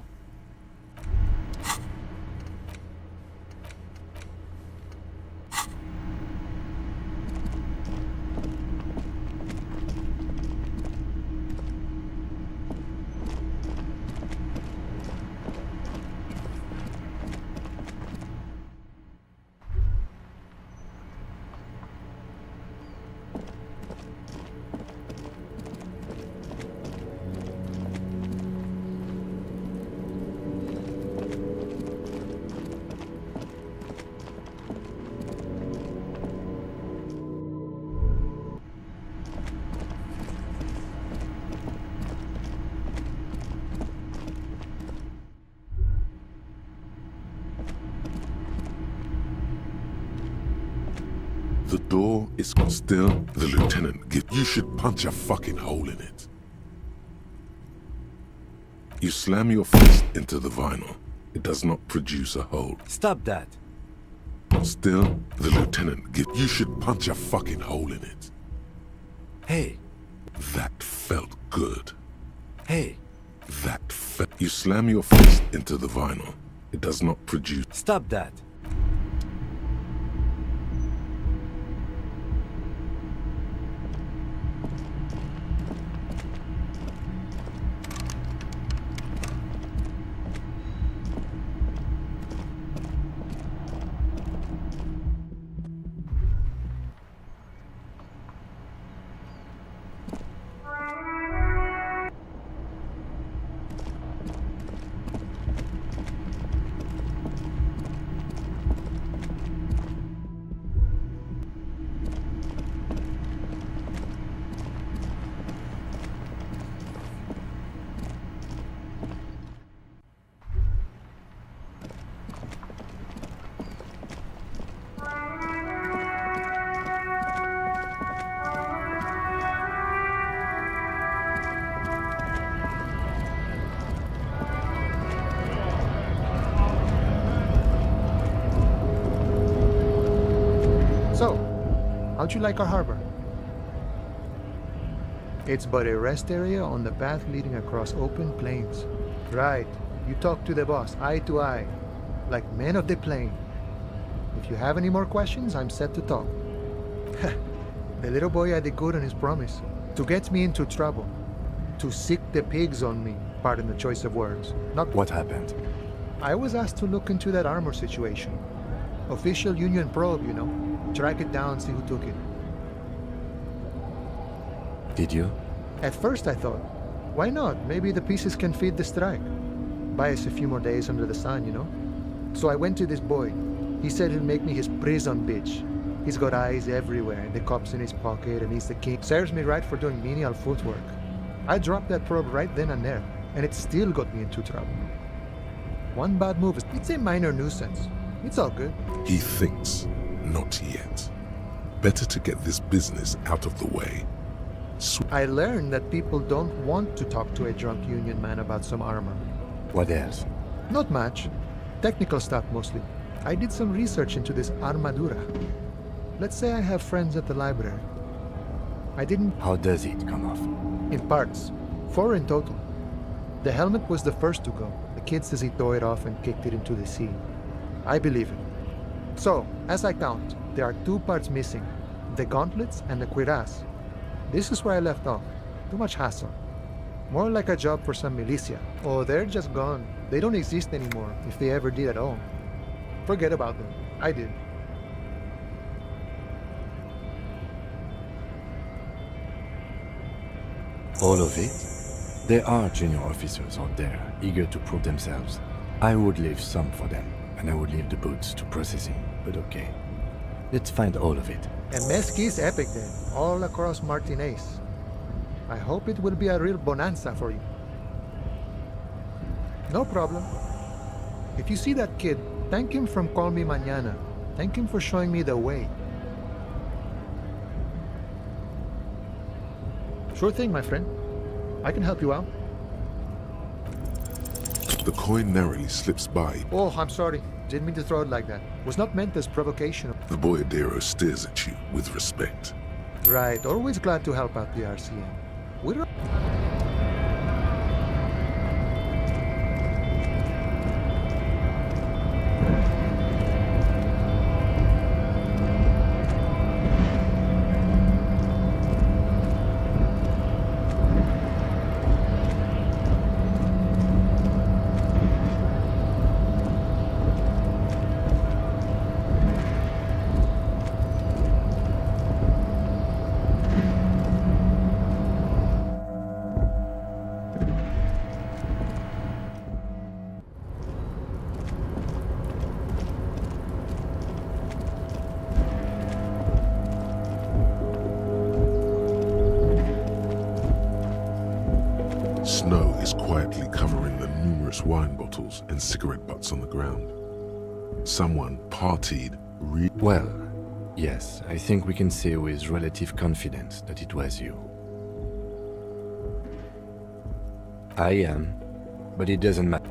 The door is still the lieutenant. You should punch a fucking hole in it. You slam your fist into the vinyl. It does not produce a hole. Stop that. Still, the lieutenant. You should punch a fucking hole in it. Hey. That felt good. Hey. That felt... You slam your fist into the vinyl. It does not produce... Stop that. So, how'd you like our harbor? It's but a rest area on the path leading across open plains. Right, you talk to the boss, eye to eye, like men of the plain. If you have any more questions, I'm set to talk. The little boy had it good on his promise, to get me into trouble, to sick the pigs on me, pardon the choice of words. Not what happened. I was asked to look into that armor situation. Official Union probe, you know. Track it down, see who took it. Did you? At first I thought, why not? Maybe the pieces can feed the strike. Buy us a few more days under the sun, you know? So I went to this boy. He said he'll make me his prison bitch. He's got eyes everywhere, and the cops in his pocket, and he's the king. Serves me right for doing menial footwork. I dropped that probe right then and there, and it still got me into trouble. One bad move, it's a minor nuisance. It's all good. He thinks, not yet. Better to get this business out of the way. I learned that people don't want to talk to a drunk Union man about some armor. What else? Not much. Technical stuff mostly. I did some research into this armadura. Let's say I have friends at the library. I didn't... How does it come off? In parts. 4 in total. The helmet was the first to go. The kid says he tore it off and kicked it into the sea. I believe it. So, as I count, there are 2 parts missing. The gauntlets and the cuirass. This is where I left off. Too much hassle. More like a job for some militia. Oh, they're just gone. They don't exist anymore, if they ever did at all. Forget about them. I did. All of it? There are junior officers out there, eager to prove themselves. I would leave some for them, and I would leave the boots to processing, but okay. Let's find all of it. And Mesqui's epic then, all across Martinez. I hope it will be a real bonanza for you. No problem. If you see that kid, thank him from Call Me Mañana. Thank him for showing me the way. Sure thing, my friend. I can help you out. The coin narrowly slips by. Oh, I'm sorry. Didn't mean to throw it like that. Was not meant as provocation. The boyadero stares at you with respect. Right, always glad to help out the RCM. We're... Snow is quietly covering the numerous wine bottles and cigarette butts on the ground. Someone partied Well, yes, I think we can say with relative confidence that it was you. I am, but it doesn't matter.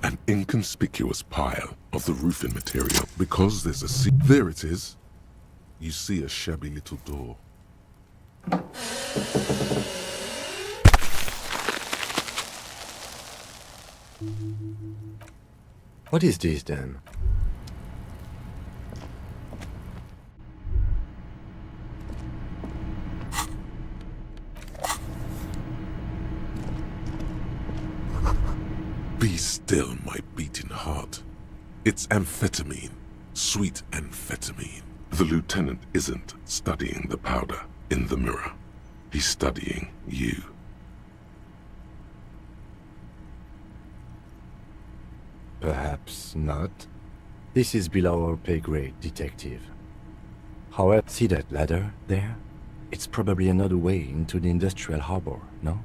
An inconspicuous pile of the roofing material. Because there's a there it is. You see a shabby little door. What is this then? Be still, my beating heart. It's amphetamine. Sweet amphetamine. The lieutenant isn't studying the powder in the mirror. He's studying you. Perhaps not. This is below our pay grade, detective. However, see that ladder there? It's probably another way into the industrial harbor, no?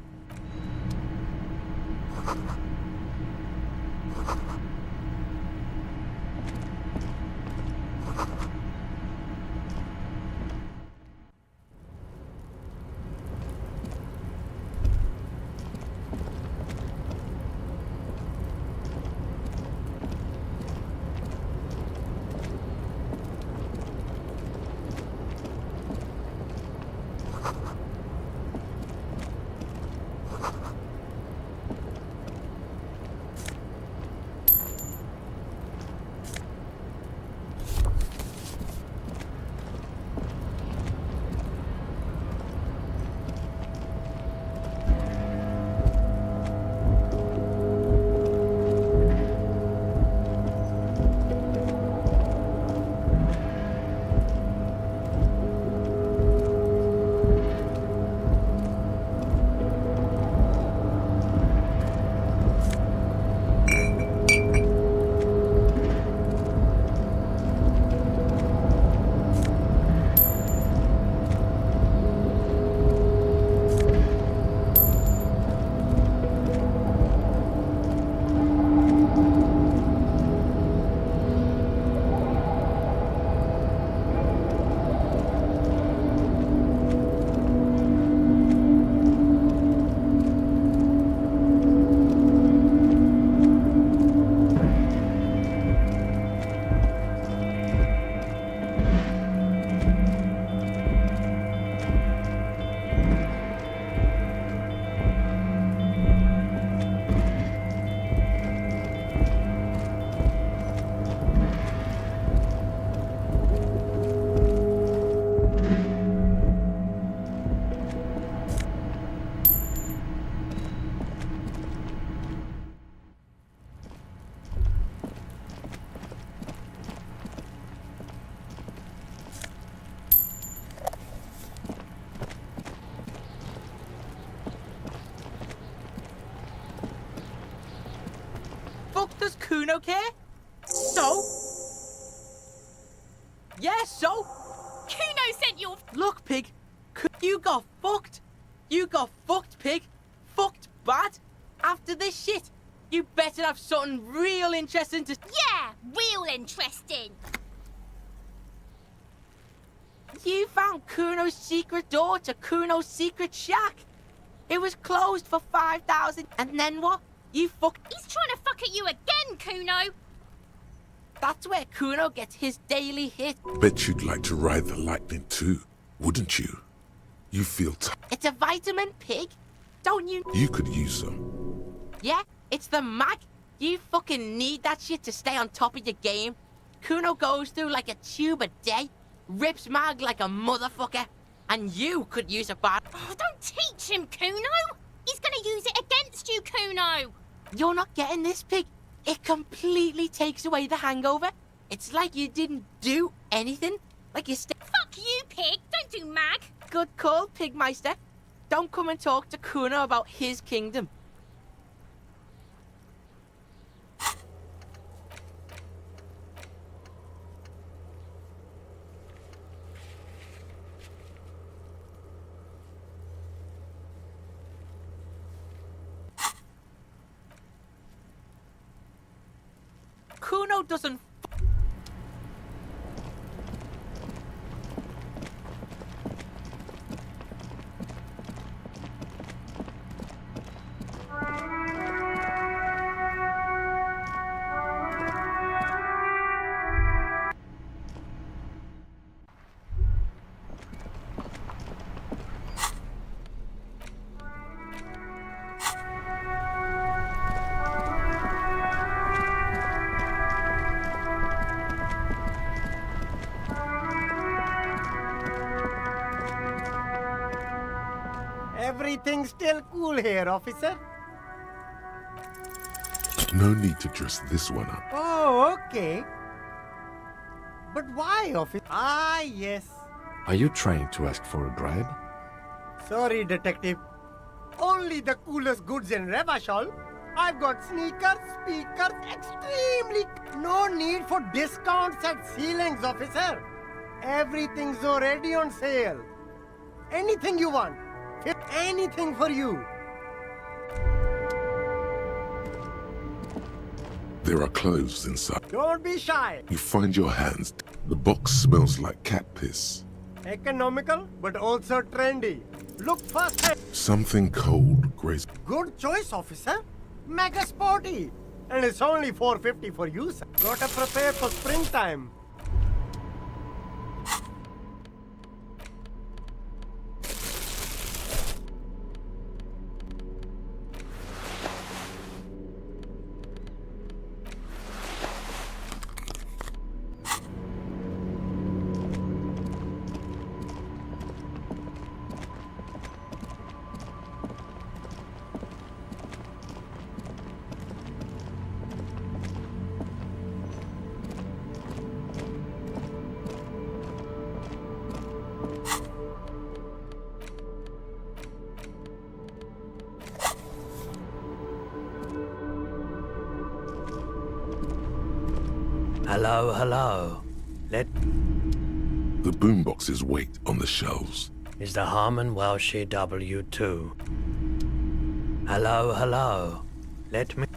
Kuno care? So? Yeah, so? Kuno sent you. Look, pig, you got fucked. You got fucked, pig. Fucked bad. After this shit, you better have something real interesting to. Yeah, real interesting. You found Kuno's secret door to Kuno's secret shack. It was closed for 5,000. And then what? You fuck. He's trying to fuck at you again, Kuno. That's where Kuno gets his daily hit. Bet you'd like to ride the lightning too, wouldn't you? You feel It's a vitamin, pig. Don't you? You could use some. Yeah, it's the mag. You fucking need that shit to stay on top of your game. Kuno goes through like a tube a day, rips mag like a motherfucker, and you could use a bad. Oh, don't teach him, Kuno. He's gonna use it against you, Kuno. You're not getting this, pig. It completely takes away the hangover. It's like you didn't do anything. Like you Fuck you, pig. Don't do mag. Good call, Pigmeister. Don't come and talk to Kuno about his kingdom. Kuno doesn't. Everything's still cool here, officer. No need to dress this one up. Oh, okay. But why, officer? Ah, yes. Are you trying to ask for a bribe? Sorry, detective. Only the coolest goods in Revachol. I've got sneakers, speakers, extremely. No need for discounts at ceilings, officer. Everything's already on sale. Anything you want. Anything for you. There are clothes inside. Don't be shy. You find your hands. The box smells like cat piss. Economical, but also trendy. Look first. Something cold, Grace. Good choice, officer. Mega sporty. And it's only $4.50 for you, sir. Gotta prepare for springtime. Hello, hello. The boomboxes wait on the shelves. Is the Harmon Welshie W2? Hello, hello.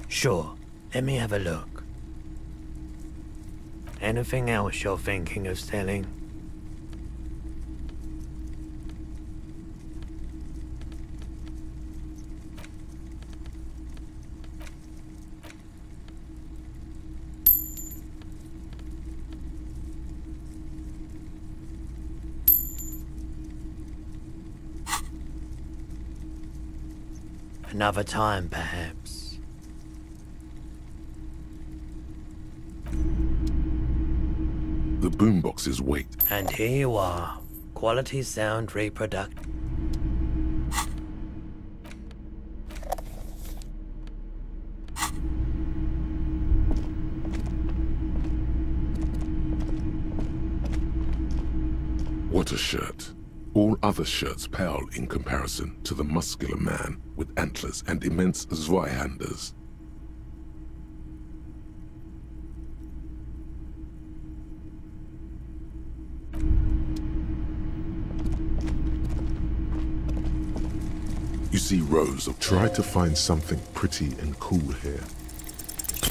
Sure, let me have a look. Anything else you're thinking of selling? Another time, perhaps. The boomboxes wait. And here you are. Quality sound reproduct. What a shirt. All other shirts pale in comparison to the muscular man with antlers and immense Zweihanders. You see rows of try to find something pretty and cool here.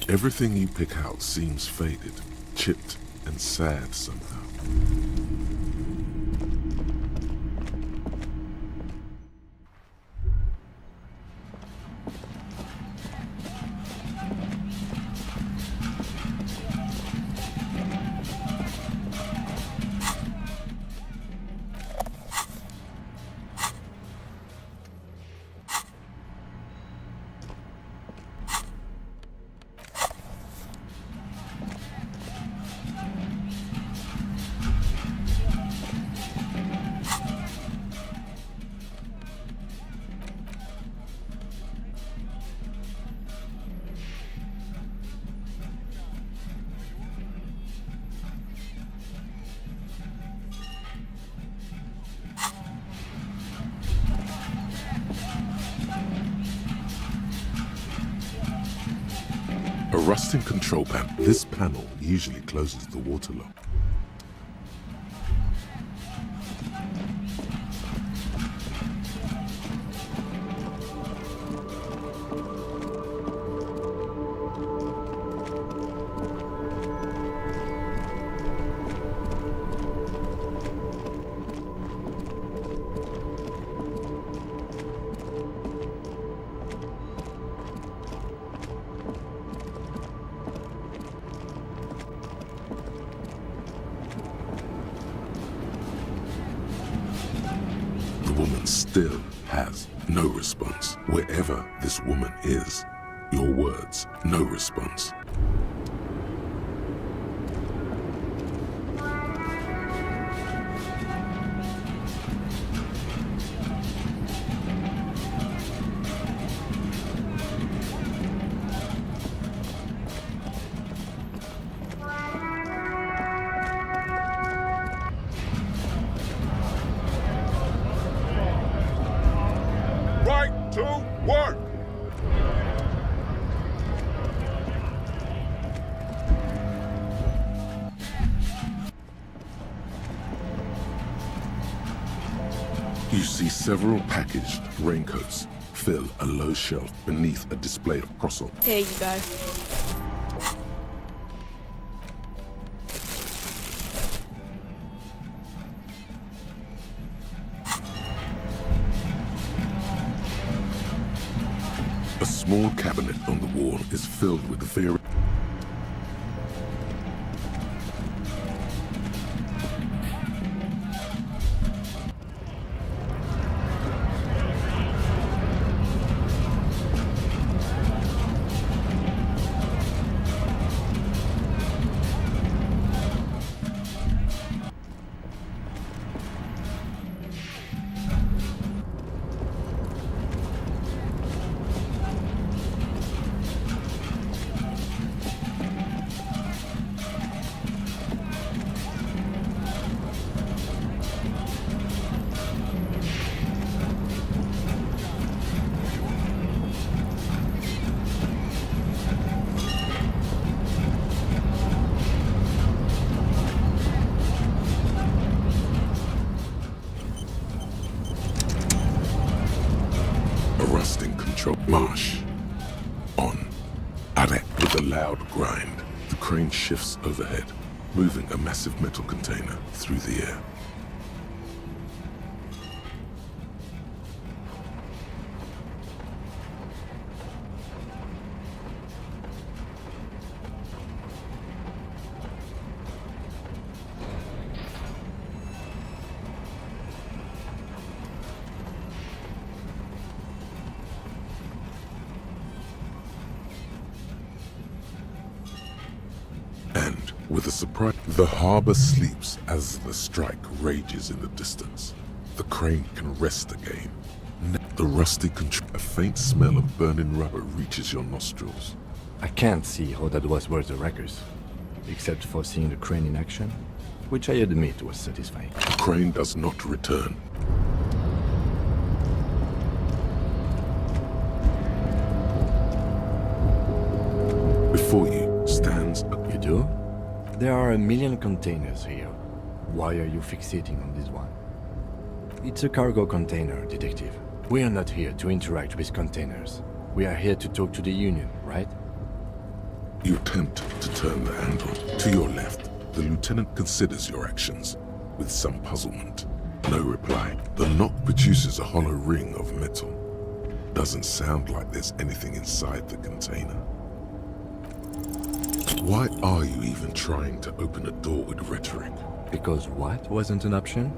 Everything you pick out seems faded, chipped, and sad somehow. A rusting control panel. This panel usually closes the water lock. The woman still has no response. Wherever this woman is, your words, no response. Right to work! You see several packaged raincoats fill a low shelf beneath a display of croissants. Here you go. A small cabinet on the wall is filled with various rusting control marsh. On. Arrête. With a loud grind, the crane shifts overhead, moving a massive metal container through the air. And, with a surprise, the harbor sleeps as the strike rages in the distance. The crane can rest again. The rusty control, a faint smell of burning rubber reaches your nostrils. I can't see how that was worth the wreckers, except for seeing the crane in action, which I admit was satisfying. The crane does not return. Before you stands a... You do? There are a million containers here. Why are you fixating on this one? It's a cargo container, detective. We are not here to interact with containers. We are here to talk to the Union, right? You attempt to turn the handle. To your left, the lieutenant considers your actions with some puzzlement. No reply. The knock produces a hollow ring of metal. Doesn't sound like there's anything inside the container. Why are you even trying to open a door with rhetoric? Because what wasn't an option?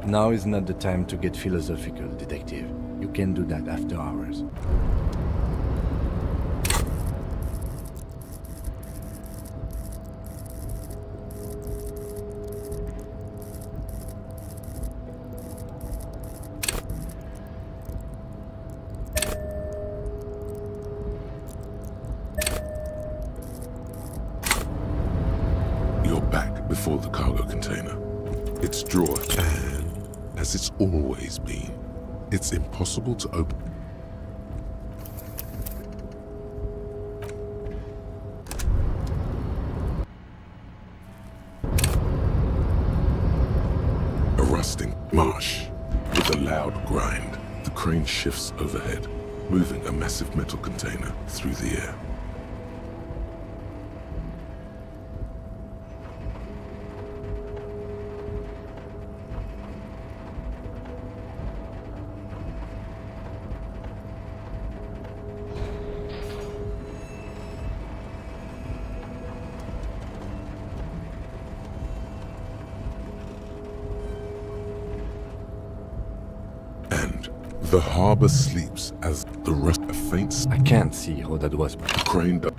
Now is not the time to get philosophical, detective. You can do that after hours. You're back before the cargo container. Its drawer, and as it's always been, it's impossible to open. A rusting marsh with a loud grind. The crane shifts overhead, moving a massive metal container through the air. The harbor sleeps as the rest faints. I can't see how that was. The crane does.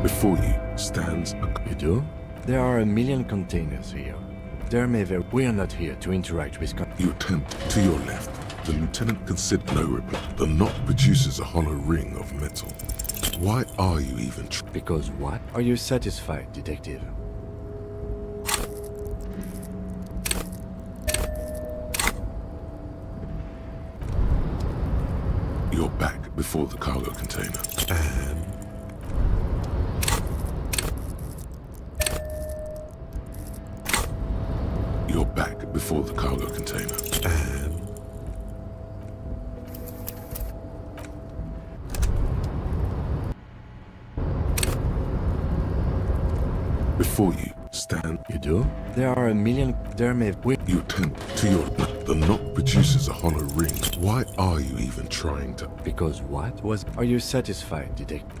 Before you stands a... You do? There are a million containers here. There may very... We are not here to interact with... You attempt to your left. The lieutenant considered no reply. The knock produces a hollow ring of metal. Why are you even... Because what? Are you satisfied, detective? You're back before the cargo container. And... You're back before the cargo container. And... Before you stand... You do? There are a million... There may... You attempt to your... The knock produces a hollow ring. Why are you even trying to... Because what was... Are you satisfied, detective?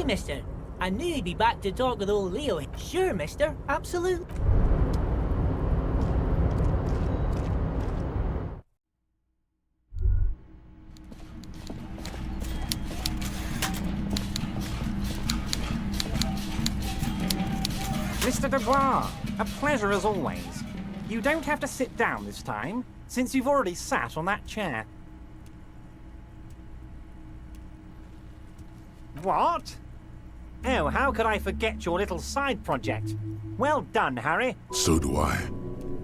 Mister. I knew you'd be back to talk with old Leo. Sure, mister. Absolutely. Mr. Dubois, a pleasure as always. You don't have to sit down this time, since you've already sat on that chair. What? Oh, how could I forget your little side project? Well done, Harry. So do I.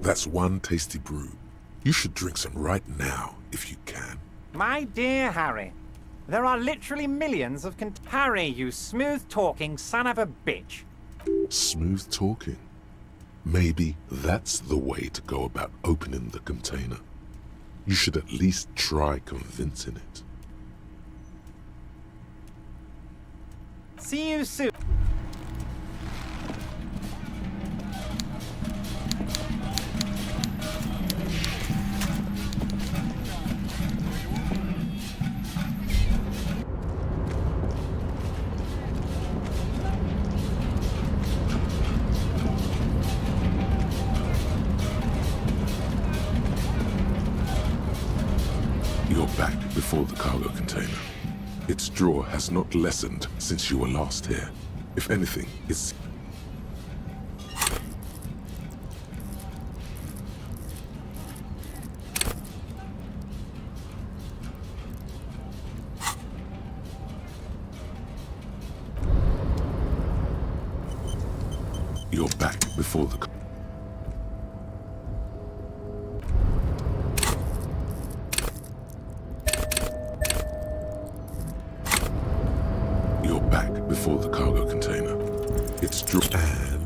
That's one tasty brew. You should drink some right now, if you can. My dear Harry, there are literally millions of Harry, you smooth-talking son of a bitch. Smooth talking? Maybe that's the way to go about opening the container. You should at least try convincing it. See you soon. You're back before the cargo container. Its drawer has not lessened since you were last here. If anything, it's... You're back before the... You're back before the cargo container. It's true. And...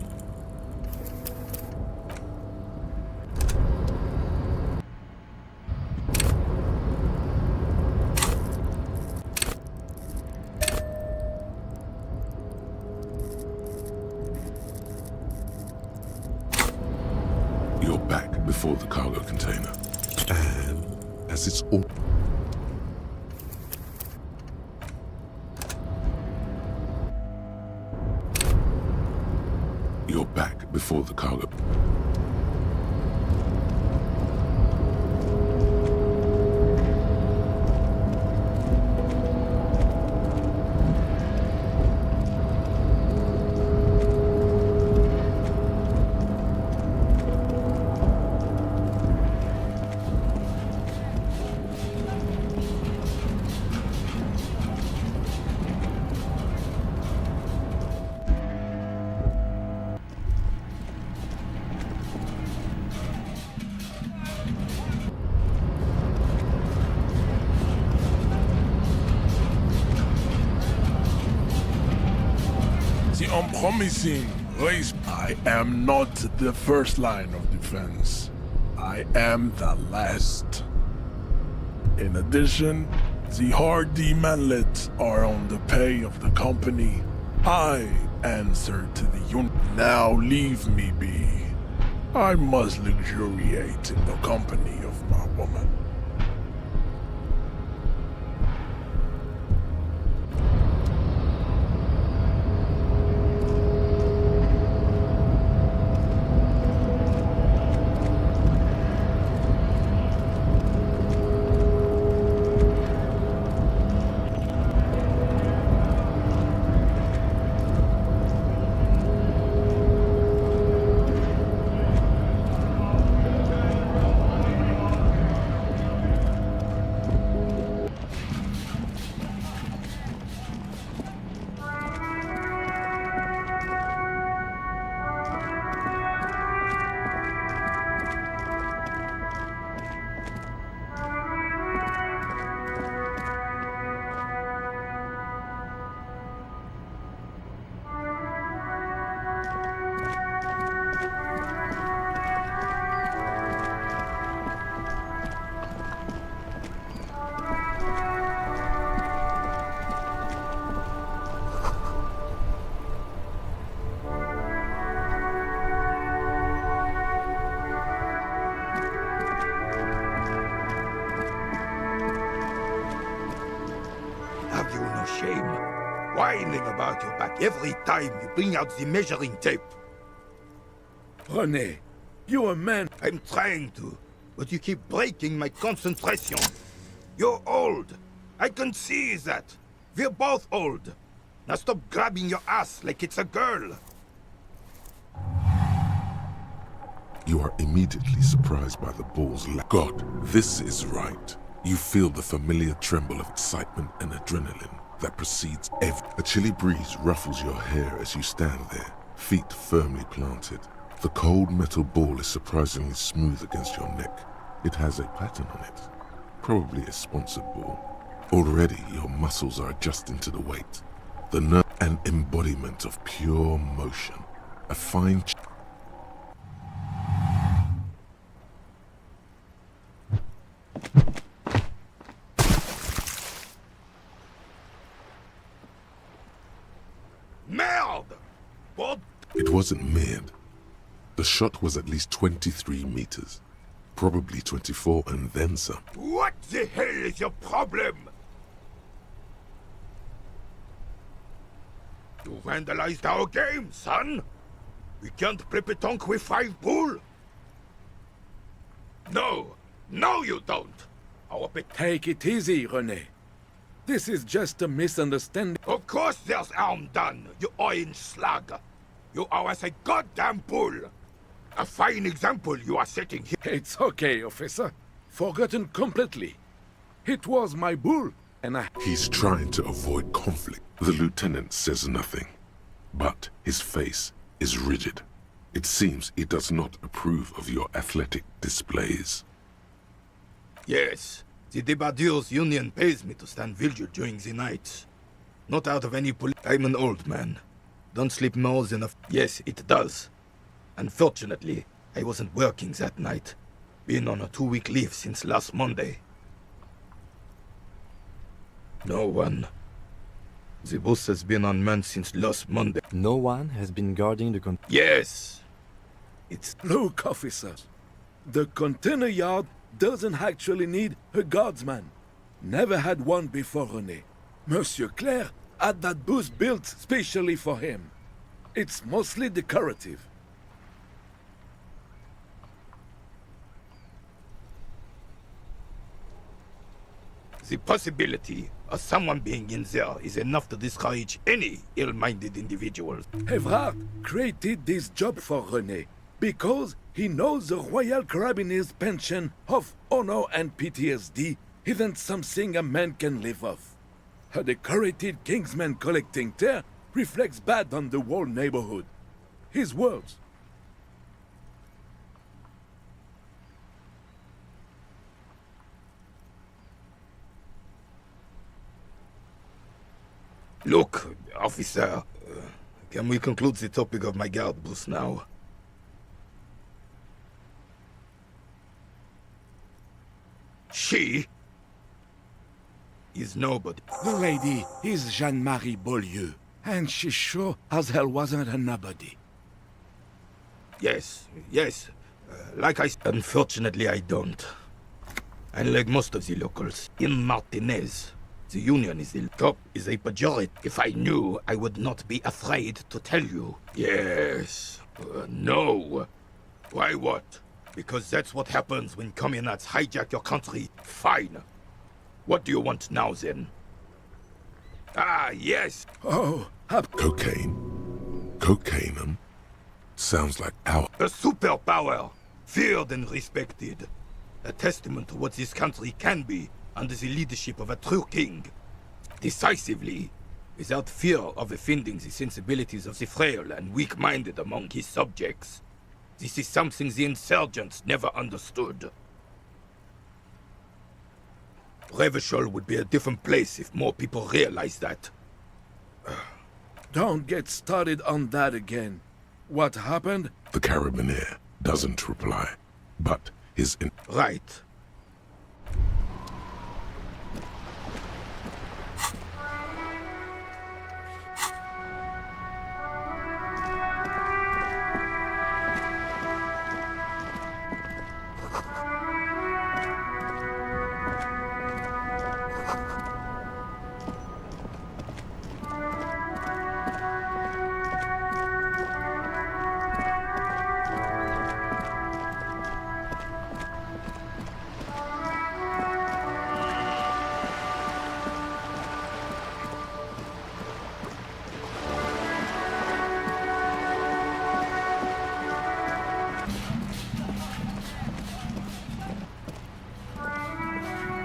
You're back before the cargo container. And as it's all... You're back before the cargo... The unpromising race. I am not the first line of defense. I am the last. In addition, the hardy manlets are on the pay of the company. I answer to the union. Now leave me be. I must luxuriate in the company of my woman. Have you no shame? Whining about your back every time you bring out the measuring tape. René, you're a man. I'm trying to, but you keep breaking my concentration. You're old. I can see that. We're both old. Now stop grabbing your ass like it's a girl. You are immediately surprised by the bull's God, this is right. You feel the familiar tremble of excitement and adrenaline that precedes A chilly breeze ruffles your hair as you stand there, feet firmly planted. The cold metal ball is surprisingly smooth against your neck. It has a pattern on it, probably a sponsored ball. Already your muscles are adjusting to the weight. The nerve, an embodiment of pure motion. A fine... Merde! What? It wasn't merde. The shot was at least 23 meters. Probably 24 and then some. What the hell is your problem? You vandalized our game, son. We can't play pétanque with 5 bull. No, you don't. Take it easy, René. This is just a misunderstanding. Of course there's harm done, you orange slug. You are as a goddamn bull. A fine example you are setting here. It's okay, officer. Forgotten completely. It was my bull, and I... He's trying to avoid conflict. The lieutenant says nothing, but his face is rigid. It seems he does not approve of your athletic displays. Yes, the Debardeurs Union pays me to stand vigil during the night. Not out of any I'm an old man. Don't sleep more than a... Yes, it does. Unfortunately, I wasn't working that night. Been on a 2-week leave since last Monday. No one. The bus has been unmanned since last Monday. No one has been guarding the Yes! It's... Look, officers. The container yard doesn't actually need a guardsman. Never had one before René. Monsieur Claire had that bus built specially for him. It's mostly decorative. The possibility of someone being in there is enough to discourage any ill-minded individual. Evrard created this job for René because he knows the Royal Carabiniers' pension of honor and PTSD isn't something a man can live off. A decorated Kingsman collecting tear reflects bad on the whole neighborhood. His words. Look, officer, can we conclude the topic of my guard boost now? She is nobody. The lady is Jeanne-Marie Beaulieu, and she sure as hell wasn't a nobody. Yes, yes. Like I said, unfortunately I don't. Unlike most of the locals, in Martinez, the union is the top is a pejorative. If I knew, I would not be afraid to tell you. Yes. No. Why what? Because that's what happens when communards hijack your country. Fine. What do you want now then? Ah, yes. Oh, Cocaine? Cocainum? Sounds like our... A superpower. Feared and respected. A testament to what this country can be under the leadership of a true king. Decisively, without fear of offending the sensibilities of the frail and weak-minded among his subjects. This is something the insurgents never understood. Revachol would be a different place if more people realized that. Don't get started on that again. What happened? The Carabinier doesn't reply, but his... Right.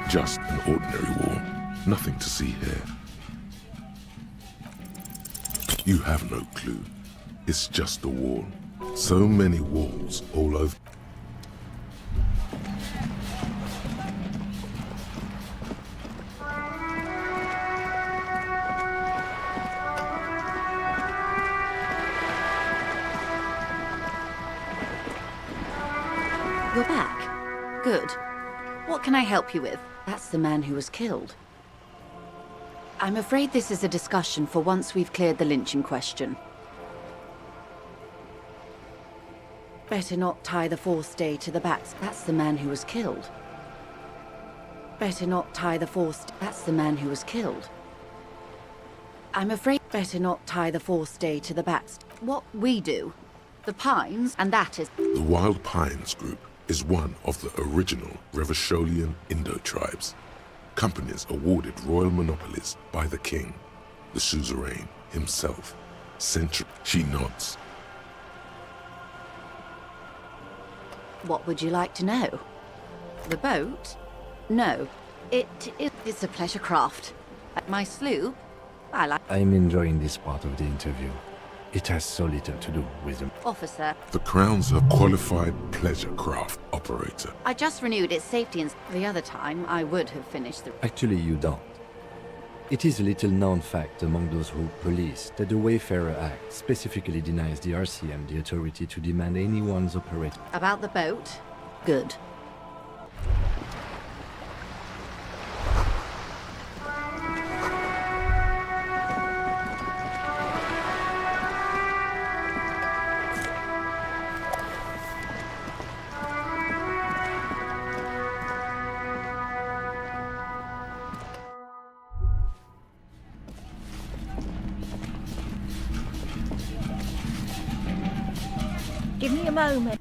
Just an ordinary wall. Nothing to see here. You have no clue. It's just a wall. So many walls all over. You're back. Good. What can I help you with? That's the man who was killed. I'm afraid this is a discussion for once we've cleared the lynching question. Better not tie the forestay to the backs. That's the man who was killed. Better not tie the forestay. That's the man who was killed. I'm afraid better not tie the forestay to the backs. What we do, the Pines, and that is... The Wild Pines Group is one of the original Revacholian Indo-tribes. Companies awarded royal monopolies by the king, the suzerain himself. She nods. What would you like to know? The boat? No. It's a pleasure craft. My sloop? I like... I'm enjoying this part of the interview. It has so little to do with them. Officer, the Crown's a qualified pleasure craft operator. I just renewed its safety and the other time I would have finished the... Actually, you don't. It is a little-known fact among those who police that the Wayfarer Act specifically denies the RCM the authority to demand anyone's operator. About the boat? Good. Give me a moment.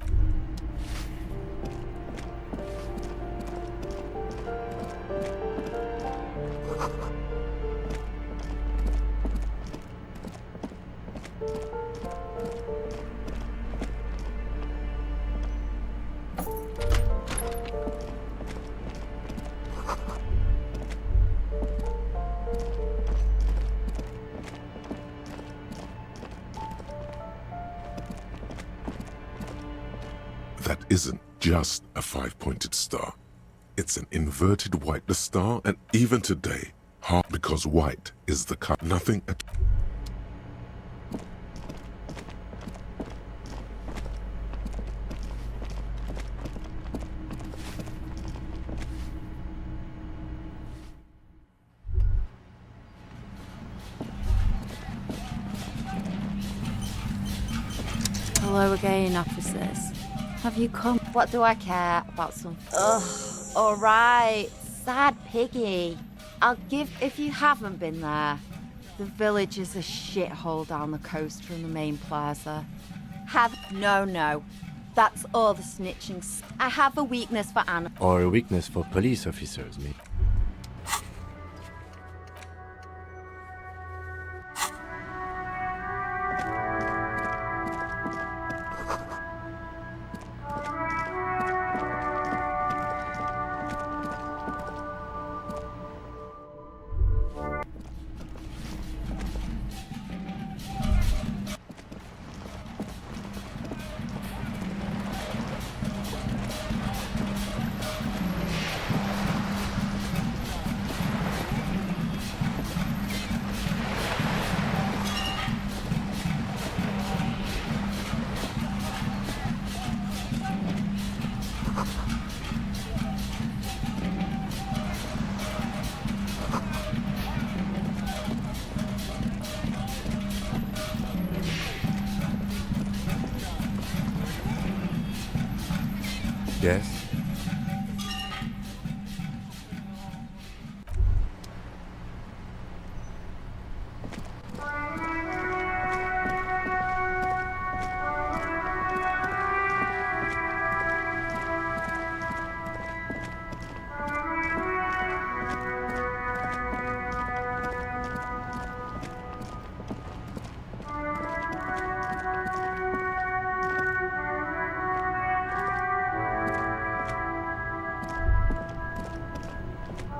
That isn't just a five-pointed star. It's an inverted white. The star, and even today, because white is the color. Nothing at Hello again, officers. Have you come? What do I care about some... Ugh, alright. Sad piggy. I'll give... If you haven't been there, the village is a shithole down the coast from the main plaza. No. That's all the snitching... I have a weakness for animals. Or a weakness for police officers, me. Yes?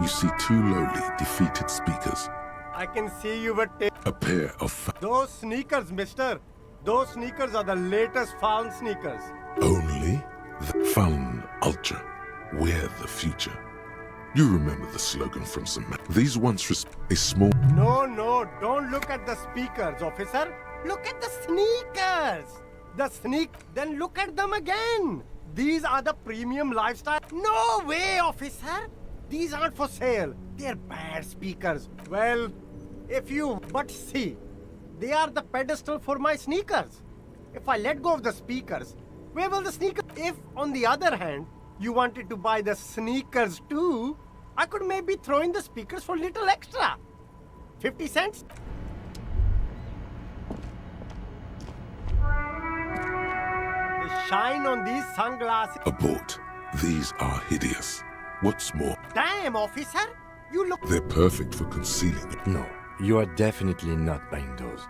you see two lowly, defeated speakers. I can see you were A pair of those sneakers, mister. Those sneakers are the latest fallen sneakers. only the Fallen Ultra. We're the future. You remember the slogan from some... These once a small... No, don't look at the speakers, officer. Look at the sneakers. Then look at them again. These are the premium lifestyle. No way, officer. These aren't for sale. They're bad speakers. Well, but see, they are the pedestal for my sneakers. If I let go of the speakers, where will the sneakers? If, on the other hand, you wanted to buy the sneakers too, I could maybe throw in the speakers for little extra. 50 cents? The shine on these sunglasses. Abort. These are hideous. What's more, Damn, officer! You look... they're perfect for concealing it. No, you are definitely not buying those.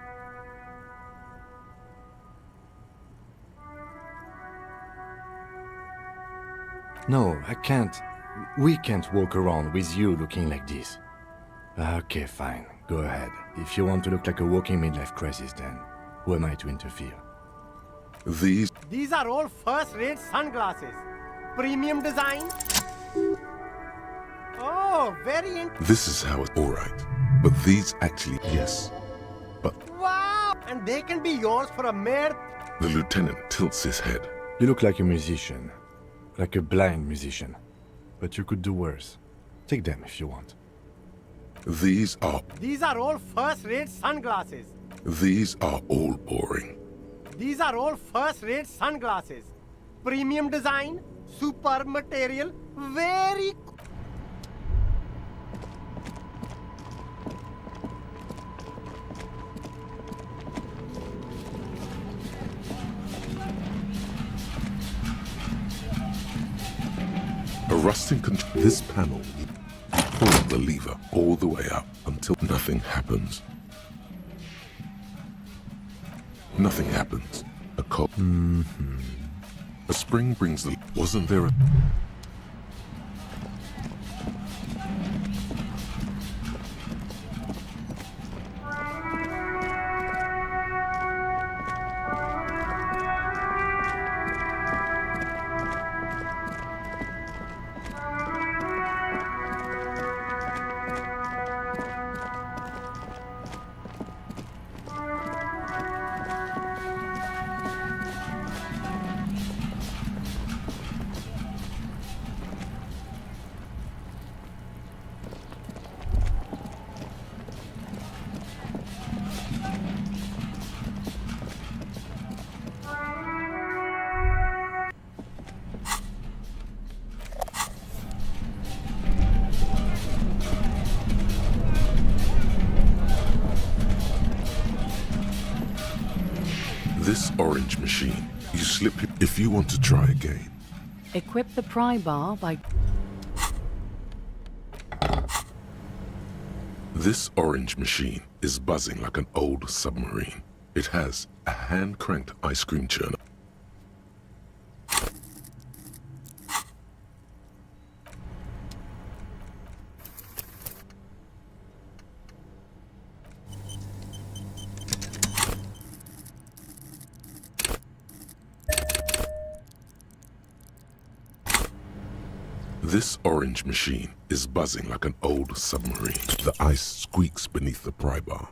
No, I can't. We can't walk around with you looking like this. Okay, fine. Go ahead. If you want to look like a walking midlife crisis, then Who am I to interfere? These These are all first-rate sunglasses. Premium design. Oh, very This is how it's alright. But these actually, yes. But wow! And they can be yours for a mere... the lieutenant tilts his head. You look like a musician. Like a blind musician. But you could do worse. Take them if you want. These are all first-rate sunglasses. These are all boring. These are all first-rate sunglasses. Premium design, superb material, very... A rusting this panel, you pull the lever all the way up until nothing happens. Nothing happens. A cop. A spring brings the... Wasn't there a... This orange machine, you slip it if you want to try again. Equip the pry bar by... This orange machine is buzzing like an old submarine. It has a hand-cranked ice cream churner. This orange machine is buzzing like an old submarine. The ice squeaks beneath the pry bar.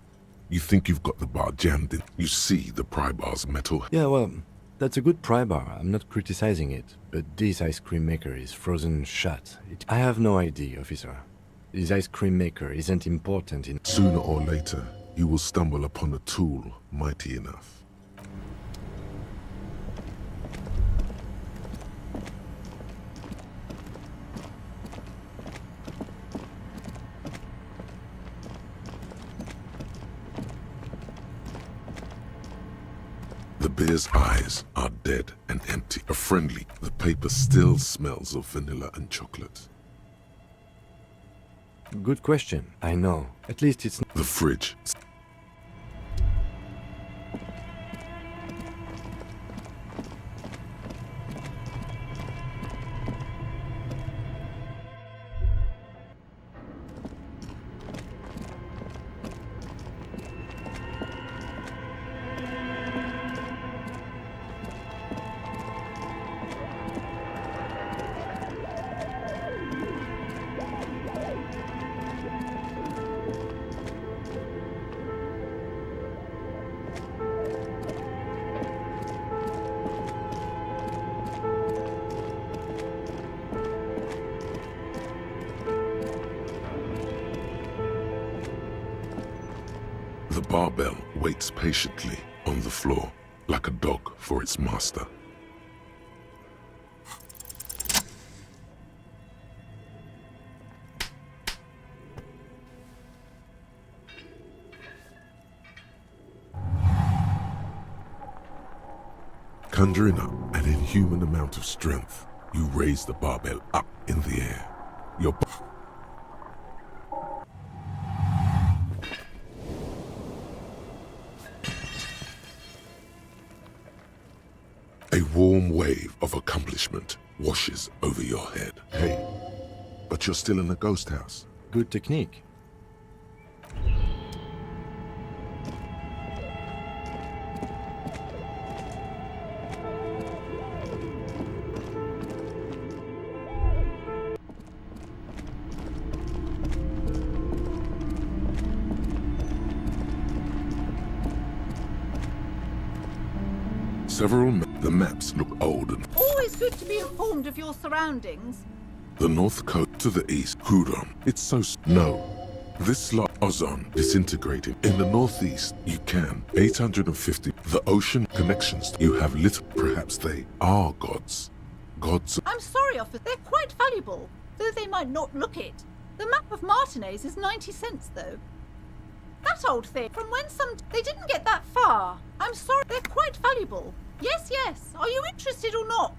You think you've got the bar jammed in. You see the pry bar's metal. Yeah, well, that's a good pry bar. I'm not criticizing it. But this ice cream maker is frozen shut. I have no idea, officer. This ice cream maker isn't important in... Sooner or later, you will stumble upon a tool mighty enough. The beer's eyes are dead and empty. A friendly, the paper still smells of vanilla and chocolate. Good question. I know. At least it's... The fridge. The barbell waits patiently on the floor, like a dog for its master. Conjuring up an inhuman amount of strength, you raise the barbell up in the air. Your A warm wave of accomplishment washes over your head. Hey, but you're still in a ghost house. Good technique. The maps look old and Always good to be informed of your surroundings. the north coast to the east, Huron. It's so no. This Ozon disintegrating. In the northeast, you can. 850. The ocean connections you have little. Perhaps they are gods. Gods. I'm sorry, officer. They're quite valuable, though they might not look it. The map of Martinez is 90 cents, though. That old thing, from when they didn't get that far. I'm sorry, they're quite valuable. Yes, yes. Are you interested or not?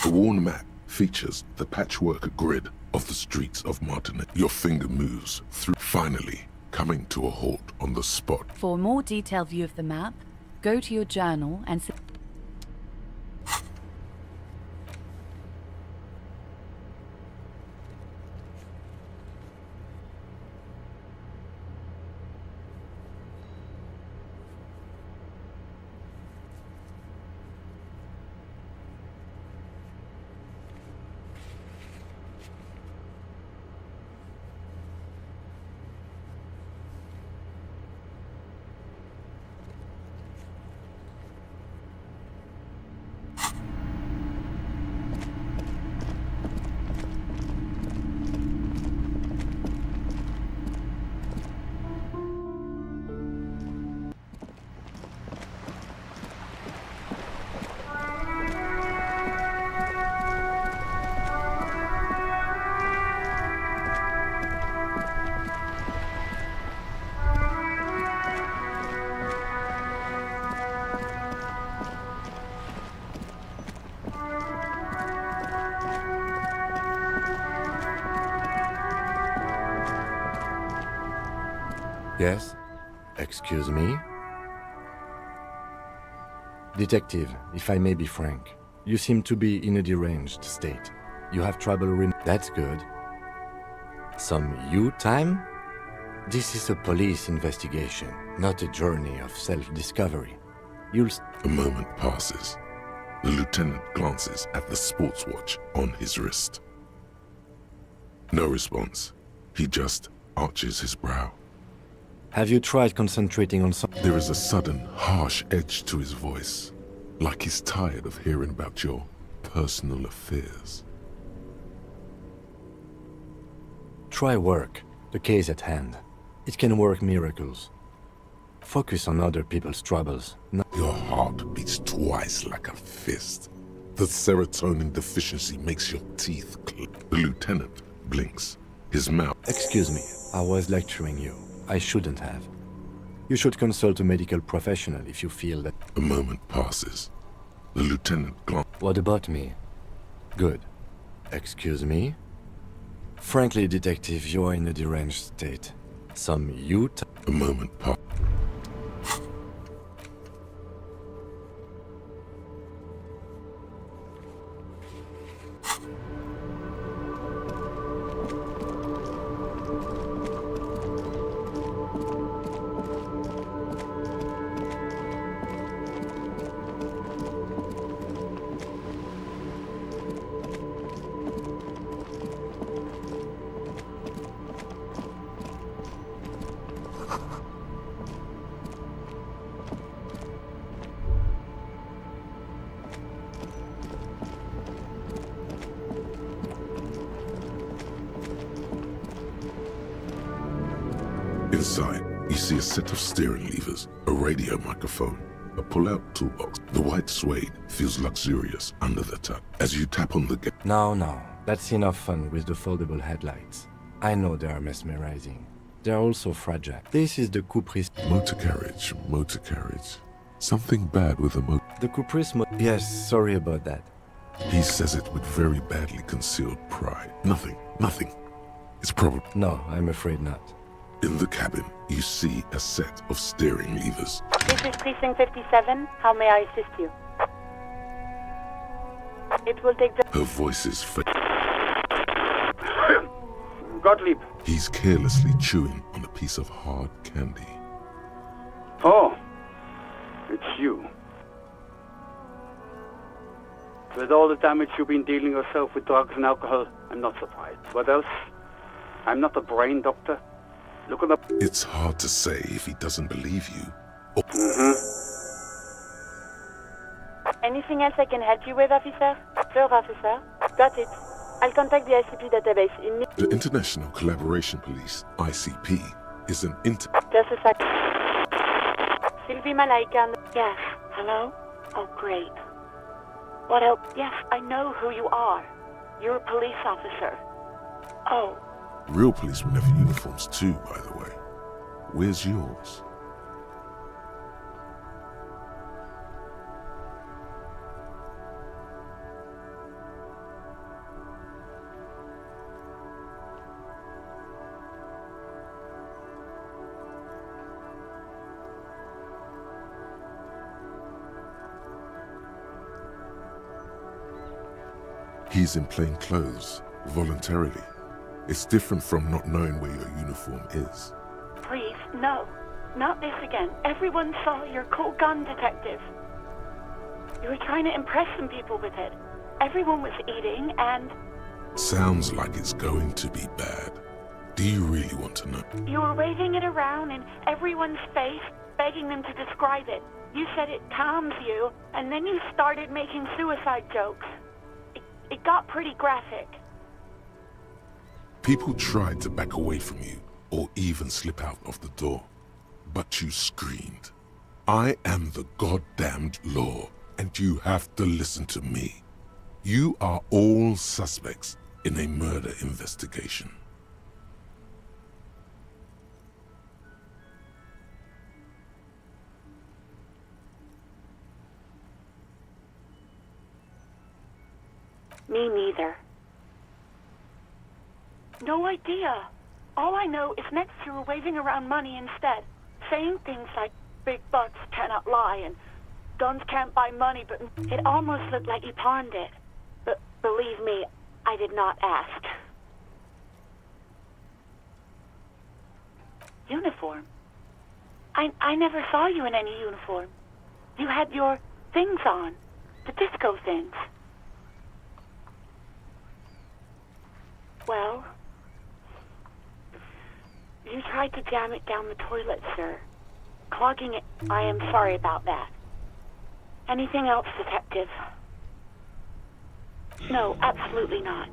The worn map features the patchwork grid of the streets of Martinez. Your finger moves through, finally coming to a halt on the spot. For a more detailed view of the map, go to your journal and... Yes? Excuse me? Detective, if I may be frank, you seem to be in a deranged state. You have trouble That's good. Some you time? This is a police investigation, not a journey of self-discovery. A moment passes. The lieutenant glances at the sports watch on his wrist. No response. He just arches his brow. Have you tried concentrating on something? There is a sudden, harsh edge to his voice, like he's tired of hearing about your personal affairs. Try work, the case at hand. It can work miracles. Focus on other people's troubles. Your heart beats twice like a fist. The serotonin deficiency makes your teeth click. The lieutenant blinks, his mouth. Excuse me, I was lecturing you. I shouldn't have. You should consult a medical professional if you feel that... A moment passes. The lieutenant glances. What about me? Good. Excuse me? Frankly, detective, you are in a deranged state. Some you... A moment passes. Inside, you see a set of steering levers, a radio microphone, a pull-out toolbox. The white suede feels luxurious under the touch. As you tap on the gate... No, that's enough fun with the foldable headlights. I know they are mesmerizing. They are also fragile. This is the Caprice... Motor carriage. Something bad with the motor... The Caprice Yes, sorry about that. He says it with very badly concealed pride. Nothing. It's probably... No, I'm afraid not. In the cabin, you see a set of steering levers. This is Precinct 57. How may I assist you? It will take just... Her voice is Gottlieb. He's carelessly chewing on a piece of hard candy. Oh, it's you. With all the damage you've been dealing yourself with drugs and alcohol, I'm not surprised. What else? I'm not a brain doctor. Look at the... It's hard to say if he doesn't believe you. Anything else I can help you with, officer? Sure, officer. Got it. I'll contact the ICP database The International Collaboration Police, ICP, is an Just a sec. Sylvie Malaika. Yes. Hello? Oh, great. What else? Yes, I know who you are. You're a police officer. Oh. Real police will have uniforms too, by the way. Where's yours? He's in plain clothes, voluntarily. It's different from not knowing where your uniform is. Please, no. Not this again. Everyone saw your cool gun detective. You were trying to impress some people with it. Everyone was eating and... Sounds like it's going to be bad. Do you really want to know? You were waving it around in everyone's face, begging them to describe it. You said it calms you, and then you started making suicide jokes. It got pretty graphic. People tried to back away from you, or even slip out of the door. But you screamed. I am the goddamned law, and you have to listen to me. You are all suspects in a murder investigation. Me neither. No idea. All I know is next you were waving around money instead, saying things like big bucks cannot lie and guns can't buy money, but it almost looked like you pawned it. But believe me, I did not ask. Uniform? I never saw you in any uniform. You had your things on, the disco things. Well, you tried to jam it down the toilet, sir. Clogging it, I am sorry about that. Anything else, detective? No, absolutely not.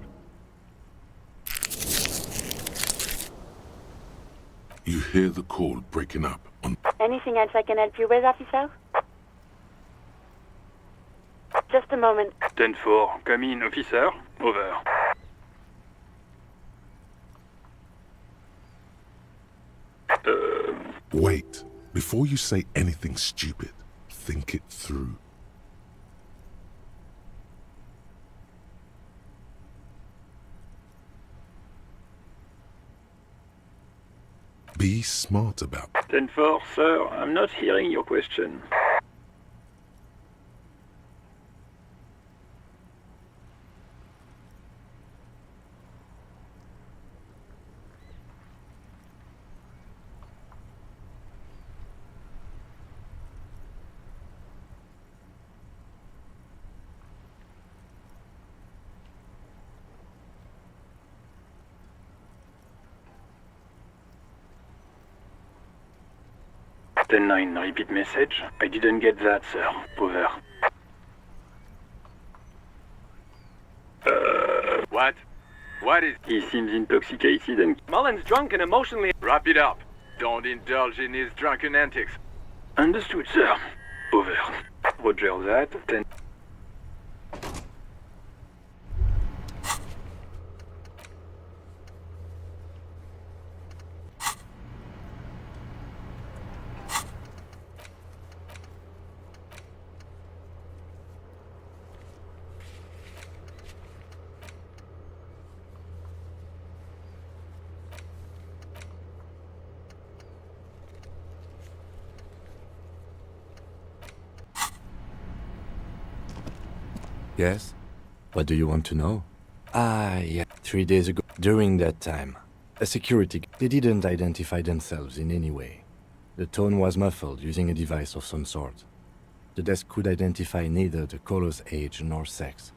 You hear the call breaking up on... Anything else I can help you with, officer? Just a moment. 10-4, come in, officer. Over. Wait. Before you say anything stupid, think it through. Be smart about it. 10-4, sir. I'm not hearing your question. Ten-9, repeat message. I didn't get that, sir. Over. What? What is... He seems intoxicated and... Mullen's drunk and emotionally... Wrap it up. Don't indulge in his drunken antics. Understood, sir. Over. Roger that. 10... Yes? What do you want to know? Ah, yeah. 3 days ago, during that time, a security... They didn't identify themselves in any way. The tone was muffled using a device of some sort. The desk could identify neither the caller's age nor sex.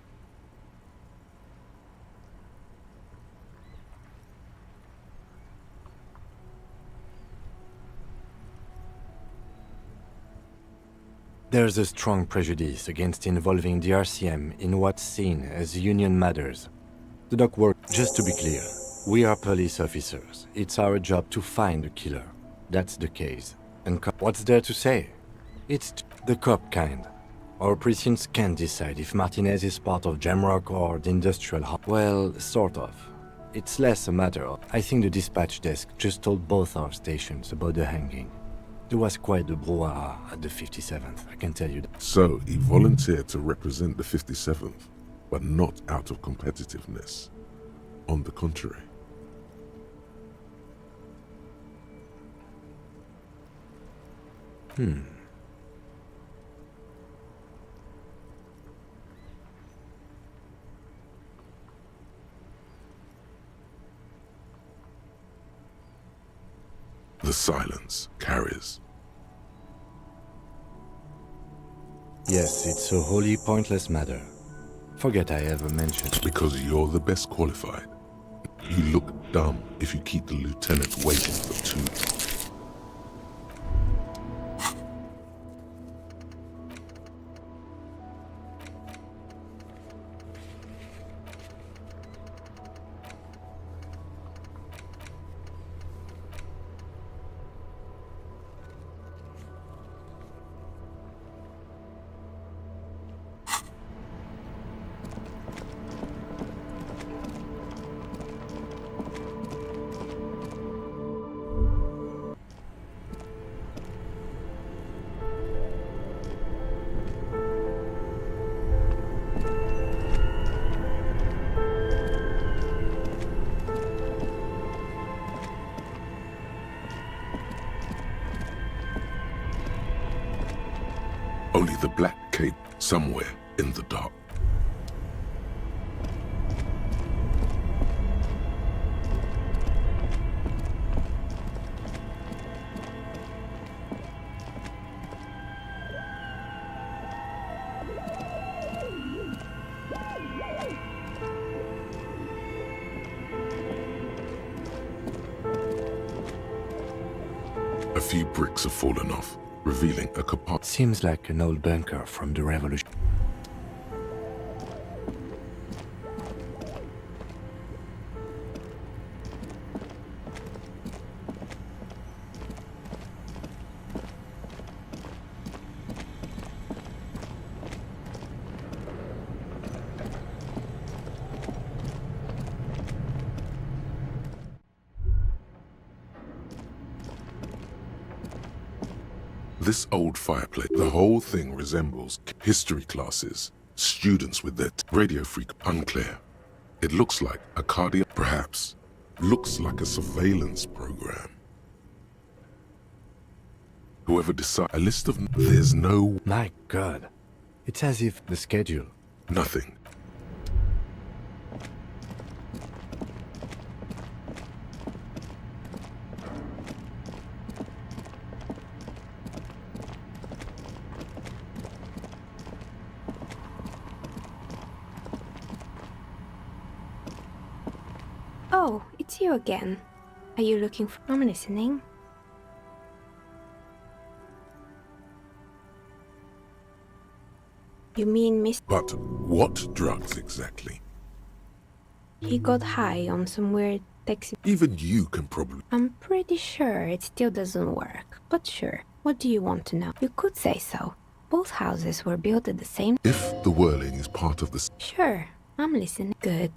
There's a strong prejudice against involving the RCM in what's seen as union matters. The doc work, just to be clear, we are police officers. It's our job to find the killer. That's the case. And what's there to say? It's the cop kind. Our precincts can't decide if Martinez is part of Jamrock or the industrial well, sort of. It's less a matter of... I think the dispatch desk just told both our stations about the hanging. There was quite the brouhaha at the 57th, I can tell you that. So, he volunteered to represent the 57th, but not out of competitiveness. On the contrary. The silence carries. Yes, it's a wholly pointless matter. Forget I ever mentioned. Because you're the best qualified. You look dumb if you keep the lieutenant waiting for too. Only the black cape somewhere in the dark. A few bricks have fallen off, revealing a compartment. Seems like an old bunker from the Revolution. This old fireplace, the whole thing resembles history classes, students with their radio freak, unclear. It looks like a cardiac, perhaps, looks like a surveillance program. Whoever decides, a list of, there's no... My God, it's as if the schedule. Nothing. Oh, it's you again. Are you looking for... I'm listening. You mean Miss... But what drugs exactly? He got high on some weird Texas... Even you can probably... I'm pretty sure it still doesn't work, but sure. What do you want to know? You could say so. Both houses were built at the same... If the whirling is part of the... Sure, I'm listening. Good.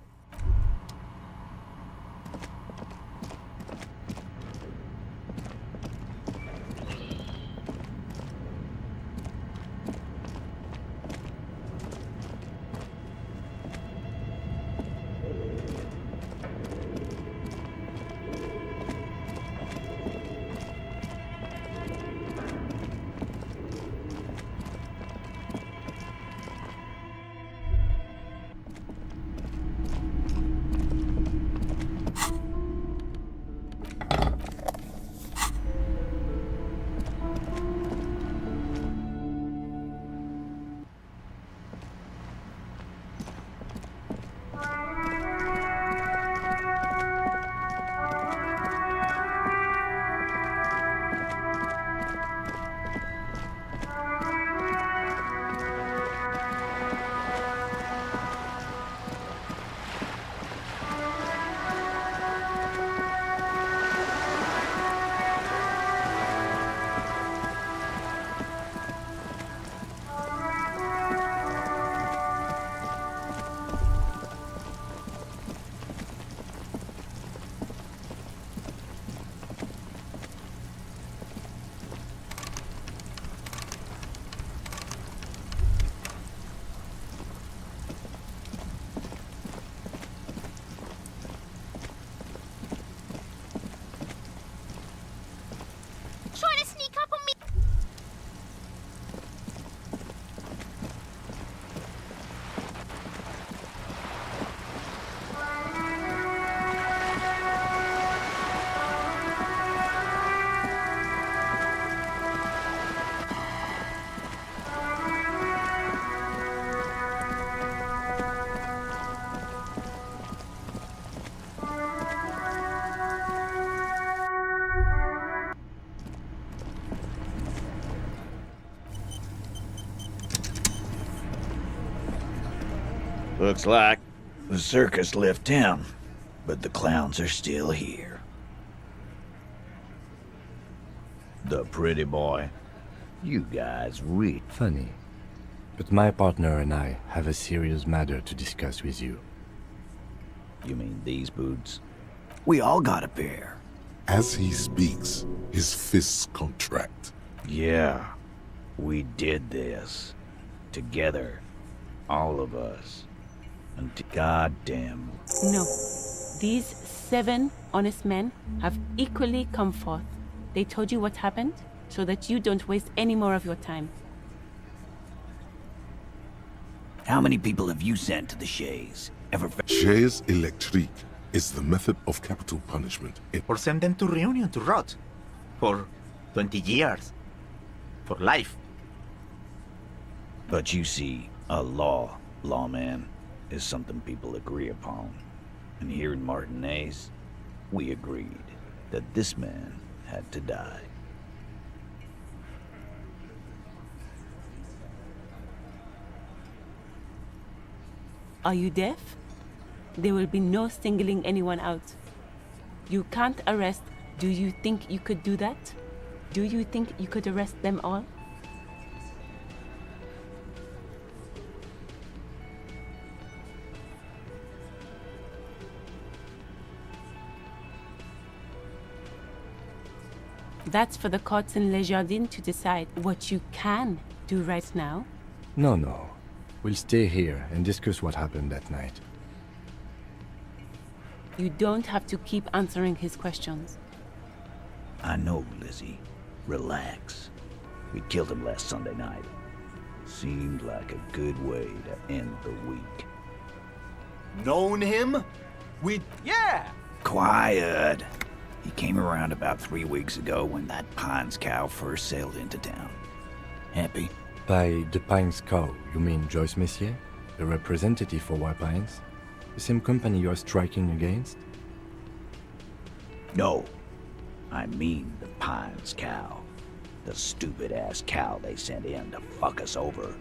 Looks like the circus left town, but the clowns are still here. The pretty boy. You guys read. Funny. But my partner and I have a serious matter to discuss with you. You mean these boots? We all got a pair. As he speaks, his fists contract. Yeah, we did this. Together. All of us. And goddamn. No. These 7 honest men have equally come forth. They told you what happened, so that you don't waste any more of your time. How many people have you sent to the Shays? Ever? Chaise électrique is the method of capital punishment. Or send them to Reunion to rot. For 20 years. For life. But you see, a lawman, is something people agree upon. And here in Martinez, we agreed that this man had to die. Are you deaf? There will be no singling anyone out. You can't arrest. Do you think you could do that? Do you think you could arrest them all? That's for the courts in Les Jardins to decide. What you can do right now. No. We'll stay here and discuss what happened that night. You don't have to keep answering his questions. I know, Lizzie. Relax. We killed him last Sunday night. Seemed like a good way to end the week. Known him? Yeah! Quiet! He came around about 3 weeks ago when that Pines cow first sailed into town. Happy? By the Pines cow, you mean Joyce Messier? The representative for White Pines? The same company you are striking against? No. I mean the Pines cow. The stupid-ass cow they sent in to fuck us over.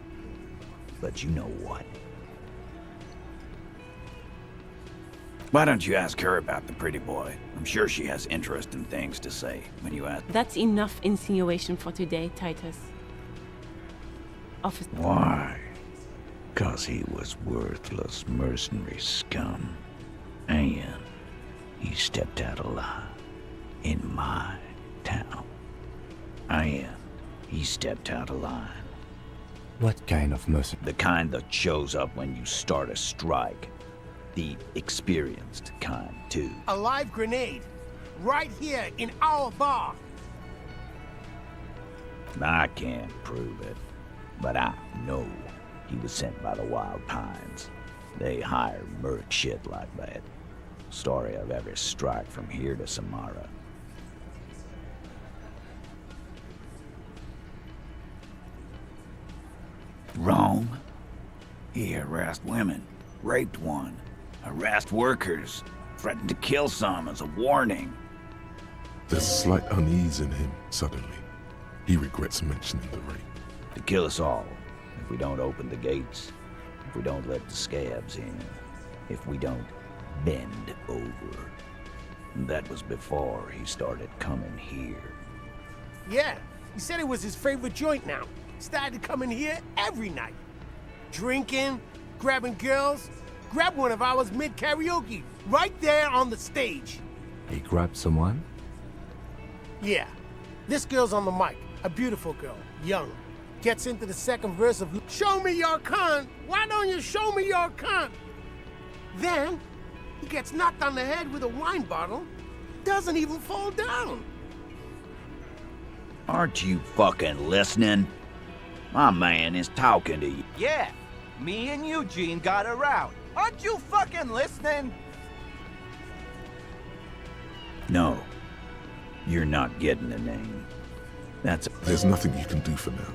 But you know what? Why don't you ask her about the pretty boy? I'm sure she has interesting things to say when you ask. That's enough insinuation for today, Titus. Officer. Why? 'Cause he was worthless mercenary scum. And he stepped out alive in my town. And he stepped out of line. What kind of mercy? The kind that shows up when you start a strike. The experienced kind, too. A live grenade. Right here in our bar. I can't prove it, but I know he was sent by the Wild Pines. They hire merc shit like that. Story of every strike from here to Samara. Wrong. He harassed women, raped one, harassed workers, threatened to kill some as a warning. There's slight unease in him, suddenly. He regrets mentioning the rape. To kill us all, if we don't open the gates, if we don't let the scabs in, if we don't bend over. And that was before he started coming here. Yeah, he said it was his favorite joint now. Started coming here every night. Drinking, grabbing girls. Grabbed one of ours mid-karaoke, right there on the stage. He grabbed someone? Yeah. This girl's on the mic. A beautiful girl, young. Gets into the second verse of "Show me your cunt. Why don't you show me your cunt?" Then, he gets knocked on the head with a wine bottle. Doesn't even fall down. Aren't you fucking listening? My man is talking to you. Yeah, me and Eugene got around. Aren't you fucking listening? No. You're not getting the name. That's... There's nothing you can do for now.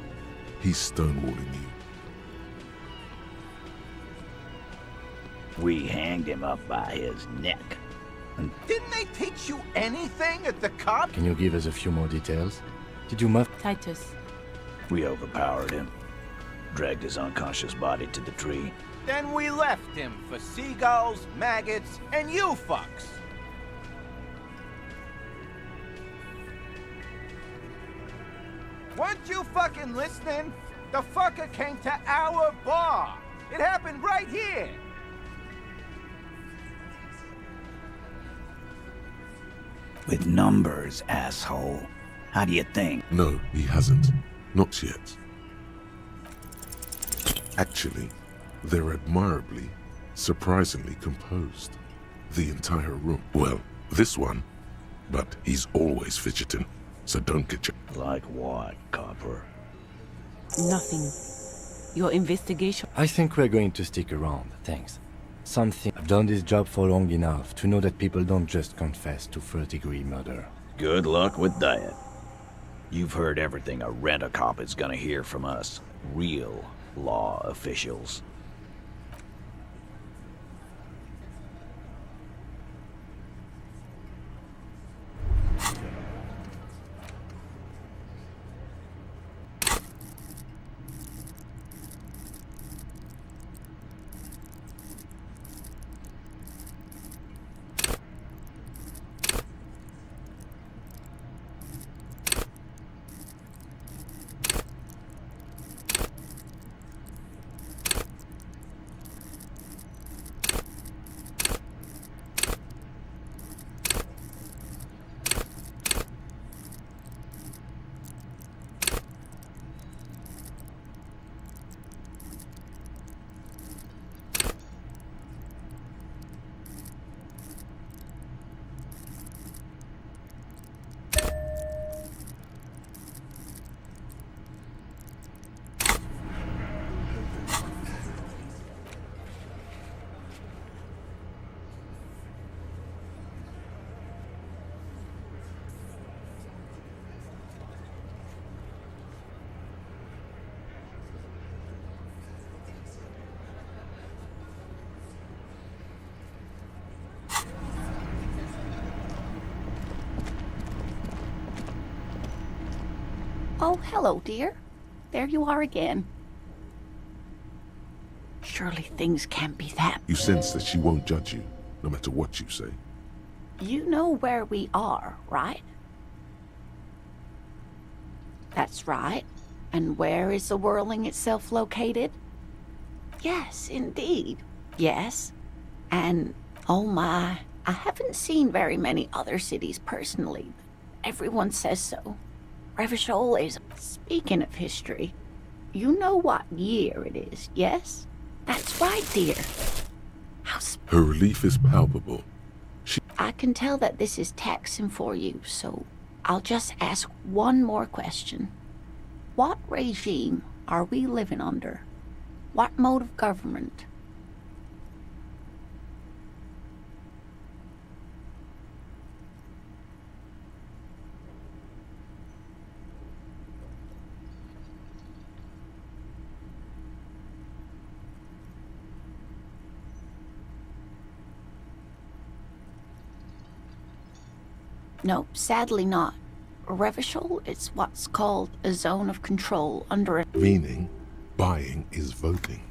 He's stonewalling you. We hanged him up by his neck. And didn't they teach you anything at the cop? Can you give us a few more details? Did you muff... Titus. We overpowered him. Dragged his unconscious body to the tree. Then we left him for seagulls, maggots, and you fucks. Weren't you fucking listening? The fucker came to our bar. It happened right here. With numbers, asshole. How do you think? No, he hasn't. Not yet. Actually, they're admirably, surprisingly composed. The entire room. Well, this one. But he's always fidgeting, so don't get your... Like what, Copper? Nothing. Your investigation... I think we're going to stick around, thanks. Something... I've done this job for long enough to know that people don't just confess to first-degree murder. Good luck with that. You've heard everything a rent-a-cop is gonna hear from us. Real law officials. Oh, hello, dear. There you are again. Surely things can't be that... You sense that she won't judge you, no matter what you say. You know where we are, right? That's right. And where is the whirling itself located? Yes, indeed. Yes. And, oh my, I haven't seen very many other cities personally. Everyone says so. Revachol is... Speaking of history, you know what year it is, yes? That's right, dear. Her relief is palpable. I can tell that this is taxing for you, so I'll just ask one more question. What regime are we living under? What mode of government? No, sadly not. Revachol is what's called a zone of control under a... Meaning, buying is voting.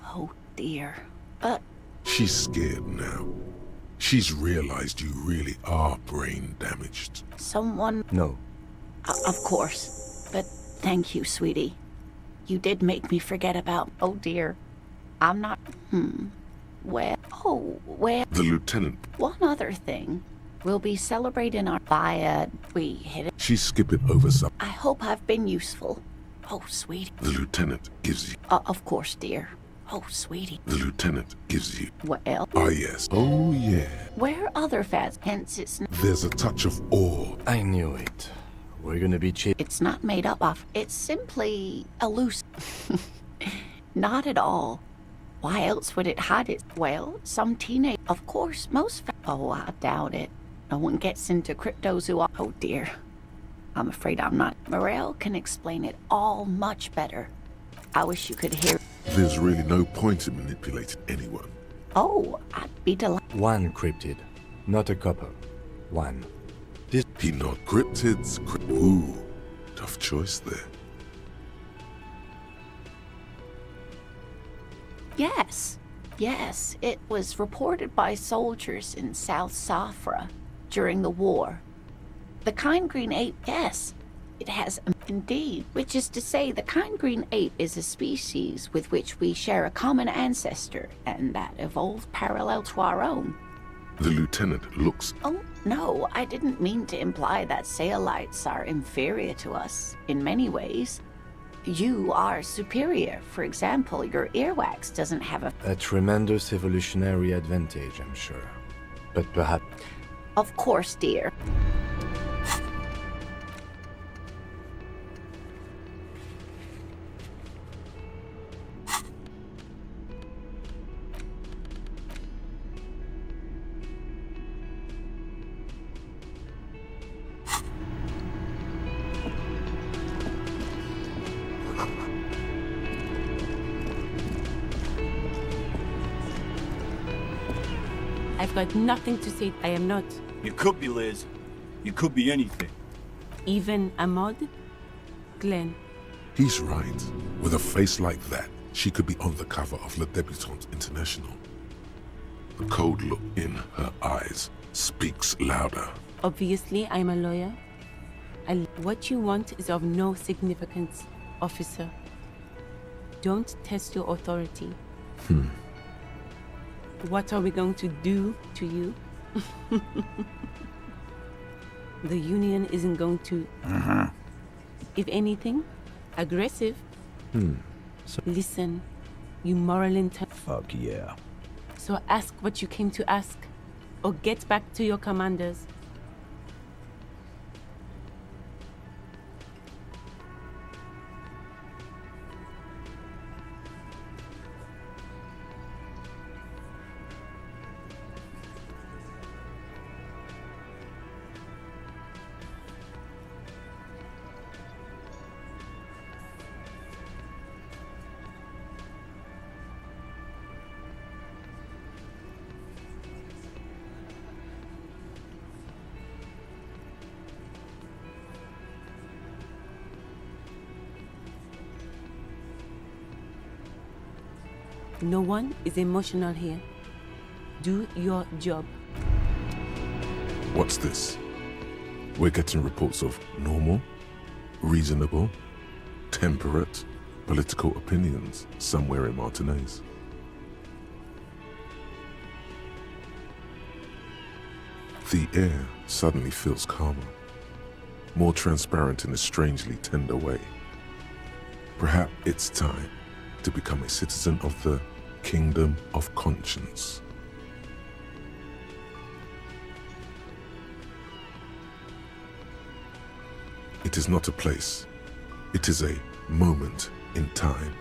Oh dear. But... She's scared now. She's realized you really are brain damaged. Someone... No. Of course. But thank you, sweetie. You did make me forget about... Oh dear. I'm not... Well... Oh, well... The lieutenant... One other thing. We'll be celebrating our... We hit it... She's skipping over some... I hope I've been useful. Oh, sweetie. The lieutenant gives you... Of course, dear. Oh, sweetie. The lieutenant gives you... Well... Ah, yes. Oh, yeah. Where other fads, hence it's... There's a touch of awe. I knew it. We're gonna be cheap. It's not made up of... It's simply elusive. Not at all. Why else would it hide it? Well, some teenage... Of course, most... Oh, I doubt it. No one gets into cryptozoology. Oh, dear. I'm afraid I'm not. Morel can explain it all much better. I wish you could hear... There's really no point in manipulating anyone. Oh, I'd be delighted. One cryptid, not a couple. One. He not cryptids. Ooh, tough choice there. Yes. Yes, it was reported by soldiers in South Safra during the war. The kind green ape, yes. It has, indeed, which is to say the kind green ape is a species with which we share a common ancestor, and that evolved parallel to our own. The lieutenant looks... Oh, no, I didn't mean to imply that Saolites are inferior to us in many ways. You are superior. For example, your earwax doesn't have A tremendous evolutionary advantage, I'm sure. But perhaps... Of course, dear. I've got nothing to say. I am not. You could be Liz. You could be anything. Even Ahmad? Glenn. He's right. With a face like that, she could be on the cover of Le Debutante International. The cold look in her eyes speaks louder. Obviously, I'm a lawyer. What you want is of no significance, officer. Don't test your authority. What are we going to do to you? The Union isn't going to... If anything, aggressive. Listen, you moral intent. Fuck yeah. So ask what you came to ask, or get back to your commanders. No one is emotional here. Do your job. What's this? We're getting reports of normal, reasonable, temperate political opinions somewhere in Martinez. The air suddenly feels calmer, more transparent in a strangely tender way. Perhaps it's time to become a citizen of the Kingdom of Conscience. It is not a place. It is a moment in time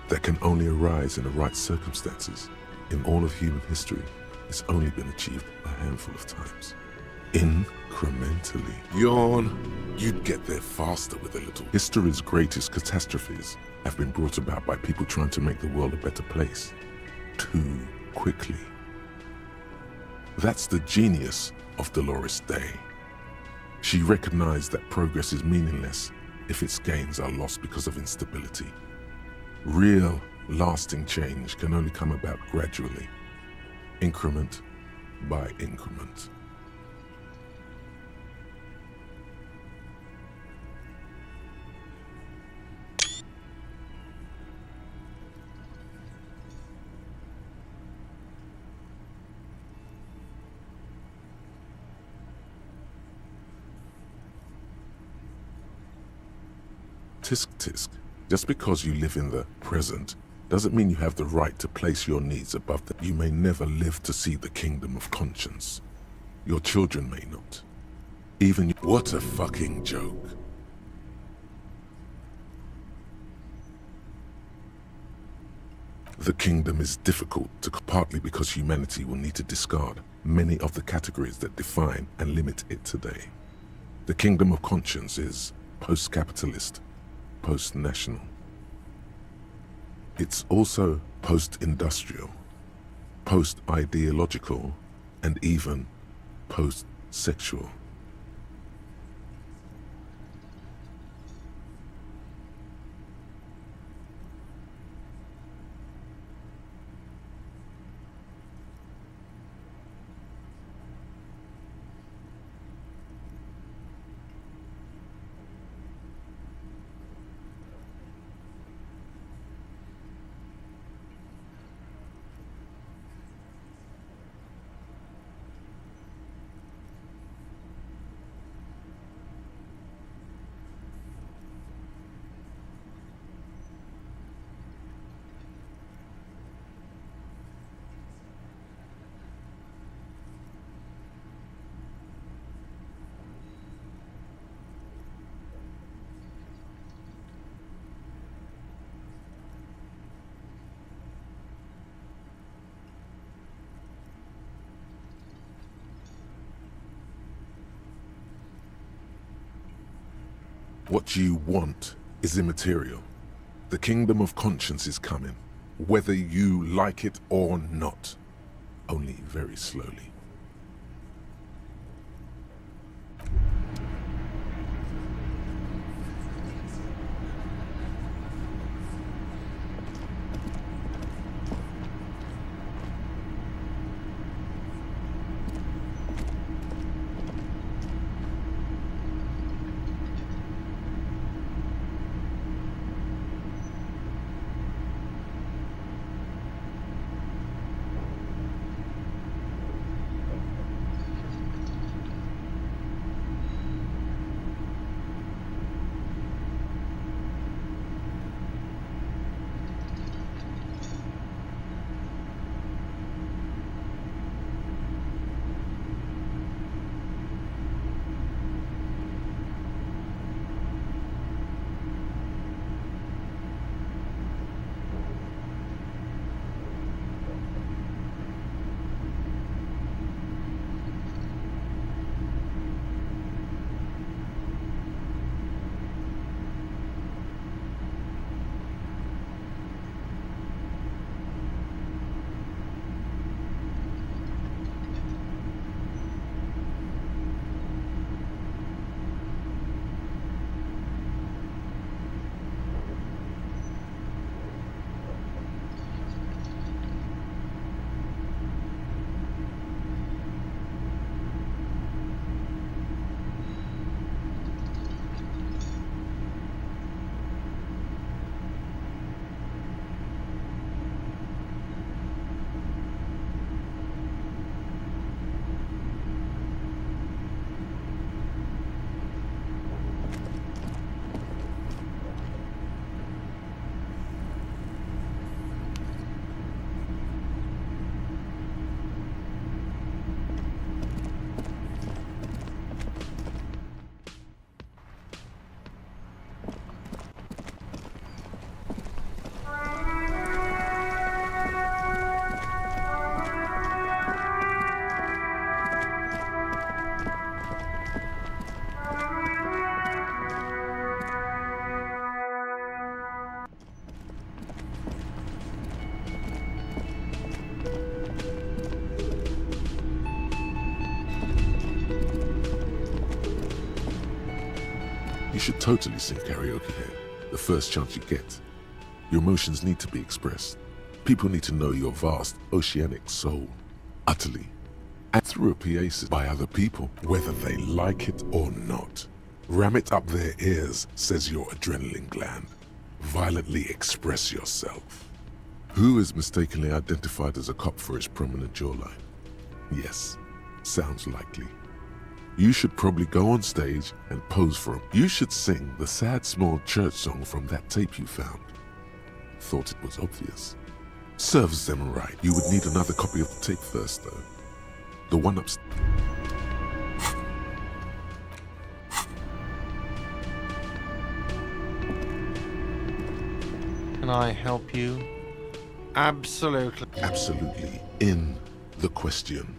that can only arise in the right circumstances. In all of human history, it's only been achieved a handful of times. Incrementally. Yawn. You'd get there faster with a little. History's greatest catastrophes have been brought about by people trying to make the world a better place. Too quickly. That's the genius of Dolores Day. She recognized that progress is meaningless if its gains are lost because of instability. Real, lasting change can only come about gradually, increment by increment. Tisk tisk. Just because you live in the present doesn't mean you have the right to place your needs above them. You may never live to see the kingdom of conscience. Your children may not. Even what a fucking joke. The kingdom is difficult to partly because humanity will need to discard many of the categories that define and limit it today. The kingdom of conscience is post-capitalist, post-national. It's also post-industrial, post-ideological, and even post-sexual. What you want is immaterial. The kingdom of conscience is coming, whether you like it or not. Only very slowly. You should totally sing karaoke here, the first chance you get. Your emotions need to be expressed. People need to know your vast, oceanic soul, utterly, and through a PA system by other people, whether they like it or not. Ram it up their ears, says your adrenaline gland. Violently express yourself. Who is mistakenly identified as a cop for his prominent jawline? Yes, sounds likely. You should probably go on stage and pose for him. You should sing the sad small church song from that tape you found. Thought it was obvious. Serves them right. You would need another copy of the tape first, though. The one upstairs. Can I help you? Absolutely. Absolutely. In the question.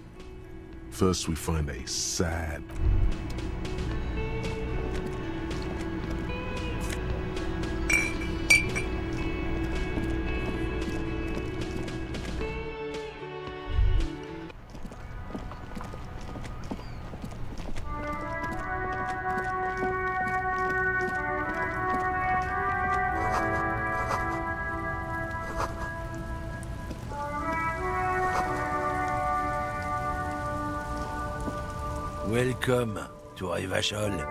First, we find a sad... Welcome to Revachol.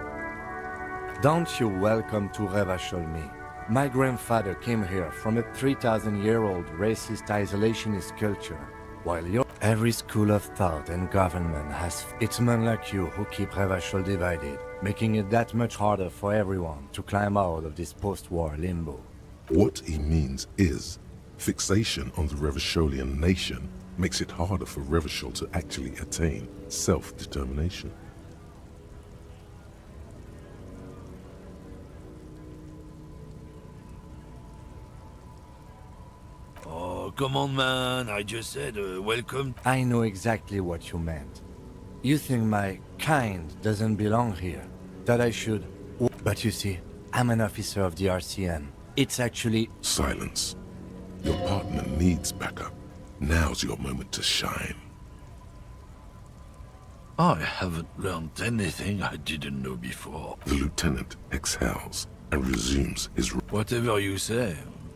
Don't you welcome to Revachol me. My grandfather came here from a 3,000-year-old racist isolationist culture, while every school of thought and government has... It's men like you who keep Revachol divided, making it that much harder for everyone to climb out of this post-war limbo. What he means is, fixation on the Revacholian nation makes it harder for Revachol to actually attain self-determination. Oh, come on, man. I just said welcome. I know exactly what you meant. You think my kind doesn't belong here, that I should... But you see, I'm an officer of the RCM. It's actually... Silence. Your partner needs backup. Now's your moment to shine. I haven't learned anything I didn't know before. The lieutenant exhales and resumes his... Whatever you say.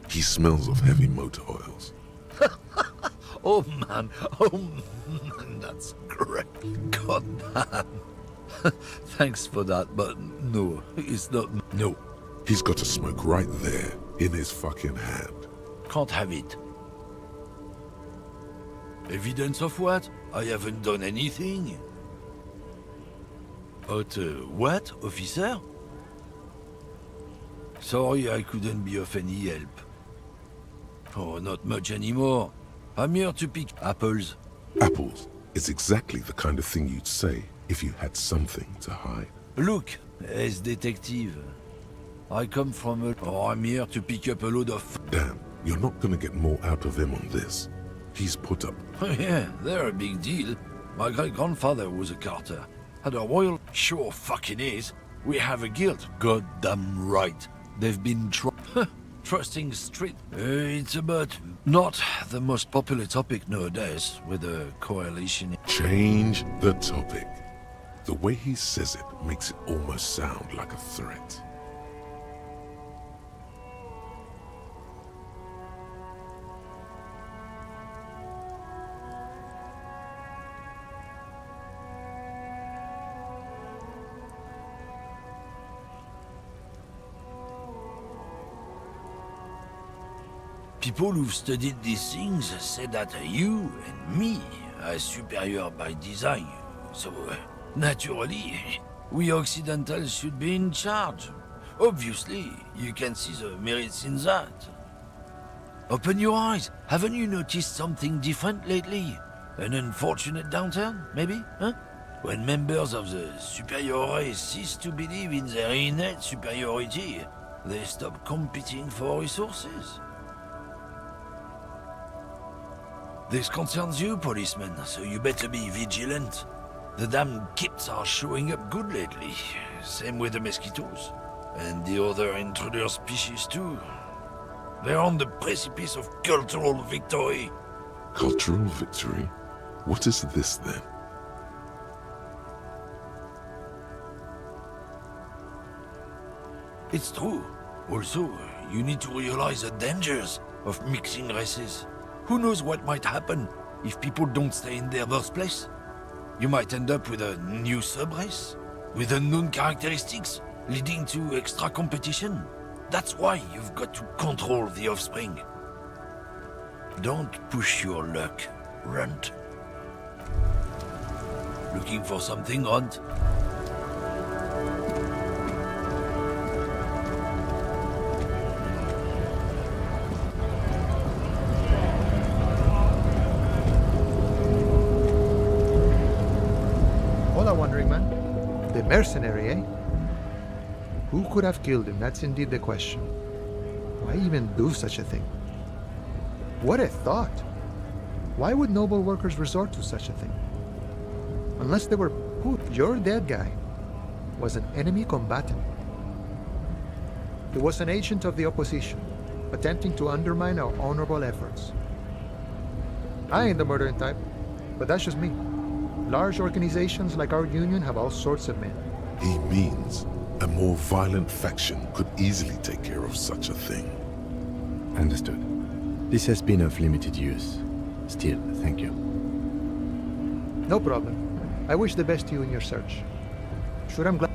He smells of heavy motor oils. Oh man, that's great. God damn. Thanks for that, but no, it's not... No. He's got a smoke right there, in his fucking hand. Can't have it. Evidence of what? I haven't done anything. But, what, officer? Sorry I couldn't be of any help. Oh, not much anymore. I'm here to pick apples. Apples is exactly the kind of thing you'd say if you had something to hide. Look, as detective, I come from a... Oh, I'm here to pick up a load of... Damn, you're not gonna get more out of him on this. He's put up... Yeah, they're a big deal. My great-grandfather was a carter. Had a royal... Sure fucking is. We have a guild. Goddamn right. They've been trusting street. It's about not the most popular topic nowadays with a coalition. Change the topic. The way he says it makes it almost sound like a threat. People who've studied these things say that you and me are superior by design. So, naturally, we Occidentals should be in charge. Obviously, you can see the merits in that. Open your eyes. Haven't you noticed something different lately? An unfortunate downturn, maybe? Huh? When members of the superior race cease to believe in their innate superiority, they stop competing for resources. This concerns you, policeman, so you better be vigilant. The damn kids are showing up good lately. Same with the mosquitoes. And the other intruder species too. They're on the precipice of cultural victory. Cultural victory? What is this then? It's true. Also, you need to realize the dangers of mixing races. Who knows what might happen if people don't stay in their birthplace? You might end up with a new sub-race, with unknown characteristics, leading to extra competition. That's why you've got to control the offspring. Don't push your luck, Runt. Looking for something, Runt? Wondering, man. The mercenary, eh? Who could have killed him? That's indeed the question. Why even do such a thing? What a thought! Why would noble workers resort to such a thing? Unless they were who? Your dead guy was an enemy combatant. He was an agent of the opposition, attempting to undermine our honorable efforts. I ain't the murdering type, but that's just me. Large organizations like our union have all sorts of men. He means a more violent faction could easily take care of such a thing. Understood. This has been of limited use. Still, thank you. No problem. I wish the best to you in your search. Sure, I'm glad.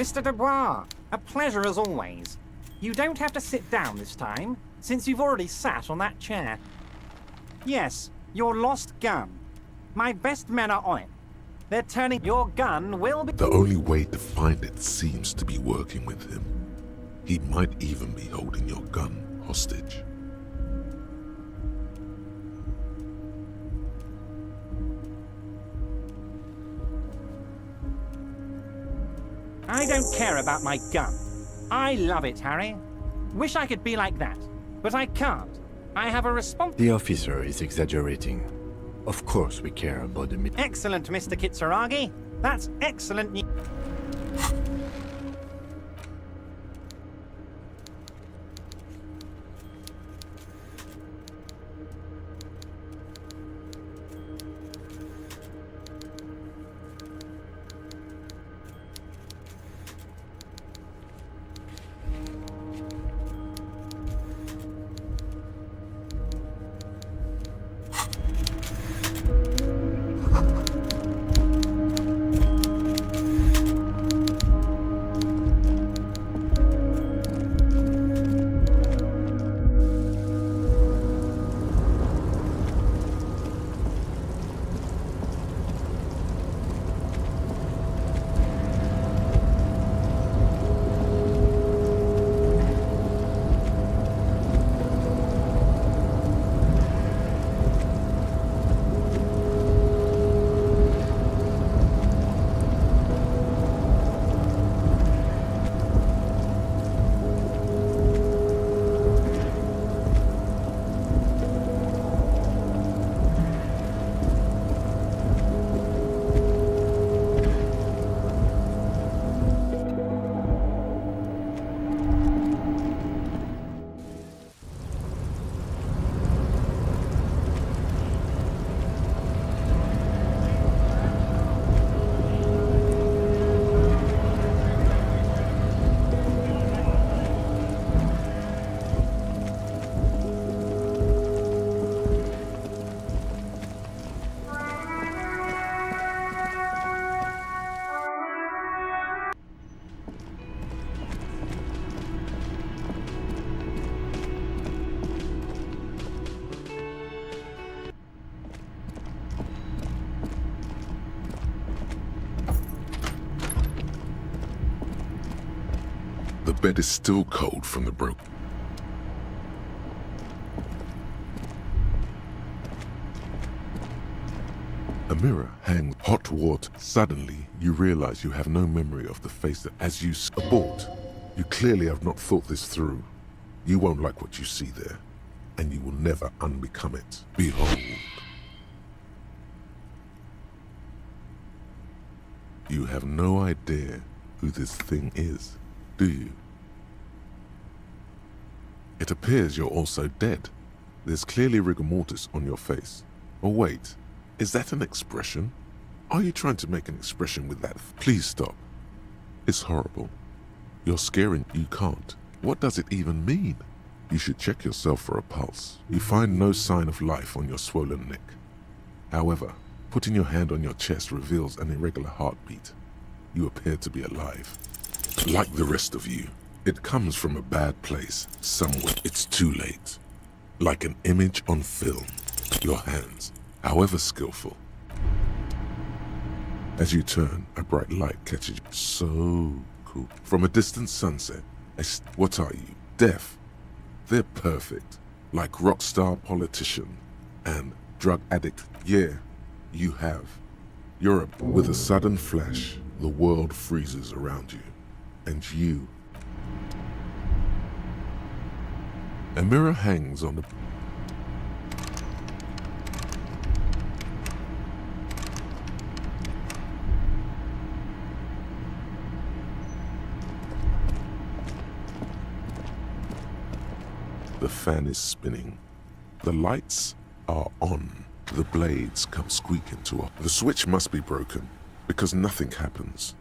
Mr. Dubois, a pleasure as always. You don't have to sit down this time, since you've already sat on that chair. Yes, your lost gun. My best men are on it. They're turning... Your gun will be... The only way to find it seems to be working with him. He might even be holding your gun hostage. I don't care about my gun. I love it, Harry. Wish I could be like that, but I can't. I have a The officer is exaggerating. Of course we care about the... Excellent, Mr. Kitsuragi. That's excellent news. The bed is still cold from the broke. A mirror hangs hot water. Suddenly, you realize you have no memory of the face that as you abort. You clearly have not thought this through. You won't like what you see there, and you will never unbecome it. Behold. You have no idea who this thing is, do you? It appears you're also dead. There's clearly rigor mortis on your face. Or wait, is that an expression? Are you trying to make an expression with that? Please stop. It's horrible. You're scaring. You can't. What does it even mean? You should check yourself for a pulse. You find no sign of life on your swollen neck. However, putting your hand on your chest reveals an irregular heartbeat. You appear to be alive. Like the rest of you, it comes from a bad place, somewhere. It's too late. Like an image on film. Your hands, however skillful. As you turn, a bright light catches you. So cool. From a distant sunset, what are you? Deaf? They're perfect. Like rock star politician and drug addict. Yeah, you have. With a sudden flash, the world freezes around you. And you. A mirror hangs on the... The fan is spinning. The lights are on. The blades come squeaking to a... The switch must be broken, because nothing happens.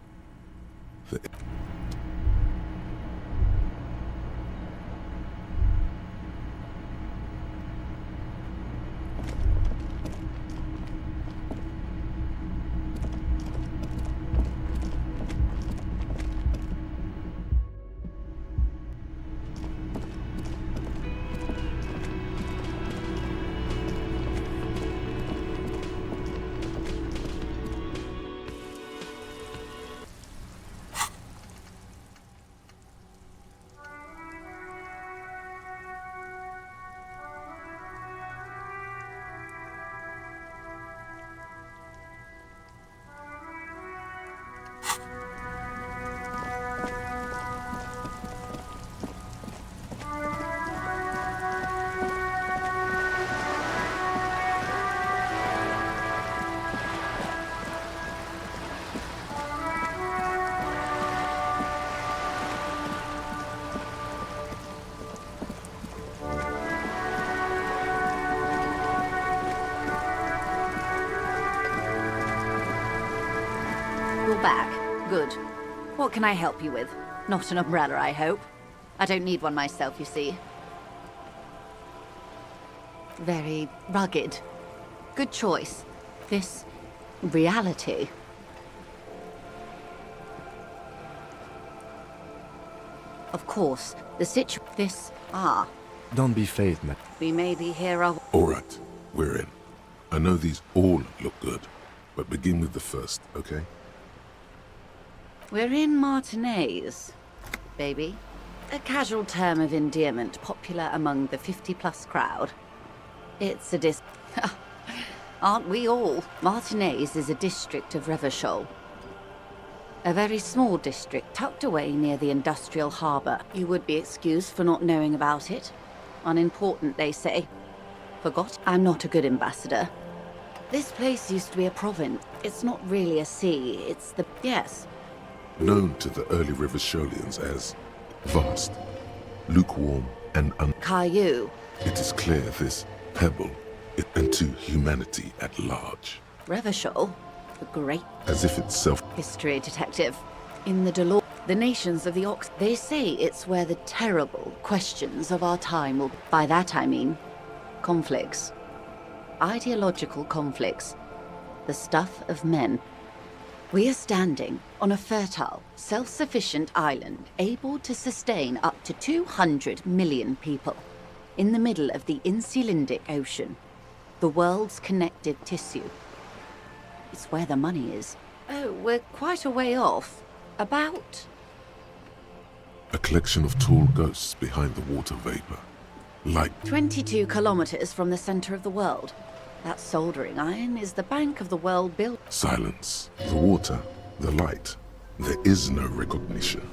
you're back. Good. What can I help you with? Not an umbrella, I hope. I don't need one myself, you see. Very rugged. Good choice. This reality. Of course, Don't be phased, man. We may be here a... All right, we're in. I know these all look good, but begin with the first, okay? We're in Martinez, baby. A casual term of endearment popular among the 50-plus crowd. It's a Aren't we all? Martinez is a district of Revachol. A very small district tucked away near the industrial harbour. You would be excused for not knowing about it. Unimportant, they say. Forgot? I'm not a good ambassador. This place used to be a province. It's not really a sea, it's the... Yes. Known to the early Revacholians as vast, lukewarm, and Caillou. It is clear this pebble and to humanity at large. Revachol, the great... As if itself... History detective. In the Delors, the nations of the Ox... They say it's where the terrible questions of our time will... By that I mean conflicts. Ideological conflicts. The stuff of men. We are standing on a fertile, self-sufficient island able to sustain up to 200 million people in the middle of the Insulindic Ocean, the world's connective tissue. It's where the money is. Oh, we're quite a way off. About... A collection of tall ghosts behind the water vapor. Like 22 kilometers from the center of the world. That soldering iron is the bank of the world built... Silence. The water, the light. There is no recognition.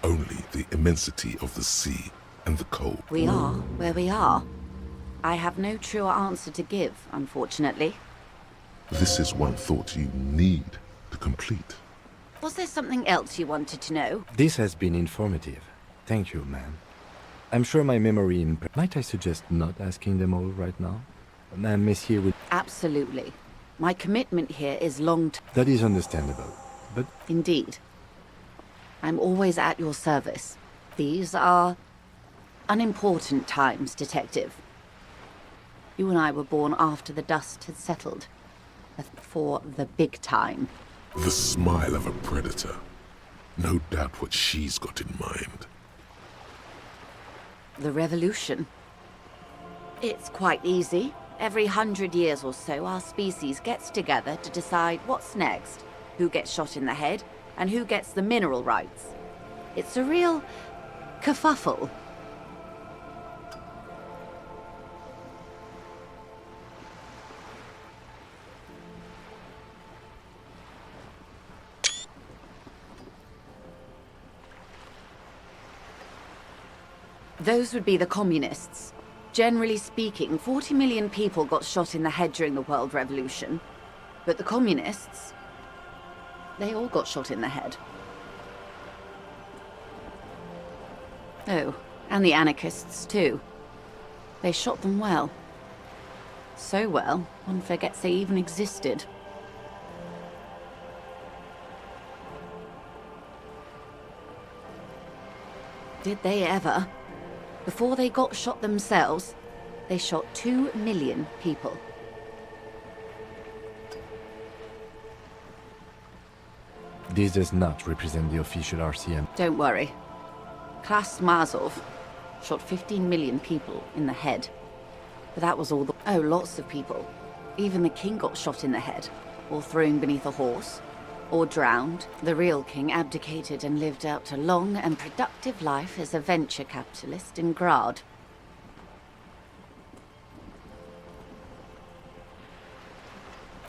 Only the immensity of the sea and the cold. We are where we are. I have no truer answer to give, unfortunately. This is one thought you need to complete. Was there something else you wanted to know? This has been informative. Thank you, ma'am. I'm sure my memory... Might I suggest not asking them all right now? Monsieur would... Absolutely. My commitment here is long-term. That is understandable, but... Indeed. I'm always at your service. These are unimportant times, Detective. You and I were born after the dust had settled. For the big time. The smile of a predator. No doubt what she's got in mind. The revolution. It's quite easy. Every 100 years or so, our species gets together to decide what's next, who gets shot in the head, and who gets the mineral rights. It's a real kerfuffle. Those would be the communists. Generally speaking, 40 million people got shot in the head during the World Revolution. But the communists, they all got shot in the head. Oh, and the anarchists too. They shot them well. So well, one forgets they even existed. Did they ever? Before they got shot themselves, they shot 2 million people. This does not represent the official RCM. Don't worry. Klaus Mazov shot 15 million people in the head. But that was all the... Oh, lots of people. Even the king got shot in the head, or thrown beneath a horse, or drowned. The real king abdicated and lived out a long and productive life as a venture capitalist in Grad.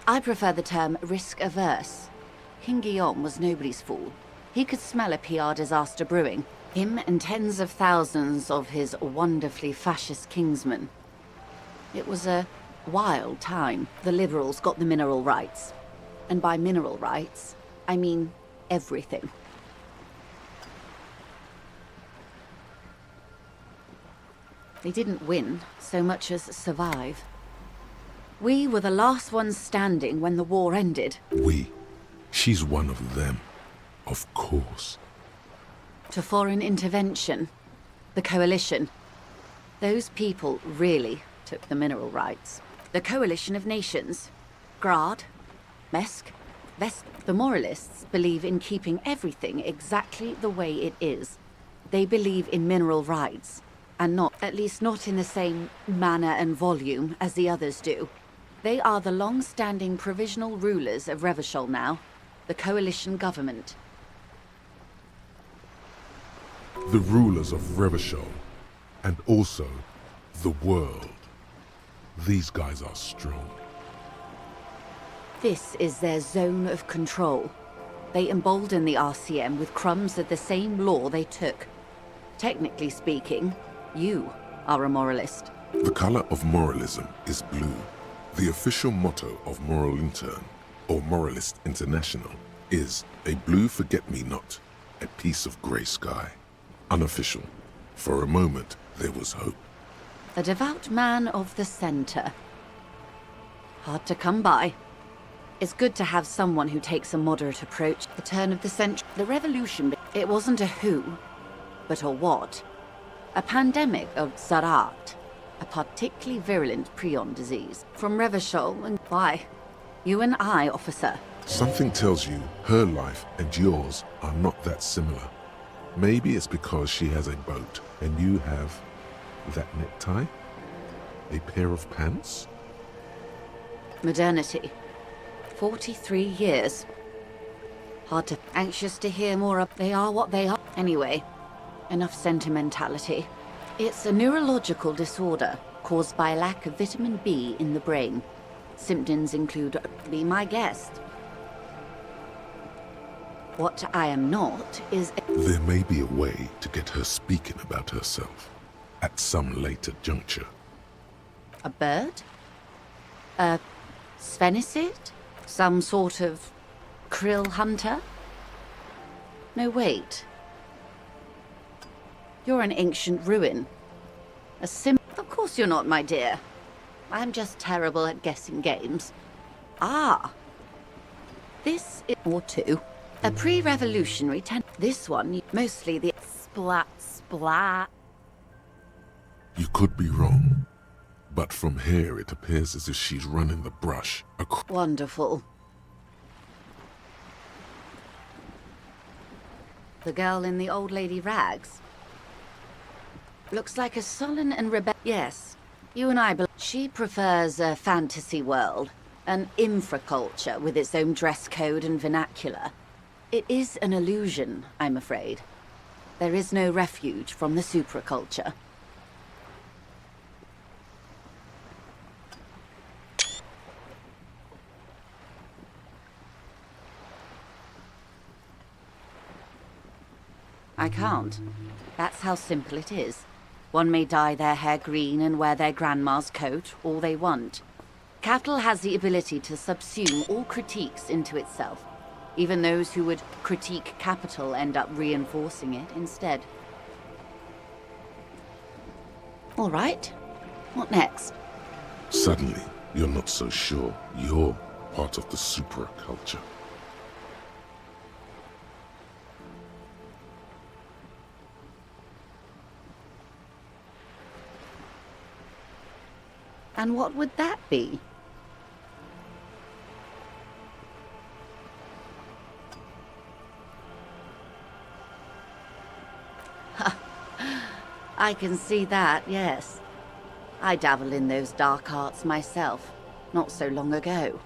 I prefer the term risk-averse. King Guillaume was nobody's fool. He could smell a PR disaster brewing. Him and tens of thousands of his wonderfully fascist kingsmen. It was a wild time. The liberals got the mineral rights. And by mineral rights, I mean everything. They didn't win so much as survive. We were the last ones standing when the war ended. We? She's one of them, of course. To foreign intervention, the Coalition. Those people really took the mineral rights. The Coalition of Nations, Grad, Mesk, Vest. The Moralists believe in keeping everything exactly the way it is. They believe in mineral rights, and not, at least not in the same manner and volume as the others do. They are the long-standing provisional rulers of Revachol now, the Coalition government. The rulers of Revachol, and also the world. These guys are strong. This is their zone of control. They embolden the RCM with crumbs of the same law they took. Technically speaking, you are a moralist. The color of moralism is blue. The official motto of Moral Intern, or Moralist International, is a blue forget-me-not, a piece of grey sky. Unofficial. For a moment, there was hope. A devout man of the center. Hard to come by. It's good to have someone who takes a moderate approach. The turn of the century, the revolution, it wasn't a who, but a what. A pandemic of Zarat, a particularly virulent prion disease. From Revachol, and why? You and I, officer. Something tells you her life and yours are not that similar. Maybe it's because she has a boat and you have that necktie? A pair of pants? Modernity. 43 years. Hard to... Anxious to hear more of... They are what they are. Anyway, enough sentimentality. It's a neurological disorder caused by a lack of vitamin B in the brain. Symptoms include... Be my guest. What I am not is... There may be a way to get her speaking about herself at some later juncture. A bird? A sphenicid? Some sort of krill hunter? No, wait. You're an ancient ruin. A Of course you're not, my dear. I'm just terrible at guessing games. Ah. This is... Or two. A pre-revolutionary This one, mostly the... Splat, splat. You could be wrong. But from here, it appears as if she's running the brush. Wonderful. The girl in the old lady rags. Looks like a sullen and Yes, you and I She prefers a fantasy world, an infraculture with its own dress code and vernacular. It is an illusion, I'm afraid. There is no refuge from the supraculture. I can't. That's how simple it is. One may dye their hair green and wear their grandma's coat all they want. Capital has the ability to subsume all critiques into itself. Even those who would critique capital end up reinforcing it instead. All right. What next? Suddenly, you're not so sure you're part of the supraculture. And what would that be? I can see that, yes. I dabble in those dark arts myself, not so long ago.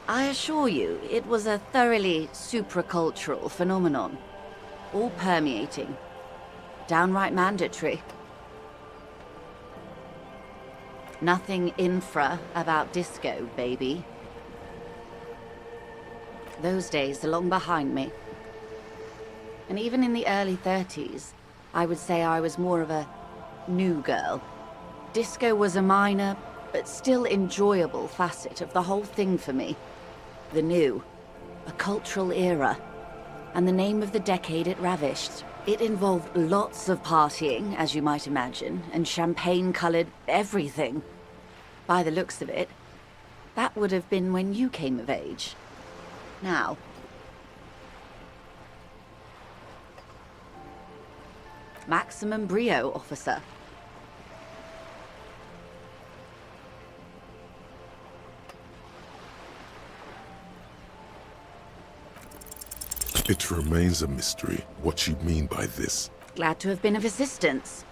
I assure you, it was a thoroughly supracultural phenomenon. All permeating. Downright mandatory. Nothing infra about disco, baby. Those days are long behind me. And even in the early 30s, I would say I was more of a new girl. Disco was a minor, but still enjoyable facet of the whole thing for me. The new, a cultural era, and the name of the decade it ravished. It involved lots of partying, as you might imagine, and champagne-colored everything. By the looks of it, that would have been when you came of age. now. Maximum brio, officer. It remains a mystery what you mean by this. Glad to have been of assistance.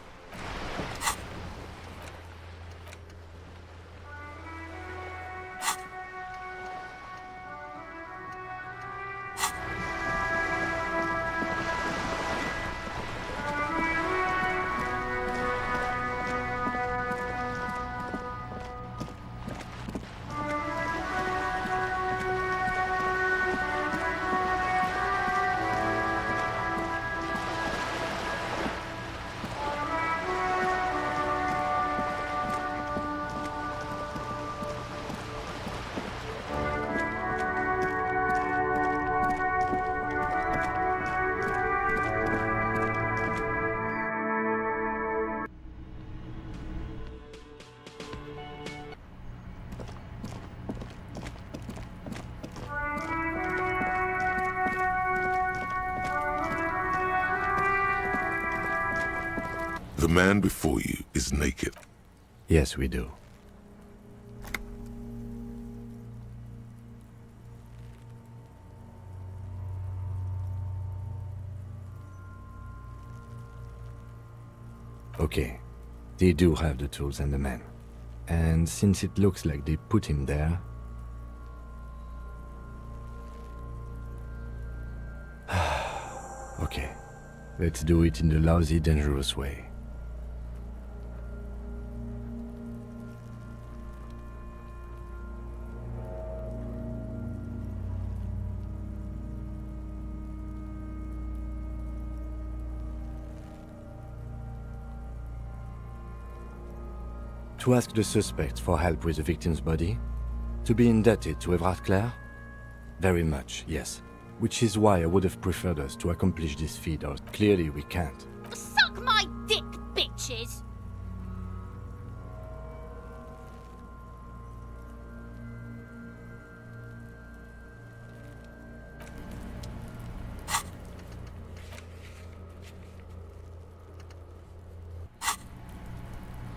The man before you is naked. Yes, we do. Okay, they do have the tools and the man. And since it looks like they put him there... Okay, let's do it in the lousy, dangerous way. To ask the suspect for help with the victim's body? To be indebted to Evrard Clare? Very much, yes. Which is why I would have preferred us to accomplish this feat, or clearly we can't. Suck my dick, bitches!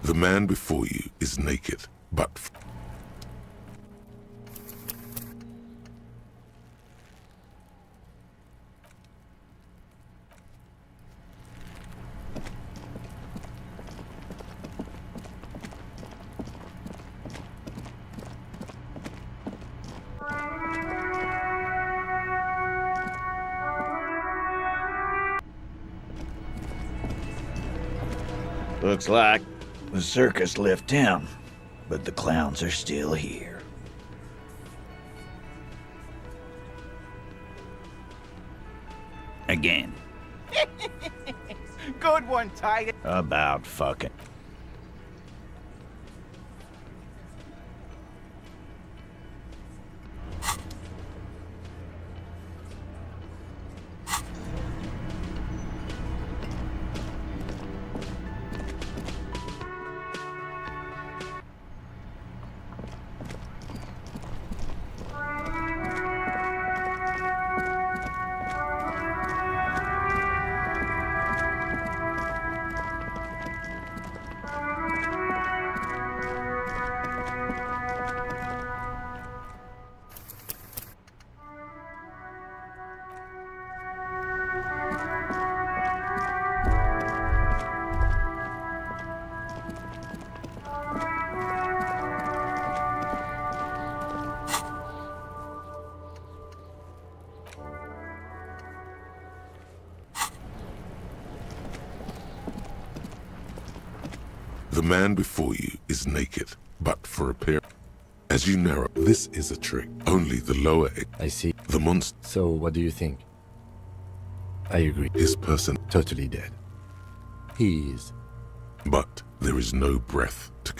The man before you is naked, but... Looks like the circus left town, but the clowns are still here. Again. Good one, Tiger. About fucking. The man before you is naked, but for a pair. As you narrow, this is a trick. Only the lower... I see. The monster... So, what do you think? I agree. His person... Totally dead. He is. But there is no breath to...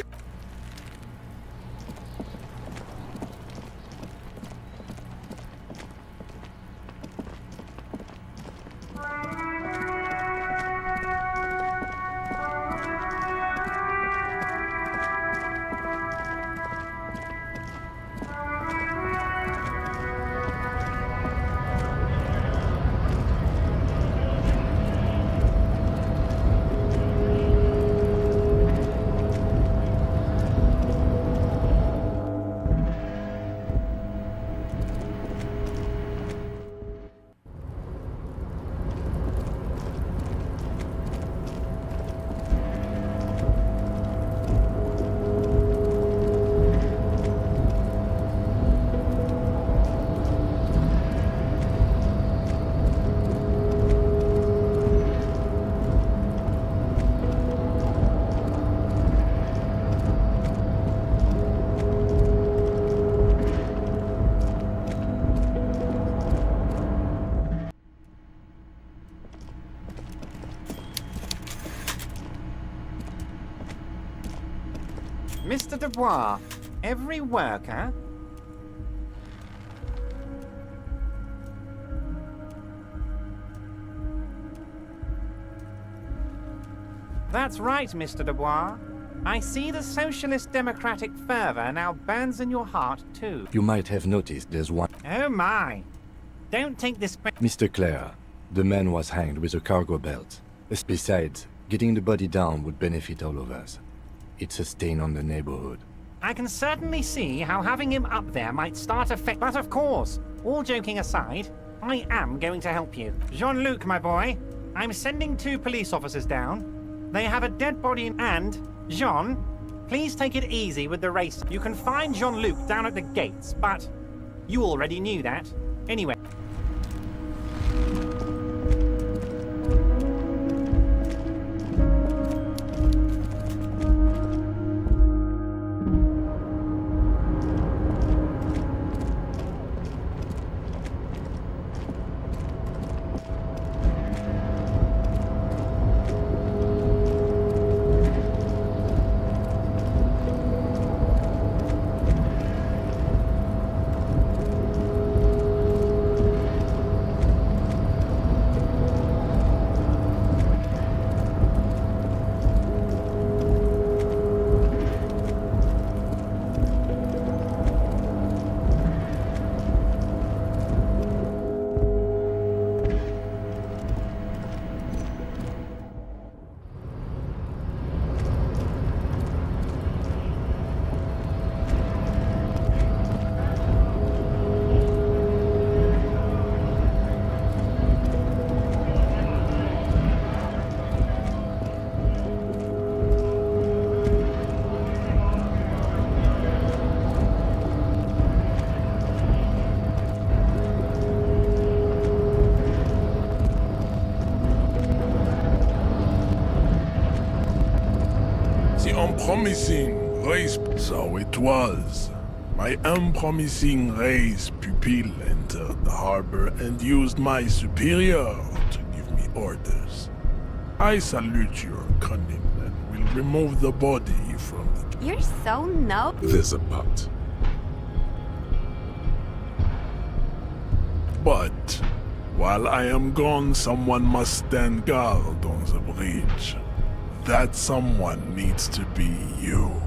Mr. Dubois, every worker... That's right, Mr. Dubois. I see the socialist democratic fervor now burns in your heart, too. You might have noticed there's one... Oh my! Don't take this... Mr. Clare, the man was hanged with a cargo belt. Besides, getting the body down would benefit all of us. It's a stain on the neighborhood. I can certainly see how having him up there might start affect... But of course, all joking aside, I am going to help you. Jean-Luc, my boy, I'm sending 2 police officers down. They have a dead body and... Jean, please take it easy with the race. You can find Jean-Luc down at the gates, but you already knew that. Anyway. Unpromising race. So it was. My unpromising race pupil entered the harbor and used my superior to give me orders. I salute your cunning and will remove the body from the... You're so no... There's a but. But, while I am gone, someone must stand guard on the bridge. That someone needs to be you.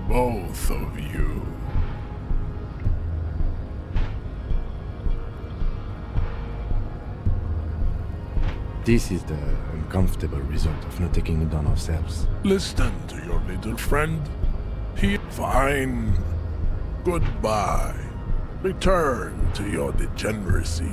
Both of you. This is the uncomfortable result of not taking it on ourselves. Listen to your little friend. He... Fine. Goodbye. Return to your degeneracy.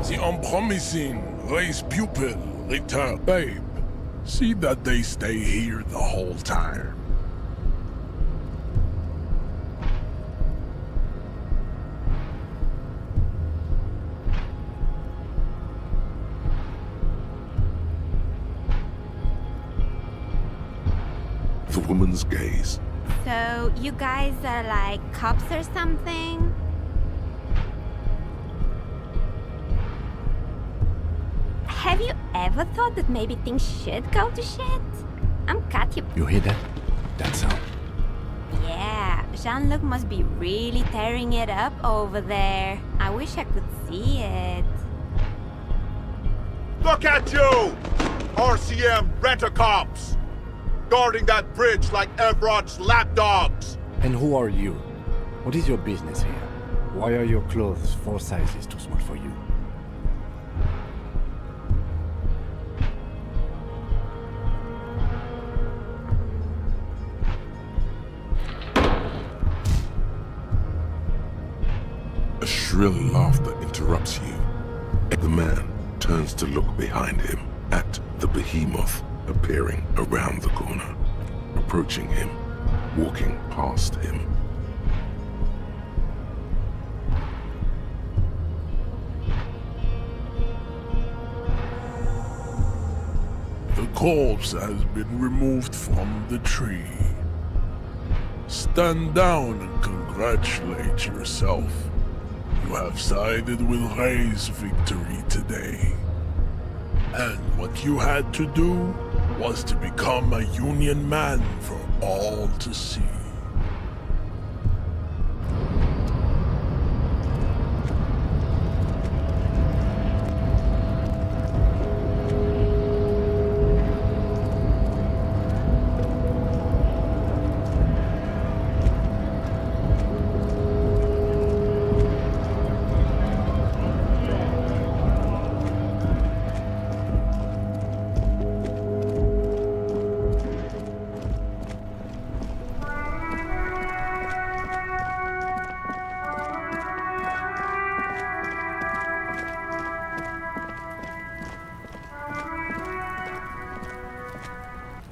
The unpromising race pupil return. Babe, see that they stay here the whole time. The woman's gaze. So, you guys are like cops or something? Have you ever thought that maybe things should go to shit? I'm Katya. You hear that? That sound. Yeah, Jean-Luc must be really tearing it up over there. I wish I could see it. Look at you! RCM rent-a-cops! Guarding that bridge like Evrod's lapdogs! And who are you? What is your business here? Why are your clothes 4 sizes too small for you? shrill laughter interrupts you. The man turns to look behind him at the behemoth appearing around the corner, approaching him, walking past him. The corpse has been removed from the tree. Stand down and congratulate yourself. You have sided with Ray's victory today. And what you had to do was to become a Union man for all to see.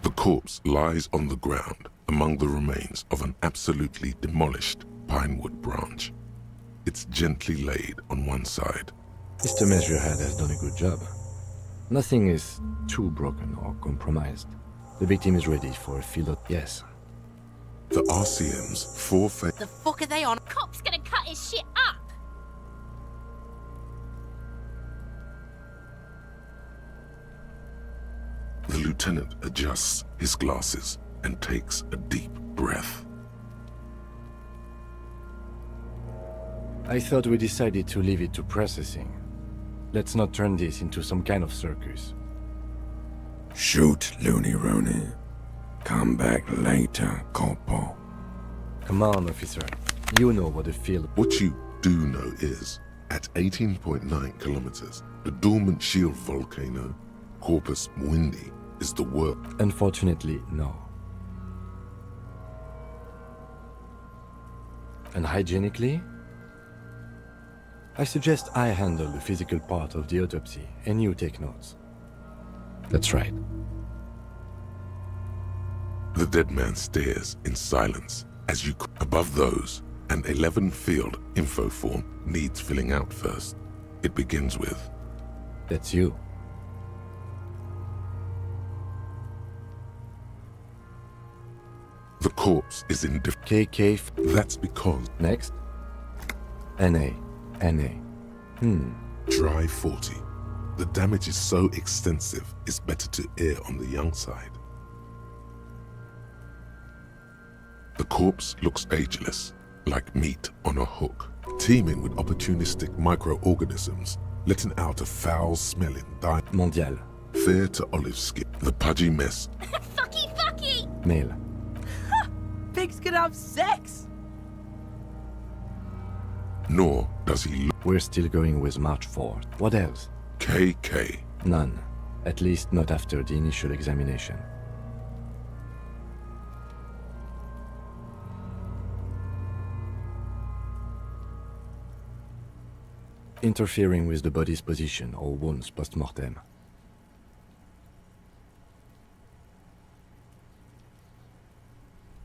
The corpse lies on the ground among the remains of an absolutely demolished pinewood branch. It's gently laid on one side. Mr. Measurehead has done a good job. Nothing is too broken or compromised. The victim is ready for a field of... Yes. The RCM's four-phase... The fuck are they on? Cop's gonna cut his shit up! The lieutenant adjusts his glasses and takes a deep breath. I thought we decided to leave it to processing. Let's not turn this into some kind of circus. Shoot, Looney Rooney. Come back later, Corporal. Come on, officer. You know what the field... What you do know is, at 18.9 kilometers, the dormant shield volcano, Corpus Mundi, is the work. Unfortunately, no. And hygienically? I suggest I handle the physical part of the autopsy and you take notes. That's right. The dead man stares in silence as you... Above those, an 11-field info form needs filling out first. It begins with... That's you. The corpse is in KK... That's because... Next. NA. Dry 40. The damage is so extensive, it's better to err on the young side. The corpse looks ageless, like meat on a hook, teeming with opportunistic microorganisms, letting out a foul-smelling dye. Mondial. Fair to olive skin, the pudgy mess. Fucky! Male. Pigs can have sex! Nor does he look... We're still going with March 4th. What else? KK. None. At least not after the initial examination. Interfering with the body's position or wounds post-mortem.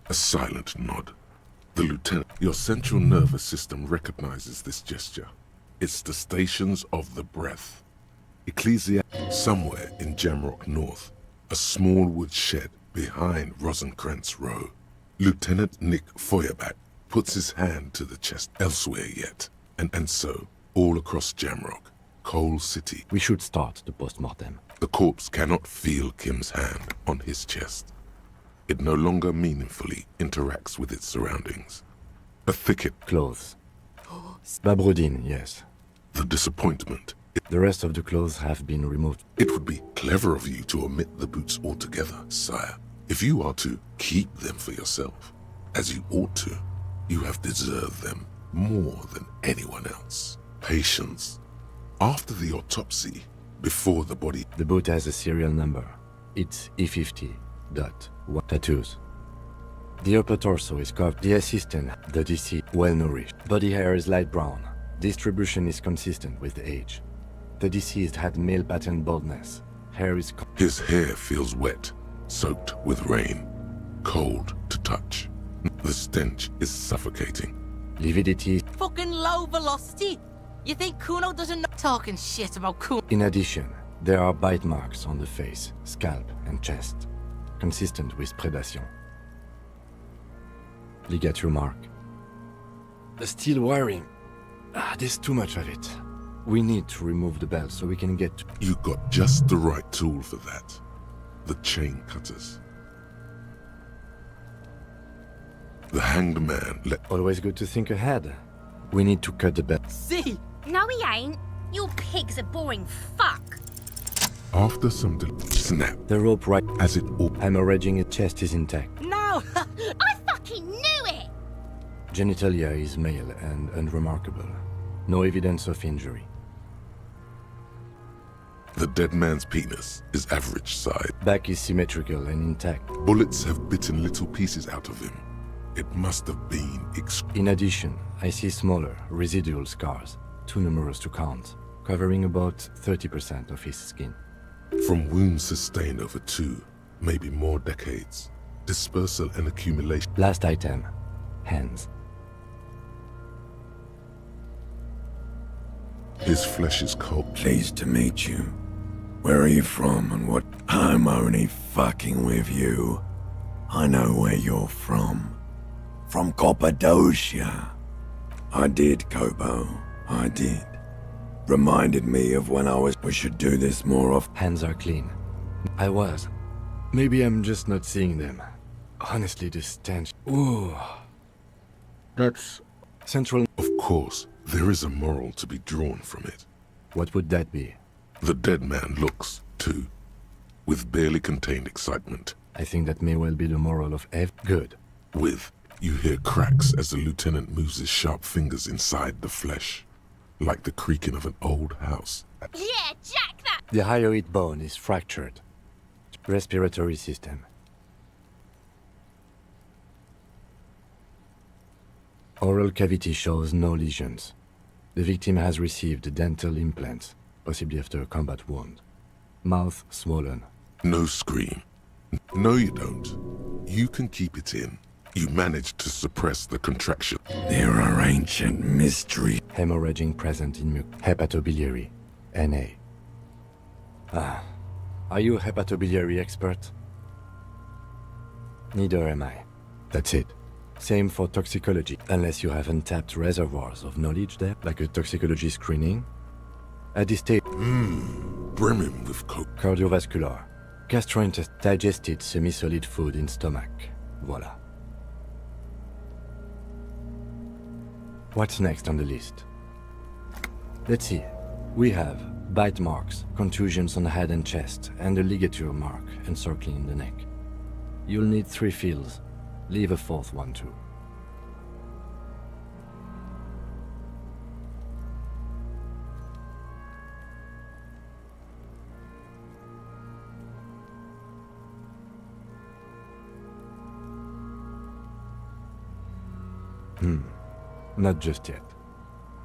A silent nod. The lieutenant, your central nervous system recognizes this gesture. It's the stations of the breath. Somewhere in Jamrock North, a small wood shed behind Rosencrantz Row. Lieutenant Nick Feuerbach puts his hand to the chest elsewhere yet, and so, all across Jamrock, Coal City. We should start the post-mortem. The corpse cannot feel Kim's hand on his chest. It no longer meaningfully interacts with its surroundings. A thicket. Clothes. Babrudin, yes. The disappointment. The rest of the clothes have been removed. It would be clever of you to omit the boots altogether, sire. If you are to keep them for yourself, as you ought to, you have deserved them more than anyone else. Patience. After the autopsy, before the body... The boot has a serial number. It's E50. Tattoos. The upper torso is carved. The assistant, the deceased, well nourished. Body hair is light brown. Distribution is consistent with age. The deceased had male pattern baldness. Hair is... His hair feels wet, soaked with rain, cold to touch. The stench is suffocating. Lividity. Fucking low velocity. You think Kuno doesn't know talking shit about Kuno? In addition, there are bite marks on the face, scalp, and chest, consistent with predation. Ligature mark. The steel wiring. There's too much of it. We need to remove the bell so we can get to... You got just the right tool for that. The chain cutters. The hanged man let... Always good to think ahead. We need to cut the bell. See? No, he ain't. Your pig's a boring fuck. After some snap. The rope right as it all... Hemorrhaging his chest is intact. No! I fucking knew it! Genitalia is male and unremarkable. No evidence of injury. The dead man's penis is average size. Back is symmetrical and intact. Bullets have bitten little pieces out of him. It must have been In addition, I see smaller, residual scars, too numerous to count, covering about 30% of his skin. From wounds sustained over 2, maybe more decades. Dispersal and accumulation. Last item. Hands. His flesh is cold. Pleased to meet you. Where are you from and what? I'm only fucking with you. I know where you're from. From Cappadocia. I did, Kobo. I did. Reminded me of when I was... We should do this more often. Hands are clean. I was. Maybe I'm just not seeing them. Honestly, the stench... Ooh. That's... Central... Of course, there is a moral to be drawn from it. What would that be? The dead man looks, too, with barely contained excitement. I think that may well be the moral of Good. With... You hear cracks as the lieutenant moves his sharp fingers inside the flesh, like the creaking of an old house. Yeah, jack that! The hyoid bone is fractured. Respiratory system. Oral cavity shows no lesions. The victim has received dental implants, possibly after a combat wound. Mouth swollen. No scream. No, you don't. You can keep it in. You managed to suppress the contraction. There are ancient mysteries. Hemorrhaging present in hepatobiliary. NA. Are you a hepatobiliary expert? Neither am I. That's it. Same for toxicology, unless you have untapped reservoirs of knowledge there, like a toxicology screening. At this stage... brimming with coke. Cardiovascular. Gastrointestinal. Digested semi-solid food in stomach. Voila. What's next on the list? Let's see. We have bite marks, contusions on the head and chest, and a ligature mark encircling the neck. You'll need 3 fields. Leave a 4th one too. Not just yet.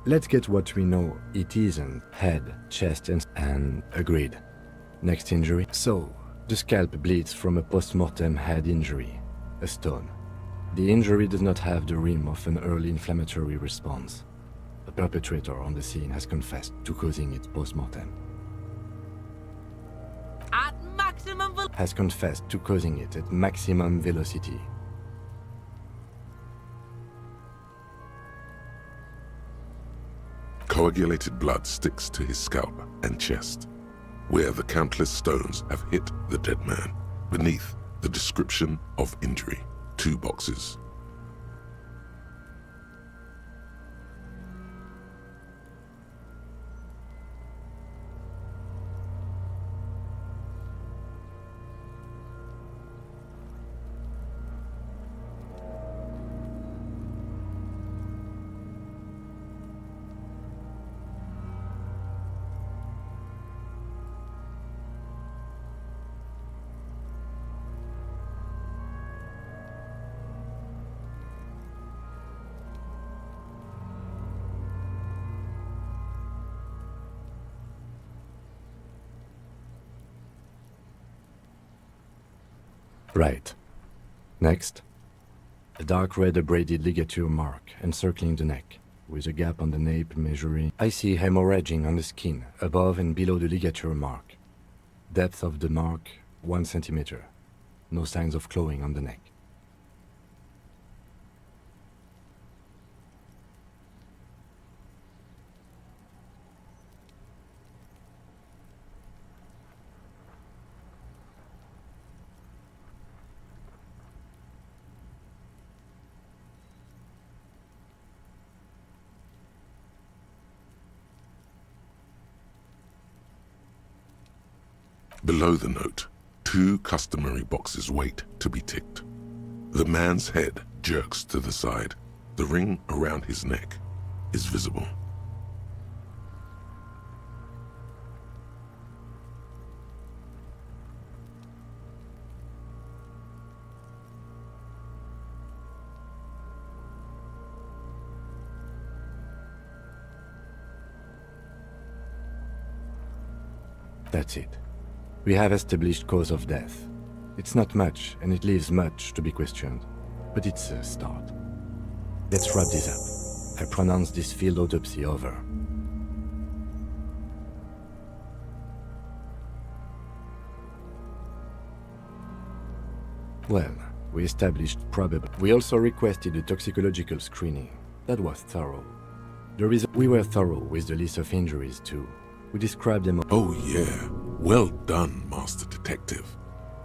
Let's get what we know it isn't. Head, chest, and agreed. Next injury. So, the scalp bleeds from a post-mortem head injury. A stone. The injury does not have the rim of an early inflammatory response. The perpetrator on the scene has confessed to causing it post-mortem. At maximum Has confessed to causing it at maximum velocity. Coagulated blood sticks to his scalp and chest, where the countless stones have hit the dead man. Beneath, the description of injury. 2 boxes. Right. Next. A dark red abraded ligature mark encircling the neck, with a gap on the nape measuring. I see hemorrhaging on the skin, above and below the ligature mark. Depth of the mark, 1 centimeter. No signs of clawing on the neck. Below the note, 2 customary boxes wait to be ticked. The man's head jerks to the side. The ring around his neck is visible. That's it. We have established cause of death. It's not much, and it leaves much to be questioned. But it's a start. Let's wrap this up. I pronounce this field autopsy over. Well, we established probable. We also requested a toxicological screening. That was thorough. We were thorough with the list of injuries too. We described them. Oh yeah, well done, Master Detective.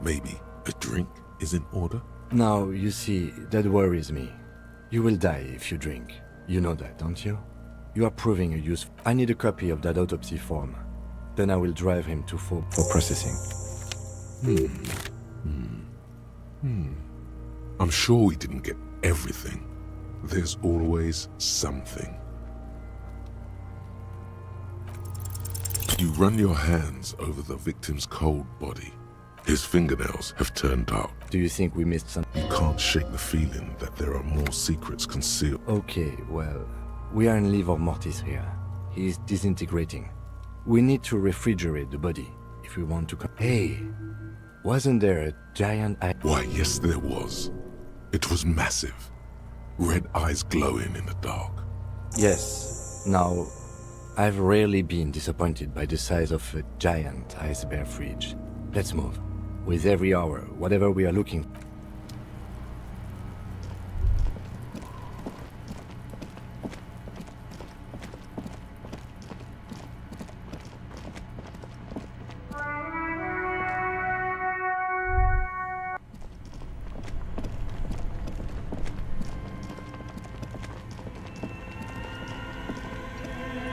Maybe a drink is in order? Now, you see, that worries me. You will die if you drink. You know that, don't you? You are proving a use. I need a copy of that autopsy form. Then I will drive him to for processing. I'm sure we didn't get everything. There's always something. You run your hands over the victim's cold body. His fingernails have turned dark. Do you think we missed some? You can't shake the feeling that there are more secrets concealed. Okay, well, we are in livor mortis here. He is disintegrating. We need to refrigerate the body if we want to come. Hey, wasn't there a giant eye? Why, yes there was. It was massive. Red eyes glowing in the dark. Yes. Now, I've rarely been disappointed by the size of a giant ice bear fridge. Let's move. With every hour, whatever we are looking for.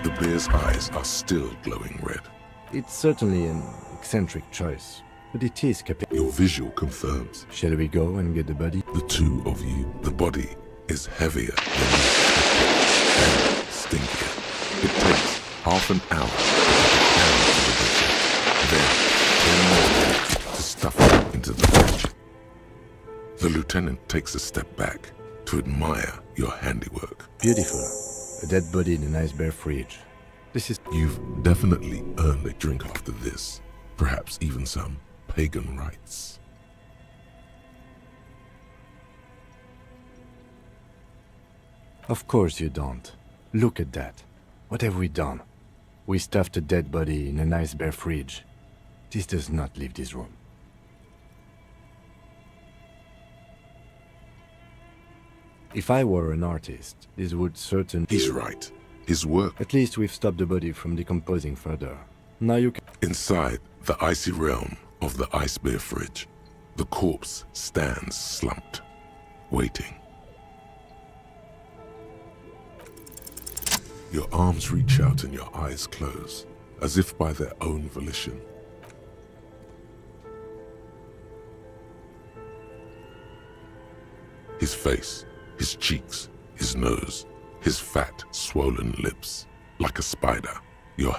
The bear's eyes are still glowing red. It's certainly an eccentric choice, but it is Your visual confirms. Shall we go and get the body? The two of you. The body is heavier than you expected and stinkier. It takes half an hour to get the butcher, then 10 more minutes to stuff it into the fridge. The lieutenant takes a step back to admire your handiwork. Beautiful. A dead body in an ice bear fridge. This is... You've definitely earned a drink after this. Perhaps even some pagan rites. Of course you don't. Look at that. What have we done? We stuffed a dead body in an ice bear fridge. This does not leave this room. If I were an artist, this would certainly... He's right. His work... At least we've stopped the body from decomposing further. Now you can... Inside the icy realm of the ice bear fridge, the corpse stands slumped, waiting. Your arms reach out and your eyes close, as if by their own volition. His face, his cheeks, his nose, his fat, swollen lips, like a spider, your...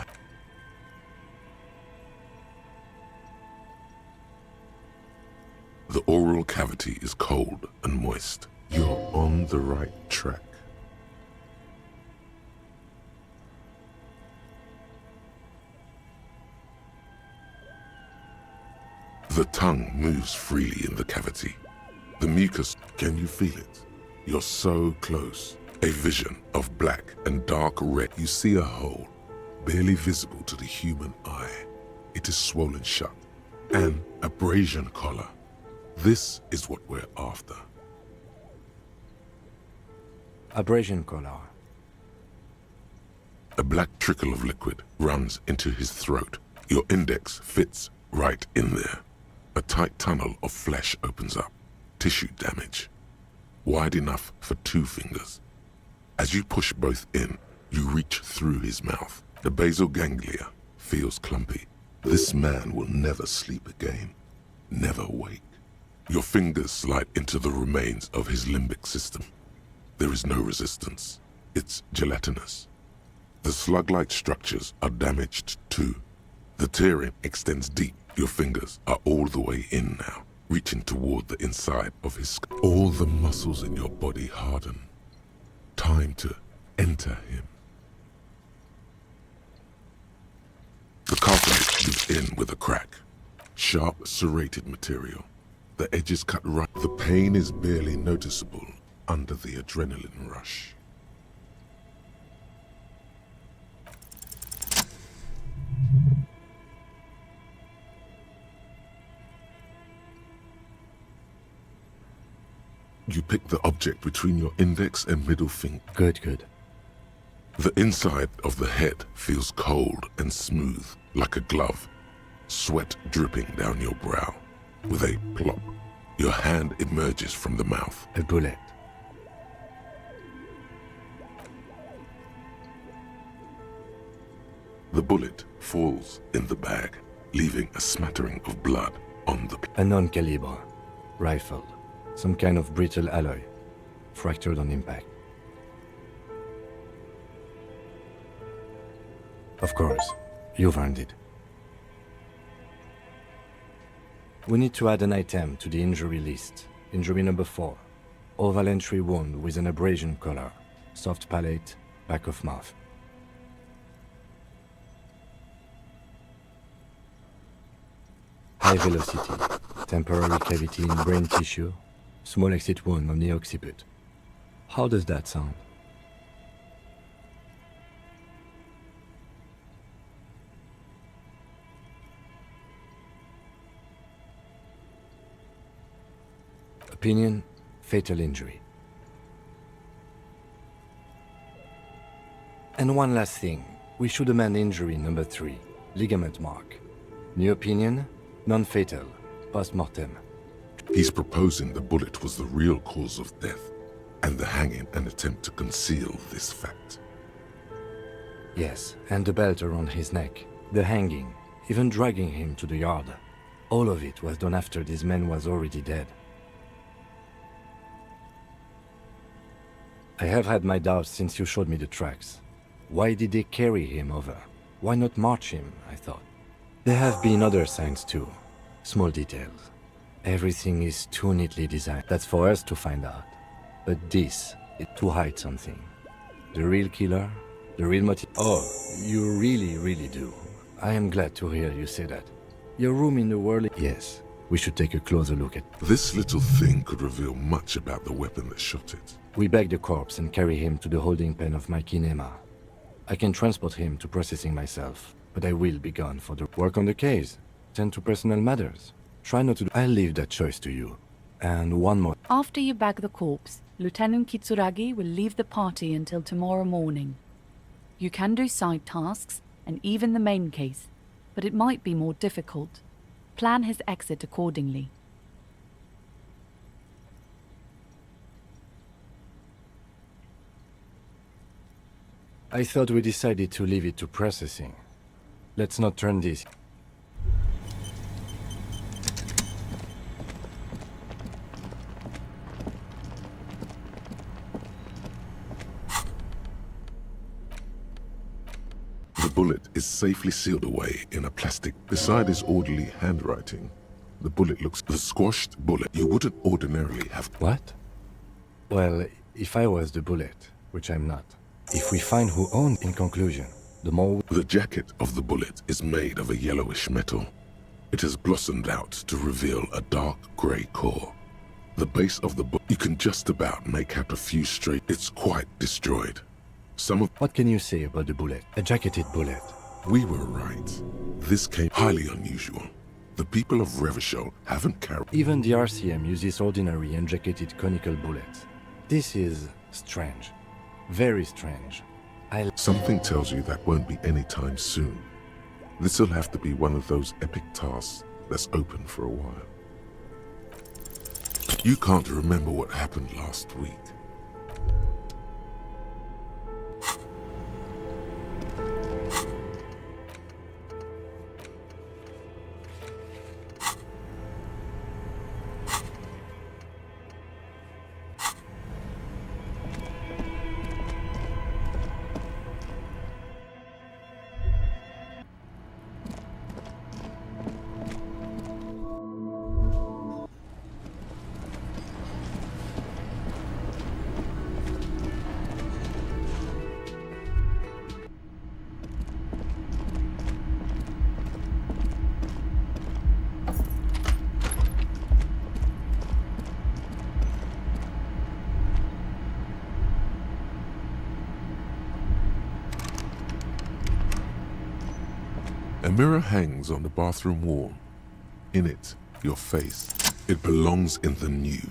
The oral cavity is cold and moist. You're on the right track. The tongue moves freely in the cavity. The mucus, can you feel it? You're so close. A vision of black and dark red. You see a hole, barely visible to the human eye. It is swollen shut. An abrasion collar. This is what we're after. Abrasion collar. A black trickle of liquid runs into his throat. Your index fits right in there. A tight tunnel of flesh opens up. Tissue damage. Wide enough for 2 fingers. As you push both in, you reach through his mouth. The basal ganglia feels clumpy. This man will never sleep again. Never wake. Your fingers slide into the remains of his limbic system. There is no resistance. It's gelatinous. The slug-like structures are damaged too. The tearing extends deep. Your fingers are all the way in now, reaching toward the inside of his skull. All the muscles in your body harden. Time to enter him. The cartilage gives in with a crack. Sharp, serrated material. The edges cut right. The pain is barely noticeable under the adrenaline rush. You pick the object between your index and middle finger. Good. The inside of the head feels cold and smooth, like a glove. Sweat dripping down your brow. With a plop, your hand emerges from the mouth. A bullet. The bullet falls in the bag, leaving a smattering of blood on the... A non-caliber rifle. Some kind of brittle alloy. Fractured on impact. Of course, you've earned it. We need to add an item to the injury list. Injury number 4. Oval entry wound with an abrasion collar. Soft palate, back of mouth. High velocity. Temporary cavity in brain tissue. Small exit wound on the occiput. How does that sound? Opinion, fatal injury. And one last thing. We should amend injury number 3. Ligament mark. New opinion, non-fatal. Post-mortem. He's proposing the bullet was the real cause of death, and the hanging an attempt to conceal this fact. Yes, and the belt around his neck, the hanging, even dragging him to the yard. All of it was done after this man was already dead. I have had my doubts since you showed me the tracks. Why did they carry him over? Why not march him, I thought. There have been other signs too. Small details. Everything is too neatly designed. That's for us to find out. But this is to hide something. The real killer, the real motive. Oh, you really do. I am glad to hear you say that. Your room in the world. Yes, we should take a closer look at. This little thing could reveal much about the weapon that shot it. We bag the corpse and carry him to the holding pen of my kinema. I can transport him to processing myself, but I will be gone for the work on the case. Tend to personal matters. Try not to. I'll leave that choice to you. And one more. After you bag the corpse, Lieutenant Kitsuragi will leave the party until tomorrow morning. You can do side tasks, and even the main case, but it might be more difficult. Plan his exit accordingly. I thought we decided to leave it to processing. Let's not turn this. The bullet is safely sealed away in a plastic. Beside his orderly handwriting, the bullet looks... The squashed bullet you wouldn't ordinarily have... What? Well, if I was the bullet, which I'm not, if we find who owned, in conclusion, the more... The jacket of the bullet is made of a yellowish metal. It has blossomed out to reveal a dark grey core. The base of the book, you can just about make out a few straight. It's quite destroyed. Some of... What can you say about the bullet? A jacketed bullet. We were right. This came highly unusual. The people of Revachol haven't carried... Even the RCM uses ordinary unjacketed conical bullets. This is strange. Very strange. Something tells you that won't be anytime soon. This'll have to be one of those epic tasks that's open for a while. You can't remember what happened last week. A mirror hangs on the bathroom wall. In it, your face. It belongs in the new,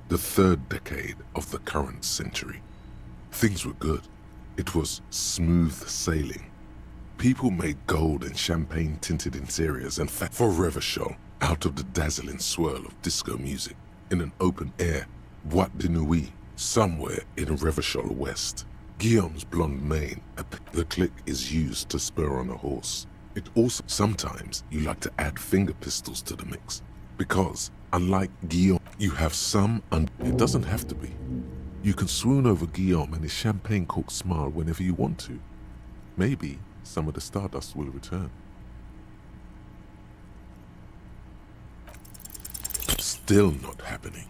the third decade of the current century. Things were good. It was smooth sailing. People made gold and champagne-tinted interiors and fat for Revachol out of the dazzling swirl of disco music in an open air, Boîte de Nuit, somewhere in Revachol West. Guillaume's blonde mane, the click is used to spur on a horse. It also, sometimes, you like to add finger pistols to the mix. Because, unlike Guillaume, you have some, and it doesn't have to be. You can swoon over Guillaume and his champagne-corked smile whenever you want to. Maybe some of the stardust will return. Still not happening.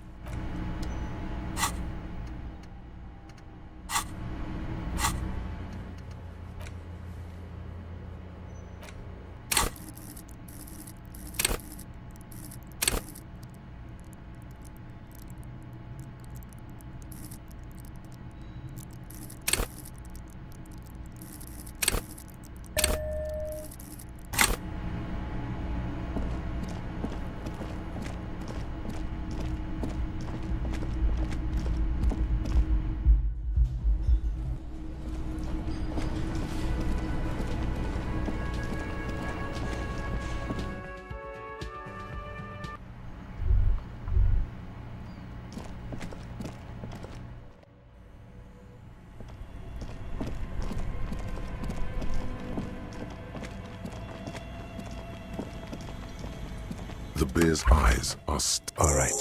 The bear's eyes are all right.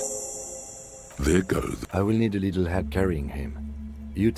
There go. I will need a little help carrying him. You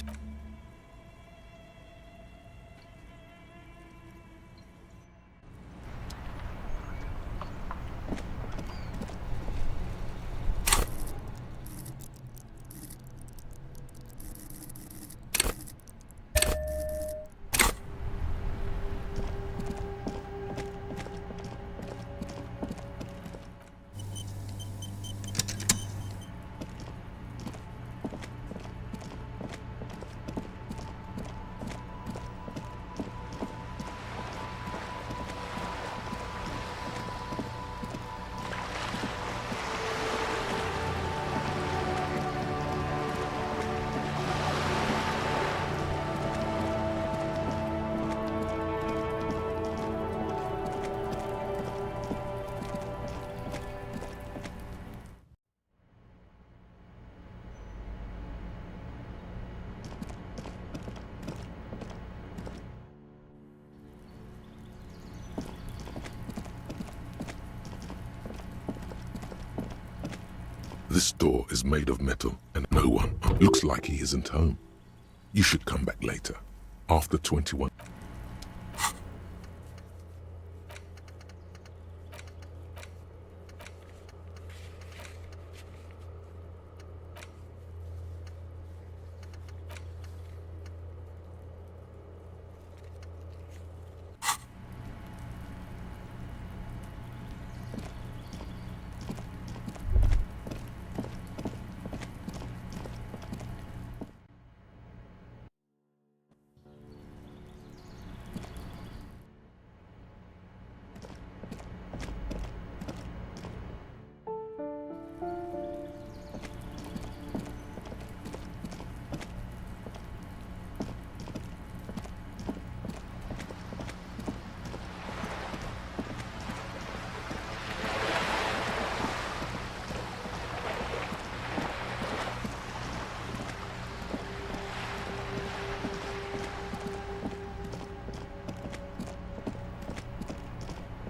This door is made of metal, and no one looks like he isn't home. You should come back later, after 21.